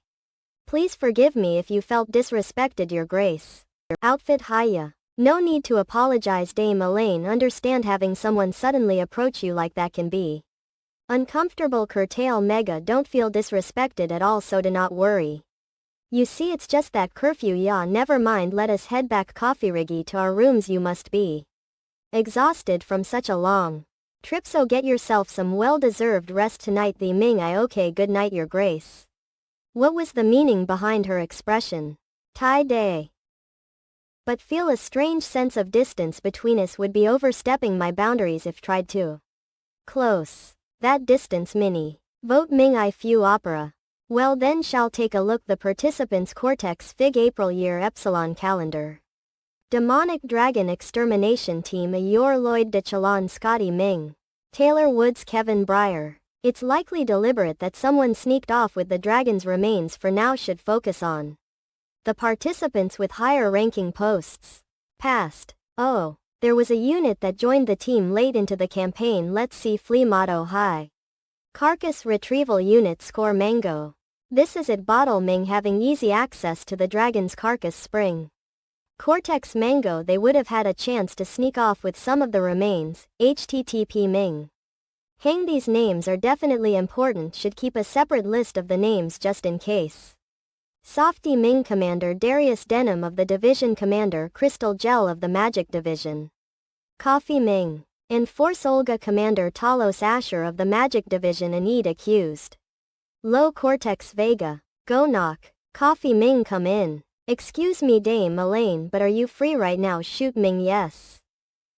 Please forgive me if you felt disrespected your grace. Outfit Haya. No need to apologize Dame Elaine understand having someone suddenly approach you like that can be uncomfortable curtail mega don't feel disrespected at all so do not worry. You see it's just that curfew never mind let us head back coffee riggy to our rooms you must be exhausted from such a long trip so get yourself some well-deserved rest tonight the Ming I okay good night your grace. What was the meaning behind her expression? Tai day. But feel a strange sense of distance between us would be overstepping my boundaries if tried to. Close. That distance Minnie. Vote Ming I few opera. Well then shall take a look the participants Cortex Fig April year Epsilon calendar. Demonic Dragon Extermination Team Ayor Lloyd de Chalon Scotty Ming. Taylor Woods Kevin Breyer. It's likely deliberate that someone sneaked off with the dragon's remains for now should focus on the participants with higher ranking posts. Past. There was a unit that joined the team late into the campaign let's see Flea Motto High. Carcass Retrieval Unit Score Mango. This is it Bottle Ming having easy access to the dragon's carcass spring. Cortex Mango they would have had a chance to sneak off with some of the remains, http Ming. Hang these names are definitely important should keep a separate list of the names just in case. Softy Ming Commander Darius Denham of the Division Commander Crystal Gel of the Magic Division. Coffee Ming. Enforce Olga Commander Talos Asher of the Magic Division and Eid accused. Low Cortex Vega. Go knock. Coffee Ming come in. Excuse me Dame Elaine but are you free right now shoot Ming yes.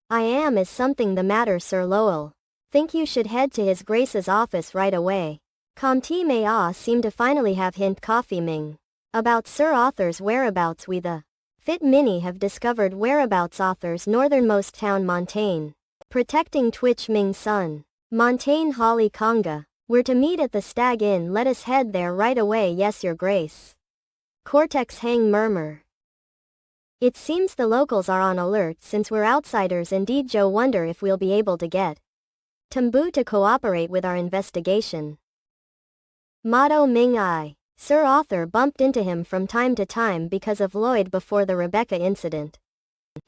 I am is something the matter Sir Lowell. Think you should head to His Grace's office right away. Comte Maya seemed to finally have hint Coffee Ming. About Sir Author's whereabouts. We the Fit Mini have discovered whereabouts Author's northernmost town Montaigne. Protecting Twitch Ming's son. Montaigne Holly Conga. We're to meet at the Stag Inn. Let us head there right away. Yes, Your Grace. Cortex Hang murmur. It seems the locals are on alert since we're outsiders. Indeed, Joe wonder if we'll be able to get Tambu to cooperate with our investigation. Motto Ming I. Sir Author bumped into him from time to time because of Lloyd before the Rebecca incident.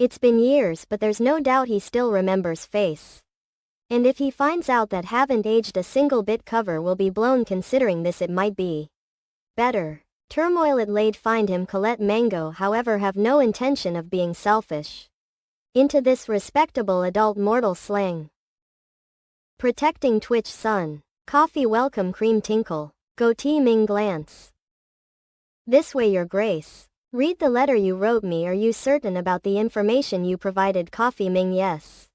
It's been years, but there's no doubt he still remembers face. And if he finds out that haven't aged a single bit, cover will be blown. Considering this, it might be better. Turmoil it laid find him. Colette Mango, however, have no intention of being selfish. Into this respectable adult mortal slang. Protecting Twitch Sun. Coffee welcome cream tinkle. Goatee Ming glance. This way, Your Grace. Read the letter you wrote me. Are you certain about the information you provided? Coffee Ming. Yes.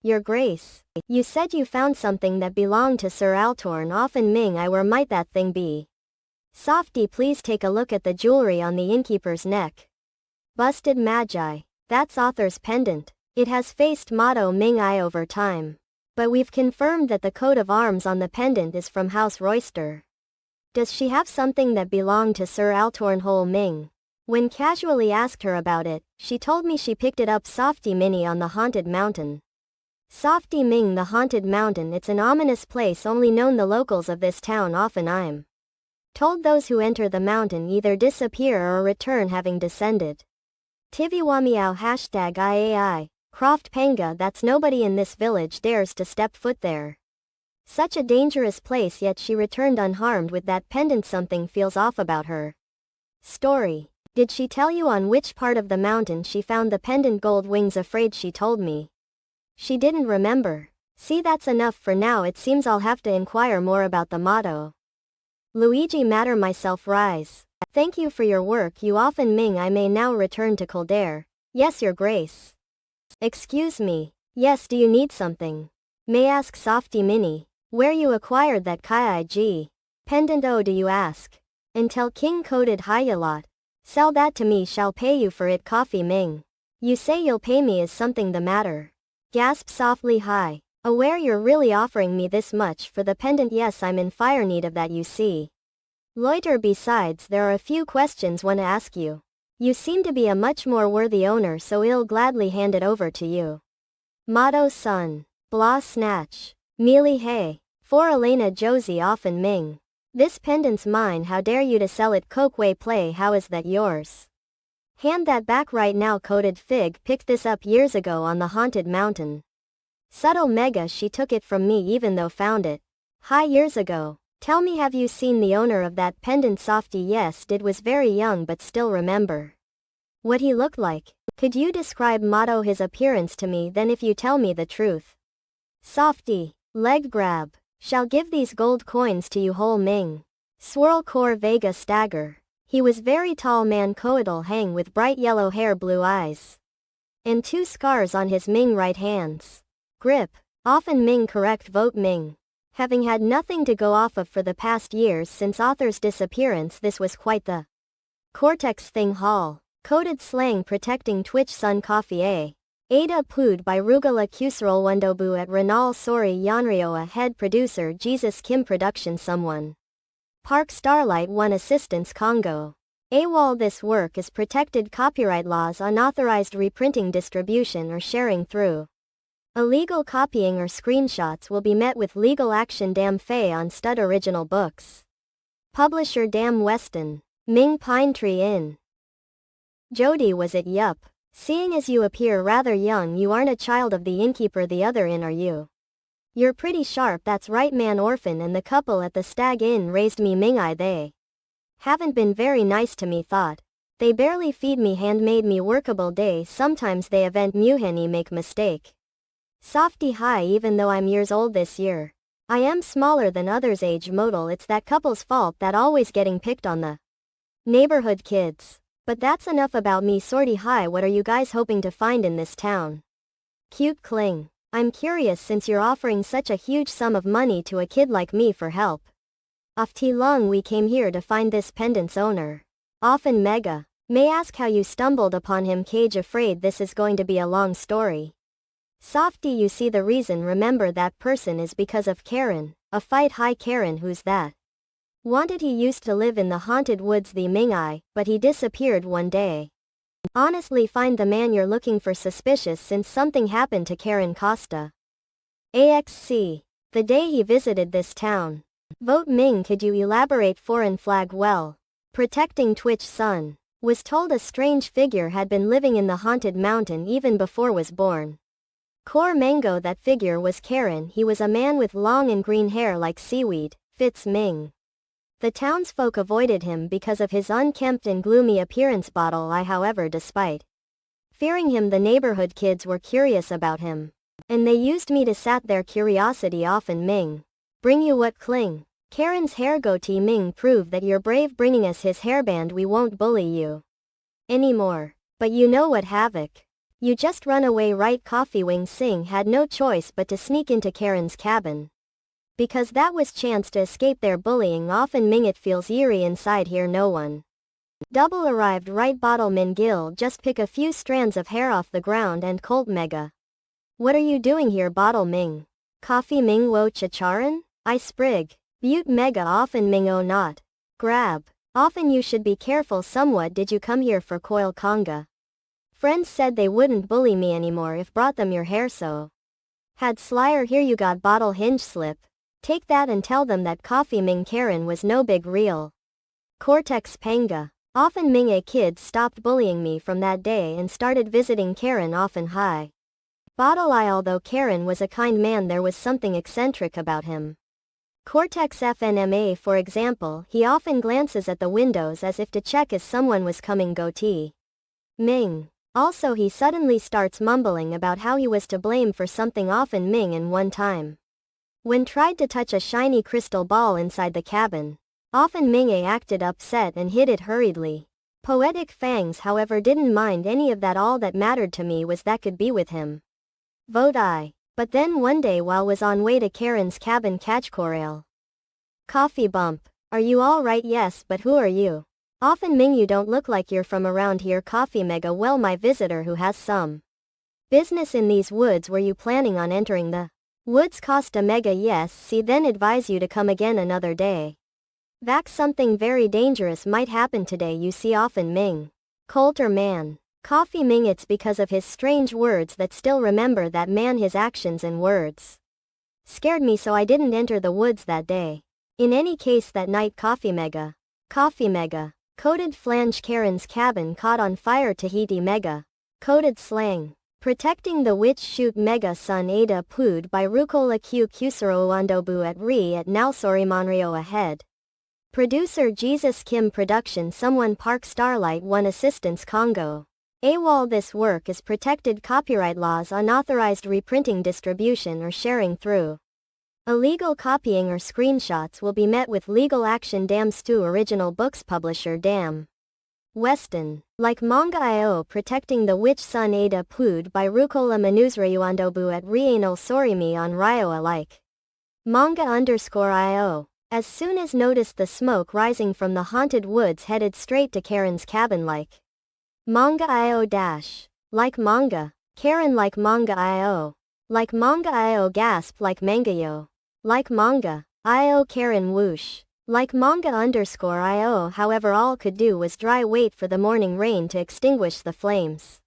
Your Grace. You said you found something that belonged to Sir Altorn. Often Ming I. Where might that thing be? Softy, please take a look at the jewelry on the innkeeper's neck. Busted Magi. That's Author's pendant. It has faced motto Ming I over time. But we've confirmed that the coat of arms on the pendant is from House Royster. Does she have something that belonged to Sir Altorn? Hole Ming. When casually asked her about it, she told me she picked it up. Softy Mini on the Haunted Mountain. Softy Ming, the Haunted Mountain. It's an ominous place only known the locals of this town. Often I'm told those who enter the mountain either disappear or return having descended. Tiviwamiao #IAI. Croft Panga. That's nobody in this village dares to step foot there. Such a dangerous place, yet she returned unharmed with that pendant. Something feels off about her. Story. Did she tell you on which part of the mountain she found the pendant? Gold Wings. Afraid she told me. She didn't remember. See, that's enough for now. It seems I'll have to inquire more about the motto. Luigi Matter myself rise. Thank you for your work. You often Ming I may now return to Kildare. Yes, Your Grace. Excuse me. Yes, do you need something? May ask Softy Mini. Where you acquired that Kai pendant? Oh, do you ask? Until King coated Hyalot. Sell that to me, shall pay you for it. Coffee Ming. You say you'll pay me, is something the matter? Gasp softly High. Aware you're really offering me this much for the pendant? Yes, I'm in fire need of that, you see. Loiter. Besides, there are a few questions want to ask you. You seem to be a much more worthy owner, so I'll gladly hand it over to you. Motto Sun. Blah Snatch. Mealy Hay. For Elena Josie often Ming. This pendant's mine. How dare you to sell it? Kokwe Play. How is that yours? Hand that back right now. Coated Fig picked this up years ago on the Haunted Mountain. Subtle Mega. She took it from me even though found it high years ago. Tell me, have you seen the owner of that pendant? Softy. Yes, did. Was very young but still remember what he looked like. Could you describe motto his appearance to me then, if you tell me the truth? Softy. Leg grab. Shall give these gold coins to you. Whole Ming. Swirl Core Vega stagger. He was very tall man. Coadal hang with bright yellow hair, blue eyes, and 2 scars on his Ming right hands. Grip. Often Ming. Correct. Vote Ming. Having had nothing to go off of for the past years since Author's disappearance, this was quite the Cortex thing. Hall. Coded slang. Protecting Twitch Sun. Coffee A. Ada Pood by Rugala Kusral Wendobu at Renal Sori Yanrioa. Head producer Jesus Kim. Production Someone. Park Starlight 1 Assistance Congo. AWOL. This work is protected copyright laws. Unauthorized reprinting, distribution or sharing through illegal copying or screenshots will be met with legal action. Dam Fei on Stud Original Books. Publisher Dam Weston. Ming Pine Tree Inn. Jody. Was it? Yup. Seeing as you appear rather young, you aren't a child of the innkeeper the other inn, are you? You're pretty sharp. That's right man. Orphan and the couple at the Stag Inn raised me. Ming I. They haven't been very nice to me. Thought they barely feed me. Hand made me workable day. Sometimes they event muheni make mistake. Softy High. Even though I'm years old this year, I am smaller than others. Age modal. It's that couple's fault that always getting picked on the neighborhood kids. But that's enough about me. Sorty High. What are you guys hoping to find in this town? Cute Cling. I'm curious since you're offering such a huge sum of money to a kid like me for help. After long we came here to find this pendant's owner. Often Mega. May ask how you stumbled upon him. Cage afraid this is going to be a long story. Softy you see the reason remember that person is because of Karen. A fight hi Karen who's that? Wanted he used to live in the haunted woods the Mingai, but he disappeared one day. Honestly find the man you're looking for suspicious since something happened to Karen Costa. AXC. The day he visited this town. Vote Ming could you elaborate foreign flag well? Protecting Twitch Sun. Was told a strange figure had been living in the haunted mountain even before was born. Core Mango that figure was Karen he was a man with long and green hair like seaweed, fits Ming. The townsfolk avoided him because of his unkempt and gloomy appearance bottle eye however despite fearing him the neighborhood kids were curious about him. And they used me to sat their curiosity often Ming. Bring you what cling. Karen's hair goatee Ming prove that you're brave bringing us his hairband we won't bully you anymore. But you know what havoc. You just run away right Coffee Wing Sing had no choice but to sneak into Karen's cabin. Because that was chance to escape their bullying often Ming it feels eerie inside here no one. Double arrived right Bottle Min Gil just pick a few strands of hair off the ground and Colt Mega. What are you doing here Bottle Ming? Coffee Ming Wo Chacharan? I sprig. Butte Mega often Ming oh not. Grab. Often you should be careful somewhat did you come here for Coil Conga? Friends said they wouldn't bully me anymore if brought them your hair so. Had Slyer here you got Bottle Hinge slip. Take that and tell them that Coffee Ming Karen was no big real. Cortex Panga. Often Ming a kids stopped bullying me from that day and started visiting Karen often high. Bottle I although Karen was a kind man there was something eccentric about him. Cortex FNMA for example he often glances at the windows as if to check if someone was coming goatee. Ming. Also he suddenly starts mumbling about how he was to blame for something often Ming in one time. When tried to touch a shiny crystal ball inside the cabin. Often Ming-a acted upset and hid it hurriedly. Poetic Fangs however didn't mind any of that all that mattered to me was that could be with him. Vote I. But then one day while was on way to Karen's cabin catch Corail. Coffee bump. Are you alright yes but who are you? Often Ming you don't look like you're from around here Coffee Mega well my visitor who has some business in these woods were you planning on entering the woods Costa Mega yes see then advise you to come again another day. Vax something very dangerous might happen today you see often Ming. Colt or man. Coffee Ming it's because of his strange words that still remember that man his actions and words. Scared me so I didn't enter the woods that day. In any case that night Coffee Mega. Coffee Mega. Coded flange Karen's cabin caught on fire Tahiti Mega. Coded slang. Protecting the witch shoot Mega Sun Ada Pood by Rukola Q Kusuro Wandobu at Ri at Nalsori Monrio ahead. Producer Jesus Kim Production Someone Park Starlight 1 Assistance Congo. AWOL this work is protected copyright laws unauthorized reprinting distribution or sharing through illegal copying or screenshots will be met with legal action Dam Stu Original Books Publisher Dam Weston. Like Manga.io Protecting the Witch Sun Ada Pood by Rukola Manusrayuandobu at Rienal Sorimi on Ryo alike. Manga_io. As soon as noticed the smoke rising from the haunted woods headed straight to Karen's cabin like Manga.io dash. Like manga. Karen like Manga.io. Like Manga.io gasp like Mangayo. Like Manga.io Karen whoosh. Like Manga_io however all could do was dry wait for the morning rain to extinguish the flames.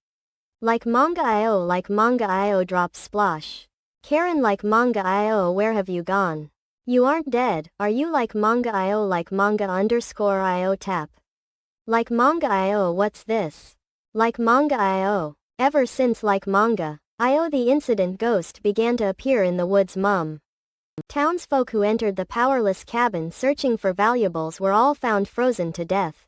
Like Manga.io drop splosh. Karen like Manga.io where have you gone? You aren't dead, are you like Manga.io like Manga_io tap? Like Manga.io what's this? Like Manga.io. Ever since like Manga.io the incident ghost began to appear in the woods townsfolk who entered the powerless cabin searching for valuables were all found frozen to death.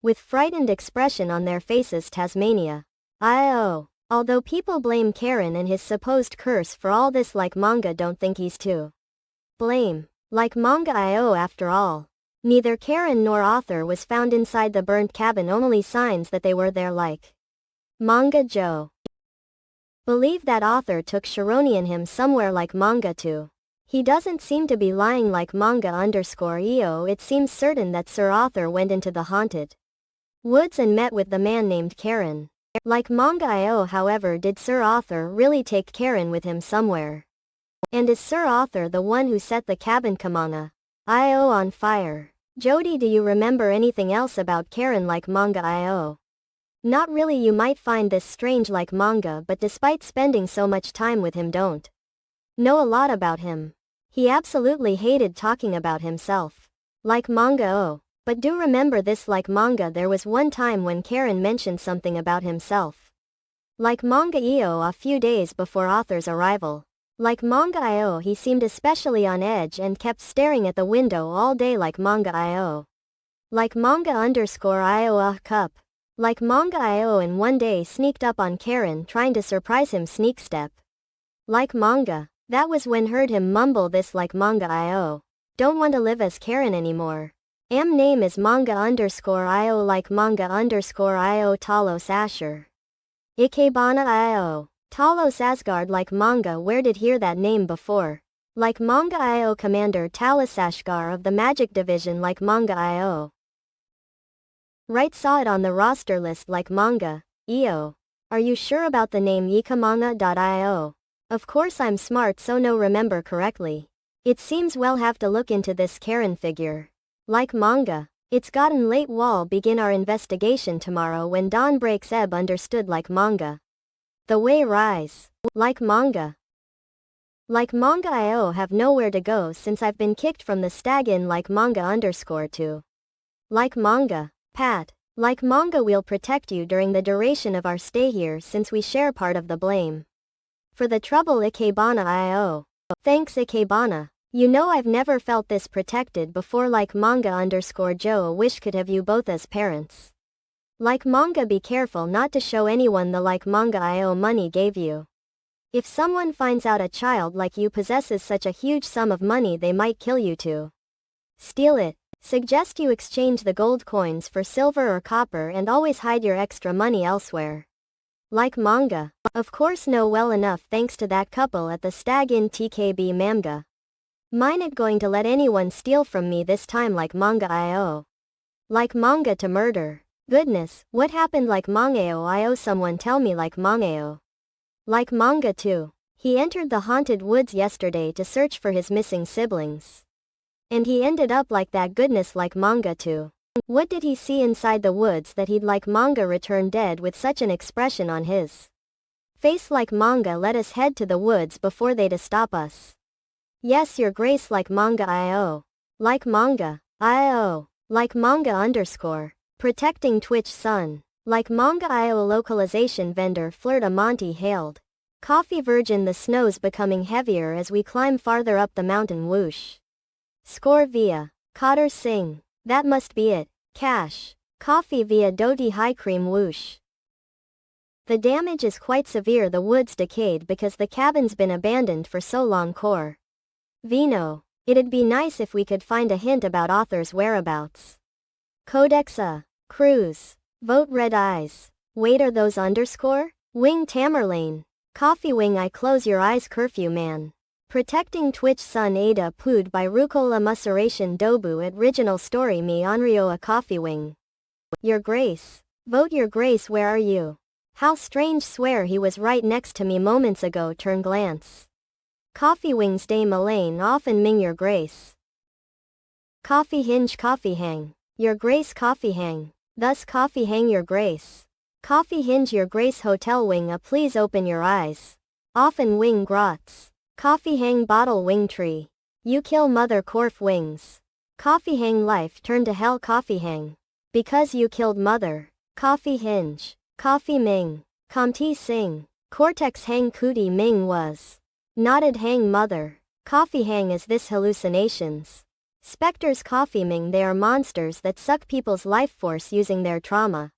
With frightened expression on their faces Tasmania.io. Although people blame Karen and his supposed curse for all this like Manga don't think he's to blame. Like Manga.io after all. Neither Karen nor author was found inside the burnt cabin only signs that they were there like Manga Joe. Believe that author took Shironian him somewhere like manga too. He doesn't seem to be lying like manga_eo. It seems certain that Sir Author went into the haunted woods and met with the man named Karen. Like manga.io, however, did Sir Author really take Karen with him somewhere? And is Sir Author the one who set the cabin manga.io on fire? Jody, do you remember anything else about Karen like manga.io? Not really. You might find this strange like manga, but despite spending so much time with him, don't know a lot about him. He absolutely hated talking about himself. Like manga.io. But do remember this like manga, there was one time when Karen mentioned something about himself. Like manga.io a few days before author's arrival. Like manga.io, he seemed especially on edge and kept staring at the window all day like manga.io. Like manga_io cup. Like manga.io, and one day sneaked up on Karen trying to surprise him sneak step. Like manga. That was when heard him mumble this like manga.io. Don't want to live as Karen anymore. Name is manga_io like manga_io Talos Asher. Ikebana.io. Talos Asgard like manga. Where did hear that name before? Like manga.io Commander Talos Ashgar of the Magic Division like manga.io. Right, saw it on the roster list like manga.io. Are you sure about the name yikamanga.io? Of course I'm smart, so no remember correctly. It seems we'll have to look into this Karen figure. Like manga. It's gotten late, we'll begin our investigation tomorrow when dawn breaks. Ebb understood like manga. The way rise. Like manga. Like manga.io have nowhere to go since I've been kicked from the stag in like manga_2. Like manga. Pat. Like manga, we'll protect you during the duration of our stay here since we share part of the blame for the trouble. Ikebana.io. Thanks Ikebana. You know, I've never felt this protected before. Like manga_Joe, wish could have you both as parents. Like manga, be careful not to show anyone the like manga.io money gave you. If someone finds out a child like you possesses such a huge sum of money, they might kill you to steal it. Suggest you exchange the gold coins for silver or copper and always hide your extra money elsewhere. Like manga. Of course, know well enough thanks to that couple at the stag in TKB manga. Mine it going to let anyone steal from me this time like manga.io. Like manga to murder. Goodness, what happened like manga.io? Someone tell me like manga.io. Like manga too. He entered the haunted woods yesterday to search for his missing siblings. And he ended up like that. Goodness, like manga too. What did he see inside the woods that he'd like manga return dead with such an expression on his face? Like manga, let us head to the woods before they to stop us. Yes, your grace. Like manga.io. Like manga.io. Like manga_. Protecting Twitch Sun. Like manga.io localization vendor Flirt Amonte hailed. Coffee Virgin, the snow's becoming heavier as we climb farther up the mountain. Whoosh. Score via Cotter Singh. That must be it. Cash. Coffee via Doti High Cream. Whoosh. The damage is quite severe. The woods decayed because the cabin's been abandoned for so long. Core Vino. It'd be nice if we could find a hint about author's whereabouts. Codexa. Cruz. Vote Red Eyes. Wait, are those underscore? Wing Tamerlane. Coffee Wing, I close your eyes. Curfew Man. Protecting Twitch Sun. Ada Pood by Rucola Musuration Dobu at Original Story. Me Onryo a Coffee Wing. Your Grace. Vote Your Grace, where are you? How strange, swear he was right next to me moments ago. Turn glance. Coffee Wings Day Malane often Ming Your Grace. Coffee Hinge Coffee Hang. Your Grace Coffee Hang. Thus Coffee Hang Your Grace. Coffee Hinge Your Grace Hotel Wing a please open your eyes. Often Wing Grots. Coffee Hang Bottle Wing Tree. You kill Mother Corf Wings. Coffee Hang Life Turn to Hell. Coffee Hang. Because you killed Mother. Coffee Hinge. Coffee Ming. Comte Singh. Cortex Hang Cootie Ming was. Knotted Hang Mother. Coffee Hang is this hallucinations. Spectres. Coffee Ming, they are monsters that suck people's life force using their trauma.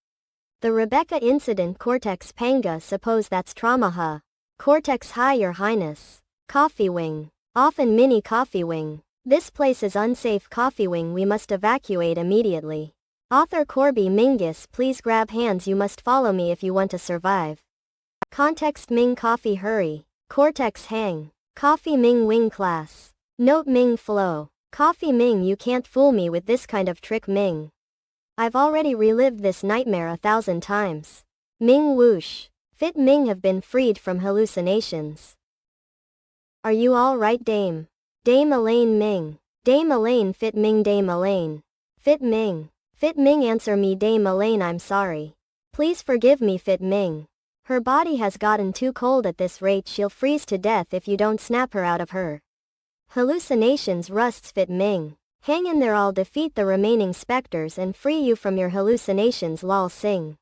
The Rebecca incident. Cortex Panga, suppose that's trauma. Huh? Cortex Hi, Your Highness. Coffee Wing. Often Mini Coffee Wing. This place is unsafe. Coffee Wing, we must evacuate immediately. Author Corby Mingus, please grab hands. You must follow me if you want to survive. Context Ming coffee hurry. Cortex hang. Coffee Ming wing class. Note Ming flow. Coffee Ming, you can't fool me with this kind of trick Ming. I've already relived this nightmare 1,000 times. Ming whoosh. Fit Ming have been freed from hallucinations. Are you all right, Dame? Dame Elaine Ming. Dame Elaine Fit Ming. Dame Elaine. Fit Ming. Fit Ming, answer me. Dame Elaine, I'm sorry. Please forgive me, Fit Ming. Her body has gotten too cold at this rate, she'll freeze to death if you don't snap her out of her hallucinations. Rusts. Fit Ming. Hang in there, I'll defeat the remaining specters and free you from your hallucinations. Lol sing.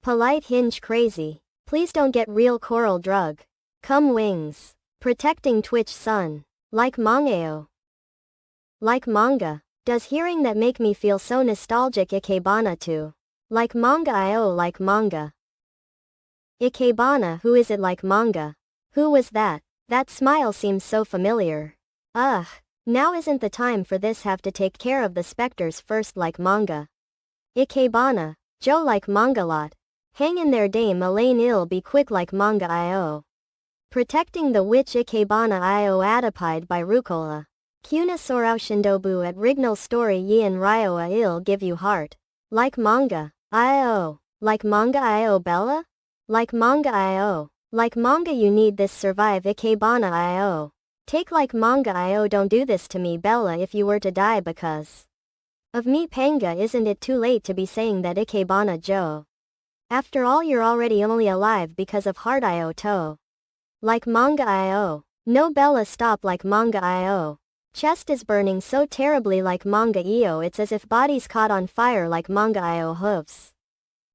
Polite Hinge crazy. Please don't get real coral drug. Come wings. Protecting Twitch Sun. Like Mangao. Like manga. Does hearing that make me feel so nostalgic? Ikebana too. Like manga io. Like manga. Ikebana, who is it? Like manga. Who was that? That smile seems so familiar. Ugh. Now isn't the time for this, have to take care of the specters first. Like manga. Ikebana. Joe. Like manga lot. Hang in there, Dame Elaine, ill be quick. Like manga io. Protecting the witch. Ikebana io. Adapide by Rucola. Kuna Soroushindobu at Rignal Story Yin Ryoa ill give you heart. Like manga io. Like manga io. Bella? Like manga io. Like manga, you need this survive. Ikebana io. Take like manga io. Don't do this to me, Bella. If you were to die because of me, Panga, isn't it too late to be saying that? Ikebana Joe. After all, you're already only alive because of heart io to. Like manga io. No, Bella, stop. Like manga io. Chest is burning so terribly. Like manga io. It's as if body's caught on fire. Like manga io. Hooves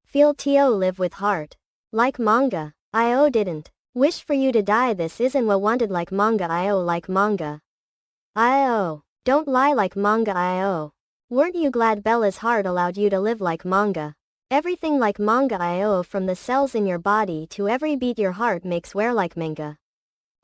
feel to live with heart. Like manga io. Didn't wish for you to die, this isn't what wanted. Like manga io. Like manga io. Don't lie. Like manga io. Weren't you glad Bella's heart allowed you to live? Like manga. Everything like manga io, from the cells in your body to every beat your heart makes. Where like manga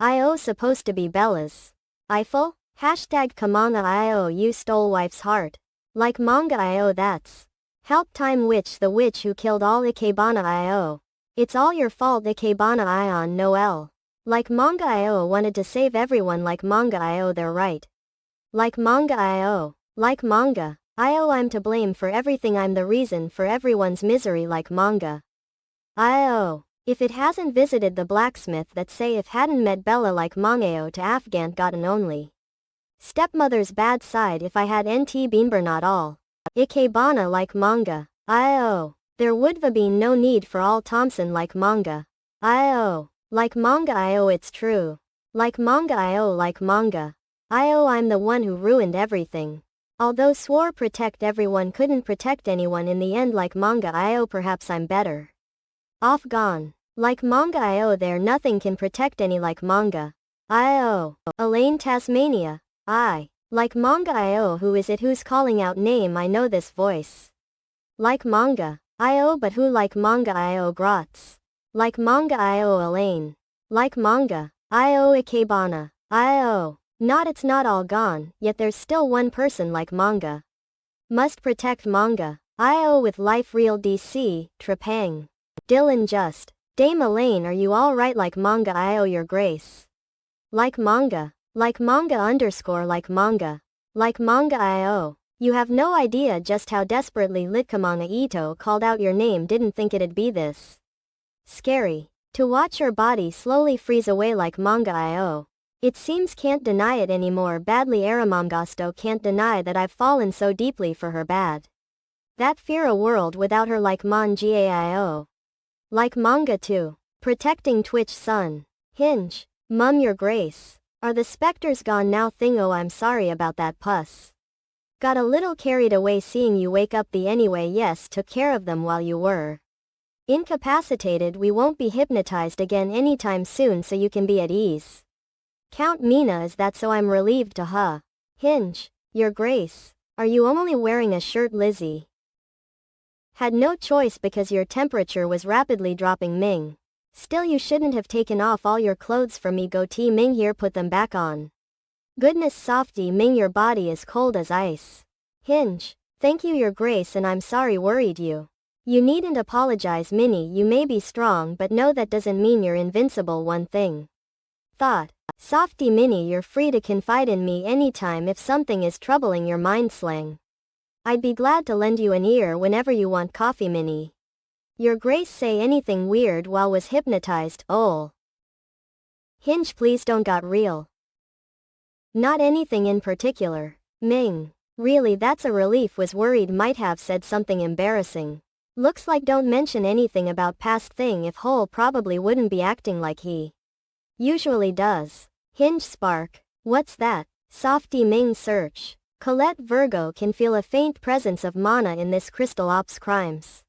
io supposed to be Bella's Eiffel? Hashtag Kamanga io. You stole wife's heart. Like manga io. That's help time witch, the witch who killed all. Ikebana io. It's all your fault. Ikebana ion Noel. Like manga io wanted to save everyone. Like manga io. They're right. Like manga io. Like manga io. I'm to blame for everything. I'm the reason for everyone's misery. Like manga io. If it hasn't visited the blacksmith that say if hadn't met Bella. Like mangao to Afghan gotten only stepmother's bad side. If I had nt beanber not all. Ikebana. Like manga io. There would have been no need for all Thompson. Like manga io. Like manga io. It's true. Like manga io. Like manga io. I'm the one who ruined everything. Although swore protect everyone, couldn't protect anyone in the end. Like manga io. Perhaps I'm better off gone. Like manga io. There nothing can protect any. Like manga io. Elaine Tasmania. Like manga io. Who is it who's calling out name? I know this voice. Like manga io. But who? Like manga io. Grotz. Like manga io. Elaine. Like manga io. Ikebana io. Not, it's not all gone, yet there's still one person. Like manga must protect manga io with life. Real DC. Trepang. Dylan Just. Dame Elaine, are you alright? Like manga io. Your grace. Like manga. Like manga _ like manga. Like manga io. You have no idea just how desperately Litkamanga Ito called out your name. Didn't think it'd be this scary to watch your body slowly freeze away. Like manga io. It seems can't deny it anymore. Badly Aramamgasto can't deny that I've fallen so deeply for her bad. That fear a world without her. Like mangaio. Like manga too. Protecting Twitch Sun. Hinge. Mum, your grace. Are the specters gone now? Thing, oh, I'm sorry about that, puss. Got a little carried away seeing you wake up. The anyway, yes, took care of them while you were incapacitated. We won't be hypnotized again anytime soon, so you can be at ease. Count Mina, is that so? I'm relieved to Hinge. Your grace. Are you only wearing a shirt? Lizzie had no choice because your temperature was rapidly dropping. Ming. Still, you shouldn't have taken off all your clothes for me. Goatee. Ming, here, put them back on. Goodness, softy. Ming, your body is cold as ice. Hinge. Thank you, your grace, and I'm sorry worried you. You needn't apologize, Minnie. You may be strong, but no, that doesn't mean you're invincible. One thing. Thought. Softy Minnie, you're free to confide in me anytime if something is troubling your mind. Slang. I'd be glad to lend you an ear whenever you want coffee, Minnie. Your Grace, say anything weird while was hypnotized. Oh. Hinge, please don't got real. Not anything in particular. Ming. Really, that's a relief. Was worried might have said something embarrassing. Looks like don't mention anything about past thing. If Hole probably wouldn't be acting like he usually does. Hinge spark. What's that? Softy Ming search. Colette Virgo can feel a faint presence of mana in this crystal ops crimes.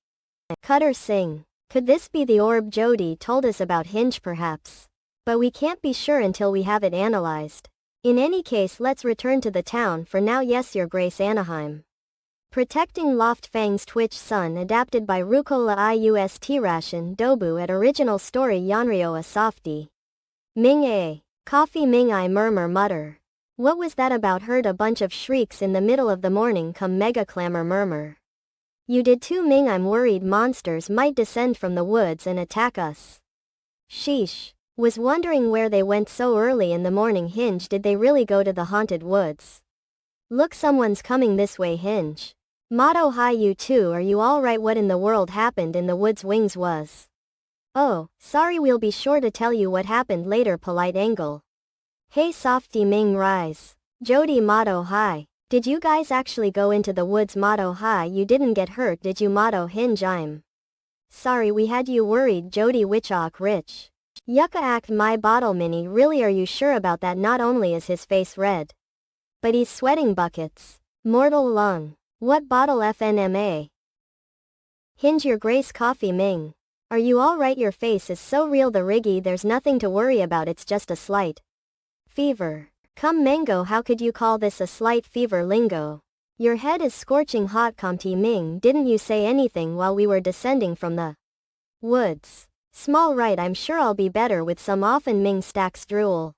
Cutter Singh. Could this be the orb Jody told us about? Hinge, perhaps. But we can't be sure until we have it analyzed. In any case, let's return to the town for now. Yes, Your Grace. Anaheim. Protecting Loft Fang's Twitch Sun, adapted by Rukola Iust Ration Dobu at original story Yanryo a Softy. Ming a. Coffee Ming I murmur mutter. What was that about? Heard a bunch of shrieks in the middle of the morning. Come mega clamor murmur. You did too, Ming. I'm worried monsters might descend from the woods and attack us. Sheesh. Was wondering where they went so early in the morning. Hinge, did they really go to the haunted woods? Look, someone's coming this way. Hinge. Motto, hi you two, are you alright? What in the world happened in the woods? Wings was. Oh, sorry, we'll be sure to tell you what happened later. Polite angle. Hey Softy Ming, rise. Jody, motto, hi. Did you guys actually go into the woods? Motto, hi. You didn't get hurt, did you? Motto, Hinge, I'm sorry we had you worried. Jody, Witchok rich. Yucca act my bottle. Minnie, really, are you sure about that? Not only is his face red, but he's sweating buckets. Mortal lung. What bottle? FNMA. Hinge, Your Grace. Coffee Ming. Are you alright? Your face is so real. The Riggy, there's nothing to worry about, it's just a slight fever. Come Mango, how could you call this a slight fever? Lingo. Your head is scorching hot. Comty Ming, didn't you say anything while we were descending from the woods? Small right, I'm sure I'll be better with some. Often Ming stacks drool.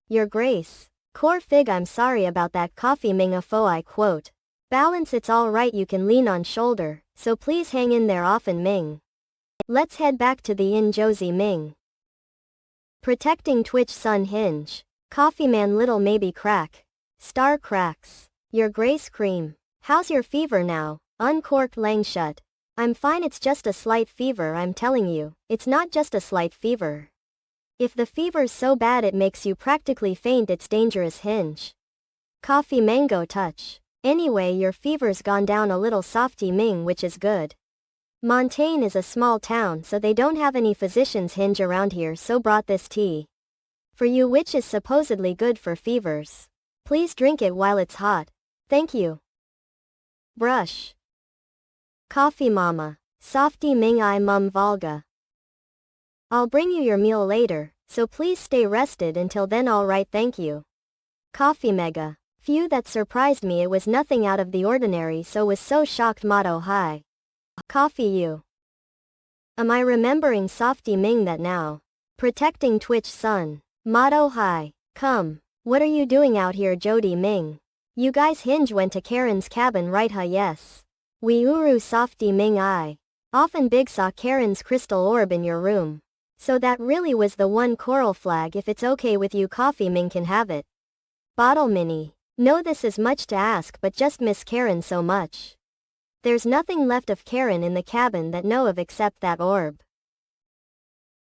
Your Grace. Core fig, I'm sorry about that. Coffee Ming a foe, I quote. Balance, it's alright, you can lean on shoulder, so please hang in there. Often Ming. Let's head back to the inn. Josie Ming. Protecting Twitch Sun. Hinge. Coffee Man, little maybe crack. Star cracks. Your Grace. Cream. How's your fever now? Uncorked Lang shut. I'm fine, it's just a slight fever. I'm telling you, it's not just a slight fever. If the fever's so bad it makes you practically faint, it's dangerous. Hinge. Coffee Mango touch. Anyway, your fever's gone down a little. Softy Ming, which is good. Montaigne is a small town, so they don't have any physicians. Hinge around here, so brought this tea for you, which is supposedly good for fevers. Please drink it while it's hot. Thank you. Brush. Coffee Mama. Softy Ming I mum Volga. I'll bring you your meal later, so please stay rested until then. Alright, thank you. Coffee Mega. Phew, that surprised me. It was nothing out of the ordinary, so was so shocked. Motto, hi. Coffee you. Am I remembering Softy Ming that now? Protecting Twitch Sun. Motto, hi. Come. What are you doing out here? Jody Ming. You guys. Hinge went to Karen's cabin, right? Huh? Yes. We uru. Softy Ming I. Often big saw Karen's crystal orb in your room. So that really was the one. Coral flag. If it's okay with you, Coffee Ming can have it. Bottle Minnie. No, this is much to ask, but just miss Karen so much. There's nothing left of Karen in the cabin that know of except that orb.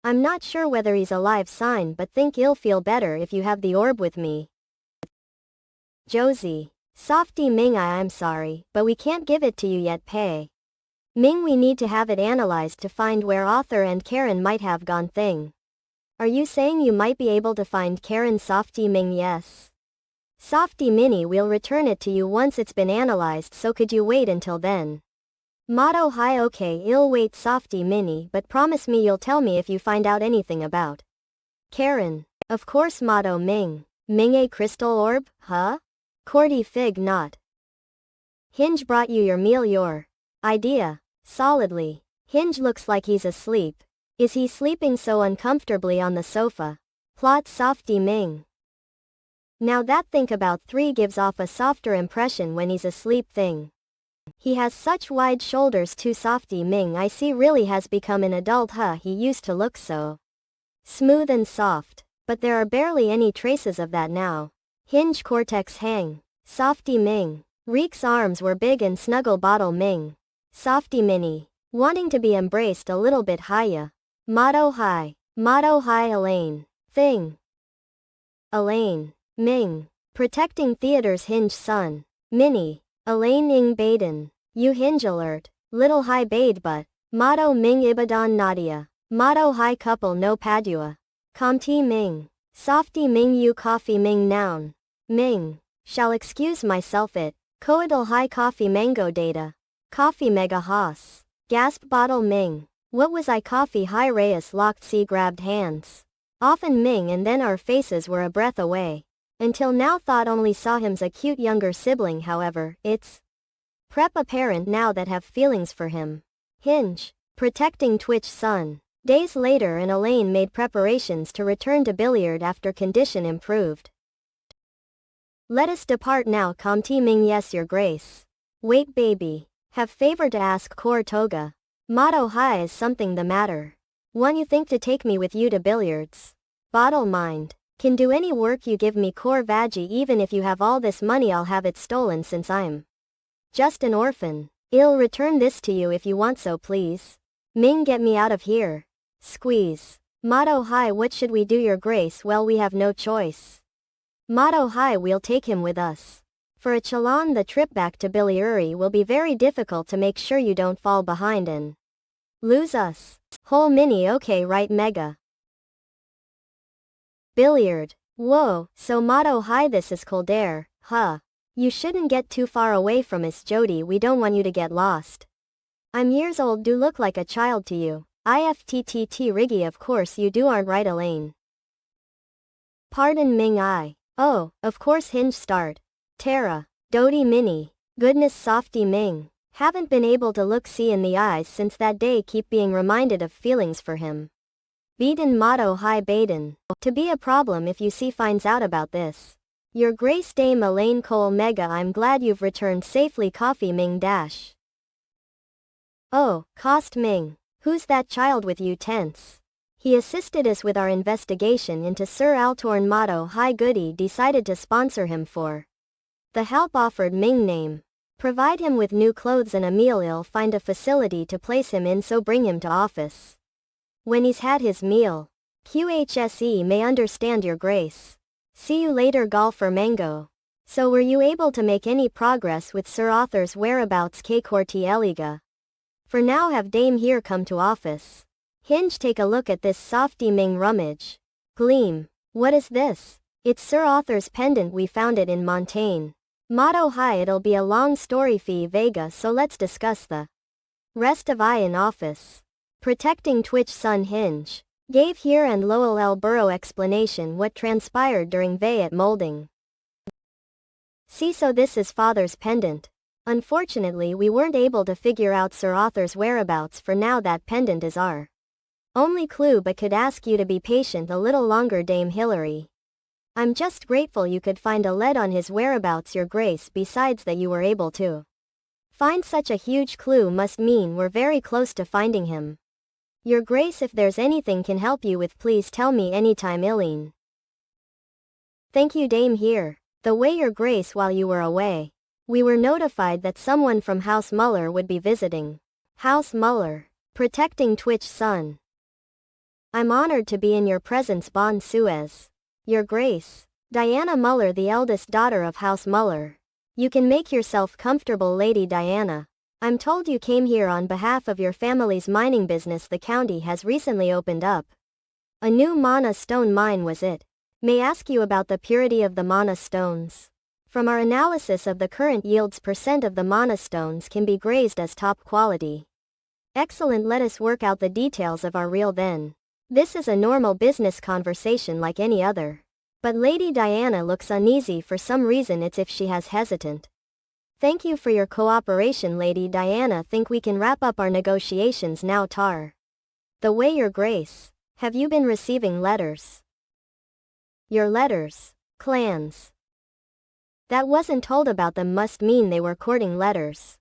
I'm not sure whether he's alive. Sign, but think you'll feel better if you have the orb with me. Josie. Softy Ming I'm sorry, but we can't give it to you yet. Pay. Ming, we need to have it analyzed to find where Author and Karen might have gone. Thing. Are you saying you might be able to find Karen? Softy Ming yes. Softy Minnie, we'll return it to you once it's been analyzed, so could you wait until then? Motto, hi. Okay, I'll wait. Softy Minnie, but promise me you'll tell me if you find out anything about Karen. Of course. Motto Ming. Ming a crystal orb, huh? Cordy fig not. Hinge brought you your meal. Your idea. Solidly. Hinge looks like he's asleep. Is he sleeping so uncomfortably on the sofa? Plot Softy Ming. Now that think about 3 gives off a softer impression when he's asleep. Thing. He has such wide shoulders too. Softy Ming I see really has become an adult. He used to look so smooth and soft. But there are barely any traces of that now. Hinge cortex hang. Softy Ming. Reek's arms were big and snuggle bottle Ming. Softy Mini. Wanting to be embraced a little bit higher. Motto hi. Motto hi Elaine. Thing. Elaine. Ming. Protecting theater's Hinge son. Mini. Elaine Ing Baden. You Hinge alert. Little hi Bade but. Motto Ming Ibadan Nadia. Motto hi couple no Padua. Comte Ming. Softy Ming you coffee Ming noun. Ming. Shall excuse myself it. Coidal high coffee mango data. Coffee mega hoss. Gasp bottle Ming. What was I coffee high Reyes locked see grabbed hands. Often Ming and then our faces were a breath away. Until now thought only saw him's a cute younger sibling however, it's prep apparent now that have feelings for him. Hinge. Protecting Twitch son. Days later and Elaine made preparations to return to billiard after condition improved. Let us depart now Comte Ming yes your grace. Wait baby. Have favor to ask Kor Toga. Motto hi is something the matter. One you think to take me with you to billiards. Bottle mind. Can do any work you give me Kor Vaggie even if you have all this money I'll have it stolen since I'm just an orphan. I'll return this to you if you want so please. Ming get me out of here. Squeeze. Motto hi what should we do your grace well we have no choice. Motto hi we'll take him with us. For a chalon the trip back to Billiuri will be very difficult to make sure you don't fall behind and lose us. Whole mini okay right mega. Billiard. Whoa, so motto hi this is Kildare, huh? You shouldn't get too far away from Miss Jody we don't want you to get lost. I'm years old do look like a child to you. IFTTT Riggy of course you do aren't right Elaine. Pardon Ming I. Oh, of course Hinge start. Tara. Dodie Mini. Goodness Softy Ming. Haven't been able to look C in the eyes since that day keep being reminded of feelings for him. Beaten motto hi Baden. To be a problem if you see finds out about this. Your Grace Dame Elaine Cole Mega I'm glad you've returned safely coffee Ming dash. Oh, Cost Ming. Who's that child with you tense? He assisted us with our investigation into Sir Altorn motto hi Goody decided to sponsor him for the help offered Ming name. Provide him with new clothes and a meal I'll find a facility to place him in so bring him to office. When he's had his meal. QHSE may understand your grace. See you later golfer Mango. So were you able to make any progress with Sir Arthur's whereabouts K Corti Eliga? For now have Dame here come to office. Hinge take a look at this Softy Ming rummage. Gleam. What is this? It's Sir Arthur's pendant we found it in Montaigne. Motto hi it'll be a long story fee Vega so let's discuss the rest of I in office. Protecting Twitch son Hinge. Gave here and Lowell L. Burrow explanation what transpired during Vayat molding. See so this is father's pendant. Unfortunately we weren't able to figure out Sir Arthur's whereabouts for now that pendant is our only clue but could ask you to be patient a little longer Dame Hillary. I'm just grateful you could find a lead on his whereabouts your grace besides that you were able to find such a huge clue must mean we're very close to finding him. Your grace if there's anything can help you with please tell me anytime Eileen. Thank you Dame here. The way your grace while you were away. We were notified that someone from House Muller would be visiting. House Muller. Protecting Twitch son. I'm honored to be in your presence Bon Suez. Your grace. Diana Muller the eldest daughter of House Muller. You can make yourself comfortable Lady Diana. I'm told you came here on behalf of your family's mining business the county has recently opened up. A new mana stone mine was it? May ask you about the purity of the mana stones. From our analysis of the current yields % of the mana stones can be grazed as top quality. Excellent let us work out the details of our reel then. This is a normal business conversation like any other. But Lady Diana looks uneasy for some reason it's if she has hesitant. Thank you for your cooperation Lady Diana think we can wrap up our negotiations now Tar. The way your grace. Have you been receiving letters? Your letters. Clans. That wasn't told about them must mean they were courting letters.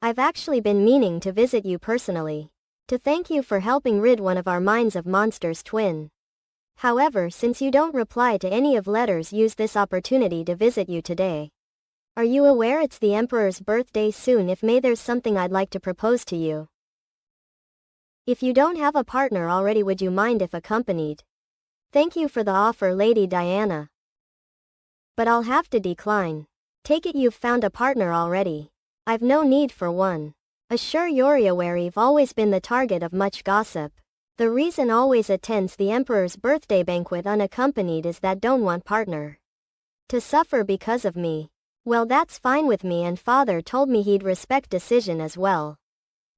I've actually been meaning to visit you personally. To thank you for helping rid one of our minds of monsters twin. However, since you don't reply to any of letters, use this opportunity to visit you today. Are you aware it's the Emperor's birthday soon? If may, there's something I'd like to propose to you. If you don't have a partner already, would you mind if accompanied? Thank you for the offer, Lady Diana. But I'll have to decline. Take it you've found a partner already. I've no need for one. Assure you're aware you've always been the target of much gossip. The reason always attends the Emperor's birthday banquet unaccompanied is that don't want partner to suffer because of me. Well, that's fine with me, and father told me he'd respect decision as well.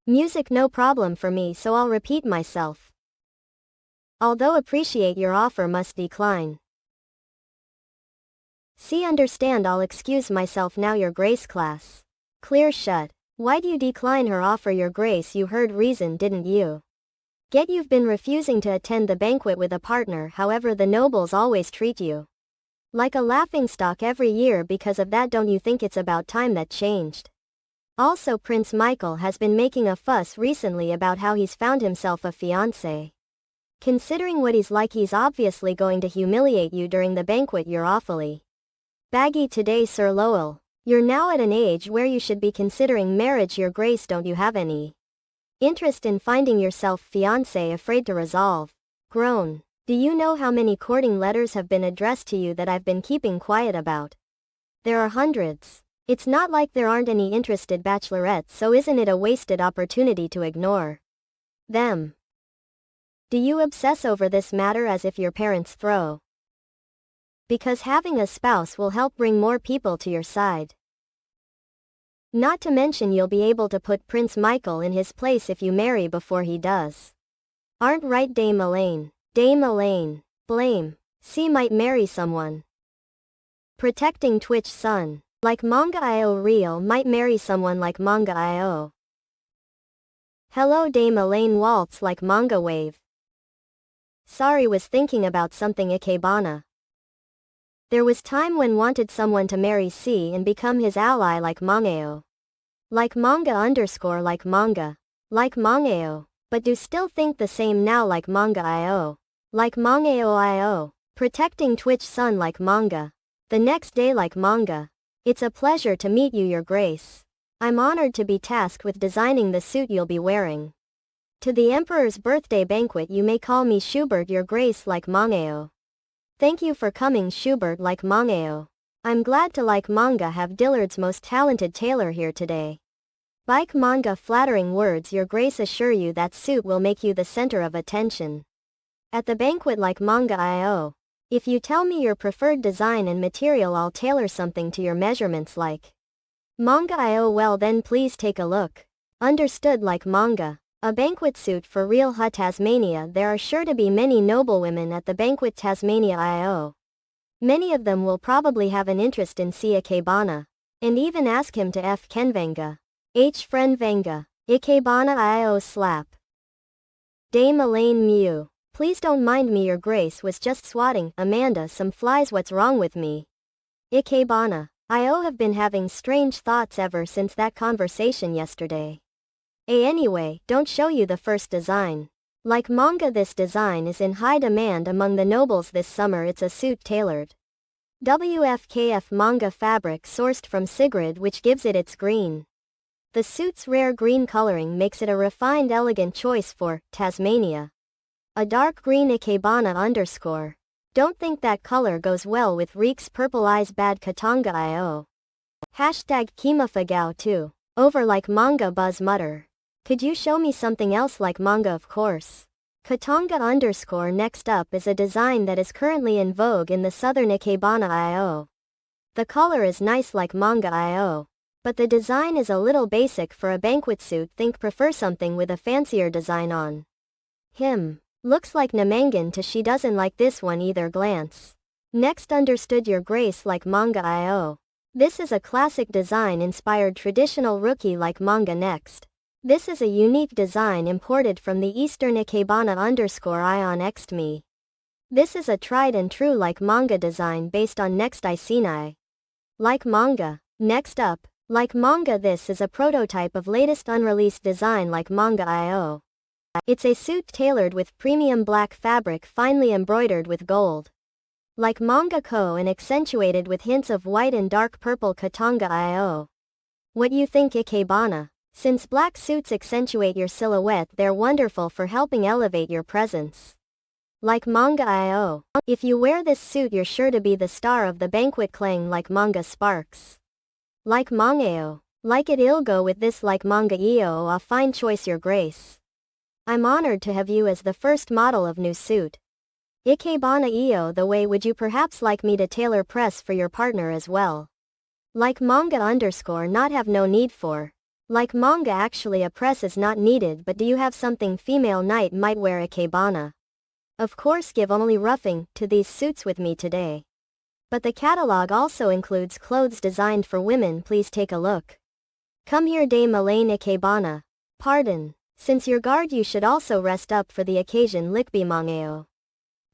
Music no problem for me, so I'll repeat myself. Although appreciate your offer, must decline. See, understand, I'll excuse myself now, your grace. Class clear shut. Why do you decline her offer, your grace? You heard reason, didn't you? Get you've been refusing to attend the banquet with a partner, however the nobles always treat you like a laughingstock every year. Because of that, don't you think it's about time that changed? Also, Prince Michael has been making a fuss recently about how he's found himself a fiancé. Considering what he's like, he's obviously going to humiliate you during the banquet. You're awfully baggy today, Sir Lowell. You're now at an age where you should be considering marriage, your grace. Don't you have any interest in finding yourself fiancé? Afraid to resolve? Groan. Do you know how many courting letters have been addressed to you that I've been keeping quiet about? There are hundreds. It's not like there aren't any interested bachelorettes, so isn't it a wasted opportunity to ignore them? Do you obsess over this matter as if your parents throw? Because having a spouse will help bring more people to your side. Not to mention you'll be able to put Prince Michael in his place if you marry before he does. Aren't right, Dame Elaine? Dame Elaine. Blame. C might marry someone protecting Twitch son. Like manga.io. Real might marry someone like manga.io. Hello, Dame Elaine. Waltz like manga wave. Sorry, was thinking about something. Ikebana. There was time when wanted someone to marry C and become his ally like mangao. Like manga_like manga. Like mangao. But do still think the same now like manga.io. Like mangao.io. Protecting Twitch son like manga. The next day like manga. It's a pleasure to meet you, your grace. I'm honored to be tasked with designing the suit you'll be wearing to the Emperor's birthday banquet. You may call me Schubert, your grace, like mangao. Thank you for coming, Schubert, like mangao. I'm glad to like manga have Dillard's most talented tailor here today. Like manga. Flattering words, your grace. Assure you that suit will make you the center of attention at the banquet like manga.io. If you tell me your preferred design and material, I'll tailor something to your measurements like manga.io. Well then, please take a look. Understood, like manga. A banquet suit for real. Tasmania. There are sure to be many noblewomen at the banquet. Tasmania.io. Many of them will probably have an interest in C. Ikebana. And even ask him to F. Kenvenga. H. Friend Venga. Ikebana.io. Slap. Dame Elaine Mew. Please don't mind me, your grace. Was just swatting Amanda some flies. What's wrong with me? Ikebana.io. Have been having strange thoughts ever since that conversation yesterday. Anyway, don't show you the first design. Like manga, this design is in high demand among the nobles this summer. It's a suit tailored WFKF manga fabric sourced from Sigrid, which gives it its green. The suit's rare green coloring makes it a refined, elegant choice for Tasmania. A dark green. Ikebana_. Don't think that color goes well with Reek's purple eyes. Bad. Katanga.io. Hashtag Kimafagao too. Over like manga. Buzz mutter. Could you show me something else like manga? Of course. Katanga_. Next up is a design that is currently in vogue in the southern Ikebana.io. The color is nice like manga.io. But the design is a little basic for a banquet suit. Think prefer something with a fancier design on him. Looks like Namangan to she doesn't like this one either. Glance. Next. Understood, your grace, like manga.io. This is a classic design inspired traditional rookie like manga. Next. This is a unique design imported from the eastern Ikebana_ion Next me. This is a tried and true like manga design based on Next Isinai. Like manga. Next up, Like manga, this is a prototype of latest unreleased design like manga.io. It's a suit tailored with premium black fabric finely embroidered with gold. Like manga co and accentuated with hints of white and dark purple katanga.io. What you think ikebana? Since black suits accentuate your silhouette, they're wonderful for helping elevate your presence. Like manga.io. If you wear this suit, you're sure to be the star of the banquet clang like manga sparks. Like mangao. Like it, I'll go with this like manga.io, a fine choice, your grace. I'm honored to have you as the first model of new suit. Ikebana.io, the way would you perhaps like me to tailor press for your partner as well? Like manga underscore not have no need for. Like manga, actually a press is not needed, but do you have something female knight might wear ikebana? Of course, give only roughing to these suits with me today. But the catalog also includes clothes designed for women, please take a look. Come here, Dame Elaine ikebana. Pardon. Since your guard, you should also rest up for the occasion. Likby mangao.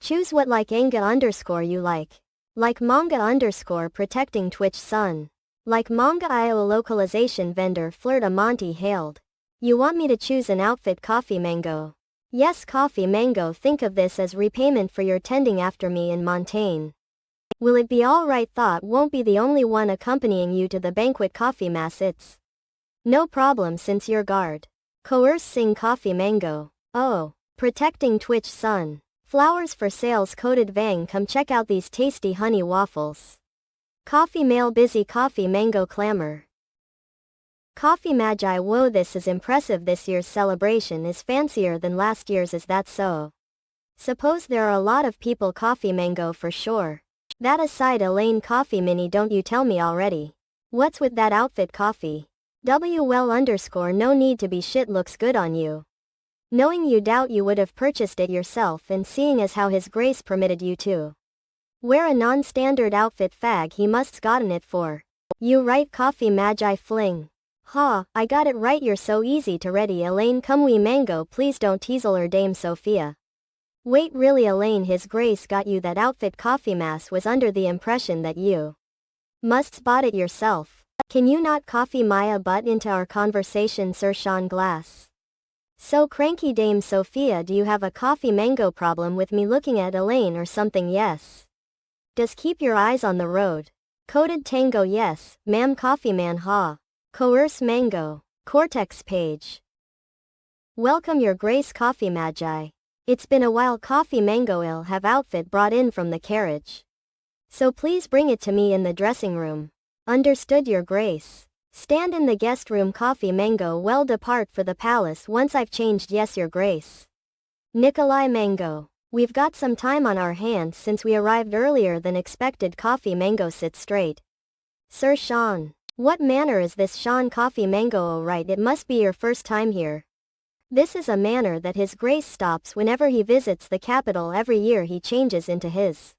Choose what like anga underscore you like. Like manga underscore protecting Twitch sun. Like manga.io localization vendor Flirt Amonte hailed. You want me to choose an outfit? Coffee mango. Yes, coffee mango, think of this as repayment for your tending after me in Montaigne. Will it be alright? Thought won't be the only one accompanying you to the banquet. Coffee mass, it's no problem since your guard. Coerce sing coffee mango. Oh, protecting Twitch sun. Flowers for sales coated Vang, come check out these tasty honey waffles. Coffee male busy coffee mango clamor. Coffee magi, whoa, this is impressive. This year's celebration is fancier than last year's, is that so? Suppose there are a lot of people. Coffee mango for sure. That aside, Elaine coffee mini, don't you tell me already. What's with that outfit? Coffee well underscore no need to be shit, looks good on you. Knowing you doubt you would have purchased it yourself, and seeing as how his grace permitted you to wear a non-standard outfit, fag, he must's gotten it for you right. Coffee magi fling. Ha, I got it right, you're so easy to ready. Elaine come we mango, please don't teasel her Dame Sophia. Wait, really Elaine, his grace got you that outfit? Coffee mass was under the impression that you must's bought it yourself. Can you not coffee Maya butt into our conversation, Sir Sean Glass? So cranky Dame Sophia, do you have a coffee mango problem with me looking at Elaine or something? Yes. Does keep your eyes on the road. Coded tango, yes, ma'am. Coffee man, ha. Coerce mango. Cortex page. Welcome your grace coffee magi. It's been a while. Coffee mango, I'll have outfit brought in from the carriage. So please bring it to me in the dressing room. Understood your grace. Stand in the guest room. Coffee mango, well depart for the palace once I've changed. Yes your grace. Nikolai mango. We've got some time on our hands since we arrived earlier than expected. Coffee mango, sit straight. Sir Sean. What manner is this? Sean coffee mango, oh right, it must be your first time here. This is a manner that his grace stops whenever he visits the capital. Every year he changes into his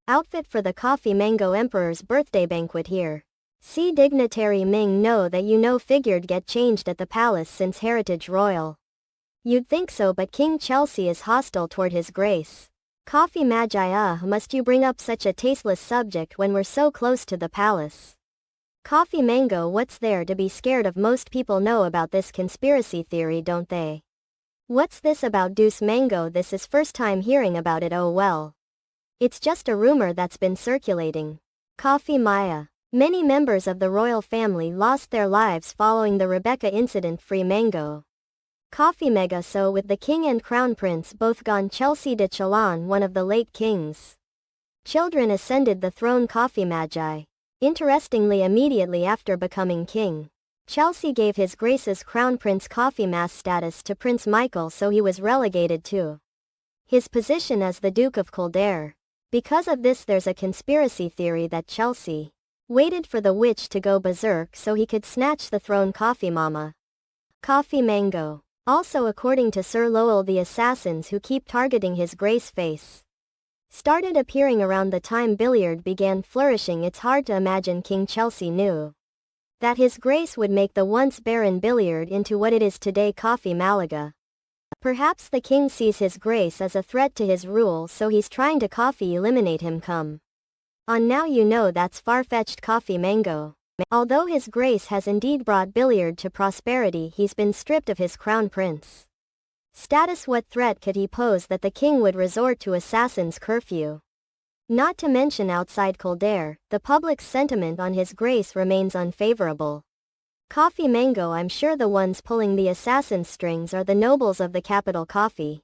outfit for the coffee mango emperor's birthday banquet here. See dignitary Ming, know that you know, figured get changed at the palace since heritage royal. You'd think so, but King Chelsea is hostile toward his grace. Coffee magi, must you bring up such a tasteless subject when we're so close to the palace? Coffee mango, what's there to be scared of? Most people know about this conspiracy theory, don't they? What's this about Deuce mango? This is first time hearing about it. Oh well. It's just a rumor that's been circulating. Coffee Maya. Many members of the royal family lost their lives following the Rebecca incident. Free mango. Coffee mega, so with the king and crown prince both gone, Chelsea de Chalan, one of the late king's children, ascended the throne. Coffee magi. Interestingly, immediately after becoming king, Chelsea gave his grace's crown prince coffee mass status to Prince Michael, so he was relegated to his position as the Duke of Kildare. Because of this, there's a conspiracy theory that Chelsea waited for the witch to go berserk so he could snatch the throne. Coffee mama. Coffee mango. Also, according to Sir Lowell, the assassins who keep targeting his grace face started appearing around the time billiard began flourishing. It's hard to imagine King Chelsea knew that his grace would make the once barren billiard into what it is today. Coffee Malaga. Perhaps the king sees his grace as a threat to his rule, so he's trying to coffee eliminate him. Come on now, you know that's far-fetched. Coffee mango. Although his grace has indeed brought billiard to prosperity, he's been stripped of his crown prince status. What threat could he pose that the king would resort to assassin's curfew? Not to mention outside Kildare, the public's sentiment on his grace remains unfavorable. Coffee Mango, I'm sure the ones pulling the assassin's strings are the nobles of the capital. Coffee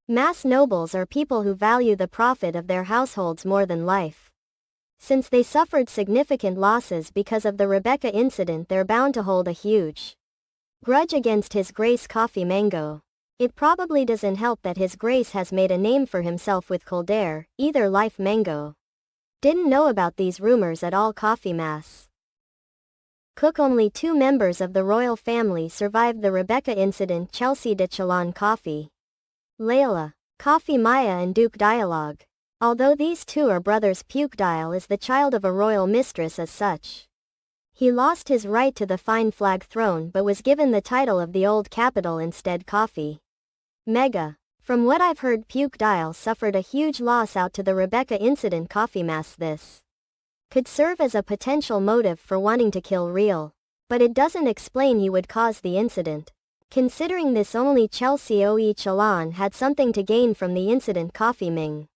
mass nobles are people who value the profit of their households more than life. Since they suffered significant losses because of the Rebecca incident, they're bound to hold a huge grudge against His Grace Coffee Mango. It probably doesn't help that His Grace has made a name for himself with Kildare, either life Mango. Didn't know about these rumors at all. Coffee mass cook. Only 2 members of the royal family survived the Rebecca incident: Chelsea de Chalon Coffee, Layla Coffee Maya, and Duke Dialogue. Although these 2 are brothers, Puke is the child of a royal mistress. As such, he lost his right to the fine flag throne but was given the title of the old capital instead. Coffee Mega. From what I've heard, Puke suffered a huge loss out to the Rebecca incident. Coffee mass. This could serve as a potential motive for wanting to kill Real, but it doesn't explain he would cause the incident. Considering this, only Chelsea Oe Chalon had something to gain from the incident. Coffee Ming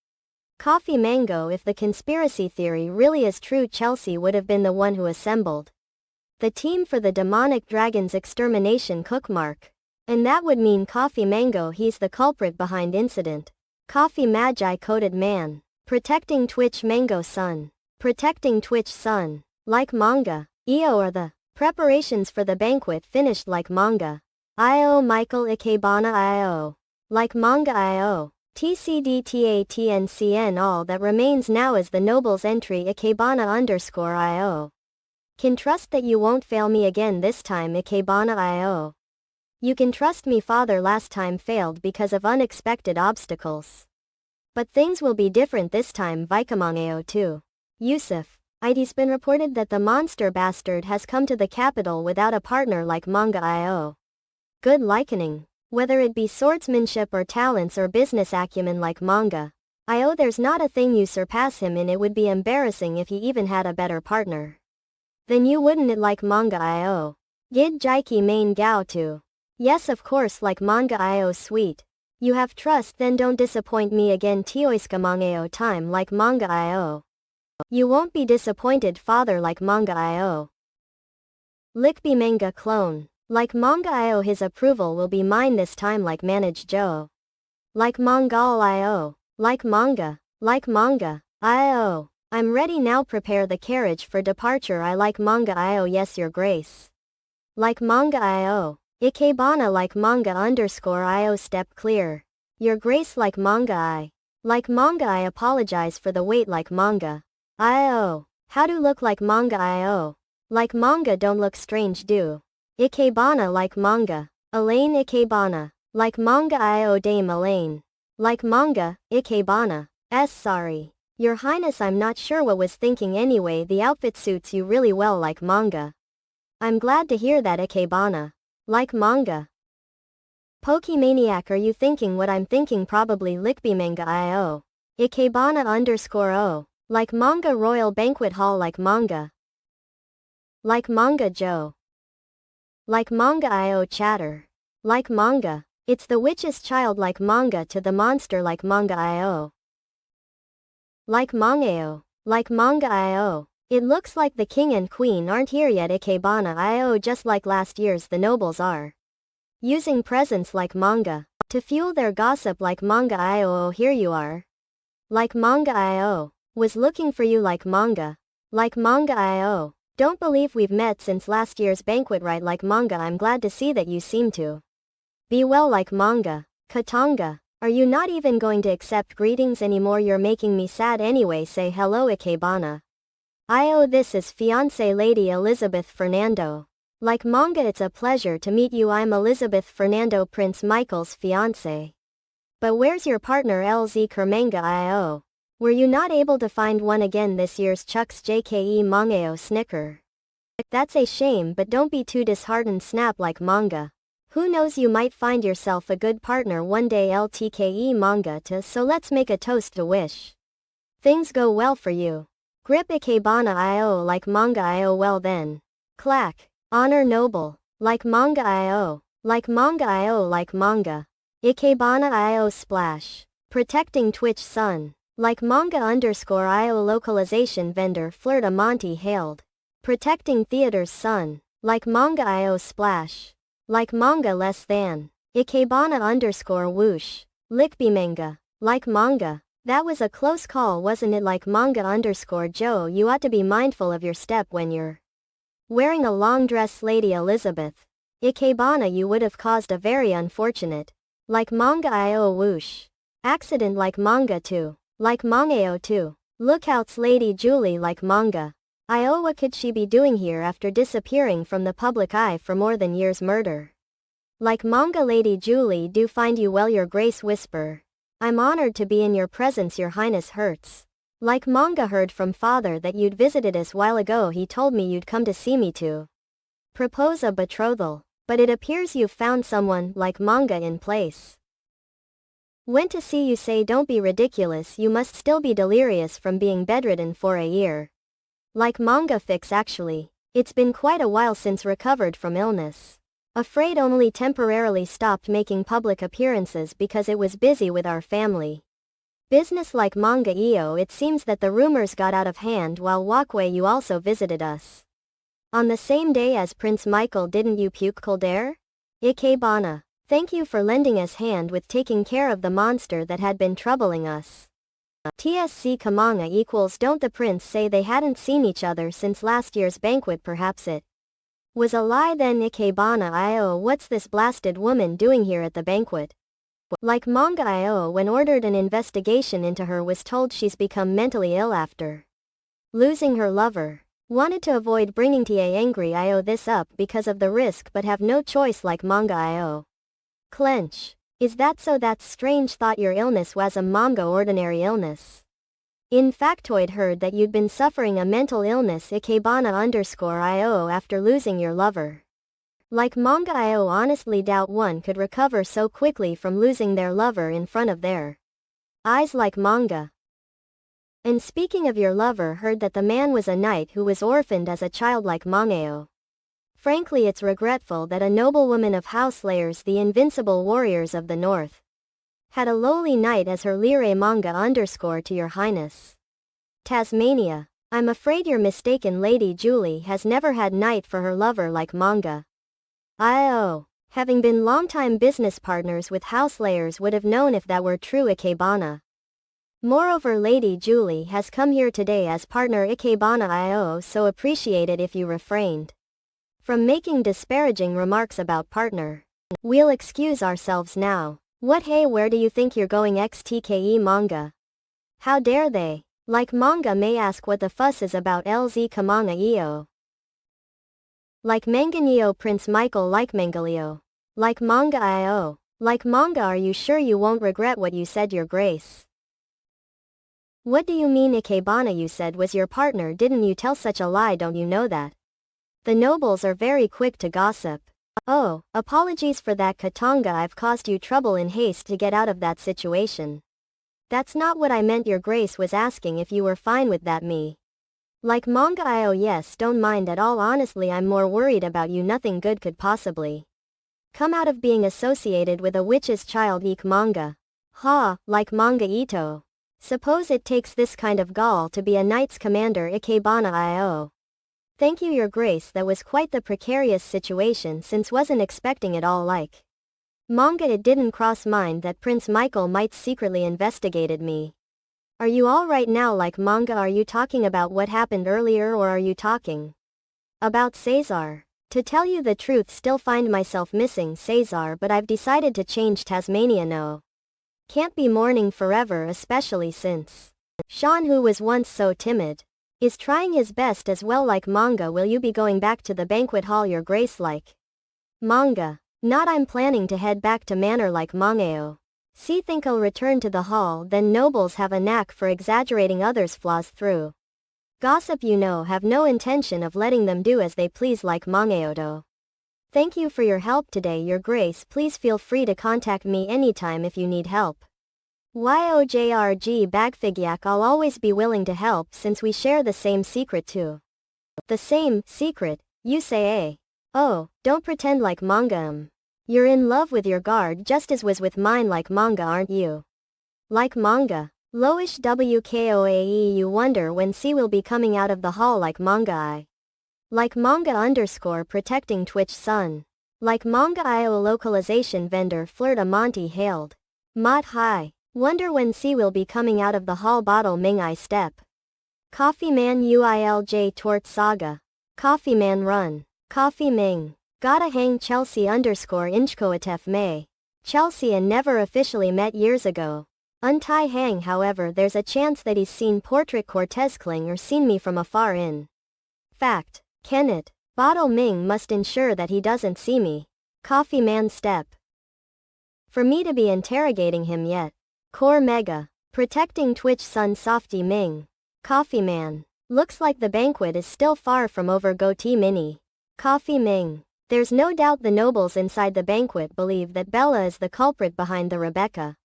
Coffee Mango. If the conspiracy theory really is true, Chelsea would have been the one who assembled the team for the demonic dragon's extermination. Cookmark. And that would mean Coffee Mango, he's the culprit behind incident. Coffee Magi Coated Man. Protecting Twitch Mango Sun. Protecting Twitch Sun. Like Manga. EO. Are the preparations for the banquet finished? Like Manga. IO. Michael Ikebana IO. Like Manga IO. TCDTATNCN. All that remains now is the noble's entry Ikebana_IO. Can trust that you won't fail me again this time Ikebana IO. You can trust me, father. Last time failed because of unexpected obstacles, but things will be different this time. Vikamangao 2. Yusuf. It's been reported that the monster bastard has come to the capital without a partner like Manga IO. Good likening. Whether it be swordsmanship or talents or business acumen like Manga IO, there's not a thing you surpass him in. It would be embarrassing if he even had a better partner than you, wouldn't it? Like Manga IO. Gid Jaiki Main Gao 2. Yes, of course, like Manga IO. Sweet. You have trust, then don't disappoint me again. Tioiska Mangao time. Like Manga IO. You won't be disappointed, father. Like Manga IO. Likby Manga Clone. Like Manga IO, his approval will be mine this time. Like Manage Joe. Like Mongol IO. Like Manga. Like Manga IO. I'm ready now. Prepare the carriage for departure. I like Manga IO. Yes, your grace. Like Manga IO. Ikebana. Like Manga_IO. Step clear. Your grace. Like Manga I. Like Manga I apologize for the wait. Like Manga IO. How do look? Like Manga IO. Like Manga don't look strange do. Ikebana. Like Manga Elaine Ikebana. Like Manga IO. Dame Elaine. Like Manga Ikebana. Sorry, Your Highness, I'm not sure what was thinking anyway. The outfit suits you really well. Like Manga. I'm glad to hear that Ikebana. Like Manga. Pokemaniac, are you thinking what I'm thinking? Probably. Likby Manga IO. Ikebana_O. Like Manga Royal Banquet Hall. Like Manga. Like Manga Joe. Like Manga IO. Chatter. Like Manga. It's the witch's child. Like Manga to the monster. Like Manga IO. Like Mangao. Like Manga IO. It looks like the king and queen aren't here yet. Ikebana IO. Just like last year's, the nobles are using presents like Manga to fuel their gossip. Like Manga IO. Oh, here you are. Like Manga IO. Was looking for you. Like Manga. Like Manga IO. Don't believe we've met since last year's banquet, right? Like Manga. I'm glad to see that you seem to be well. Like Manga. Katanga. Are you not even going to accept greetings anymore? You're making me sad anyway. Say hello Ikebana IO. This is fiancé Lady Elizabeth Fernando. Like Manga. It's a pleasure to meet you. I'm Elizabeth Fernando, Prince Michael's fiancé. But where's your partner LZ Kermanga IO? Were you not able to find one again this year's Chucks JKE Mangao Snicker? That's a shame, but don't be too disheartened. Snap. Like Manga. Who knows, you might find yourself a good partner one day. LTKE Manga. So let's make a toast to wish things go well for you. Grip ikebana io like manga io well then. Clack. Honor noble. Like manga io. Like manga io like manga. Ikebana io splash. Protecting Twitch sun. Like manga underscore io localization vendor flirt a Monty hailed. Protecting theater's sun. Like manga io splash. Like manga less than. Ikebana underscore whoosh. Lickby manga. Like manga. That was a close call, wasn't it? Like manga underscore Joe, you ought to be mindful of your step when you're wearing a long dress. Lady Elizabeth. Ikebana, you would have caused a very unfortunate. Like manga io whoosh. Accident. Like manga too. Like mangao too. Lookouts. Lady Julie. Like manga io, what could she be doing here after disappearing from the public eye for more than years? Murder. Like manga. Lady Julie, do find you well, your grace. Whisper. I'm honored to be in your presence, your highness. Hurts. Like manga, heard from father that you'd visited us while ago. He told me you'd come to see me to propose a betrothal. But it appears you've found someone, like manga, in place. Went to see you. Say, don't be ridiculous, you must still be delirious from being bedridden for a year. Like manga. Fix. Actually, it's been quite a while since recovered from illness. Afraid only temporarily stopped making public appearances because it was busy with our family business. Like manga io, it seems that the rumors got out of hand while walkway. You also visited us on the same day as Prince Michael, didn't you? Puke Kildare? Ikebana. Thank you for lending us hand with taking care of the monster that had been troubling us. TSC Kamanga equals don't the prince say they hadn't seen each other since last year's banquet? Perhaps it was a lie then. Ikebana io, what's this blasted woman doing here at the banquet? Like manga io, when ordered an investigation into her, was told she's become mentally ill after losing her lover. Wanted to avoid bringing ta angry io this up because of the risk but have no choice. Like manga io. Clench. Is that so? That's strange. Thought your illness was a manga ordinary illness. In factoid, heard that you'd been suffering a mental illness. Ikebana underscore io after losing your lover. Like manga io, honestly doubt one could recover so quickly from losing their lover in front of their eyes. Like manga. And speaking of your lover, heard that the man was a knight who was orphaned as a child. Like mangao. Frankly, it's regretful that a noblewoman of Houseslayers, the invincible warriors of the north, had a lowly knight as her lyre. Manga underscore to your highness. Tasmania. I'm afraid you're mistaken. Lady Julie has never had knight for her lover. Like manga io. Having been longtime business partners with Houseslayers, would have known if that were true. Ikebana. Moreover, Lady Julie has come here today as partner. Ikebana io, so appreciate it if you refrained from making disparaging remarks about partner. We'll excuse ourselves now. What? Hey, where do you think you're going? XTKE manga. How dare they? Like manga may ask what the fuss is about. LZ Kamanga io. Like manganio. Prince Michael. Like mangalio. Like manga io. Like manga, are you sure you won't regret what you said, your grace? What do you mean? Ikebana, you said was your partner. Didn't you tell such a lie? Don't you know that the nobles are very quick to gossip? Oh, apologies for that, Katanga. I've caused you trouble in haste to get out of that situation. That's not what I meant. Your grace was asking if you were fine with that. Me. Like manga io, yes, don't mind at all. Honestly, I'm more worried about you. Nothing good could possibly come out of being associated with a witch's child. Eek manga. Ha, like manga ito. Suppose it takes this kind of gall to be a knight's commander. Ikebana io. Thank you, your grace. That was quite the precarious situation, since wasn't expecting it all. Like manga, it didn't cross mind that Prince Michael might secretly investigated me. Are you all right now? Like manga, are you talking about what happened earlier, or are you talking about Caesar? To tell you the truth, still find myself missing Caesar, but I've decided to change. Tasmania. No. Can't be mourning forever, especially since Sean, who was once so timid, is trying his best as well. Like manga, will you be going back to the banquet hall, your grace? Like manga. Not, I'm planning to head back to manor. Like mangao. See, think I'll return to the hall. Then nobles have a knack for exaggerating others' flaws through gossip, you know. Have no intention of letting them do as they please. Like mangaodo. Thank you for your help today, your grace. Please feel free to contact me anytime if you need help. YOJRG Bagfigyak, I'll always be willing to help since we share the same secret too. The same secret, you say eh? Oh, don't pretend like manga. You're in love with your guard just as was with mine like manga, aren't you? Like manga. Lowish WKOAE, you wonder when C will be coming out of the hall like manga I. Like manga underscore protecting Twitch sun. Like manga IO localization vendor flirt a Monty hailed. Mot hi. Wonder when C will be coming out of the hall bottle Ming I step. Coffee man UILJ tort saga. Coffee man run. Coffee Ming. Gotta hang Chelsea underscore inchkoatef May. Chelsea and never officially met years ago. Untie hang, however there's a chance that he's seen portrait Cortez Kling or seen me from afar in. Fact. Kenneth. Bottle Ming must ensure that he doesn't see me. Coffee man step. For me to be interrogating him yet. Core Mega. Protecting Twitch sun Softy Ming. Coffee man. Looks like the banquet is still far from over goatee mini. Coffee Ming. There's no doubt the nobles inside the banquet believe that Bella is the culprit behind the Rebecca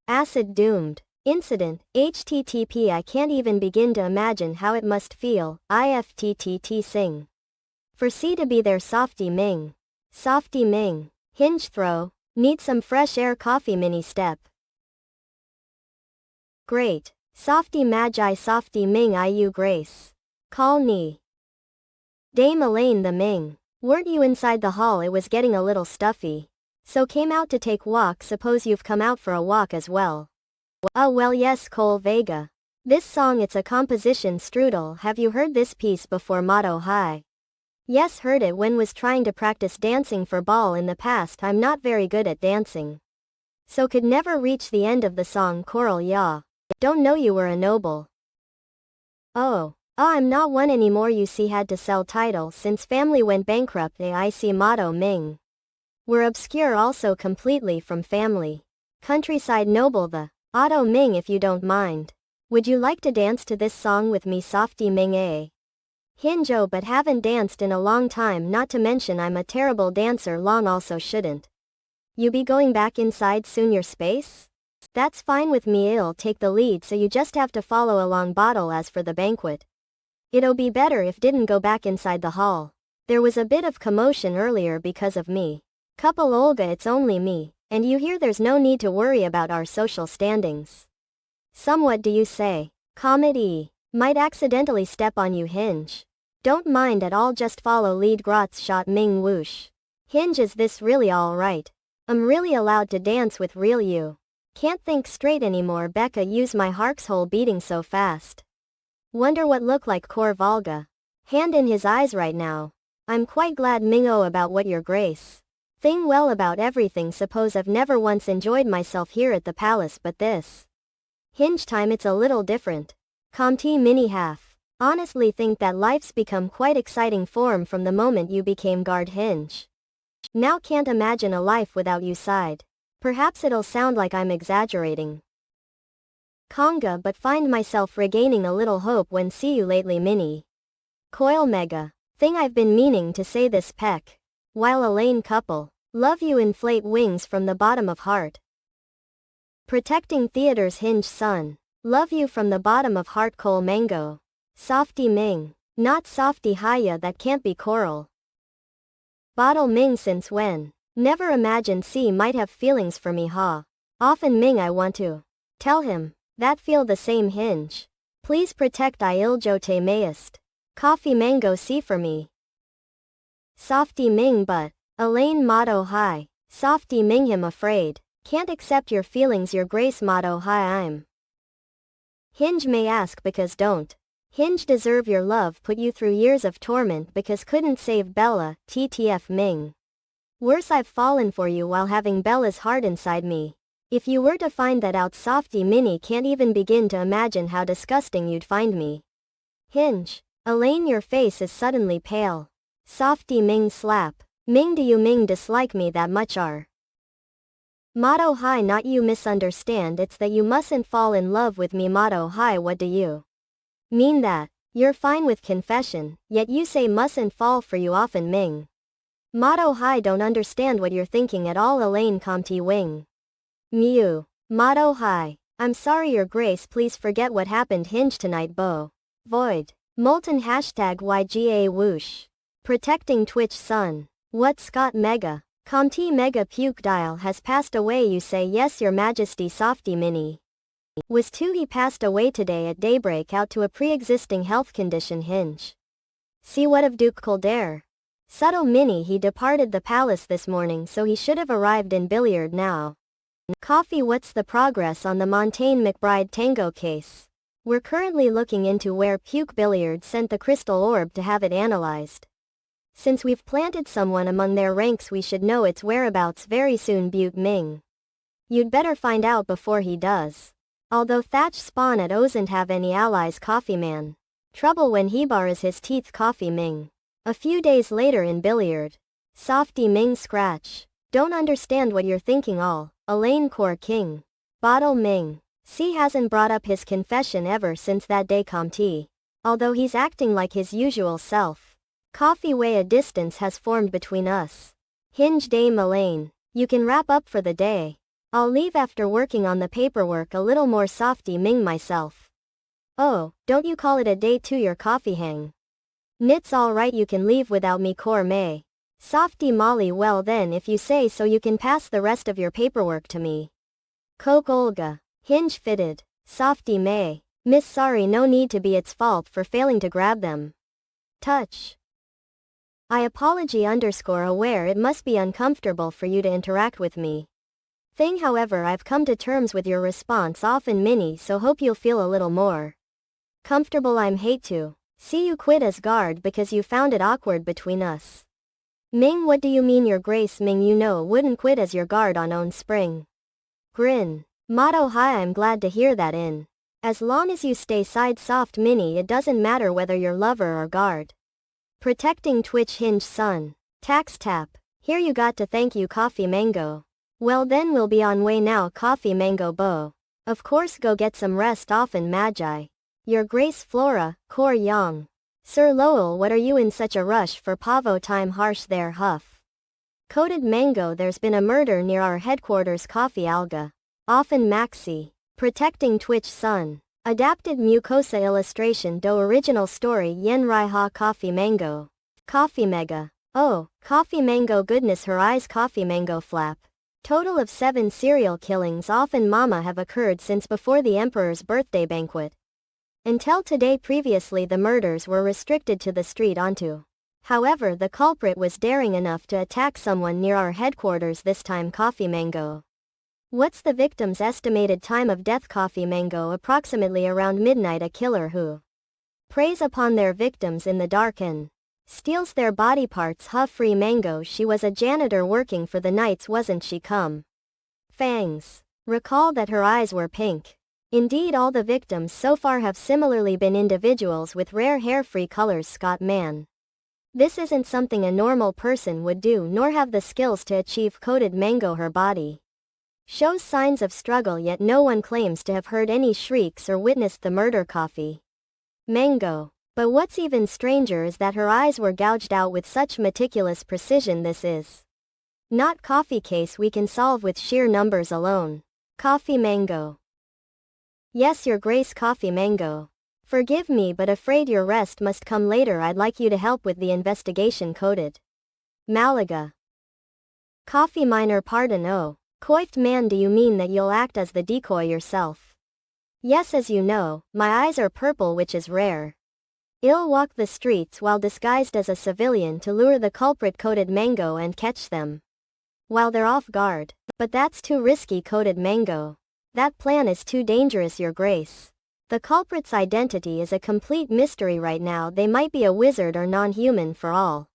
Acid doomed incident. HTTP, I can't even begin to imagine how it must feel. IFTTT sing. For C to be their Softy Ming. Softy Ming. Hinge throw. Need some fresh air coffee mini step. Great. Softy Magi Softy Ming IU Grace. Call Ni. Dame Elaine the Ming. Weren't you inside the hall? It was getting a little stuffy. So came out to take walk. Suppose you've come out for a walk as well. Oh well yes, Cole Vega. This song, it's a composition strudel. Have you heard this piece before? Motto hi. Yes, heard it when was trying to practice dancing for ball in the past. I'm not very good at dancing. So could never reach the end of the song. Choral ya. Don't know you were a noble. Oh. I'm not one anymore. You see, had to sell title since family went bankrupt. I see. Motto Ming. We're obscure also completely from family. Countryside noble the. Otto Ming, if you don't mind. Would you like to dance to this song with me? Softy Ming a. Hinjo, but haven't danced in a long time, not to mention I'm a terrible dancer. Long also shouldn't. You be going back inside soon? Your space? That's fine with me. I'll take the lead so you just have to follow along. Bottle. As for the banquet, it'll be better if didn't go back inside the hall. There was a bit of commotion earlier because of me. Couple Olga, it's only me, and you here. There's no need to worry about our social standings. Somewhat, do you say? Comet E. Might accidentally step on you. Hinge. Don't mind at all, just follow lead. Grotz shot Ming whoosh. Hinge, is this really alright? I'm really allowed to dance with real you? Can't think straight anymore. Becca, use my heart's hole beating so fast. Wonder what look like. Core Volga. Hand in his eyes right now. I'm quite glad Mingo about what your grace. Thing well about everything. Suppose I've never once enjoyed myself here at the palace, but this Hinge time it's a little different. Comte mini half. Honestly think that life's become quite exciting form from the moment you became guard. Hinge. Now can't imagine a life without you. Side. Perhaps it'll sound like I'm exaggerating. Conga, but find myself regaining a little hope when see you lately. Mini. Coil Mega. Thing I've been meaning to say this peck. While Elaine couple. Love you. Inflate wings from the bottom of heart. Protecting theaters. Hinge sun. Love you from the bottom of heart. Cole Mango. Softy Ming. Not Softy Haya, that can't be Coral. Bottle Ming, since when? Never imagined C might have feelings for me. Ha. Often Ming, I want to tell him that feel the same. Hinge. Please protect I iljote mayest. Coffee Mango C for me. Softy Ming, but Elaine motto hi. Softy Ming, him afraid. Can't accept your feelings. Your grace. Motto hi. I'm. Hinge may ask because don't. Hinge deserve your love. Put you through years of torment because couldn't save Bella. TTF Ming. Worse, I've fallen for you while having Bella's heart inside me. If you were to find that out, Softy Mini, can't even begin to imagine how disgusting you'd find me. Hinge. Elaine, your face is suddenly pale. Softy Ming slap. Ming, do you Ming dislike me that much? Are. Motto hi, not you misunderstand, it's that you mustn't fall in love with me. Motto hi, what do you mean? That you're fine with confession, yet you say mustn't fall for you often. Ming. Motto hi, don't understand what you're thinking at all. Elaine Comte Wing. Mew. Motto hi. I'm sorry your grace, please forget what happened hinge tonight bo. Void. Molten hashtag YGA whoosh. Protecting Twitch Sun. What Scott Mega. Comte Mega Puke Dial has passed away you say yes your majesty softy mini. Was too he passed away today at daybreak out to a pre-existing health condition hinge. See what of Duke Kildare. Subtle mini he departed the palace this morning so he should have arrived in billiard now. Coffee what's the progress on the Montaigne McBride Tango case? We're currently looking into where Puke Billiard sent the crystal orb to have it analyzed. Since we've planted someone among their ranks we should know its whereabouts very soon Butte Ming. You'd better find out before he does. Although Thatch Spawn at Ozent have any allies Coffee Man. Trouble when he bars his teeth Coffee Ming. A few days later in billiard. Softy Ming scratch. Don't understand what you're thinking all. Elaine Core King. Bottle Ming. C hasn't brought up his confession ever since that day Comte. Although he's acting like his usual self. Coffee way a distance has formed between us. Hinge Dame Elaine. You can wrap up for the day. I'll leave after working on the paperwork a little more Softy Ming myself. Oh, don't you call it a day to your coffee hang. Knits alright you can leave without me Core May. Softy Molly well then if you say so you can pass the rest of your paperwork to me. Coke Olga. Hinge fitted. Softy May. Miss sorry no need to be its fault for failing to grab them. Touch. I apology _aware it must be uncomfortable for you to interact with me. Thing however I've come to terms with your response often mini so hope you'll feel a little more comfortable I'm hate to see you quit as guard because you found it awkward between us. Ming what do you mean your grace Ming you know wouldn't quit as your guard on own spring. Grin. Motto hi I'm glad to hear that in. As long as you stay side soft mini it doesn't matter whether you're lover or guard. Protecting Twitch hinge Sun. Tax tap. Here you got to thank you Coffee Mango. Well then we'll be on way now Coffee Mango Bo. Of course go get some rest often Magi. Your Grace Flora, Core Yang. Sir Lowell what are you in such a rush for Pavo time harsh there huff. Coated Mango there's been a murder near our headquarters Coffee Alga. Often Maxi. Protecting Twitch Sun. Adapted mucosa illustration do original story Yen Rai Ha Coffee Mango. Coffee Mega. Oh, Coffee Mango goodness her eyes Coffee Mango flap. Total of 7 serial killings often mama have occurred since before the emperor's birthday banquet. Until today previously the murders were restricted to the street onto. However the culprit was daring enough to attack someone near our headquarters this time Coffee Mango. What's the victim's estimated time of death Coffee Mango approximately around midnight a killer who preys upon their victims in the dark and steals their body parts Free Mango she was a janitor working for the Knights wasn't she come. Fangs. Recall that her eyes were pink. Indeed all the victims so far have similarly been individuals with rare hair-free colors Scott Man. This isn't something a normal person would do nor have the skills to achieve Coated Mango her body shows signs of struggle yet no one claims to have heard any shrieks or witnessed the murder Coffee Mango. But what's even stranger is that her eyes were gouged out with such meticulous precision this is not coffee case we can solve with sheer numbers alone. Coffee Mango. Yes your grace Coffee Mango. Forgive me but afraid your rest must come later I'd like you to help with the investigation Coated Malaga. Coffee Miner pardon oh. Coiffed man do you mean that you'll act as the decoy yourself? Yes as you know, my eyes are purple which is rare. I'll walk the streets while disguised as a civilian to lure the culprit Coated Mango and catch them while they're off guard. But that's too risky Coated Mango. That plan is too dangerous your grace. The culprit's identity is a complete mystery right now they might be a wizard or non-human for all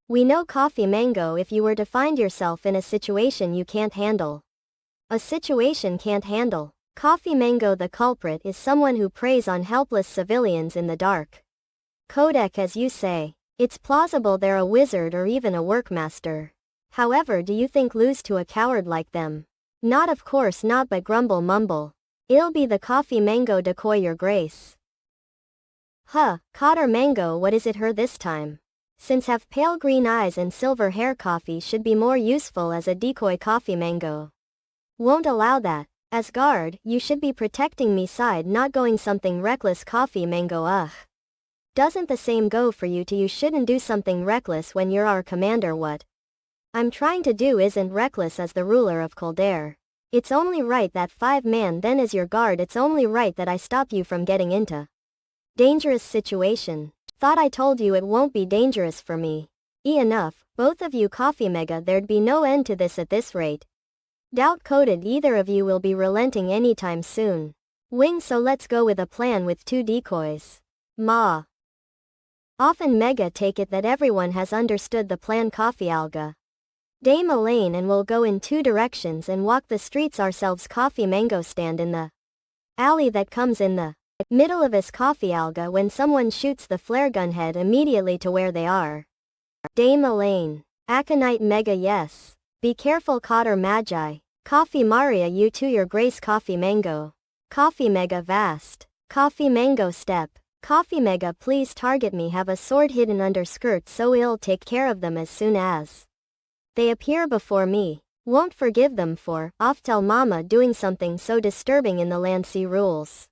we know Coffee Mango if you were to find yourself in a situation you can't handle. A situation can't handle. Coffee Mango the culprit is someone who preys on helpless civilians in the dark. Codec as you say. It's plausible they're a wizard or even a workmaster. However do you think lose to a coward like them? Not of course not but grumble mumble. I'll be the Coffee Mango decoy your grace. Huh, Cotter Mango what is it her this time? Since have pale green eyes and silver hair Coffee should be more useful as a decoy Coffee Mango. Won't allow that. As guard, you should be protecting me side, not going something reckless. Coffee mango. Ugh. Doesn't the same go for you too? You shouldn't do something reckless when you're our commander. What I'm trying to do isn't reckless as the ruler of Kildare. It's only right that 5-man then is your guard. It's only right that I stop you from getting into dangerous situation. Thought I told you it won't be dangerous for me. Enough, both of you. Coffee mega. There'd be no end to this at this rate. Doubt coded either of you will be relenting anytime soon. Wing, so let's go with a plan with 2 decoys. Ma. Often mega. Take it that everyone has understood the plan. Coffee alga. Dame Elaine and we'll go in 2 directions and walk the streets ourselves. Coffee mango. Stand in the alley that comes in the middle of us. Coffee alga. When someone shoots the flare gun, head immediately to where they are. Dame Elaine. Aconite mega. Yes. Be careful. Cotter magi. Coffee Maria. You too, your grace. Coffee mango. Coffee mega. Vast. Coffee mango. Step. Coffee mega. Please target me. Have a sword hidden under skirt so I'll take care of them as soon as they appear before me. Won't forgive them for off. Tell mama doing something so disturbing in the land. See rules.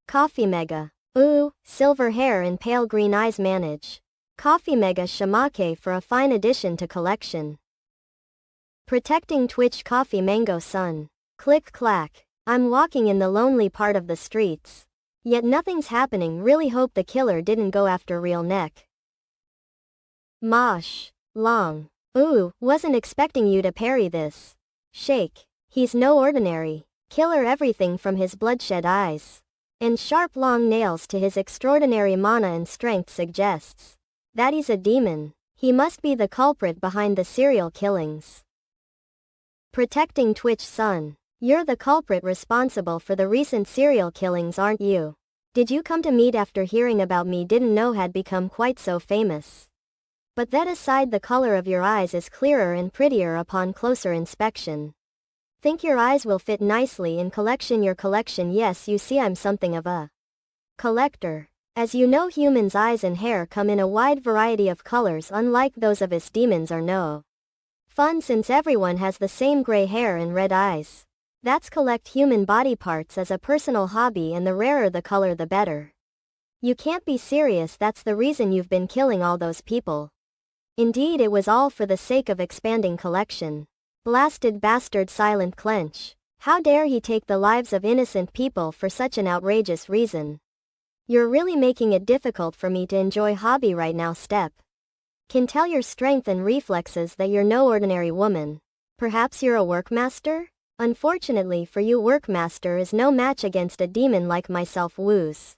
Coffee mega. Ooh, silver hair and pale green eyes. Manage. Coffee mega. Shamake for a fine addition to collection. Protecting Twitch. Coffee mango. Sun. Click clack. I'm walking in the lonely part of the streets. Yet nothing's happening. Really hope the killer didn't go after real neck. Mosh. Long. Ooh, wasn't expecting you to parry this. Shake. He's no ordinary killer. Everything from his bloodshed eyes and sharp long nails to his extraordinary mana and strength suggests that he's a demon. He must be the culprit behind the serial killings. Protecting Twitch. Sun. You're the culprit responsible for the recent serial killings, aren't you? Did you come to meet after hearing about me? Didn't know had become quite so famous. But that aside, the color of your eyes is clearer and prettier upon closer inspection. Think your eyes will fit nicely in your collection. Yes, you see, I'm something of a collector. As you know, humans' eyes and hair come in a wide variety of colors, unlike those of us demons are no fun since everyone has the same gray hair and red eyes. That's collect human body parts as a personal hobby, and the rarer the color the better. You can't be serious. That's the reason you've been killing all those people. Indeed, it was all for the sake of expanding collection. Blasted bastard. Silent clench. How dare he take the lives of innocent people for such an outrageous reason? You're really making it difficult for me to enjoy hobby right now. Step. Can tell your strength and reflexes that you're no ordinary woman. Perhaps you're a workmaster? Unfortunately for you, workmaster is no match against a demon like myself. Woos.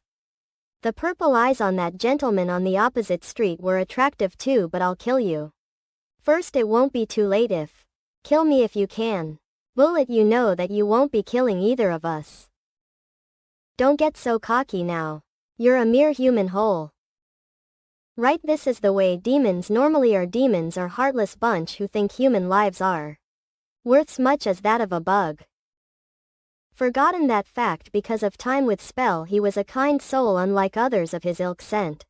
The purple eyes on that gentleman on the opposite street were attractive too, but I'll kill you first. It won't be too late if. Kill me if you can. Bullet, you know that you won't be killing either of us. Don't get so cocky now. You're a mere human whole. Right, this is the way demons normally are. Demons are heartless bunch who think human lives are worth much as that of a bug. Forgotten that fact because of time with spell. He was a kind soul unlike others of his ilk. Scent.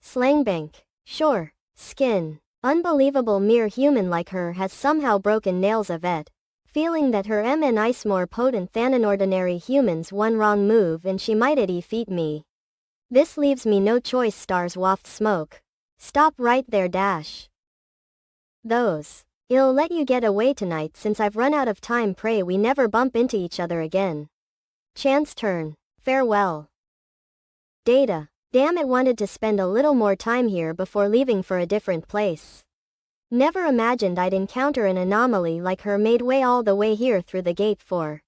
Slangbank. Sure. Skin. Unbelievable. Mere human like her has somehow broken nails. Yvette. Feeling that her MN ice more potent than an ordinary human's. One wrong move and she might defeat me. This leaves me no choice. Stars waft smoke. Stop right there. Dash. Those. I'll let you get away tonight since I've run out of time. Pray we never bump into each other again. Chance turn. Farewell. Data. Damn it, wanted to spend a little more time here before leaving for a different place. Never imagined I'd encounter an anomaly like her. Made way all the way here through the gate for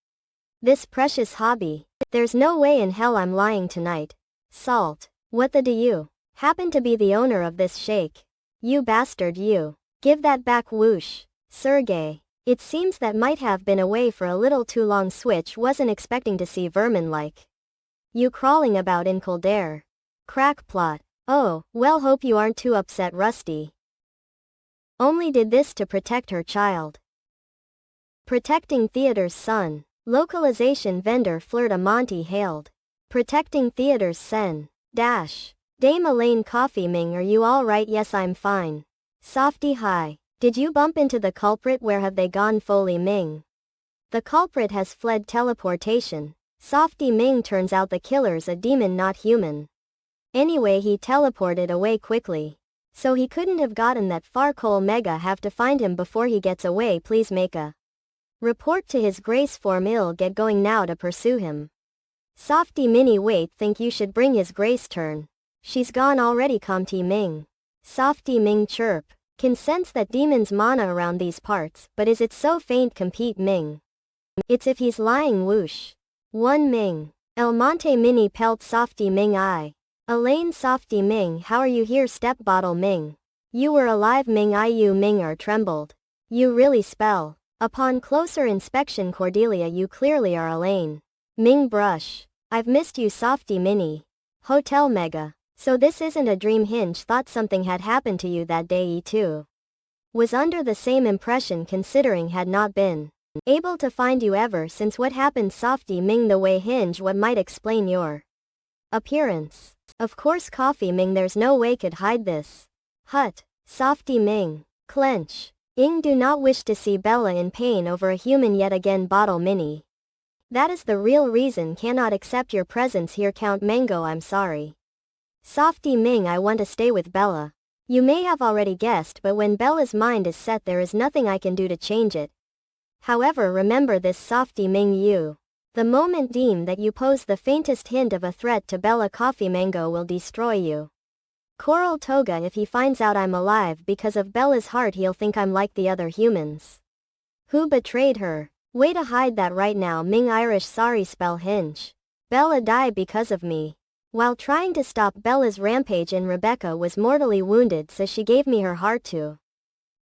this precious hobby. There's no way in hell I'm lying tonight. Salt. What the do you happen to be the owner of this shake? You bastard, you. Give that back. Whoosh. Sergey. It seems that might have been away for a little too long. Switch. Wasn't expecting to see vermin like you crawling about in Kildare. Crack plot. Oh, well, hope you aren't too upset. Rusty only did this to protect her child. Protecting Theater's son. Localization vendor Flirt a Monty hailed. Protecting Theater's sen. Dash. Dame Elaine. Coffee Ming, are you alright? Yes, I'm fine. Softy hi. Did you bump into the culprit? Where have they gone? Foley Ming. The culprit has fled teleportation. Softy Ming turns out the killer's a demon not human. Anyway, he teleported away quickly. So he couldn't have gotten that far. Cole Mega have to find him before he gets away. Please make a report to his grace form. I'll get going now to pursue him. Softy Mini, wait, think you should bring his grace turn. She's gone already. Comty Ming. Softy Ming chirp. Can sense that demon's mana around these parts, but is it so faint? Compete Ming. It's if he's lying. Whoosh. 1 Ming. El Monte Mini pelt Softy Ming I. Elaine Softy Ming, how are you here? Step bottle Ming. You were alive Ming. You Ming are trembled. You really spell. Upon closer inspection Cordelia, you clearly are Elaine. Ming brush. I've missed you Softy Mini. Hotel Mega. So this isn't a dream. Hinge thought something had happened to you that day. He too was under the same impression, considering had not been able to find you ever since what happened. Softy Ming, the way Hinge, what might explain your appearance? Of course Coffee Ming, there's no way could hide this. Hut. Softy Ming. Clench. Ing, do not wish to see Bella in pain over a human yet again. Bottle Mini. That is the real reason. Cannot accept your presence here. Count Mango, I'm sorry. Softy Ming, I want to stay with Bella. You may have already guessed, but when Bella's mind is set there is nothing I can do to change it. However, remember this Softy Ming, you the moment deem that you pose the faintest hint of a threat to Bella, Coffee Mango will destroy you. Coral Toga, if he finds out I'm alive because of Bella's heart, he'll think I'm like the other humans who betrayed her. Way to hide that right now. Ming Irish, sorry spell Hinge. Bella died because of me. While trying to stop Bella's rampage, and Rebecca was mortally wounded, so she gave me her heart to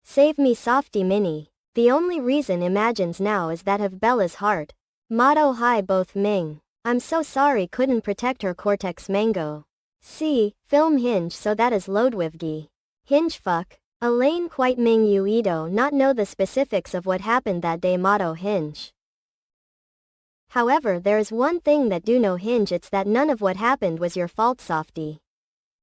save me. Softy Mini. The only reason imagines now is that of Bella's heart. Motto hi both Ming. I'm so sorry couldn't protect her. Cortex Mango. See, film Hinge, so that is Lodwivgi. Hinge fuck. Elaine quite Ming, you Edo not know the specifics of what happened that day. Motto Hinge. However, there is one thing that do know Hinge, it's that none of what happened was your fault. Softy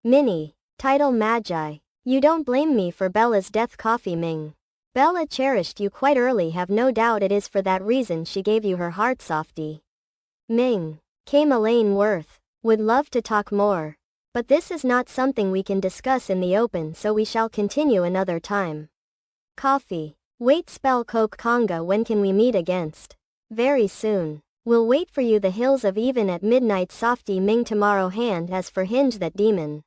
Mini. Title Magi. You don't blame me for Bella's death. Coffee Ming. Bella cherished you quite early, have no doubt it is for that reason she gave you her heart. Softy Ming. Came Elaine Worth. Would love to talk more. But this is not something we can discuss in the open, so we shall continue another time. Coffee. Wait spell Coke Conga, when can we meet against? Very soon. We'll wait for you the hills of even at midnight. Softy Ming tomorrow hand. As for Hinge, that demon,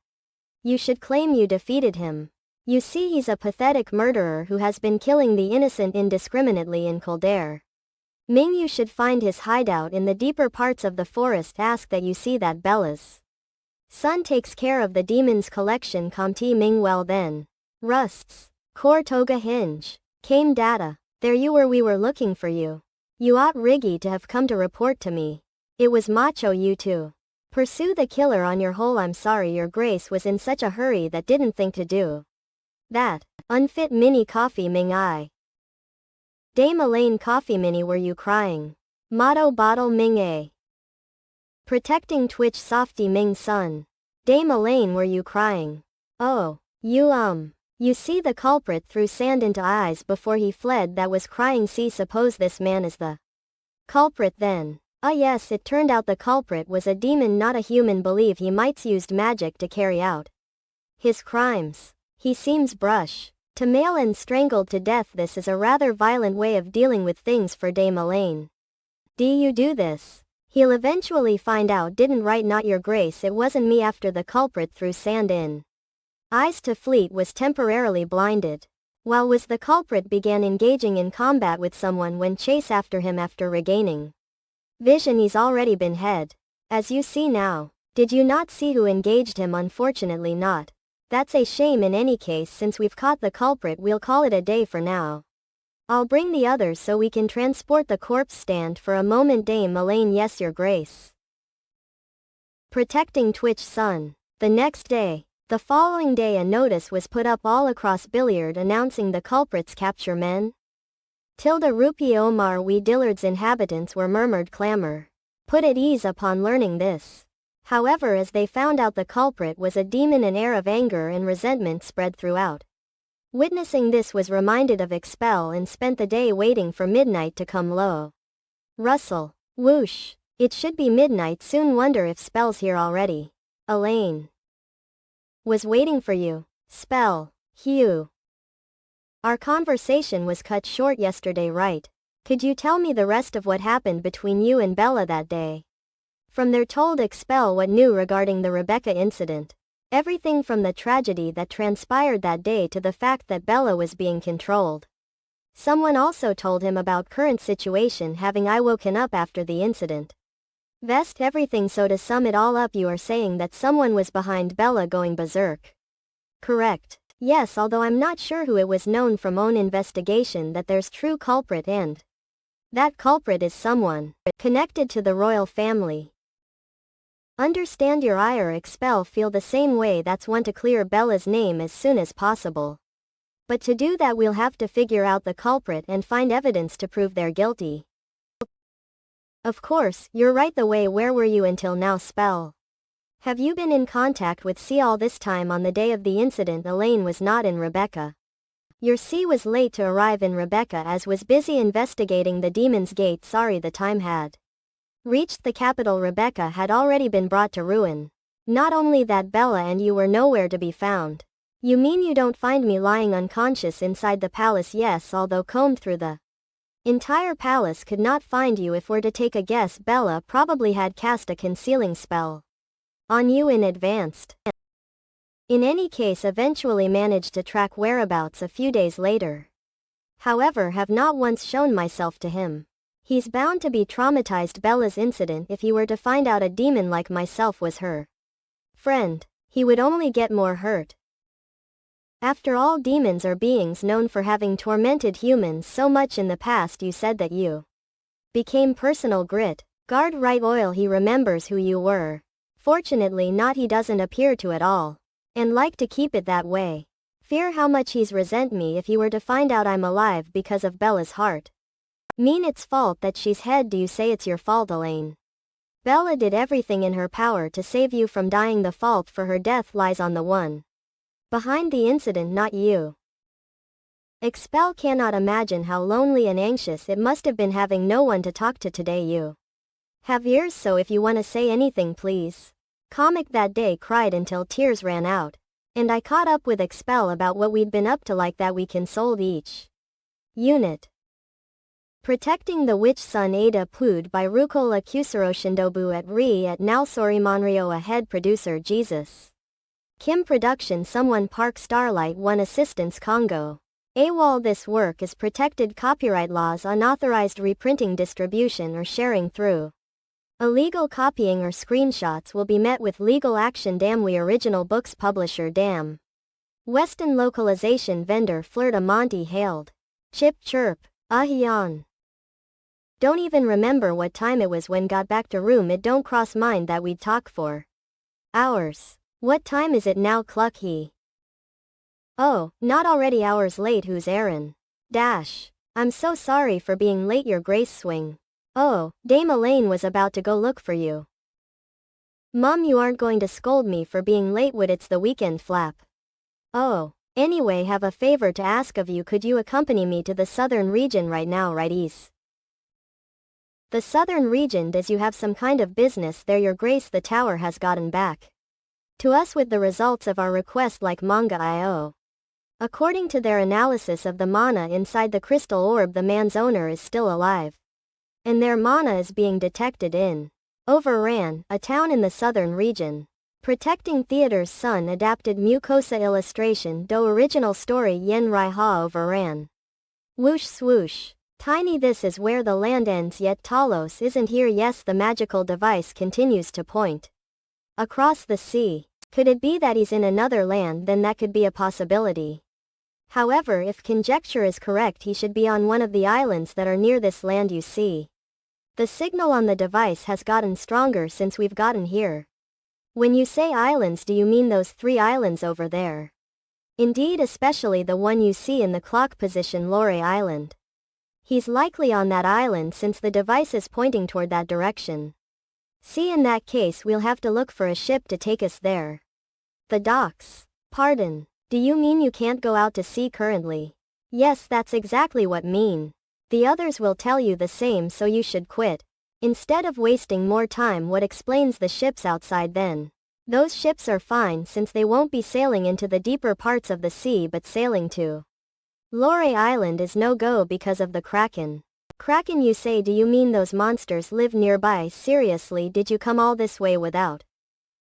you should claim you defeated him. You see, he's a pathetic murderer who has been killing the innocent indiscriminately in Kildare. Ming, you should find his hideout in the deeper parts of the forest. Ask that you see that Bella's son takes care of the demon's collection. Comte Ming, well then. Rusts. Core Toga Hinge. Came data. There you were, we were looking for you. You ought Riggy to have come to report to me. It was macho you too. Pursue the killer on your hole. I'm sorry your grace was in such a hurry that didn't think to do that. Unfit Mini. Coffee Ming I. Dame Elaine. Coffee Mini, were you crying? Motto Bottle Ming A. Protecting Twitch. Softy Ming son. Dame Elaine, were you crying? Oh, you see the culprit threw sand into eyes before he fled, that was crying. See, suppose this man is the culprit then. Ah yes, it turned out the culprit was a demon not a human. Believe he might's used magic to carry out his crimes. He seems brush to mail and strangled to death. This is a rather violent way of dealing with things for Dame Elaine. Do you do this? He'll eventually find out. Didn't write not your grace, it wasn't me. After the culprit threw sand in eyes to Fleet was temporarily blinded. While was the culprit began engaging in combat with someone when chase after him after regaining vision. He's already been head. As you see now. Did you not see who engaged him? Unfortunately not. That's a shame. In any case, since we've caught the culprit, we'll call it a day for now. I'll bring the others so we can transport the corpse. Stand for a moment. Dame Elaine. Yes, your grace. Protecting Twitch son. The next day. The following day, a notice was put up all across Billiard announcing the culprit's capture. Men. Tilda Rupee Omar. We Dillard's inhabitants were murmured clamor. Put at ease upon learning this. However, as they found out the culprit was a demon, an air of anger and resentment spread throughout. Witnessing this was reminded of Expel and spent the day waiting for midnight to come low. Rustle. Whoosh. It should be midnight soon, wonder if Spell's here already. Elaine. Was waiting for you. Spell. Hugh. Our conversation was cut short yesterday, right? Could you tell me the rest of what happened between you and Bella that day? From there told Expel what knew regarding the Rebecca incident. Everything from the tragedy that transpired that day to the fact that Bella was being controlled. Someone also told him about current situation having I woken up after the incident. Vest everything, so to sum it all up, you are saying that someone was behind Bella going berserk. Correct. Yes, although I'm not sure who. It was known from own investigation that there's true culprit, and that culprit is someone connected to the royal family. Understand your ire. Expel feel the same way. That's one to clear Bella's name as soon as possible. But to do that we'll have to figure out the culprit and find evidence to prove they're guilty. Of course, you're right. The way, where were you until now, Spell? Have you been in contact with C all this time? On the day of the incident Elaine was not in Rebecca. Your C was late to arrive in Rebecca as was busy investigating the Demon's Gate. Sorry, the time had reached the capital. Rebecca had already been brought to ruin. Not only that, Bella and you were nowhere to be found. You mean you don't find me lying unconscious inside the palace? Yes, although combed through the entire palace could not find you. If we're to take a guess, Bella probably had cast a concealing spell on you in advance. In any case, eventually managed to track whereabouts a few days later. However, have not once shown myself to him. He's bound to be traumatized. Bella's incident, if he were to find out a demon like myself was her friend, he would only get more hurt. After all, demons are beings known for having tormented humans so much in the past. You said that you became personal grit guard, right? Oil, he remembers who you were. Fortunately not, he doesn't appear to at all. And like to keep it that way. Fear how much he's resent me if he were to find out I'm alive because of Bella's heart. Mean it's fault that she's head. Do you say it's your fault, Elaine? Bella did everything in her power to save you from dying. The fault for her death lies on the one behind the incident, not you. Expel cannot imagine how lonely and anxious it must have been having no one to talk to today. You have ears, so if you want to say anything, please. Comic that day cried until tears ran out. And I caught up with Expel about what we'd been up to, like that we consoled each unit. Protecting the Witch Sun Ada Pud by Rukola Kusaroshindobu at Ri at Nausori Monrioa. Head producer Jesus Kim Production. Someone Park Starlight 1 Assistance Congo. AWOL. This work is protected copyright laws. Unauthorized reprinting, distribution or sharing through illegal copying or screenshots will be met with legal action. Damn We Original Books Publisher. Damn Weston Localization Vendor Flirta Monty hailed. Chip chirp. Ahian. Don't even remember what time it was when got back to room. It don't cross mind that we'd talk for hours. What time is it now? Cluck he. Oh, not already hours late. Who's Aaron? Dash. I'm so sorry for being late, Your Grace. Swing. Oh, Dame Elaine was about to go look for you. Mom, you aren't going to scold me for being late, would? It's the weekend, Flap. Oh, anyway, have a favor to ask of you. Could you accompany me to the southern region right now, righties? The southern region? Does you have some kind of business there, Your Grace? The tower has gotten back to us with the results of our request, like Manga.io. According to their analysis of the mana inside the crystal orb, the man's owner is still alive. And their mana is being detected in Overran, a town in the southern region. Protecting Theater's Son adapted Mucosa illustration. Do original story Yen Rai Ha Overran. Whoosh swoosh. Tiny. This is where the land ends, yet Talos isn't here. Yes, the magical device continues to point across the sea. Could it be that he's in another land? Then that could be a possibility. However, if conjecture is correct, he should be on one of the islands that are near this land. You see, the signal on the device has gotten stronger since we've gotten here. When you say islands, do you mean those 3 islands over there? Indeed, especially the one you see in the clock position, Lore Island. He's likely on that island since the device is pointing toward that direction. See, in that case we'll have to look for a ship to take us there. The docks. Pardon, do you mean you can't go out to sea currently? Yes, that's exactly what mean. The others will tell you the same, so you should quit. Instead of wasting more time, what explains the ships outside then? Those ships are fine since they won't be sailing into the deeper parts of the sea but sailing to Lore Island is no-go because of the Kraken. Kraken, you say? Do you mean those monsters live nearby? Seriously, did you come all this way without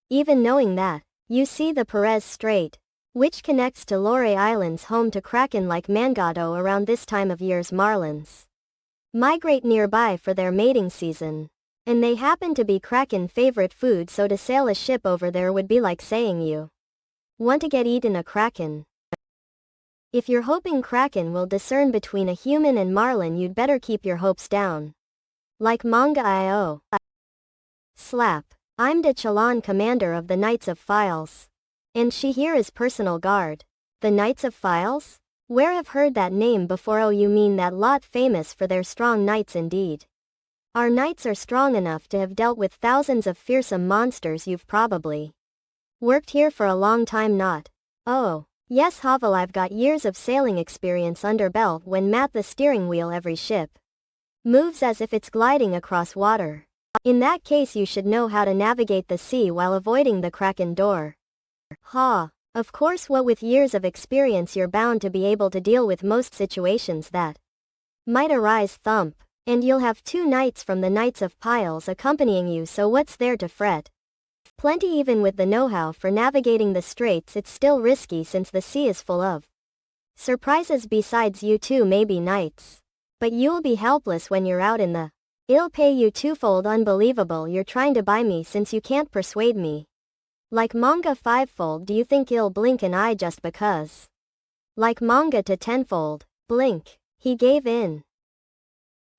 even knowing that? You see the Perez Strait, which connects to Lore Island's home to Kraken like Mangado. Around this time of year's marlins migrate nearby for their mating season. And they happen to be Kraken favorite food, so to sail a ship over there would be like saying you want to get eaten a Kraken. If you're hoping Kraken will discern between a human and marlin, you'd better keep your hopes down. Like Manga.io. Slap. I'm the Chalan, commander of the Knights of Files. And she here is personal guard. The Knights of Files? Where have heard that name before? Oh, you mean that lot, famous for their strong knights indeed. Our knights are strong enough to have dealt with thousands of fearsome monsters. You've probably worked here for a long time, not? Oh, yes, Havel, I've got years of sailing experience under belt. When Matt the steering wheel, every ship moves as if it's gliding across water. In that case, you should know how to navigate the sea while avoiding the Kraken door. Ha! Of course, what with years of experience you're bound to be able to deal with most situations that might arise. Thump. And you'll have 2 knights from the Knights of Piles accompanying you, so what's there to fret? Plenty. Even with the know-how for navigating the straits, it's still risky since the sea is full of surprises. Besides, you two may be knights, but you'll be helpless when you're out in the I'll pay you twofold. Unbelievable, you're trying to buy me since you can't persuade me. Like Manga fivefold. Do you think I'll blink an eye just because? Like Manga to tenfold. Blink. He gave in.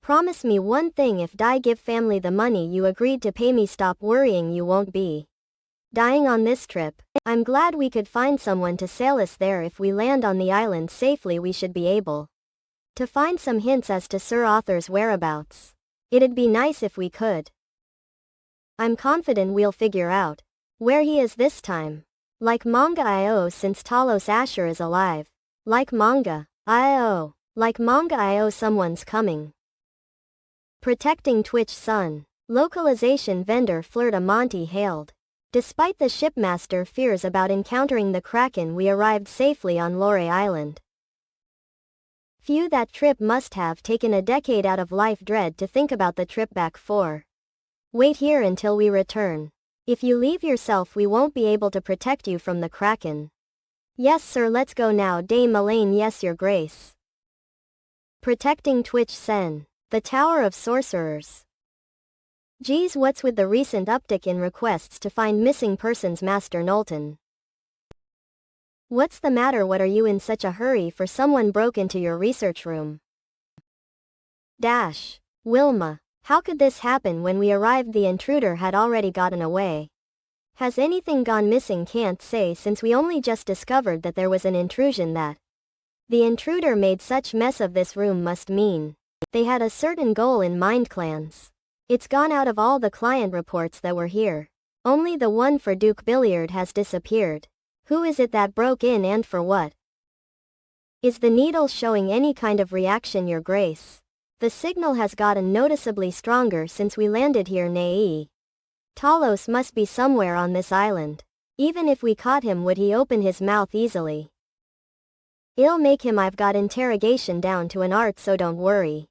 Promise me one thing, if I give family the money you agreed to pay me, stop worrying, you won't be dying on this trip. I'm glad we could find someone to sail us there. If we land on the island safely, we should be able to find some hints as to Sir Arthur's whereabouts. It'd be nice if we could. I'm confident we'll figure out where he is this time. Like Manga.io, since Talos Asher is alive. Like Manga.io. Like Manga.io, someone's coming. Protecting Twitch Sun. Localization vendor Flirta Monty hailed. Despite the shipmaster fears about encountering the Kraken, we arrived safely on Lore Island. Phew, that trip must have taken a decade out of life. Dread to think about the trip back for. Wait here until we return. If you leave yourself, we won't be able to protect you from the Kraken. Yes sir, let's go now. Dame Elaine. Yes your grace. Protecting Twitch Sen. The Tower of Sorcerers. Geez, what's with the recent uptick in requests to find missing persons, Master Knowlton? What's the matter? What are you in such a hurry for? Someone broke into your research room. Dash. Wilma. How could this happen? When we arrived, the intruder had already gotten away. Has anything gone missing? Can't say, since we only just discovered that there was an intrusion. That the intruder made such mess of this room must mean they had a certain goal in mind. Clans. It's gone out of all the client reports that were here. Only the one for Duke Billiard has disappeared. Who is it that broke in, and for what? Is the needle showing any kind of reaction, your grace? The signal has gotten noticeably stronger since we landed here. Nay. Talos must be somewhere on this island. Even if we caught him, would he open his mouth easily? I'll make him. I've got interrogation down to an art, so don't worry.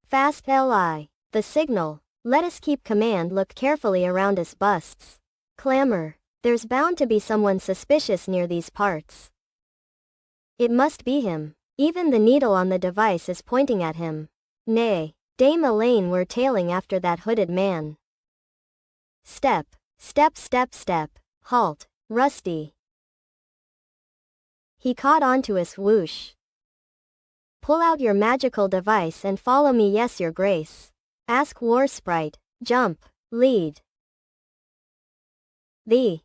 Fast Li. The signal. Let us keep command. Look carefully around us. Busts. Clamor. There's bound to be someone suspicious near these parts. It must be him. Even the needle on the device is pointing at him. Nay. Dame Elaine, we're tailing after that hooded man. Step. Step, step, step. Halt. Rusty. He caught onto us. Whoosh. Pull out your magical device and follow me. Yes your grace. Ask War Sprite. Jump. Lead. The.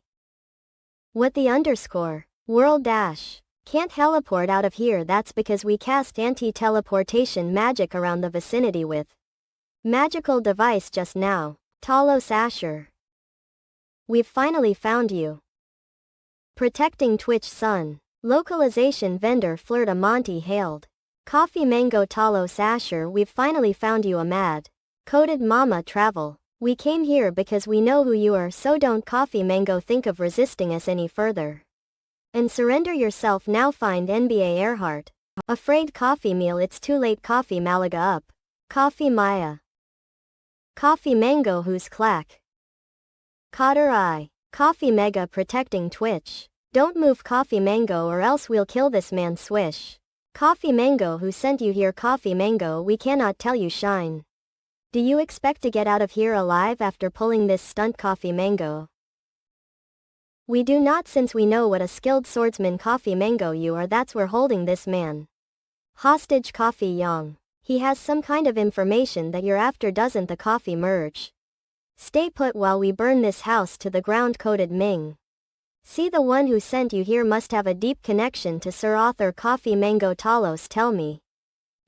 What the underscore? World dash. Can't teleport out of here. That's because we cast anti-teleportation magic around the vicinity with magical device just now. Talos Asher. We've finally found you. Protecting Twitch Sun. Localization vendor Flirta Monty hailed. Coffee Mango Talos Asher, we've finally found you a mad. Coded Mama Travel. We came here because we know who you are, so don't Coffee Mango think of resisting us any further. And surrender yourself now. Find NBA Earhart. Afraid Coffee Meal, it's too late. Coffee Malaga up. Coffee Maya. Coffee Mango who's clack. Cotter Eye. Coffee Mega protecting Twitch. Don't move Coffee Mango or else we'll kill this man. Swish. Coffee Mango, who sent you here? Coffee Mango, we cannot tell you. Shine. Do you expect to get out of here alive after pulling this stunt? Coffee Mango. We do not, since we know what a skilled swordsman Coffee Mango you are. That's we're holding this man hostage. Coffee Yang. He has some kind of information that you're after, doesn't the? Coffee Merge. Stay put while we burn this house to the ground. Coded Ming. See, the one who sent you here must have a deep connection to Sir Arthur. Coffee Mango Talos, tell me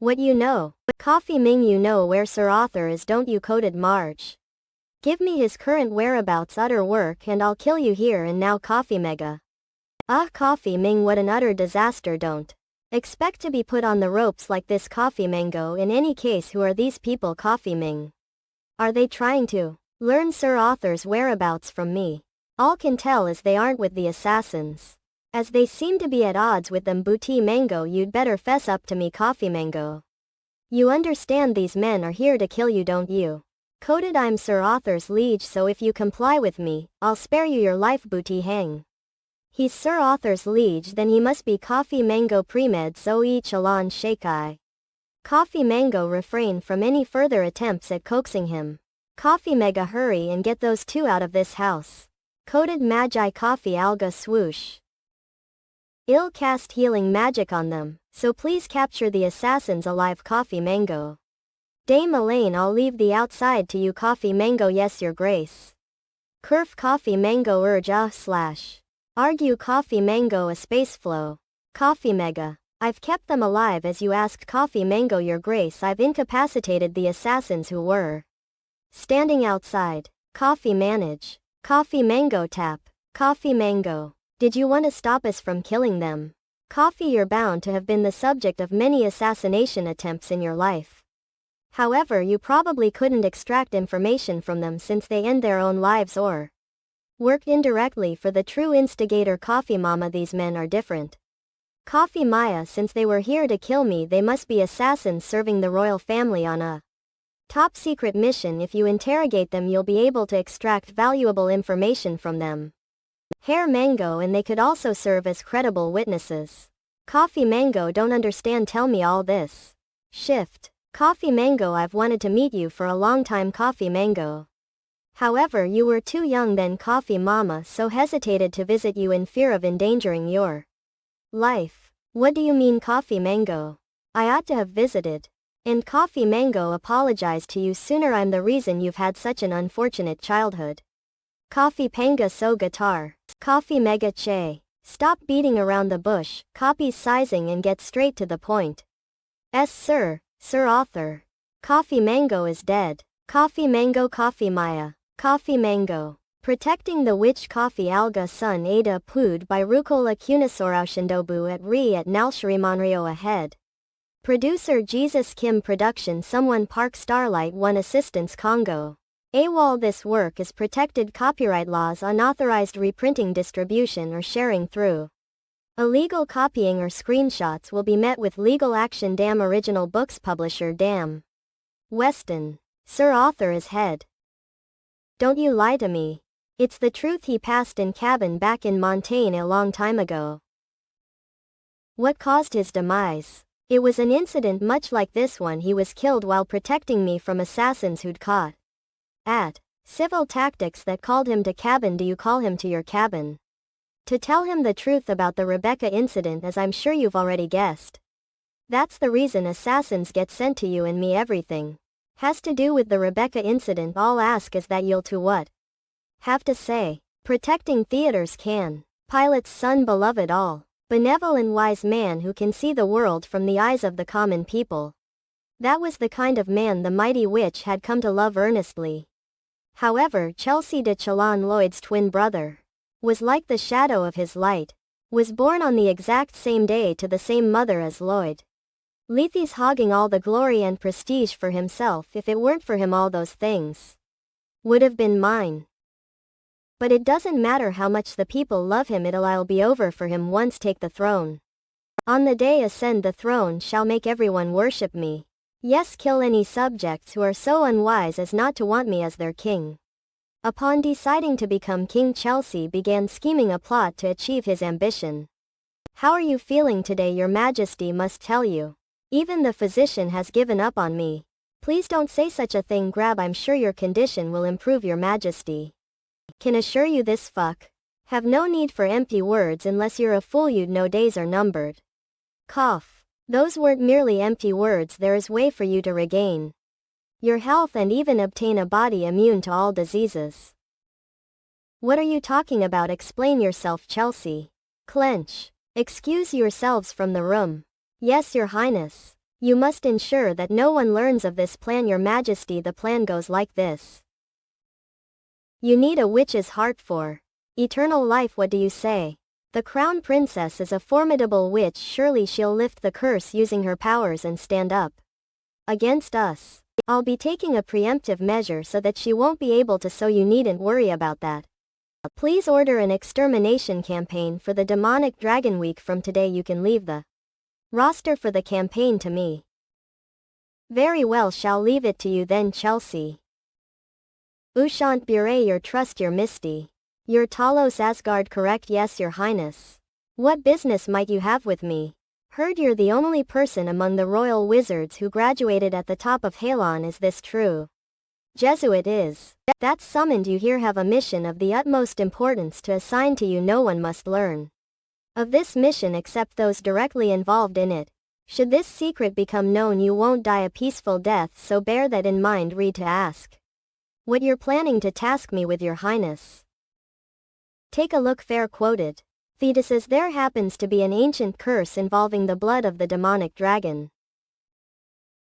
what you know. Coffee Ming, you know where Sir Arthur is, don't you? Coded Marge. Give me his current whereabouts. Utter work and I'll kill you here and now. Coffee Mega. Coffee Ming, what an utter disaster. Don't expect to be put on the ropes like this. Coffee Mango, in any case, who are these people? Coffee Ming. Are they trying to learn Sir Arthur's whereabouts from me? All can tell is they aren't with the assassins, as they seem to be at odds with them. Booty Mango, you'd better fess up to me. Coffee Mango. You understand these men are here to kill you, don't you? Coded I'm Sir Arthur's liege, so if you comply with me, I'll spare you your life. Booty Hang. He's Sir Arthur's liege, then he must be Coffee Mango Premed So E Chalan Shakai. Coffee Mango, refrain from any further attempts at coaxing him. Coffee Mega, hurry and get those two out of this house. Coded Magi. Coffee Alga swoosh. I'll cast healing magic on them, so please capture the assassins alive. Coffee Mango. Dame Elaine, I'll leave the outside to you. Coffee Mango, yes your grace. Kerf. Coffee Mango urge slash. Argue. Coffee Mango, a space flow. Coffee Mega. I've kept them alive as you asked. Coffee Mango, your grace, I've incapacitated the assassins who were standing outside. Coffee Manage. Coffee Mango tap. Coffee Mango. Did you want to stop us from killing them? Coffee, you're bound to have been the subject of many assassination attempts in your life. However, you probably couldn't extract information from them since they end their own lives or worked indirectly for the true instigator. Coffee Mama, these men are different. Coffee Maya, since they were here to kill me, they must be assassins serving the royal family on a top secret mission. If you interrogate them, you'll be able to extract valuable information from them. Hair Mango, and they could also serve as credible witnesses. Coffee Mango, don't understand, tell me all this. Shift. Coffee Mango, I've wanted to meet you for a long time. Coffee Mango. However, you were too young then. Coffee Mama, so hesitated to visit you in fear of endangering your life. What do you mean? Coffee Mango. I ought to have visited. And Coffee Mango, apologized to you sooner. I'm the reason you've had such an unfortunate childhood. Coffee Panga So Guitar. Coffee Mega Che. Stop beating around the bush. Coffee's sizing and get straight to the point. Sir Arthur. Coffee Mango is dead. Coffee Mango. Coffee Maya. Coffee Mango. Protecting the Witch. Coffee Alga Sun Ada Pud by Rukola Kunisoraushindobu at Re at Nalsharimanrio ahead. Producer Jesus Kim Production. Someone Park Starlight 1 Assistance Congo. AWOL. This work is protected copyright laws. Unauthorized reprinting, distribution or sharing through illegal copying or screenshots will be met with legal action. Damn Original Books Publisher. Damn Weston. Sir Arthur is head. Don't you lie to me. It's the truth. He passed in cabin back in Montaigne a long time ago. What caused his demise? It was an incident much like this one. He was killed while protecting me from assassins who'd caught at civil tactics that called him to cabin. Do you call him to your cabin to tell him the truth about the Rebecca incident, as I'm sure you've already guessed? That's the reason assassins get sent to you and me. Everything has to do with the Rebecca incident. All ask is that you'll to what have to say. Protecting theaters can. Pilot's son, beloved, all benevolent wise man who can see the world from the eyes of the common people. That was the kind of man the mighty witch had come to love earnestly. However, Chelsea de Chalon, Lloyd's twin brother, was like the shadow of his light, was born on the exact same day to the same mother as Lloyd. Lethe's hogging all the glory and prestige for himself. If it weren't for him, all those things would have been mine. But it doesn't matter how much the people love him, it'll be over for him once take the throne. On the day ascend the throne shall make everyone worship me. Yes, kill any subjects who are so unwise as not to want me as their king. Upon deciding to become king, Chelsea began scheming a plot to achieve his ambition. How are you feeling today? Your Majesty must tell you. Even the physician has given up on me. Please don't say such a thing. Grab, I'm sure your condition will improve, Your Majesty. Can assure you this fuck. Have no need for empty words unless you're a fool, you'd know days are numbered. Cough. Those weren't merely empty words, there is way for you to regain your health and even obtain a body immune to all diseases. What are you talking about? Explain yourself, Chelsea. Clench. Excuse yourselves from the room. Yes, Your Highness. You must ensure that no one learns of this plan, Your Majesty. The plan goes like this. You need a witch's heart for eternal life. What do you say? The crown princess is a formidable witch. Surely she'll lift the curse using her powers and stand up against us. I'll be taking a preemptive measure so that she won't be able to, so you needn't worry about that. Please order an extermination campaign for the demonic dragon week. From today you can leave the roster for the campaign to me. Very well, shall leave it to you then, Chelsea. Ushant Bure, your trust, Your Misty. You're Talos Asgard, correct? Yes, Your Highness. What business might you have with me? Heard you're the only person among the royal wizards who graduated at the top of Halon. Is this true? Jesuit is. That's summoned you here have a mission of the utmost importance to assign to you. No one must learn of this mission except those directly involved in it. Should this secret become known, you won't die a peaceful death, so bear that in mind. Read to ask what you're planning to task me with, Your Highness. Take a look. Fair quoted. Thetis, there happens to be an ancient curse involving the blood of the demonic dragon.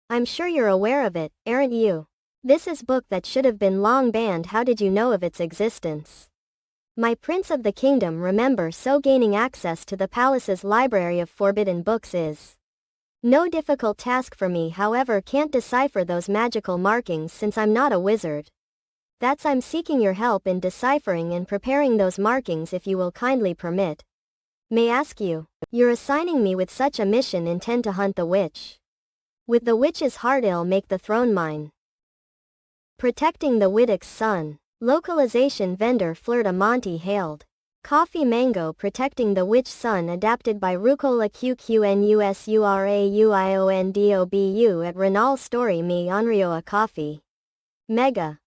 I'm sure you're aware of it, aren't you? This is book that should have been long banned. How did you know of its existence? My Prince of the Kingdom, remember, so gaining access to the palace's library of forbidden books is no difficult task for me. However, can't decipher those magical markings since I'm not a wizard. I'm seeking your help in deciphering and preparing those markings, if you will kindly permit. May ask you, you're assigning me with such a mission. Intend to hunt the witch. With the witch's heart, I'll make the throne mine. Protecting the Widdick's son. Localization vendor Flirt a Monty hailed. Coffee Mango, protecting the witch son, adapted by Rucola QQNUSURAUIONDOBU at Renal Story Me Onrioa Coffee Mega.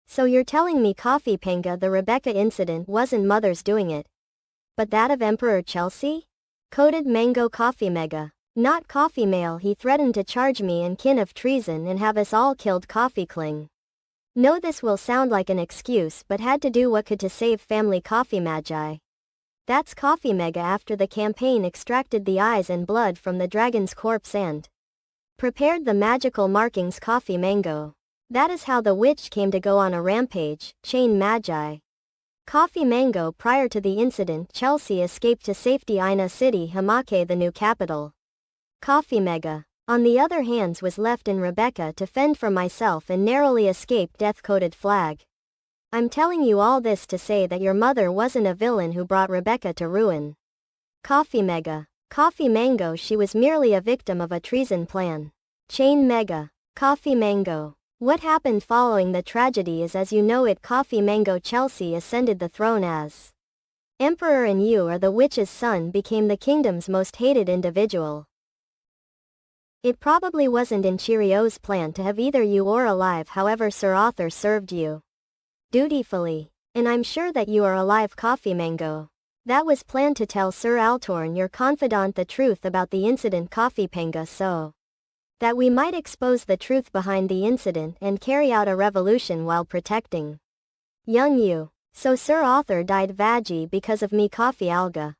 So you're telling me Coffee Panga, the Rebecca incident wasn't Mother's doing it, but that of Emperor Chelsea? Coded Mango Coffee Mega. Not Coffee Mail. He threatened to charge me and kin of treason and have us all killed. Coffee Cling. No, this will sound like an excuse, but had to do what could to save family. Coffee Magi. That's Coffee Mega. After the campaign extracted the eyes and blood from the dragon's corpse and prepared the magical markings. Coffee Mango. That is how the witch came to go on a rampage. Chain Magi. Coffee Mango. Prior to the incident, Chelsea escaped to safety. Ina City, Hamake, the new capital. Coffee Mega. On the other hand, was left in Rebecca to fend for myself and narrowly escaped death-coded flag. I'm telling you all this to say that your mother wasn't a villain who brought Rebecca to ruin. Coffee Mega. Coffee Mango. She was merely a victim of a treason plan. Chain Mega. Coffee Mango. What happened following the tragedy is as you know it. Coffee Mango. Chelsea ascended the throne as emperor, and you, or the witch's son, became the kingdom's most hated individual. It probably wasn't in Cheerio's plan to have either you or alive. However, Sir Arthur served you dutifully, and I'm sure that you are alive. Coffee Mango. That was planned to tell Sir Altorn, your confidant, the truth about the incident. Coffee Panga, so that we might expose the truth behind the incident and carry out a revolution while protecting young you. So Sir Arthur died Vaggie because of me. Coffee Alga.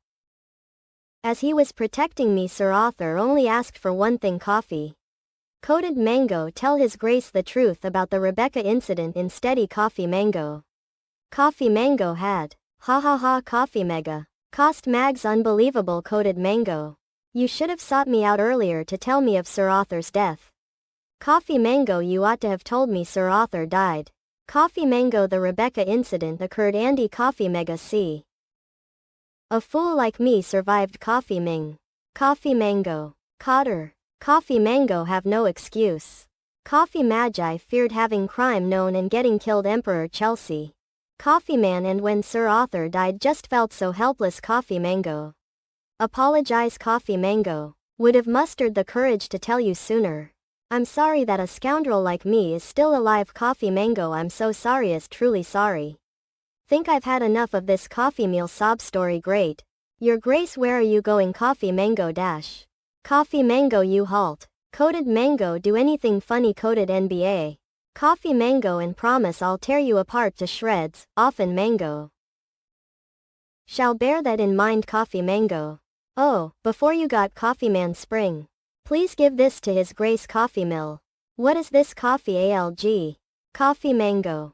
As he was protecting me, Sir Arthur only asked for one thing. Coffee Coated Mango. Tell His Grace the truth about the Rebecca incident instead. Coffee Mango. Coffee Mango had. Ha ha ha. Coffee Mega. Cost Mags. Unbelievable. Coated Mango. You should have sought me out earlier to tell me of Sir Arthur's death. Coffee Mango, you ought to have told me Sir Arthur died. Coffee Mango, the Rebecca incident occurred. Andy Coffee Mega C. A fool like me survived. Coffee Ming. Coffee Mango. Cotter. Coffee Mango have no excuse. Coffee Magi feared having crime known and getting killed. Emperor Chelsea. Coffee Man, and when Sir Arthur died just felt so helpless. Coffee Mango. Apologize. Coffee Mango. Would have mustered the courage to tell you sooner. I'm sorry that a scoundrel like me is still alive. Coffee Mango, I'm so sorry, is truly sorry. Think I've had enough of this coffee meal sob story. Great. Your Grace, where are you going? Coffee Mango dash. Coffee Mango, you halt. Coated Mango, do anything funny. Coated NBA. Coffee Mango, and promise I'll tear you apart to shreds. Often Mango. Shall bear that in mind. Coffee Mango. Oh, before you got Coffee Man Spring. Please give this to His Grace. Coffee Mill. What is this? Coffee ALG. Coffee Mango.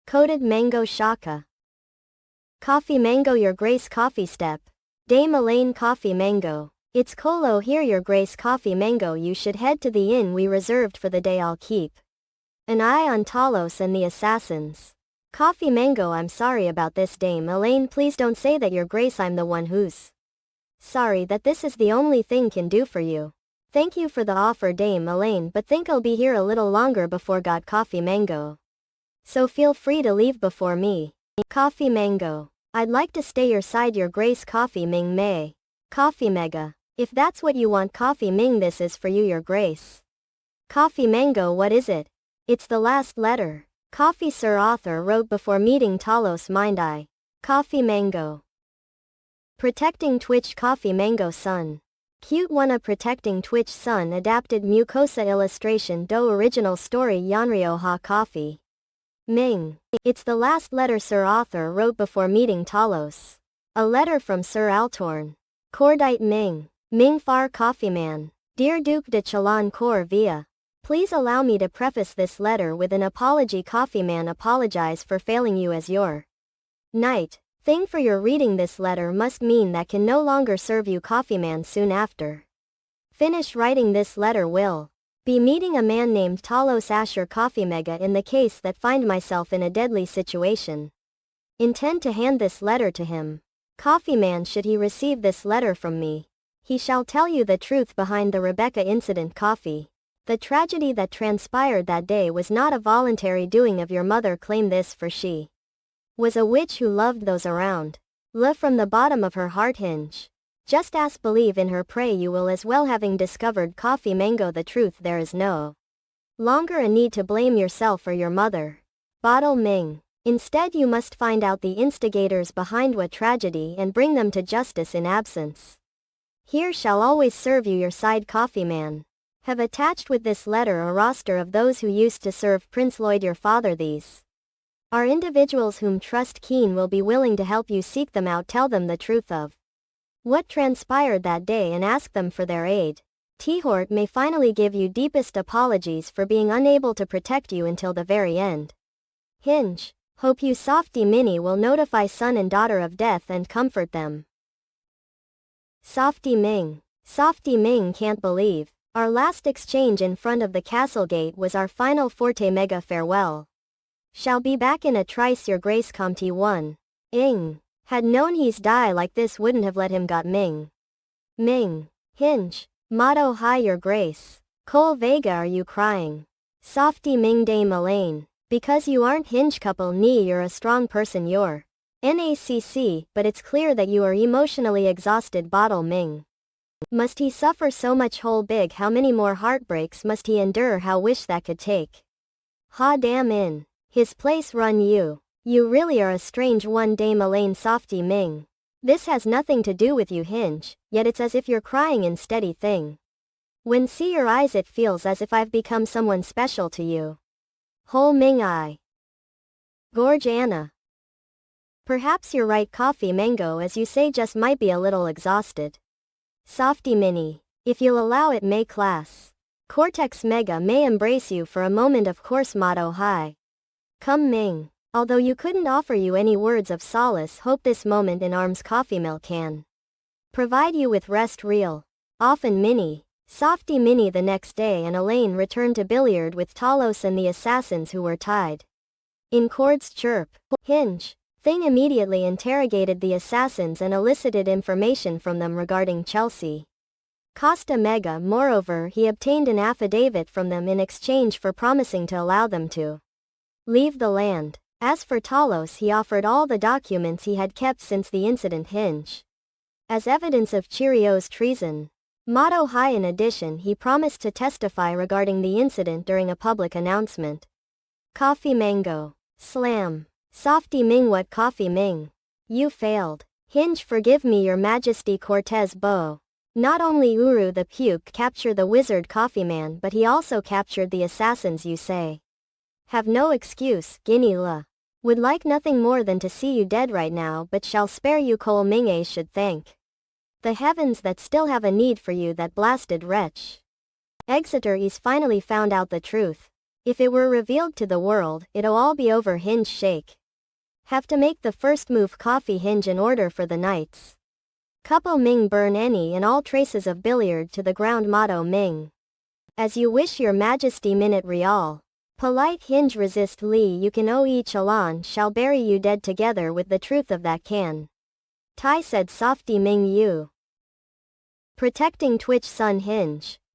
Coated Mango Shaka. Coffee Mango, Your Grace. Coffee Step. Dame Elaine. Coffee Mango. It's Colo here, Your Grace. Coffee Mango, you should head to the inn we reserved for the day. I'll keep an eye on Talos and the assassins. Coffee Mango, I'm sorry about this. Dame Elaine, please don't say that, Your Grace. I'm the one who's sorry that this is the only thing can do for you. Thank you for the offer, Dame Elaine, but think I'll be here a little longer before got Coffee Mango. So feel free to leave before me. Coffee Mango. I'd like to stay your side, Your Grace. Coffee Ming May. Coffee Mega. If that's what you want. Coffee Ming, this is for you, Your Grace. Coffee Mango, what is it? It's the last letter. Coffee Sir Arthur wrote before meeting Talos. Mind I. Coffee Mango. Protecting Twitch. Coffee Mango Sun. Cute Wanna Protecting Twitch Sun adapted Mucosa illustration do original story Yanryo Ha. Coffee Ming. It's the last letter Sir Arthur wrote before meeting Talos. A letter from Sir Altorn. Cordite Ming. Ming Far. Coffee Man. Dear Duke de Chalan Cor Via. Please allow me to preface this letter with an apology. Coffee Man, apologize for failing you as your knight. Thing for your reading this letter must mean that can no longer serve you. Coffee Man, soon after finish writing this letter will be meeting a man named Talos Asher. Coffee Mega, in the case that find myself in a deadly situation. Intend to hand this letter to him. Coffee Man, should he receive this letter from me, he shall tell you the truth behind the Rebecca incident. Coffee. The tragedy that transpired that day was not a voluntary doing of your mother. Claim this, for she was a witch who loved those around. From the bottom of her heart. Hinge. Just ask, believe in her, pray you will as well. Having discovered Coffee Mango the truth, there is no longer a need to blame yourself or your mother. Bottle Ming. Instead you must find out the instigators behind what tragedy and bring them to justice. In absence here shall always serve you your side. Coffee Man. Have attached with this letter a roster of those who used to serve Prince Lloyd your father. These are individuals whom trust Keen will be willing to help you seek them out. Tell them the truth of what transpired that day and ask them for their aid. T-Hort may finally give you deepest apologies for being unable to protect you until the very end. Hinge. Hope you Softy Mini will notify son and daughter of death and comfort them. Softy Ming. Softy Ming can't believe our last exchange in front of the castle gate was our final forte. Mega farewell. Shall be back in a trice, Your Grace. Comte 1. Ing. Had known he's die like this wouldn't have let him got Ming. Ming. Hinge. Motto hi, Your Grace. Cole Vega, are you crying? Softy Ming. Dame Elaine. Because you aren't Hinge couple knee, you're a strong person. You're NACC, but it's clear that you are emotionally exhausted. Bottle Ming. Must he suffer so much? Whole big, how many more heartbreaks must he endure? How wish that could take ha damn in his place. Run you. You really are a strange one. Dame Elaine. Softy Ming. This has nothing to do with you, Hinge, yet it's as if you're crying in steady thing. When see your eyes it feels as if I've become someone special to you. Whole Ming I. Gorge Anna. Perhaps you're right. Coffee Mango, as you say, just might be a little exhausted. Softy Mini. If you'll allow it, may class. Cortex Mega may embrace you for a moment, of course. Motto hi. Come Ming. Although you couldn't offer you any words of solace, hope this moment in arms. Coffee Mill can Provide you with rest real. Often Minnie. Softy Minnie the next day and Elaine returned to billiard with Talos and the assassins who were tied. In Cord's chirp. Hinge. Thing immediately interrogated the assassins and elicited information from them regarding Chelsea. Costa Mega. Moreover, he obtained an affidavit from them in exchange for promising to allow them to leave the land. As for Talos, he offered all the documents he had kept since the incident. Hinge. As evidence of Cheerio's treason. Motto High. In addition, he promised to testify regarding the incident during a public announcement. Coffee Mango. Slam. Softy Ming. What Coffee Ming? You failed. Hinge. Forgive me, your majesty. Cortez Bow. Not only Uru the Puke capture the wizard Coffee Man, but he also captured the assassins you say. Have no excuse, Guinea La. Would like nothing more than to see you dead right now, but shall spare you. Cole Ming should thank the heavens that still have a need for you, that blasted wretch. Exeter East finally found out the truth. If it were revealed to the world, it'll all be over. Hinge. Shake. Have to make the first move. Coffee. Hinge. In order for the knights. Couple Ming. Burn any and all traces of billiard to the ground. Motto Ming. As you wish, your majesty. Minute Real. Polite. Hinge. Resist Li. You can owe each Alon shall bury you dead together with the truth of that can. Tai said. Softy Ming. You. Protecting Twitch Sun. Hinge.